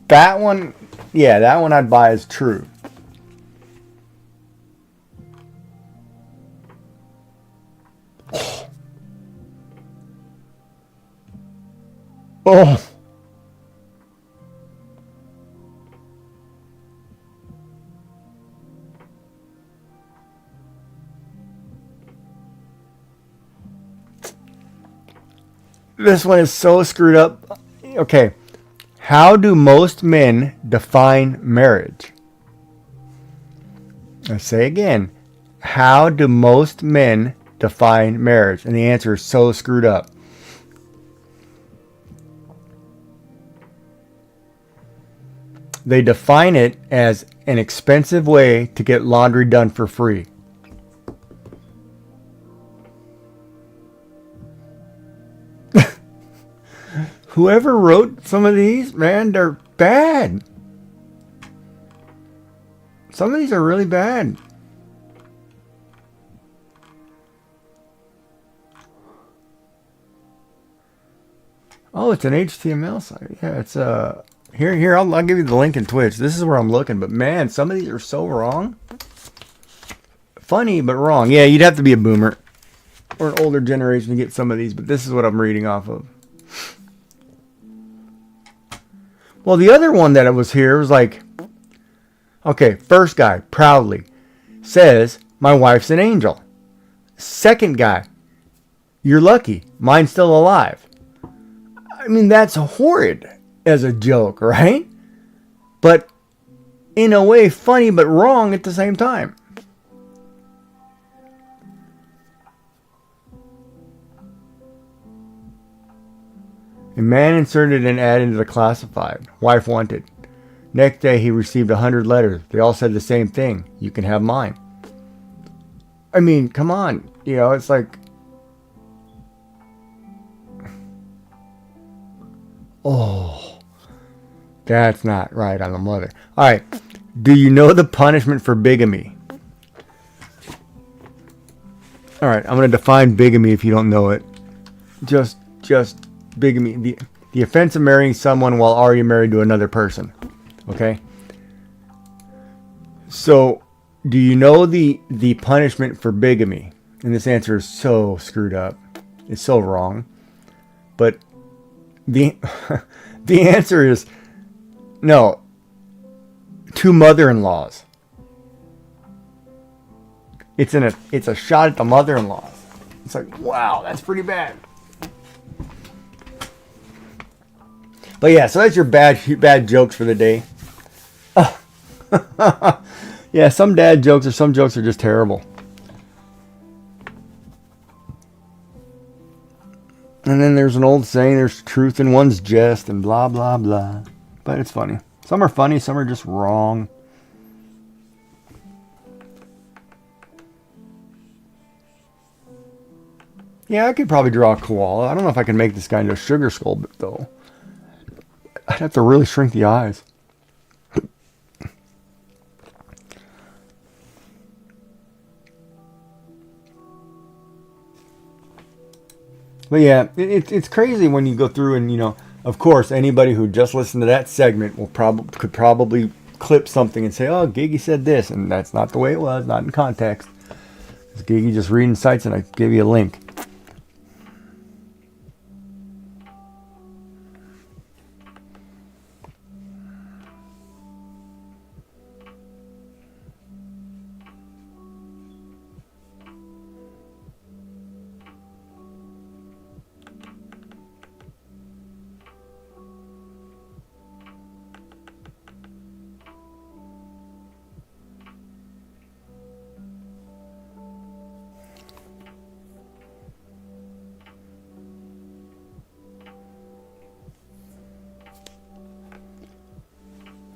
That one, yeah, that one I'd buy as true. Oh. This one is so screwed up. Okay. How do most men define marriage? Let's say again. How do most men define marriage? And the answer is so screwed up. They define it as an expensive way to get laundry done for free. Whoever wrote some of these, man, they're bad. Some of these are really bad. Oh, it's an HTML site. Yeah, it's here. I'll give you the link in Twitch. This is where I'm looking, but man, some of these are so wrong. Funny, but wrong. Yeah, you'd have to be a boomer. or an older generation to get some of these, but this is what I'm reading off of. Well, the other one that was here was like, okay, first guy, proudly, says, my wife's an angel. Second guy, you're lucky, mine's still alive. I mean, that's horrid as a joke, right? But in a way, funny but wrong at the same time. A man inserted an ad into the classified. Wife wanted. Next day, he received 100 letters. They all said the same thing. You can have mine. I mean, come on. You know, it's like... Oh, that's not right on the mother. All right. Do you know the punishment for bigamy? All right. I'm going to define bigamy if you don't know it. Just bigamy. The offense of marrying someone while already married to another person. Okay. So, do you know the punishment for bigamy? And this answer is so screwed up. It's so wrong. But the the answer is no. 2 mother-in-laws. It's a shot at the mother-in-laws. It's like, wow, that's pretty bad. But yeah, so that's your bad jokes for the day. Yeah, some dad jokes or some jokes are just terrible. And then there's an old saying, there's truth in one's jest and blah, blah, blah. But it's funny. Some are funny, some are just wrong. Yeah, I could probably draw a koala. I don't know if I can make this guy into a sugar skull, though. I'd have to really shrink the eyes. But yeah, it's crazy when you go through and, you know, of course, anybody who just listened to that segment could probably clip something and say, oh, Giggy said this, and that's not the way it was, not in context. It's Giggy just reading sites and I gave you a link.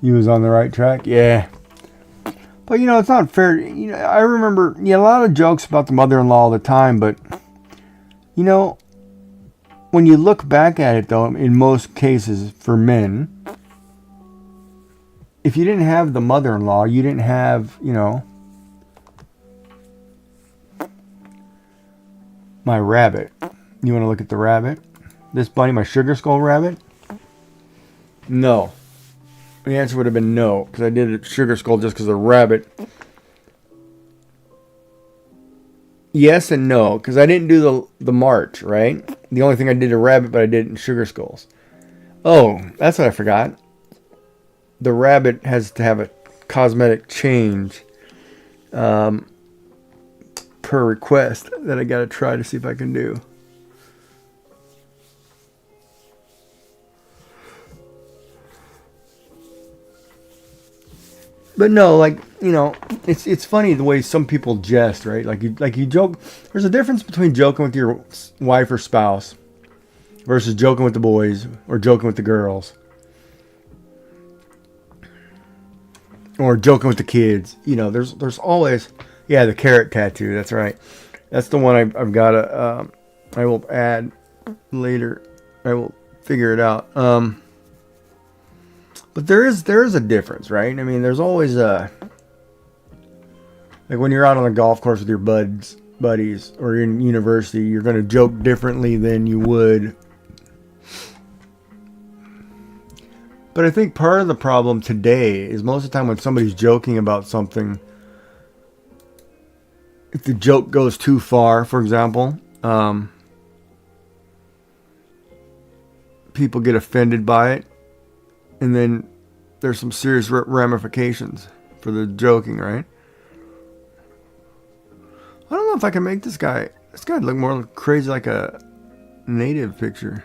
You was on the right track? Yeah. But, you know, it's not fair. You know, I remember, a lot of jokes about the mother-in-law all the time, but, you know, when you look back at it, though, in most cases for men, if you didn't have the mother-in-law, you didn't have, you know, my rabbit. You want to look at the rabbit? This bunny, my sugar skull rabbit? No. The answer would have been no, because I did a sugar skull just because of the rabbit. Yes and no, because I didn't do the march, right? The only thing I did a rabbit, but I did it in sugar skulls. Oh, that's what I forgot. The rabbit has to have a cosmetic change per request that I got to try to see if I can do. But no, like, you know, it's funny the way some people jest, right? Like you joke. There's a difference between joking with your wife or spouse versus joking with the boys or joking with the girls or joking with the kids. You know, there's always, yeah, the carrot tattoo. That's right. That's the one I've got to. I will add later. I will figure it out. But there is a difference, right? I mean, there's always like when you're out on the golf course with your buddies, or in university, you're going to joke differently than you would. But I think part of the problem today is most of the time when somebody's joking about something, if the joke goes too far, for example, people get offended by it, and then there's some serious ramifications for the joking, right? I don't know if I can make this guy look more crazy like a native picture.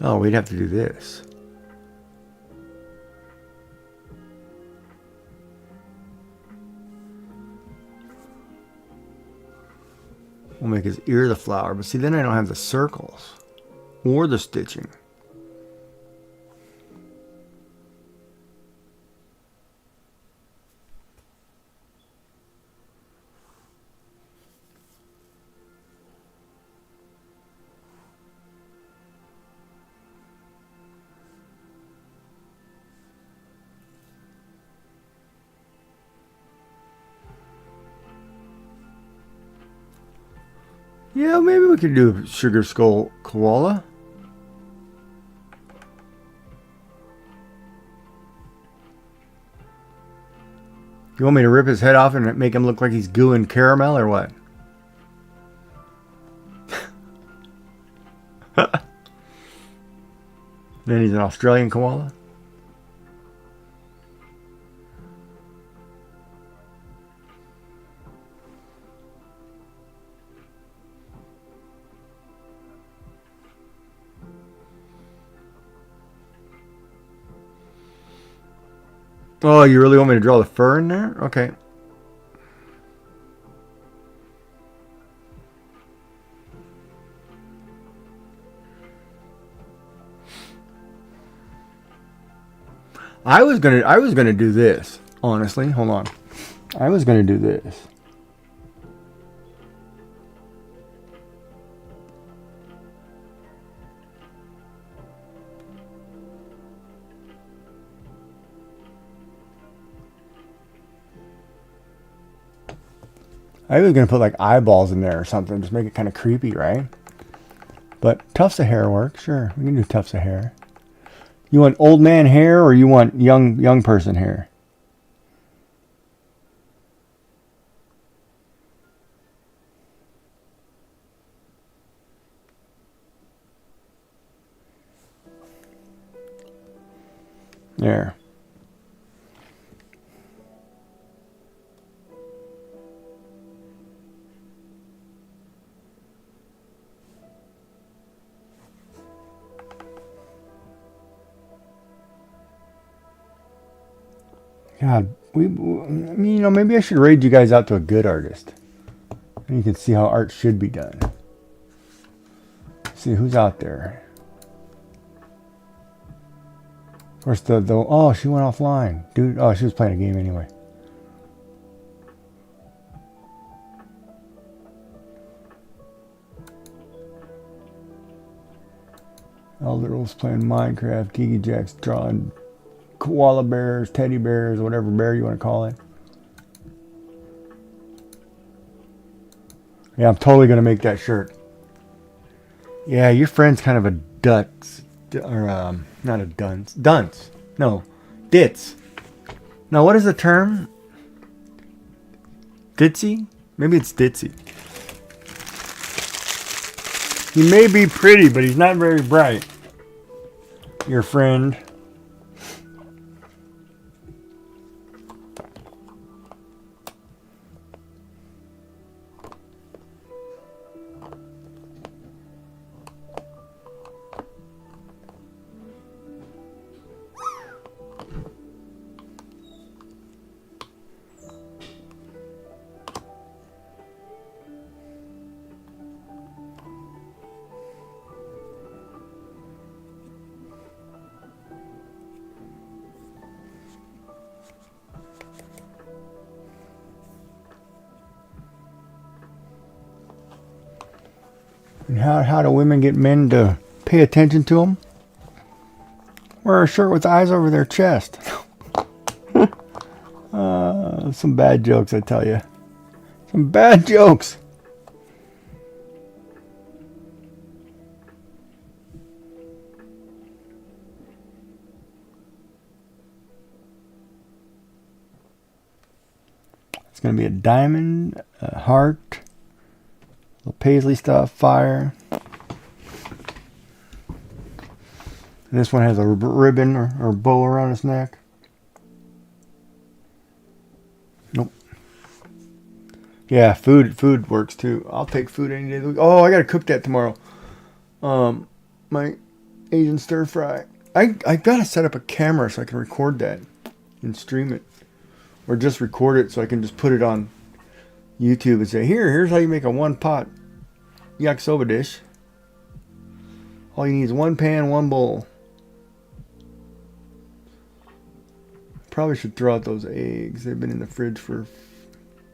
Oh, we'd have to do this. We'll make his ear the flower, but see, then I don't have the circles or the stitching. Yeah, maybe we could do Sugar Skull Koala. You want me to rip his head off and make him look like he's gooing caramel or what? Then he's an Australian koala? Oh, you really want me to draw the fur in there? Okay. I was gonna do this, honestly. Hold on. I was gonna do this. I was gonna put like eyeballs in there or something, just make it kind of creepy, right? But tufts of hair work, sure. We can do tufts of hair. You want old man hair or you want young person hair? There. God, I mean, you know, maybe I should raid you guys out to a good artist. And you can see how art should be done. See who's out there. Of course, oh, she went offline. Dude, oh, she was playing a game anyway. Elder was playing Minecraft. Gigi Jack's drawing koala bears, teddy bears, whatever bear you want to call it. Yeah, I'm totally going to make that shirt. Yeah, your friend's kind of a dutz. Or, not a dunce. Dunce. No. Ditz. No, what is the term? Ditzy? Maybe it's ditzy. He may be pretty, but he's not very bright. Your friend. And how do women get men to pay attention to them? Wear a shirt with eyes over their chest. Some bad jokes, I tell you. Some bad jokes. It's going to be a diamond, a heart, little paisley stuff, fire. And this one has a ribbon or bow around its neck. Nope. Yeah, food works too. I'll take food any day of the week. Oh, I gotta cook that tomorrow. My Asian stir fry. I gotta set up a camera so I can record that and stream it, or just record it so I can just put it on YouTube and say, here's how you make a one pot yakisoba dish. All you need is one pan, one bowl. Probably should throw out those eggs. They've been in the fridge for...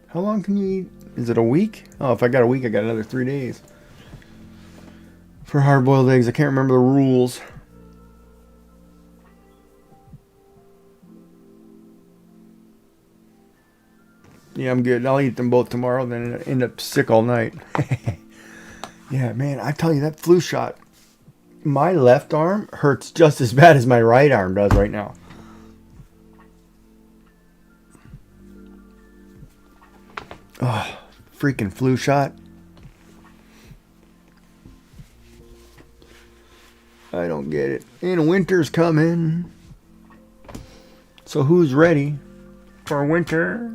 How long can you eat? Is it a week? Oh, if I got a week, I got another 3 days. For hard-boiled eggs, I can't remember the rules. Yeah, I'm good. I'll eat them both tomorrow, then end up sick all night. Yeah, man, I tell you, that flu shot, my left arm hurts just as bad as my right arm does right now. Oh, freaking flu shot. I don't get it. And winter's coming. So who's ready for winter?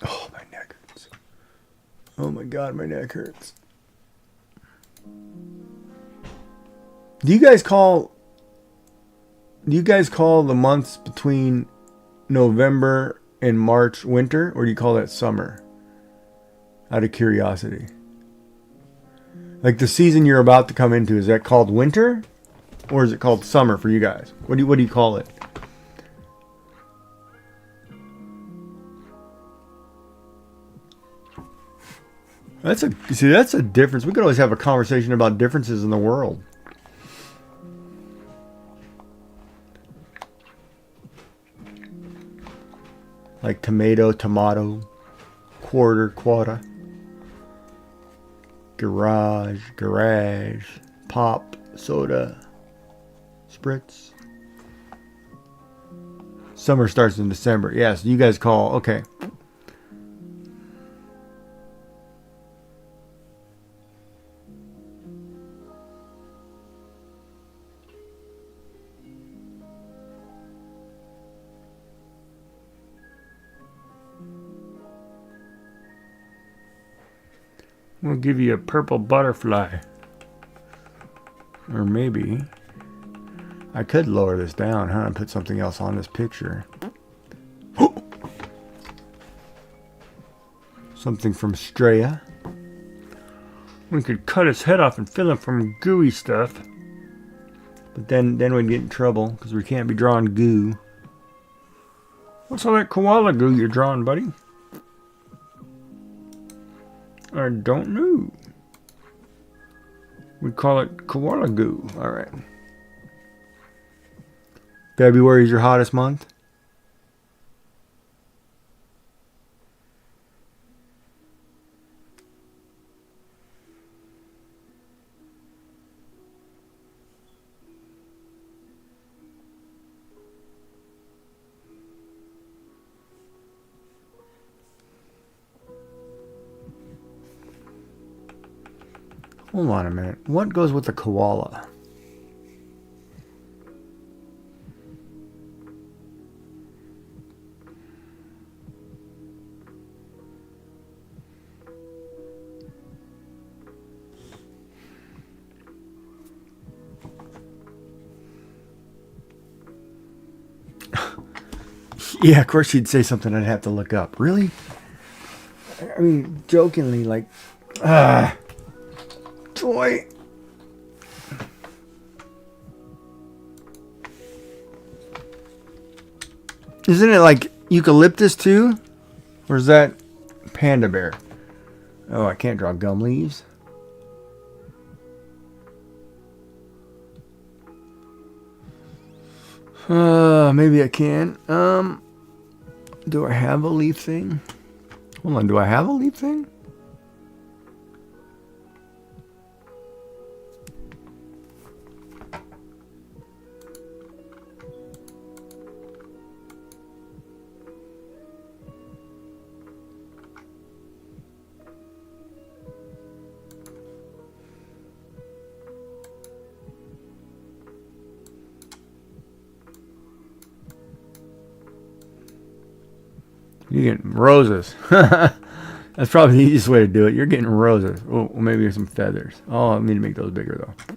Oh, my neck hurts. Oh my God, my neck hurts. Do you guys call the months between November and March winter, or do you call that summer? Out of curiosity. Like the season you're about to come into, is that called winter? Or is it called summer for you guys? What do you call it? That's a difference. We could always have a conversation about differences in the world. Like tomato, quarter, garage, pop, soda, spritz. Summer starts in December. Yes, you guys call, okay. We'll give you a purple butterfly. Or maybe I could lower this down, huh? And put something else on this picture. Something from Straya. We could cut his head off and fill him from gooey stuff. But then we'd get in trouble because we can't be drawing goo. What's all that koala goo you're drawing, buddy? I don't know. We call it koala goo. All right. February is your hottest month? Hold on a minute. What goes with the koala? Yeah, of course she'd say something I'd have to look up. Really? I mean, jokingly, like, Joy. Isn't it like eucalyptus too? Or is that panda bear? Oh, I can't draw gum leaves. Maybe I can. Do I have a leaf thing? Hold on, do I have a leaf thing? You're getting roses. That's probably the easiest way to do it. You're getting roses. Oh, maybe some feathers. Oh, I need to make those bigger, though.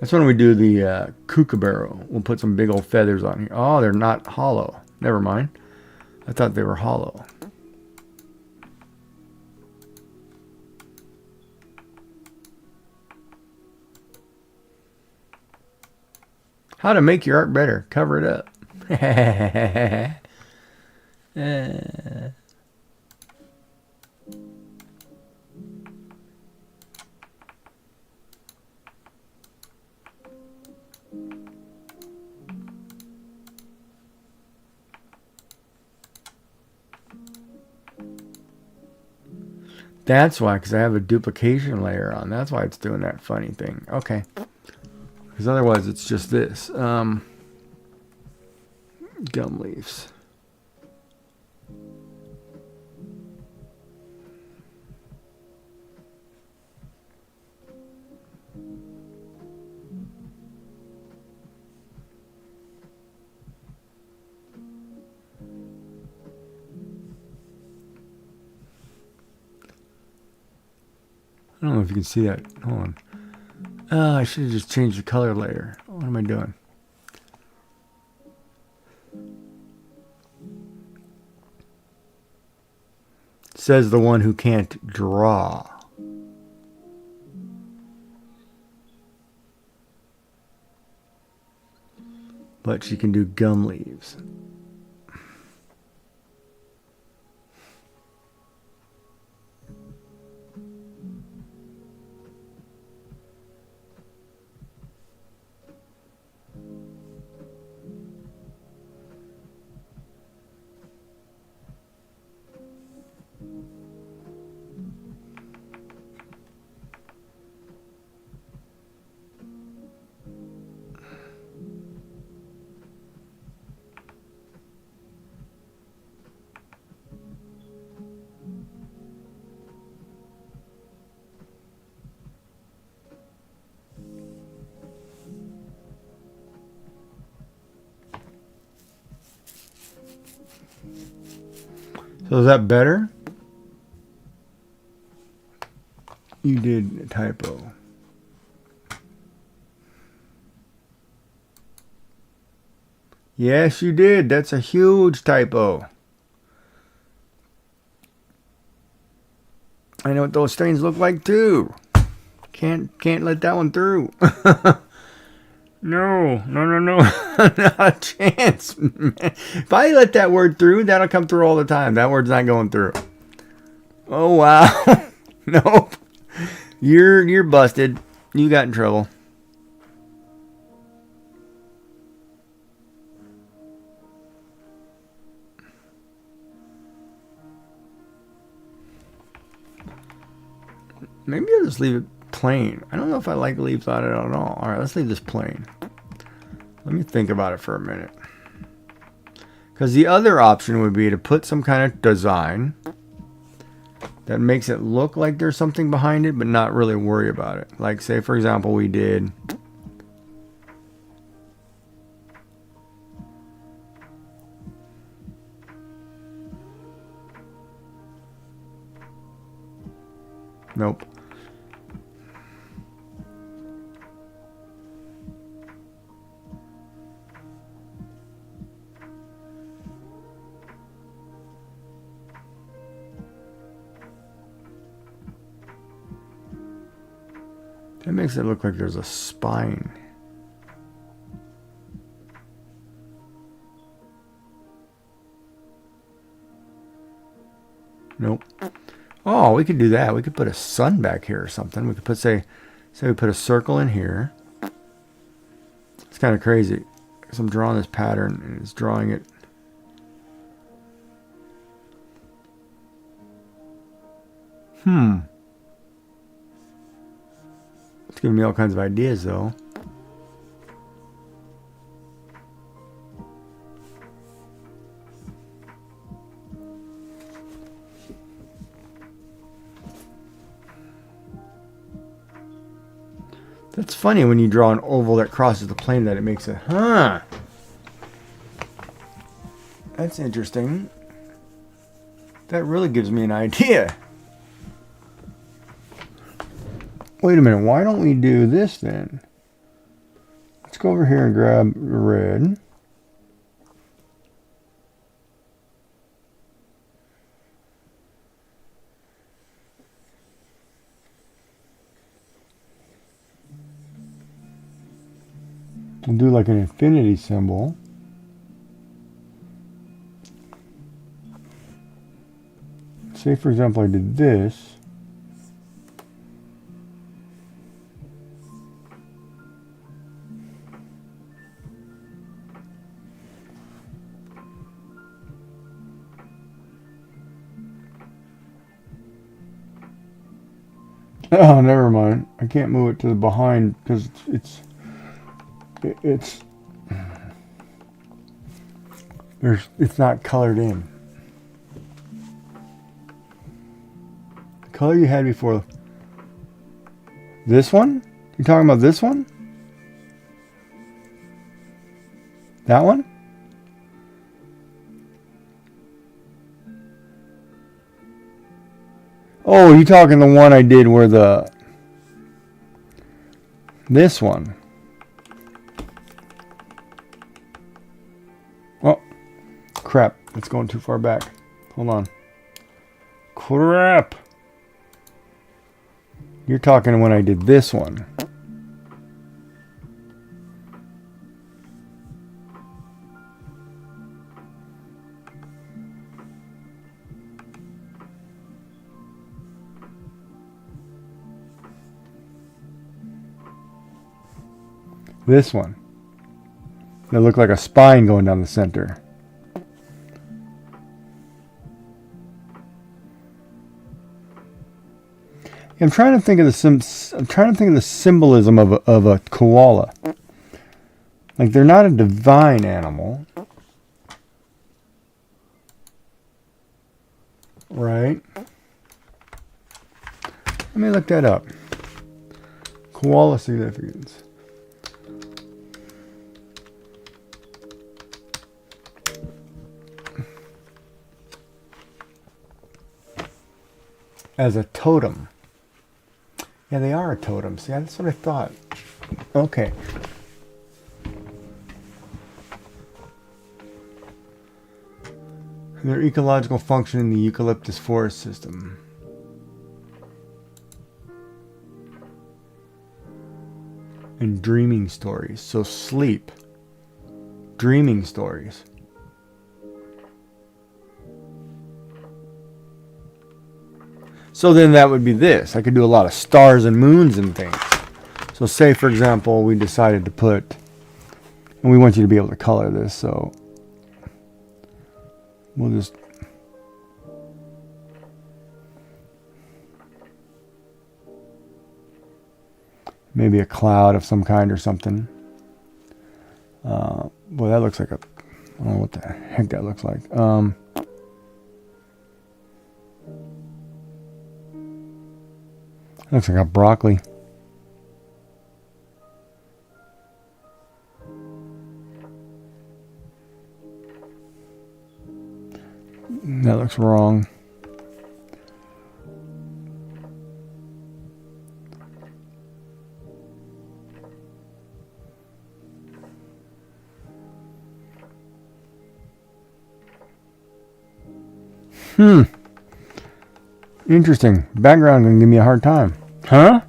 That's when we do the kookaburra. We'll put some big old feathers on here. Oh, they're not hollow. Never mind. I thought they were hollow. How to make your art better. Cover it up. That's why, because I have a duplication layer on. That's why it's doing that funny thing. Okay. Because otherwise it's just this. Gum leaves. I don't know if you can see that. Hold on. Oh, I should have just changed the color layer. What am I doing? Says the one who can't draw. But she can do gum leaves. So is that better? You did a typo. Yes, you did. That's a huge typo. I know what those stains look like too. Can't let that one through. No. Not a chance, man. If I let that word through, that'll come through all the time. That word's not going through. Oh wow. Nope. You're busted. You got in trouble. Maybe I'll just leave it plain. I don't know if I like leaves on it at all. All right, let's leave this plain. Let me think about it for a minute. Because the other option would be to put some kind of design that makes it look like there's something behind it, but not really worry about it. Like, say, for example, we did... Nope. That makes it look like there's a spine. Oh, we could do that. We could put a sun back here or something. We could put, say we put a circle in here. It's kind of crazy because I'm drawing this pattern and it's drawing it. It's giving me all kinds of ideas though. That's funny when you draw an oval that crosses the plane that it makes a, That's interesting. That really gives me an idea. Wait a minute, why don't we do this then? Let's go over here and grab red. We'll do like an infinity symbol. Say for example I did this. Oh, never mind. I can't move it to the behind because it's not colored in. The color you had before. This one? You talking about this one? That one? Oh, you talking the one I did where this one. Oh, crap. It's going too far back. Hold on. Crap. You're talking when I did this one. This one. That looked like a spine going down the center. I'm trying to think of the symbolism of a koala. Like they're not a divine animal, right? Let me look that up. Koala significance. As a totem. Yeah, they are a totem. See, that's what I thought. Okay. Their ecological function in the eucalyptus forest system. And dreaming stories. So sleep. Dreaming stories. So then that would be this. I could do a lot of stars and moons and things. So say, for example, we decided to put, and we want you to be able to color this, so we'll just, maybe a cloud of some kind or something. Boy, that looks like I don't know what the heck that looks like. Looks like a broccoli. That looks wrong. Interesting. Background gonna give me a hard time. Huh?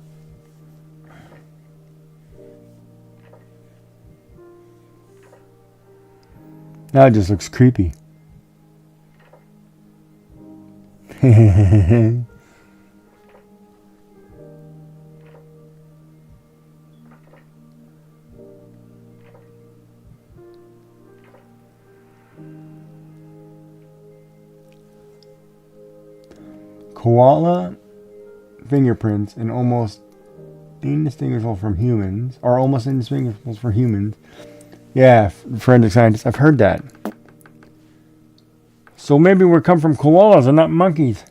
Now it just looks creepy. Koala fingerprints and almost indistinguishable from humans, are almost indistinguishable from humans. Yeah, forensic scientists. I've heard that. So maybe we come from koalas and not monkeys.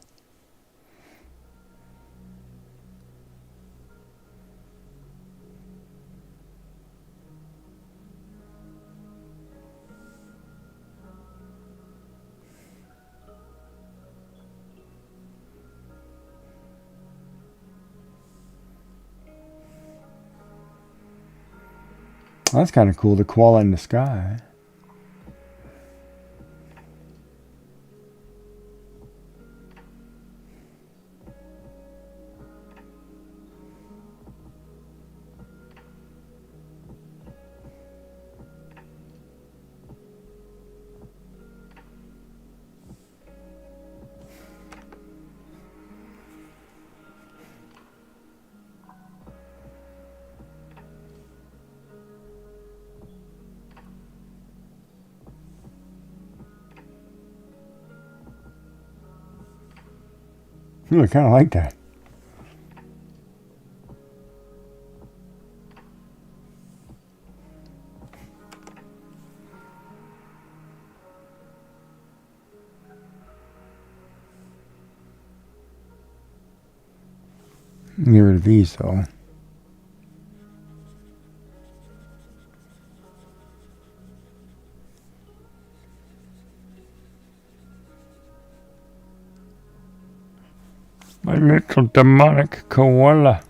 That's kind of cool, the koala in the sky. Ooh, I kind of like that. Get rid of these though. My little demonic koala.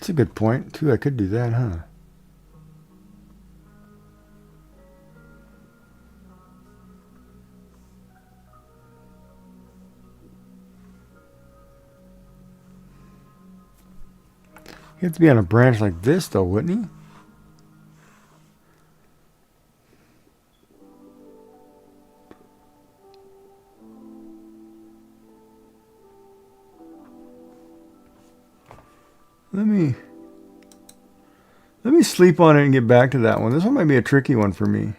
That's a good point, too. I could do that, huh? He'd have to be on a branch like this, though, wouldn't he? Let me sleep on it and get back to that one. This one might be a tricky one for me.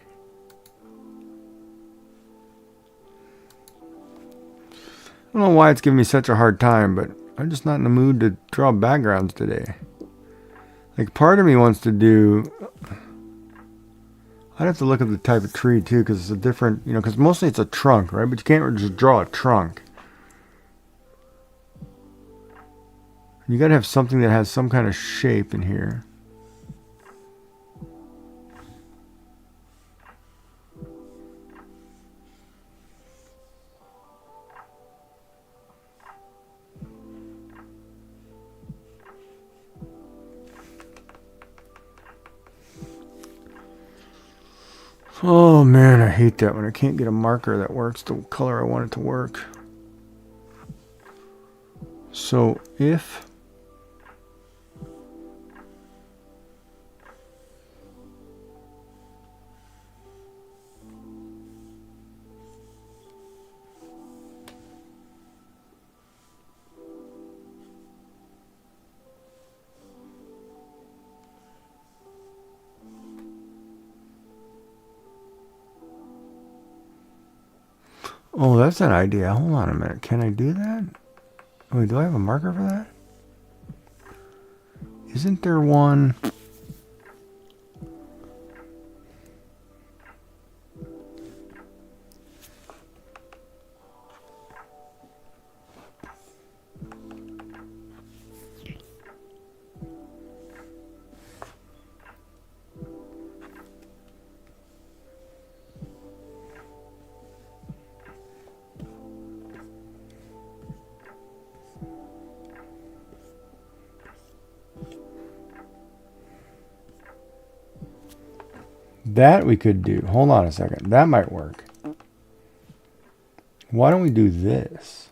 I don't know why it's giving me such a hard time, but I'm just not in the mood to draw backgrounds today. Like, part of me wants to do... I'd have to look at the type of tree, too, because it's a different... You know, because mostly it's a trunk, right? But you can't just draw a trunk. You got to have something that has some kind of shape in here. Oh man, I hate that when I can't get a marker that works the color I want it to work. So if oh, that's an idea. Hold on a minute. Can I do that? Wait, do I have a marker for that? Isn't there one? That we could do. Hold on a second. That might work. Why don't we do this?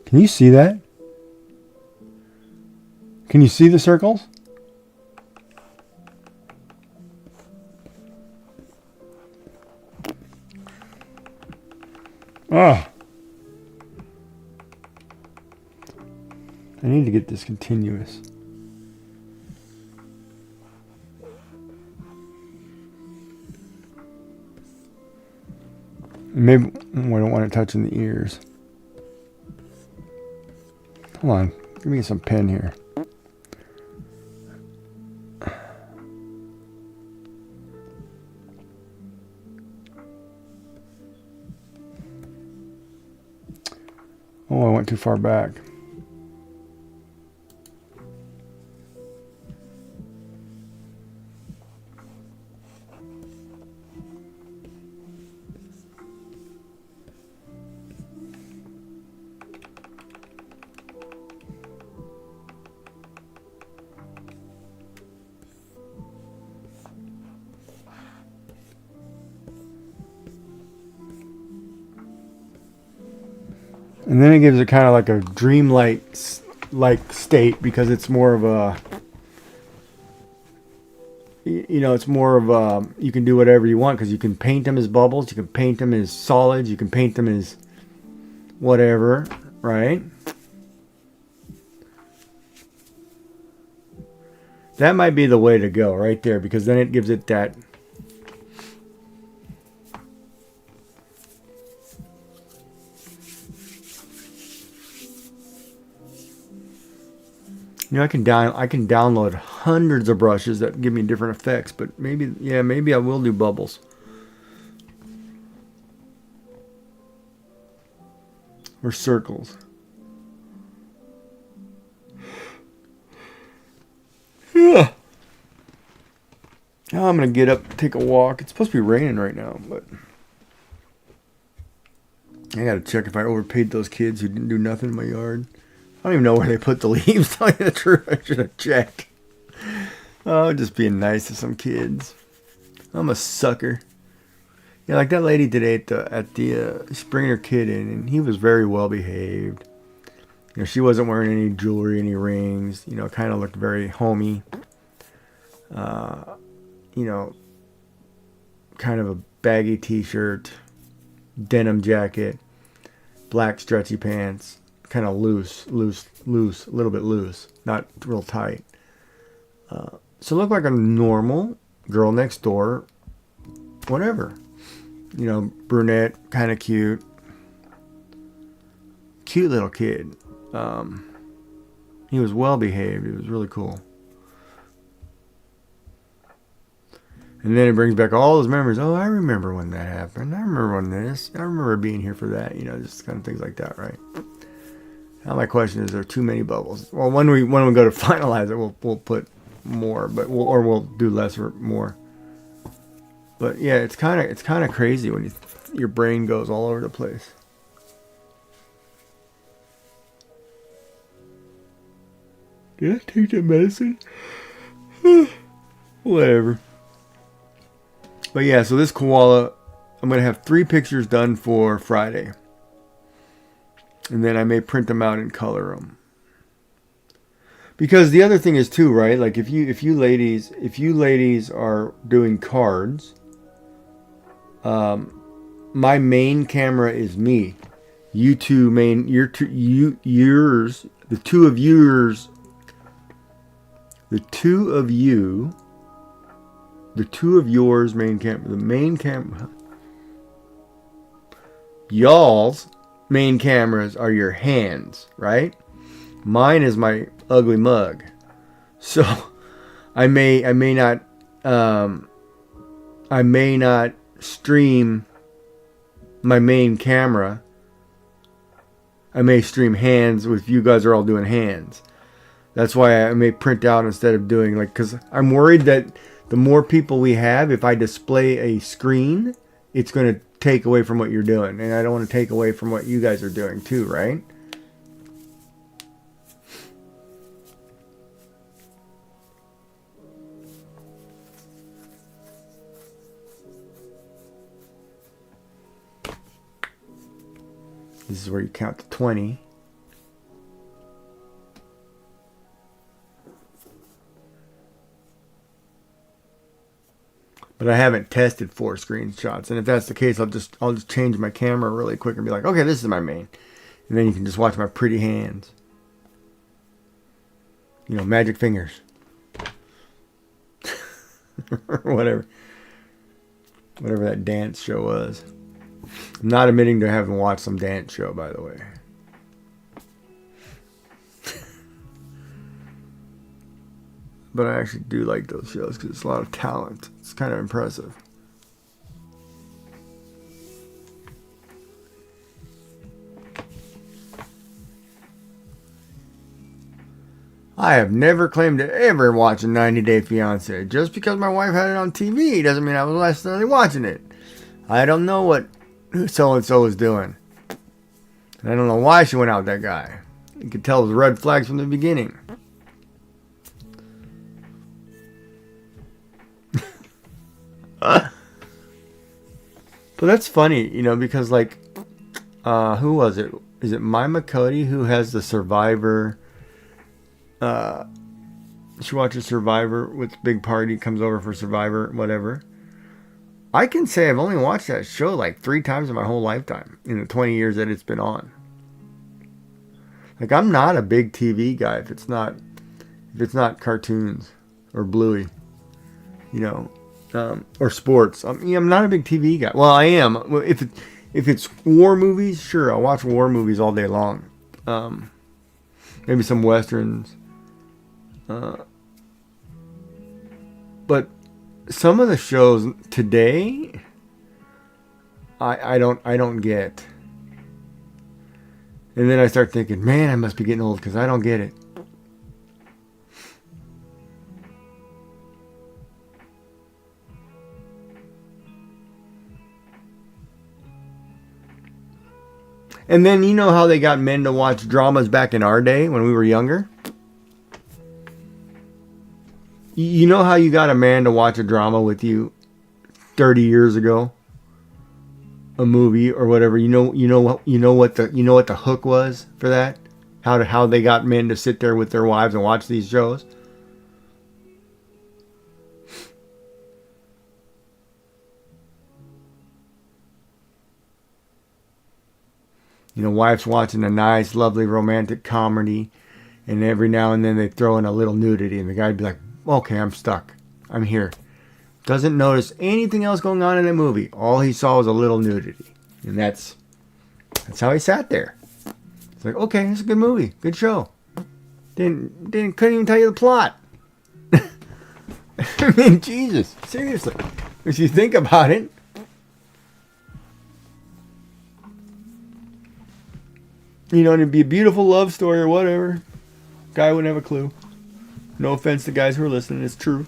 Can you see that? Can you see the circles? Oh. I need to get this continuous. Maybe we don't want it touching the ears. Hold on. Give me some pen here. Oh, I went too far back. And then it gives it kind of like a dreamlike like state because it's more of a, you know, it's more of a, you can do whatever you want because you can paint them as bubbles, you can paint them as solids, you can paint them as whatever, right? That might be the way to go right there because then it gives it that. You know, I can download hundreds of brushes that give me different effects, but maybe, yeah, maybe I will do bubbles. Or circles. Yeah. Now I'm going to get up, take a walk. It's supposed to be raining right now, but I got to check if I overpaid those kids who didn't do nothing in my yard. I don't even know where they put the leaves. To tell you the truth, I should have checked. Oh, just being nice to some kids. I'm a sucker. Yeah, like that lady today at the she's bringing her kid in, and he was very well behaved. You know, she wasn't wearing any jewelry, any rings. You know, kind of looked very homey. You know, kind of a baggy t-shirt, denim jacket, black stretchy pants. Kind of loose, a little bit loose, not real tight. So it looked like a normal girl next door, whatever. You know, brunette, kind of cute little kid. He was well behaved. He was really cool. And then it brings back all those memories. Oh, I remember when that happened. I remember when this. I remember being here for that. You know, just kind of things like that, right? Now my question is, there too many bubbles? Well, when we go to finalize it, we'll put more, but we'll do less or more. But yeah, it's kind of crazy when your brain goes all over the place. Did I take that medicine? Whatever. But yeah, so this koala, I'm gonna have 3 pictures done for Friday. And then I may print them out and color them. Because the other thing is too, right? Like if you ladies are doing cards, my main camera is me. You two main, the two of yours main camera, the main camera, y'all's main cameras are your hands, right? Mine is my ugly mug. So I may not stream my main camera. I may stream hands if you guys are all doing hands. That's why I may print out instead of doing because I'm worried that the more people we have, if I display a screen, it's going to take away from what you're doing. And I don't want to take away from what you guys are doing too, right? This is where you count to 20. But I haven't tested 4 screenshots, and if that's the case, I'll just change my camera really quick and be like, okay, this is my main, and then you can just watch my pretty hands. You know, magic fingers, or whatever that dance show was. I'm not admitting to having watched some dance show, by the way. But I actually do like those shows because it's a lot of talent. It's kind of impressive. I have never claimed to ever watch a 90 Day Fiancé. Just because my wife had it on TV doesn't mean I was necessarily watching it. I don't know what so-and-so is doing. And I don't know why she went out with that guy. You could tell it was red flags from the beginning. But that's funny, you know, because like, who was it? Is it Mima Cody who has the Survivor? She watches Survivor with Big Party, comes over for Survivor, whatever. I can say I've only watched that show like 3 times in my whole lifetime, in the 20 years that it's been on. Like, I'm not a big TV guy if it's not cartoons or Bluey, you know. Or sports. I'm not a big TV guy. Well, I am. If it's war movies, sure, I'll watch war movies all day long. Maybe some westerns. But some of the shows today, I don't get. And then I start thinking, man, I must be getting old because I don't get it. And then you know how they got men to watch dramas back in our day when we were younger? You know how you got a man to watch a drama with you 30 years ago? A movie or whatever. You know what the hook was for that? How they got men to sit there with their wives and watch these shows? You know, wives watching a nice, lovely, romantic comedy, and every now and then they throw in a little nudity, and the guy'd be like, okay, I'm stuck. I'm here. Doesn't notice anything else going on in the movie. All he saw was a little nudity. And that's how he sat there. It's like, okay, it's a good movie. Good show. Couldn't even tell you the plot. I mean, Jesus. Seriously. If you think about it. You know, and it'd be a beautiful love story or whatever. Guy wouldn't have a clue. No offense to guys who are listening, it's true.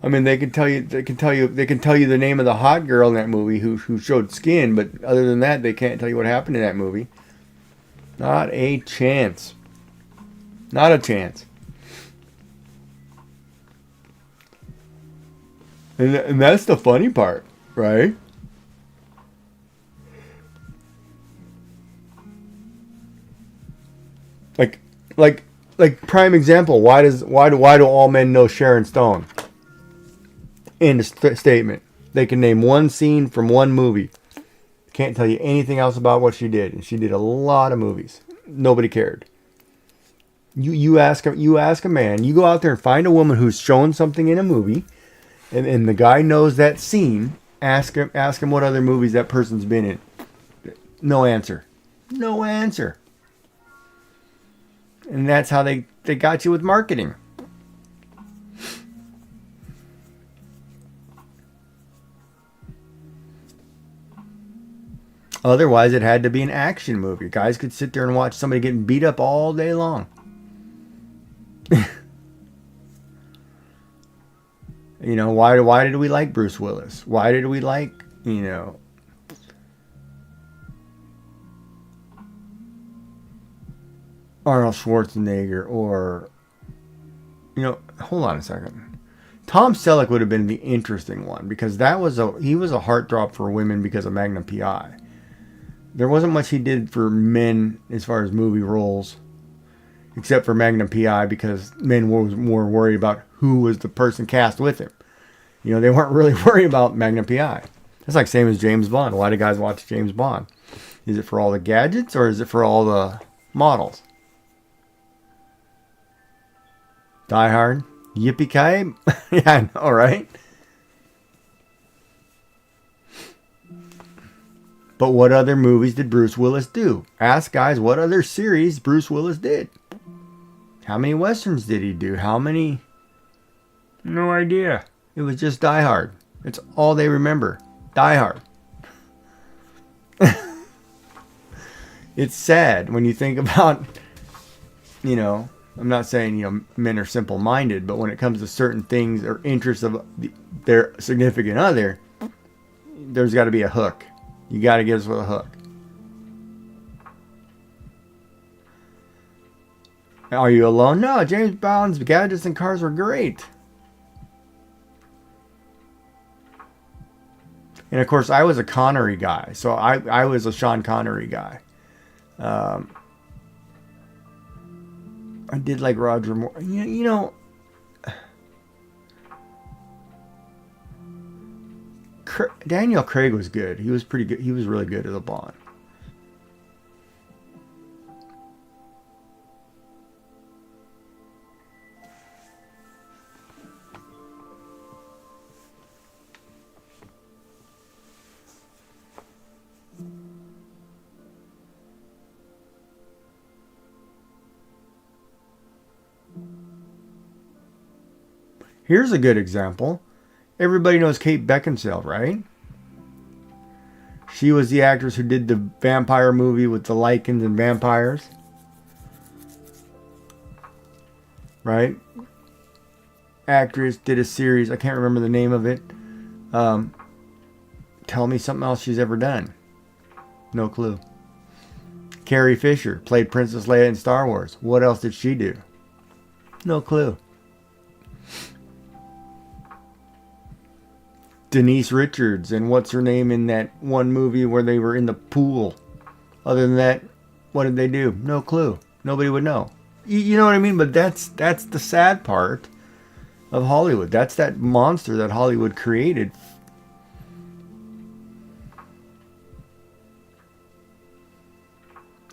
I mean, they can tell you the name of the hot girl in that movie who showed skin, but other than that, they can't tell you what happened in that movie. Not a chance. Not a chance. And that's the funny part, right? Like prime example. Why do all men know Sharon Stone? End of statement. They can name one scene from one movie. Can't tell you anything else about what she did, and she did a lot of movies. Nobody cared. You ask a man. You go out there and find a woman who's shown something in a movie, and the guy knows that scene. Ask him what other movies that person's been in. No answer. No answer. And that's how they got you with marketing. Otherwise, it had to be an action movie. Guys could sit there and watch somebody getting beat up all day long. You know, why did we like Bruce Willis? Why did we like, Arnold Schwarzenegger, or, hold on a second. Tom Selleck would have been the interesting one, because he was a heartthrob for women because of Magnum PI. There wasn't much he did for men as far as movie roles, except for Magnum PI, because men were more worried about who was the person cast with him. They weren't really worried about Magnum PI. That's like same as James Bond. Why do guys watch James Bond? Is it for all the gadgets, or is it for all the models? Die Hard? Yippee-ki-yay? Yeah, I know, right? But what other movies did Bruce Willis do? Ask guys what other series Bruce Willis did. How many westerns did he do? How many? No idea. It was just Die Hard. It's all they remember. Die Hard. It's sad when you think about, I'm not saying, men are simple-minded, but when it comes to certain things or interests of their significant other, there's got to be a hook. You got to get us with a hook. Are you alone? No, James Bond's gadgets and cars were great. And of course, I was a Connery guy, so I was a Sean Connery guy. I did like Roger Moore. Daniel Craig was good. He was pretty good. He was really good as a Bond. Here's a good example. Everybody knows Kate Beckinsale, right? She was the actress who did the vampire movie with the lichens and vampires. Right? Actress did a series. I can't remember the name of it. Tell me something else she's ever done. No clue. Carrie Fisher played Princess Leia in Star Wars. What else did she do? No clue. Denise Richards and what's her name in that one movie where they were in the pool. Other than that, what did they do? No clue. Nobody would know. You know what I mean? But that's the sad part of Hollywood. That's that monster that Hollywood created.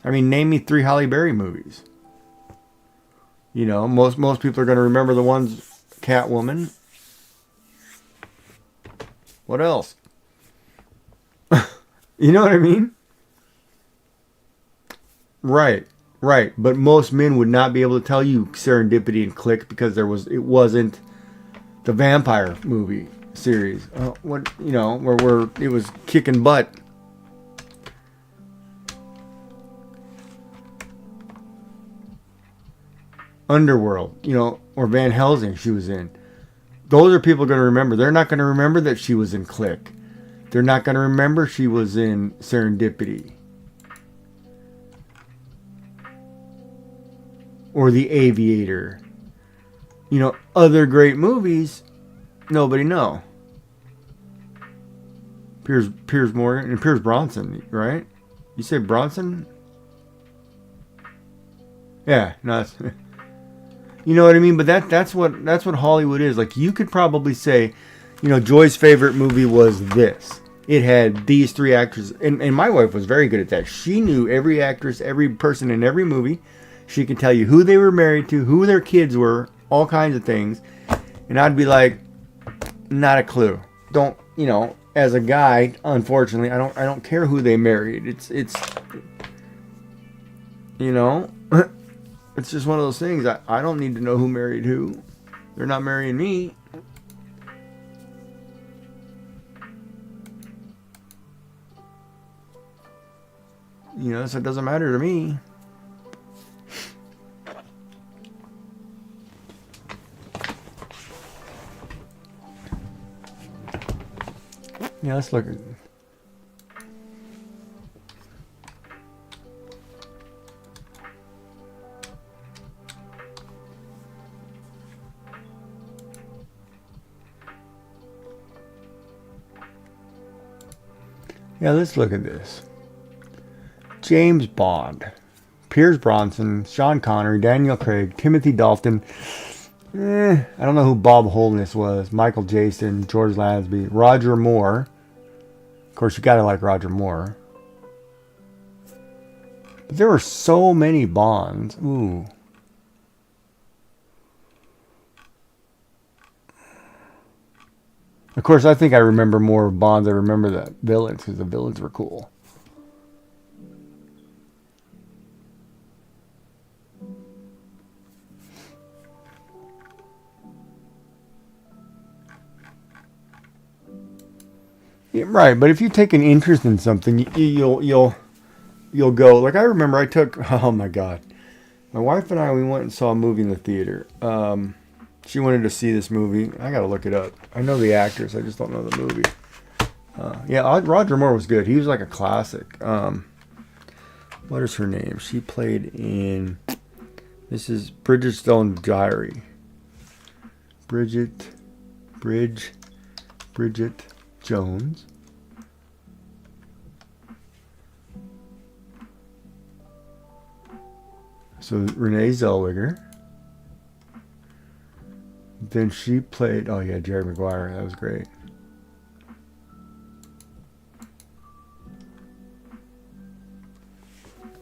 I mean, name me 3 Halle Berry movies. Most people are going to remember the ones Catwoman. What else? You know what I mean? Right. But most men would not be able to tell you Serendipity and Click because it wasn't the vampire movie series. Where it was kicking butt. Underworld, or Van Helsing she was in. Those are people going to remember. They're not going to remember that she was in Click. They're not going to remember she was in Serendipity. Or The Aviator. Other great movies, nobody know. Piers Morgan and Piers Bronson, right? You say Bronson? Yeah, no, that's... You know what I mean? But that's what Hollywood is. Like, you could probably say, Joy's favorite movie was this. It had these 3 actors. And my wife was very good at that. She knew every actress, every person in every movie. She could tell you who they were married to, who their kids were, all kinds of things. And I'd be like, not a clue. Don't, as a guy, unfortunately, I don't care who they married. It's It's just one of those things. I don't need to know who married who. They're not marrying me. So it doesn't matter to me. Yeah, let's look at. Yeah, let's look at this. James Bond, Pierce Bronson, Sean Connery, Daniel Craig, Timothy Dalton. I don't know who Bob Holness was. Michael Jason, George Lazenby, Roger Moore. Of course, you gotta like Roger Moore. But there were so many Bonds. Ooh. Of course, I think I remember more Bonds. I remember the villains because the villains were cool. Yeah, right, but if you take an interest in something, you'll go. Like I remember, I took. Oh my God, my wife and I, we went and saw a movie in the theater. She wanted to see this movie. I gotta look it up. I know the actors, I just don't know the movie. Yeah, Roger Moore was good. He was like a classic. What is her name? She played in. This is Bridget Stone's Diary. Bridget Jones. So Renee Zellweger. Then she played. Oh yeah, Jerry Maguire. That was great.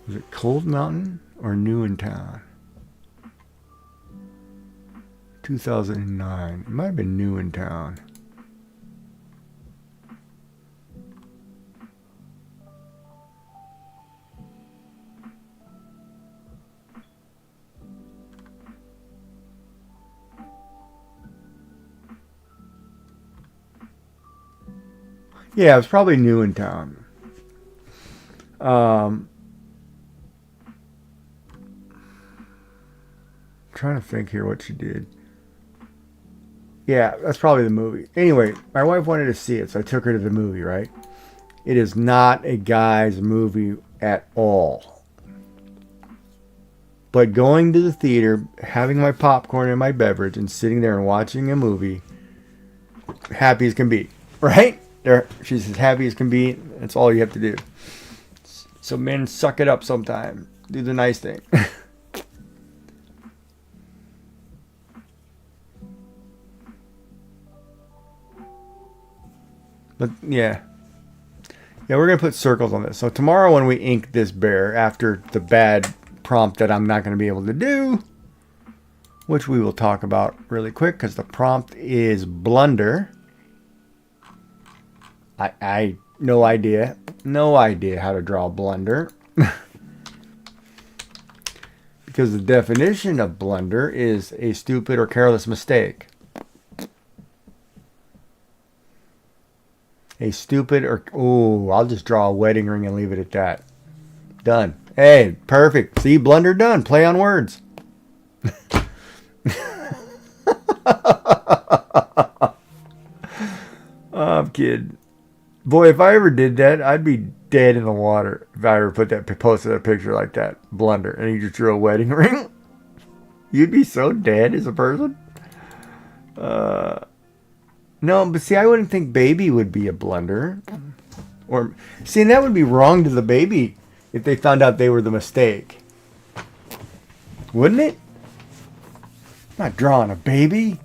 Was it Cold Mountain or New in Town? 2009. It might have been New in Town. Yeah, it was probably New in Town. Trying to think here what she did. Yeah, that's probably the movie. Anyway, my wife wanted to see it, so I took her to the movie, right? It is not a guy's movie at all. But going to the theater, having my popcorn and my beverage, and sitting there and watching a movie, happy as can be, right? She's as happy as can be. That's all you have to do. So men, suck it up sometime. Do the nice thing. But yeah, we're gonna put circles on this. So tomorrow when we ink this bear, after the bad prompt that I'm not gonna be able to do, which we will talk about really quick, because the prompt is blunder. I no idea how to draw blunder. Because the definition of blunder is a stupid or careless mistake. A stupid or... Oh, I'll just draw a wedding ring and leave it at that. Done. Hey, perfect. See, blunder done. Play on words. I'm kidding. Boy, if I ever did that, I'd be dead in the water if I ever posted a picture like that. Blunder. And you just drew a wedding ring. You'd be so dead as a person. No, but see, I wouldn't think baby would be a blunder. Or, see, and that would be wrong to the baby if they found out they were the mistake. Wouldn't it? I'm not drawing a baby.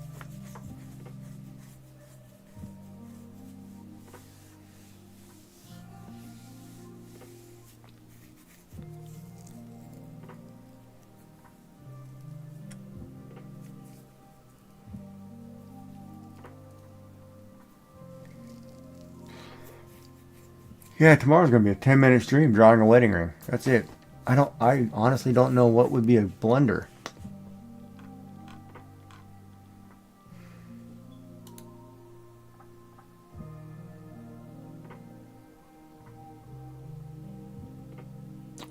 Yeah, tomorrow's going to be a 10-minute stream drawing a wedding ring. That's it. I honestly don't know what would be a blunder.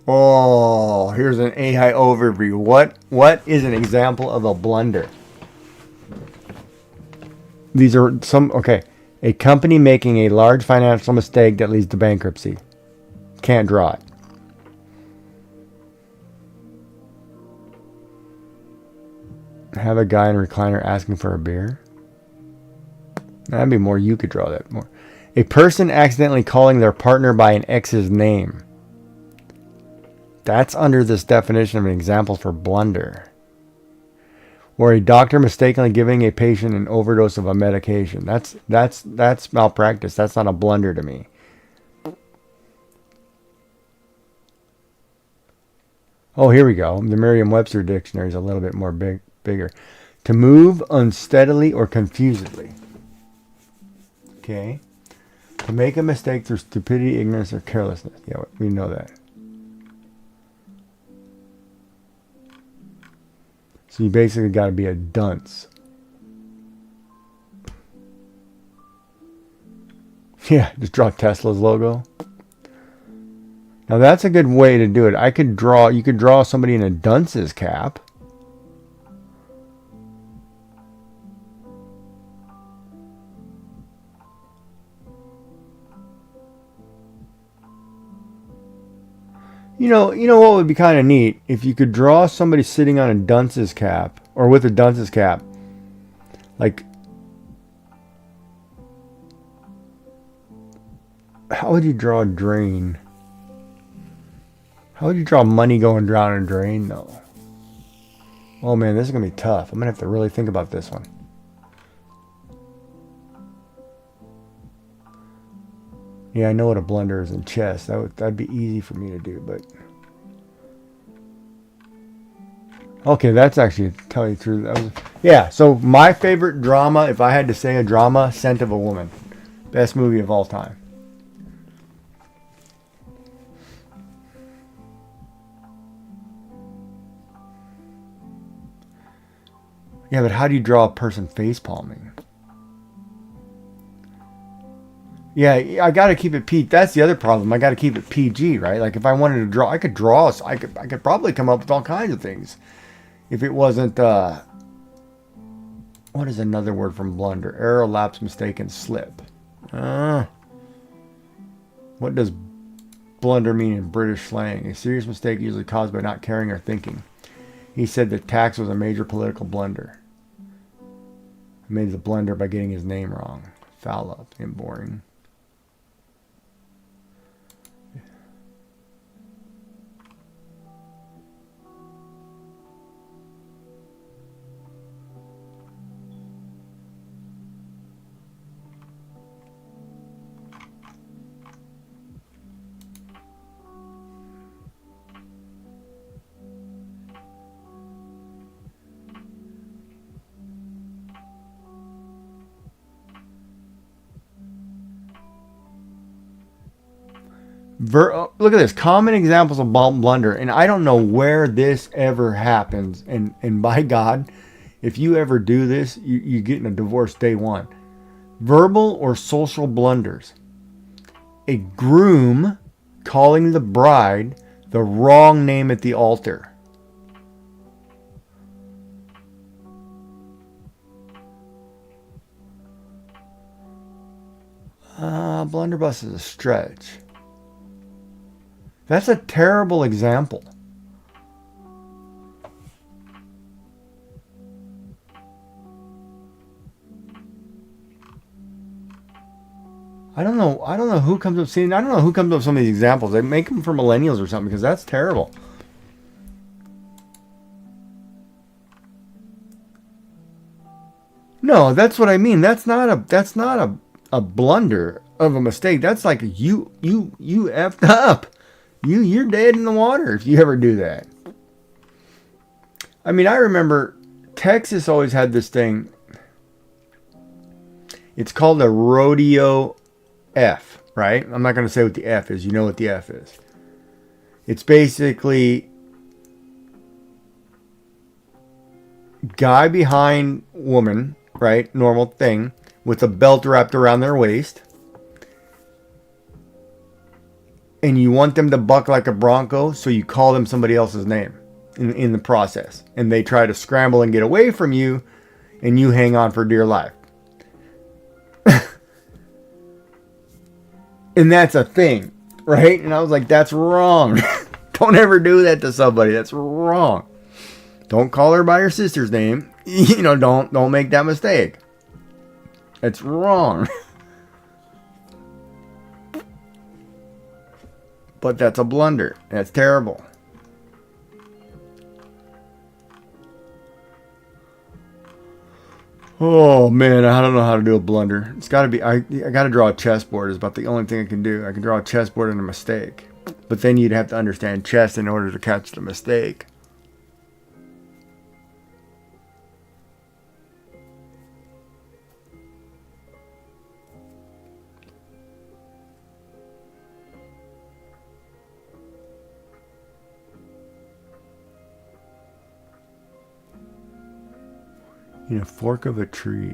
Oh, here's an AI overview. What is an example of a blunder? These are some, okay. A company making a large financial mistake that leads to bankruptcy. Can't draw it. Have a guy in a recliner asking for a beer. That'd be more. You could draw that more. A person accidentally calling their partner by an ex's name. That's under this definition of an example for blunder. Or a doctor mistakenly giving a patient an overdose of a medication. That's malpractice. That's not a blunder to me. Oh, here we go. The Merriam-Webster dictionary is a little bit more bigger. To move unsteadily or confusedly. Okay. To make a mistake through stupidity, ignorance, or carelessness. Yeah, we know that. So you basically got to be a dunce. Yeah, just draw Tesla's logo. Now that's a good way to do it. You could draw somebody in a dunce's cap. You know what would be kind of neat? If you could draw somebody sitting on a dunce's cap, or with a dunce's cap. Like, how would you draw a drain? How would you draw money going down a drain, though? Oh man, this is going to be tough. I'm going to have to really think about this one. Yeah, I know what a blunder is in chess. That'd be easy for me to do, but... Okay, that's actually, to tell you the truth. Yeah, so my favorite drama, if I had to say a drama, Scent of a Woman. Best movie of all time. Yeah, but how do you draw a person face palming? Yeah, I got to keep it PG. That's the other problem. I got to keep it PG, right? Like if I wanted to draw, I could probably come up with all kinds of things. If it wasn't, what is another word from blunder? Error, lapse, mistake, and slip. What does blunder mean in British slang? A serious mistake usually caused by not caring or thinking. He said that tax was a major political blunder. He made the blunder by getting his name wrong. Foul up and boring. Look at this. Common examples of blunder. And I don't know where this ever happens. And by God, if you ever do this, you get in a divorce day one. Verbal or social blunders. A groom calling the bride the wrong name at the altar. Blunderbuss is a stretch. That's a terrible example. I don't know who comes up I don't know who comes up with some of these examples. They make them for millennials or something because that's terrible. No, that's what I mean. That's not a blunder of a mistake. That's like you effed up. You're dead in the water if you ever do that. I mean, I remember Texas always had this thing. It's called a rodeo F, right? I'm not going to say what the F is. You know what the F is. It's basically guy behind woman, right? Normal thing with a belt wrapped around their waist. And you want them to buck like a bronco, so you call them somebody else's name in the process. And they try to scramble and get away from you, and you hang on for dear life. And that's a thing, right? And I was like, that's wrong. Don't ever do that to somebody. That's wrong. Don't call her by her sister's name. You know, don't make that mistake. It's wrong. But that's a blunder. That's terrible. Oh man, I don't know how to do a blunder. It's got to be. I got to draw a chessboard. Is about the only thing I can do. I can draw a chessboard and a mistake. But then you'd have to understand chess in order to catch the mistake. In a fork of a tree.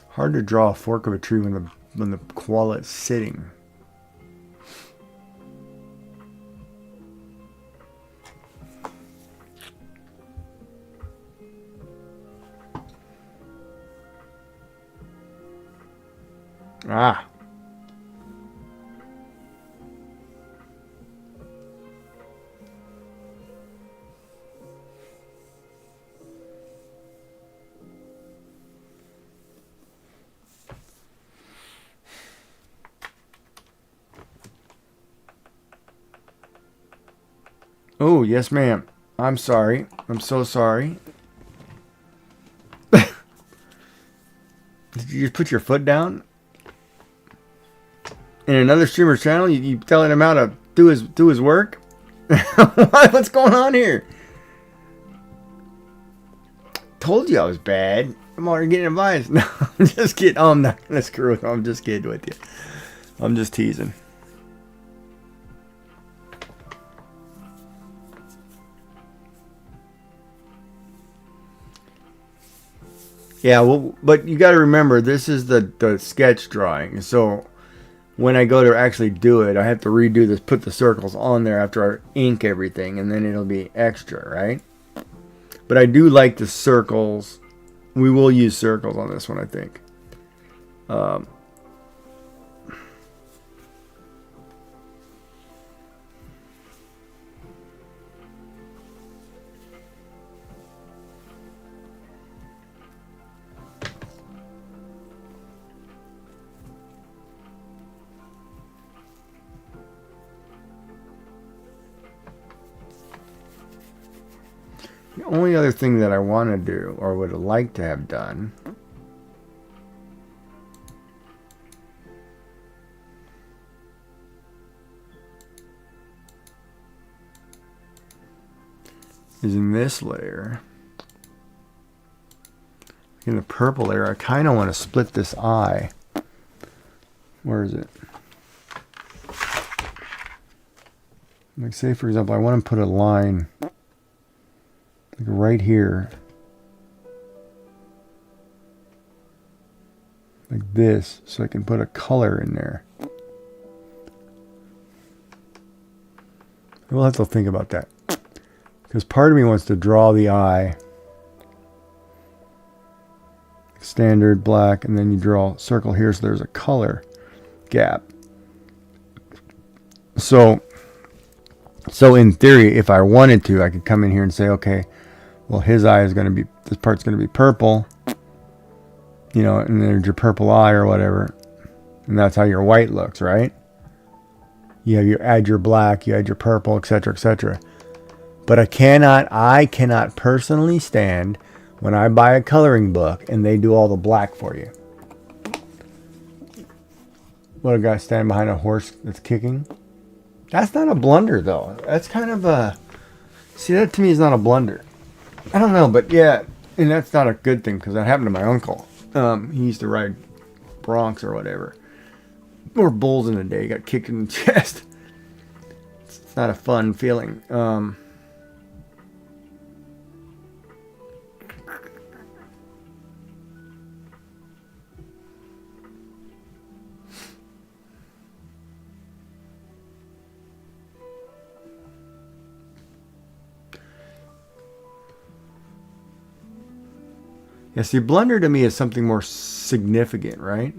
Hard to draw a fork of a tree when the koala is sitting. Ah. Oh, yes, ma'am. I'm sorry. I'm so sorry. Did you just put your foot down? In another streamer's channel, you telling him how to do his work? What's going on here? Told you I was bad. I'm already getting advice. No, I'm just kidding. Oh, I'm not gonna screw with him. I'm just kidding with you. I'm just teasing. Yeah, well, but you got to remember, this is the sketch drawing. So when I go to actually do it, I have to redo this, put the circles on there after I ink everything, and then it'll be extra, right? But I do like the circles. We will use circles on this one, I think. The only other thing that I want to do, or would like to have done, is in this layer. In the purple layer, I kind of want to split this eye. Where is it? Like, say for example, I want to put a line like right here, like this, so I can put a color in there. We'll have to think about that, because part of me wants to draw the eye standard black, and then you draw a circle here so there's a color gap. So in theory, if I wanted to, I could come in here and say, okay, well, his eye is going to be, this part's going to be purple, you know, and there's your purple eye or whatever, and that's how your white looks, right? You add your black, you add your purple, etc., etc. But I cannot personally stand when I buy a coloring book and they do all the black for you. What, a guy standing behind a horse that's kicking? That's not a blunder, though. That's kind of a... See, that to me is not a blunder. I don't know, but yeah, and that's not a good thing, because that happened to my uncle. He used to ride broncs or whatever. Or bulls in the day. He got kicked in the chest. It's not a fun feeling. Yeah, see, blunder to me is something more significant, right?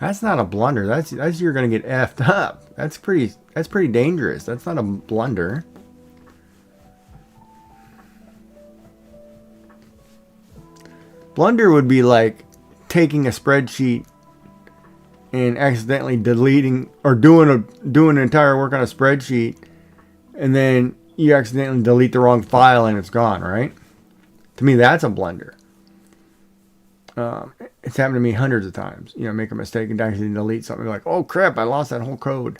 That's not a blunder. That's you're gonna get effed up. That's pretty dangerous. That's not a blunder. Blunder would be like taking a spreadsheet and accidentally deleting or doing an entire work on a spreadsheet, and then you accidentally delete the wrong file and it's gone, right? To me, that's a blunder. It's happened to me hundreds of times. You know, make a mistake and accidentally delete something. Like, oh crap, I lost that whole code.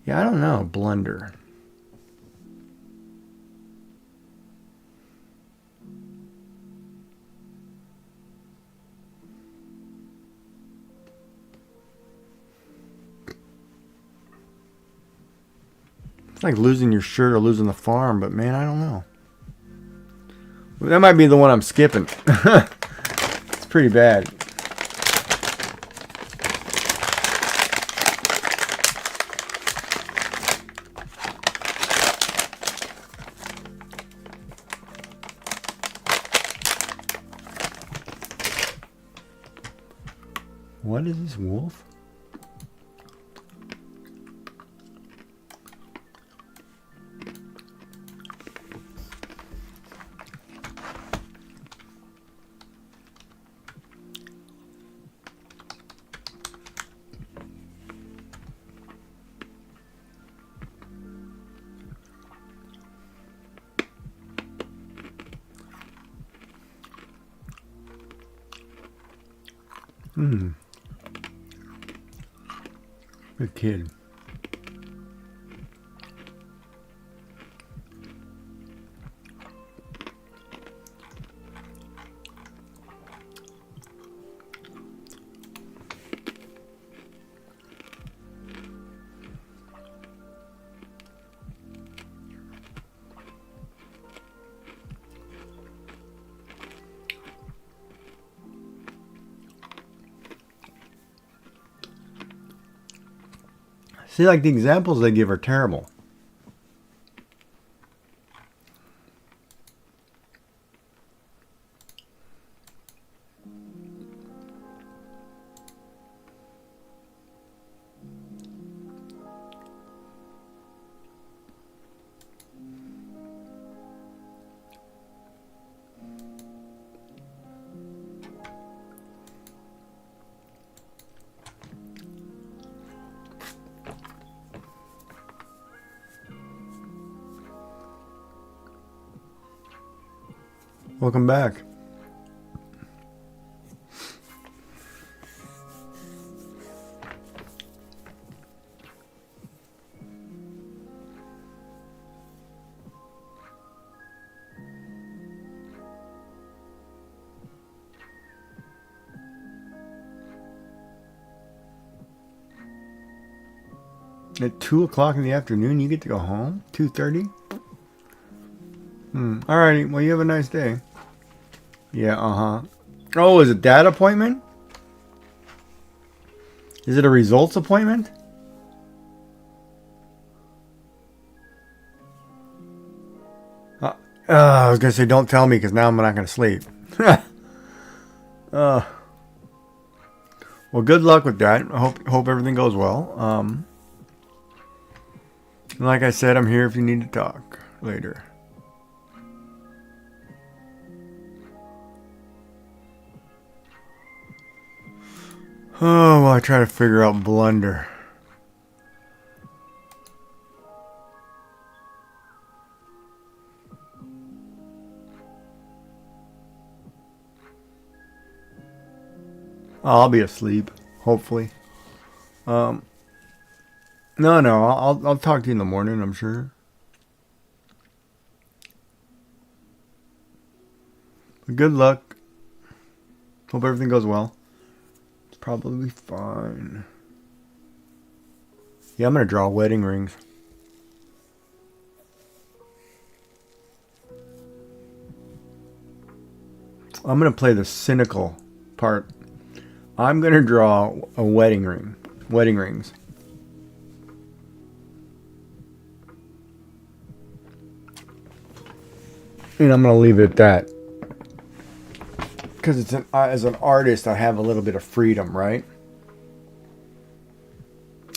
Yeah, I don't know. Blunder. It's like losing your shirt or losing the farm, but man, I don't know. That might be the one I'm skipping. It's pretty bad. What is this, wolf? Good kid. See, like the examples they give are terrible. Welcome back. At 2 o'clock in the afternoon, you get to go home? 2:30? Alrighty, well, you have a nice day. Yeah, Oh, is it that appointment? Is it a results appointment? I was going to say, don't tell me, because now I'm not going to sleep. Well, good luck with that. I hope everything goes well. Like I said, I'm here if you need to talk later. Oh, well, I try to figure out blunder. I'll be asleep, hopefully. No, I'll talk to you in the morning, I'm sure. Good luck. Hope everything goes well. probably fine. Yeah, I'm gonna draw wedding rings. I'm gonna play the cynical part. I'm gonna draw a wedding ring. Wedding rings. And I'm gonna leave it at that. Because as an artist, I have a little bit of freedom, right?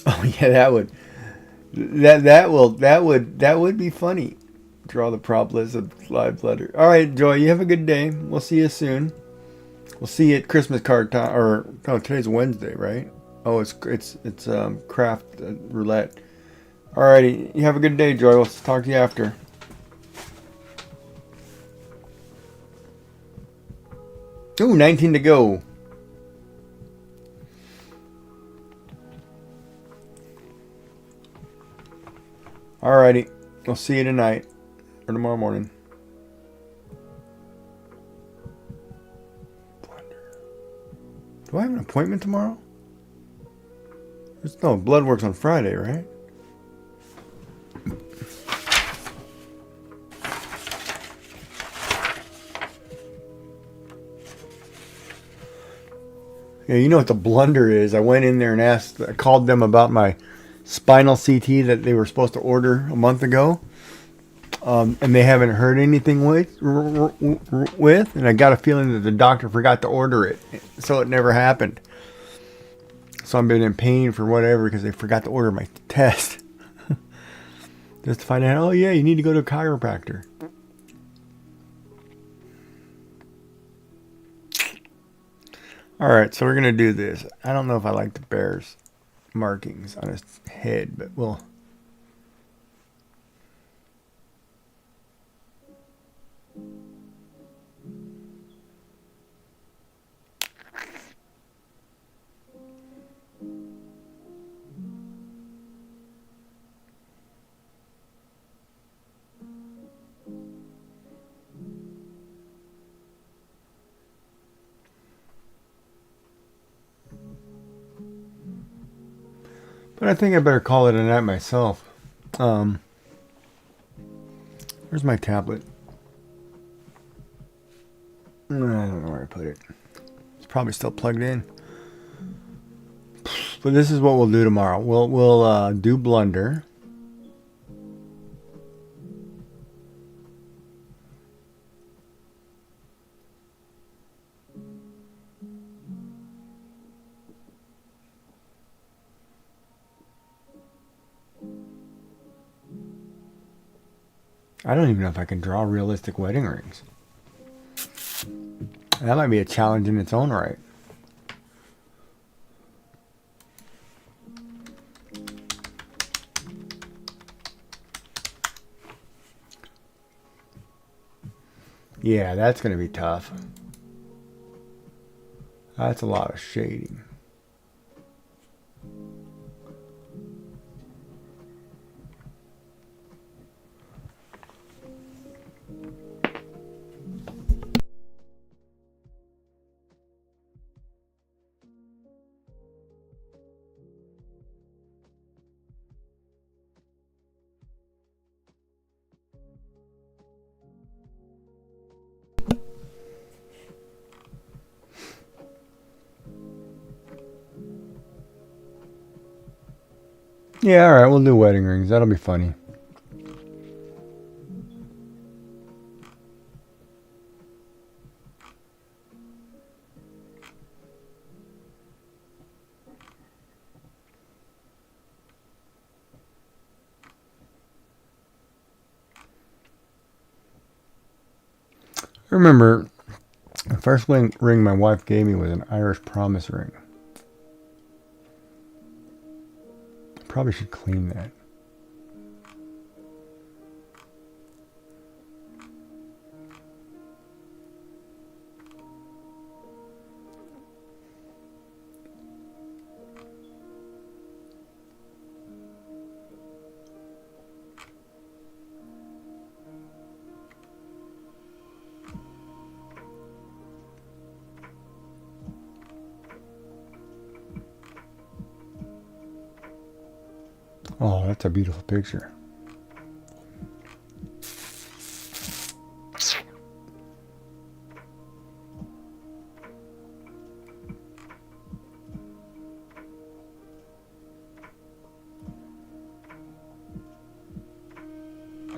Oh yeah, that would be funny. Draw the prop list of live letter. All right, Joy, you have a good day. We'll see you soon. We'll see you at Christmas card time. Or no, today's Wednesday, right? Oh, it's craft roulette. Alrighty, you have a good day, Joy. We'll talk to you after. Ooh, 19 to go. Alrighty, we'll see you tonight or tomorrow morning. Do I have an appointment tomorrow? No, blood work's on Friday, right? Yeah, you know what the blunder is. I went in there and I called them about my spinal CT that they were supposed to order a month ago. And they haven't heard anything with, and I got a feeling that the doctor forgot to order it, so it never happened. So I've been in pain for whatever because they forgot to order my test. Just to find out, oh yeah, you need to go to a chiropractor. Alright, so we're going to do this. I don't know if I like the bear's markings on his head, but we'll... But I think I better call it a night myself. Where's my tablet? I don't know where I put it. It's probably still plugged in. But this is what we'll do tomorrow. We'll do Blunder. I don't even know if I can draw realistic wedding rings. That might be a challenge in its own right. Yeah, that's going to be tough. That's a lot of shading. Yeah, alright, we'll do wedding rings. That'll be funny. I remember the first ring my wife gave me was an Irish promise ring. Probably should clean that. Oh, that's a beautiful picture.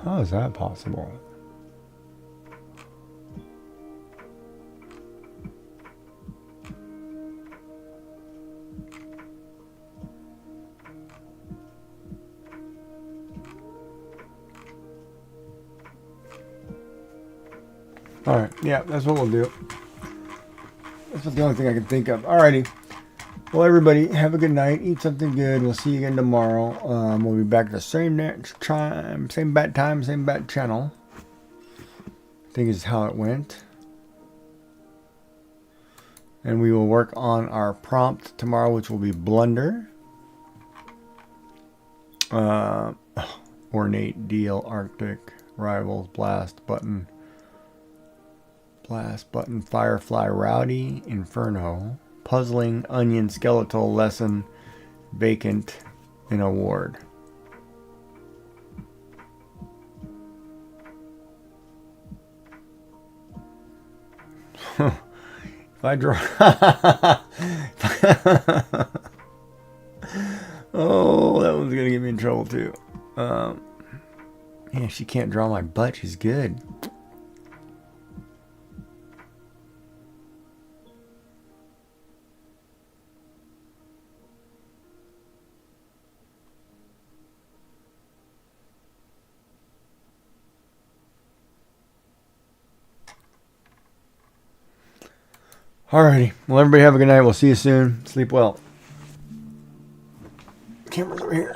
How is that possible? Alright, yeah, that's what we'll do. That's the only thing I can think of. Alrighty. Well, everybody, have a good night. Eat something good. We'll see you again tomorrow. We'll be back at the same time, same bat time, same bat channel. I think is how it went. And we will work on our prompt tomorrow, which will be blunder. Ornate, deal, arctic, rivals, blast, button, firefly, rowdy, inferno, puzzling, onion, skeletal, lesson, vacant, and award. If I draw... Oh, that one's going to get me in trouble too. Yeah, she can't draw my butt. She's good. Alrighty. Well, everybody have a good night. We'll see you soon. Sleep well. Camera's over here.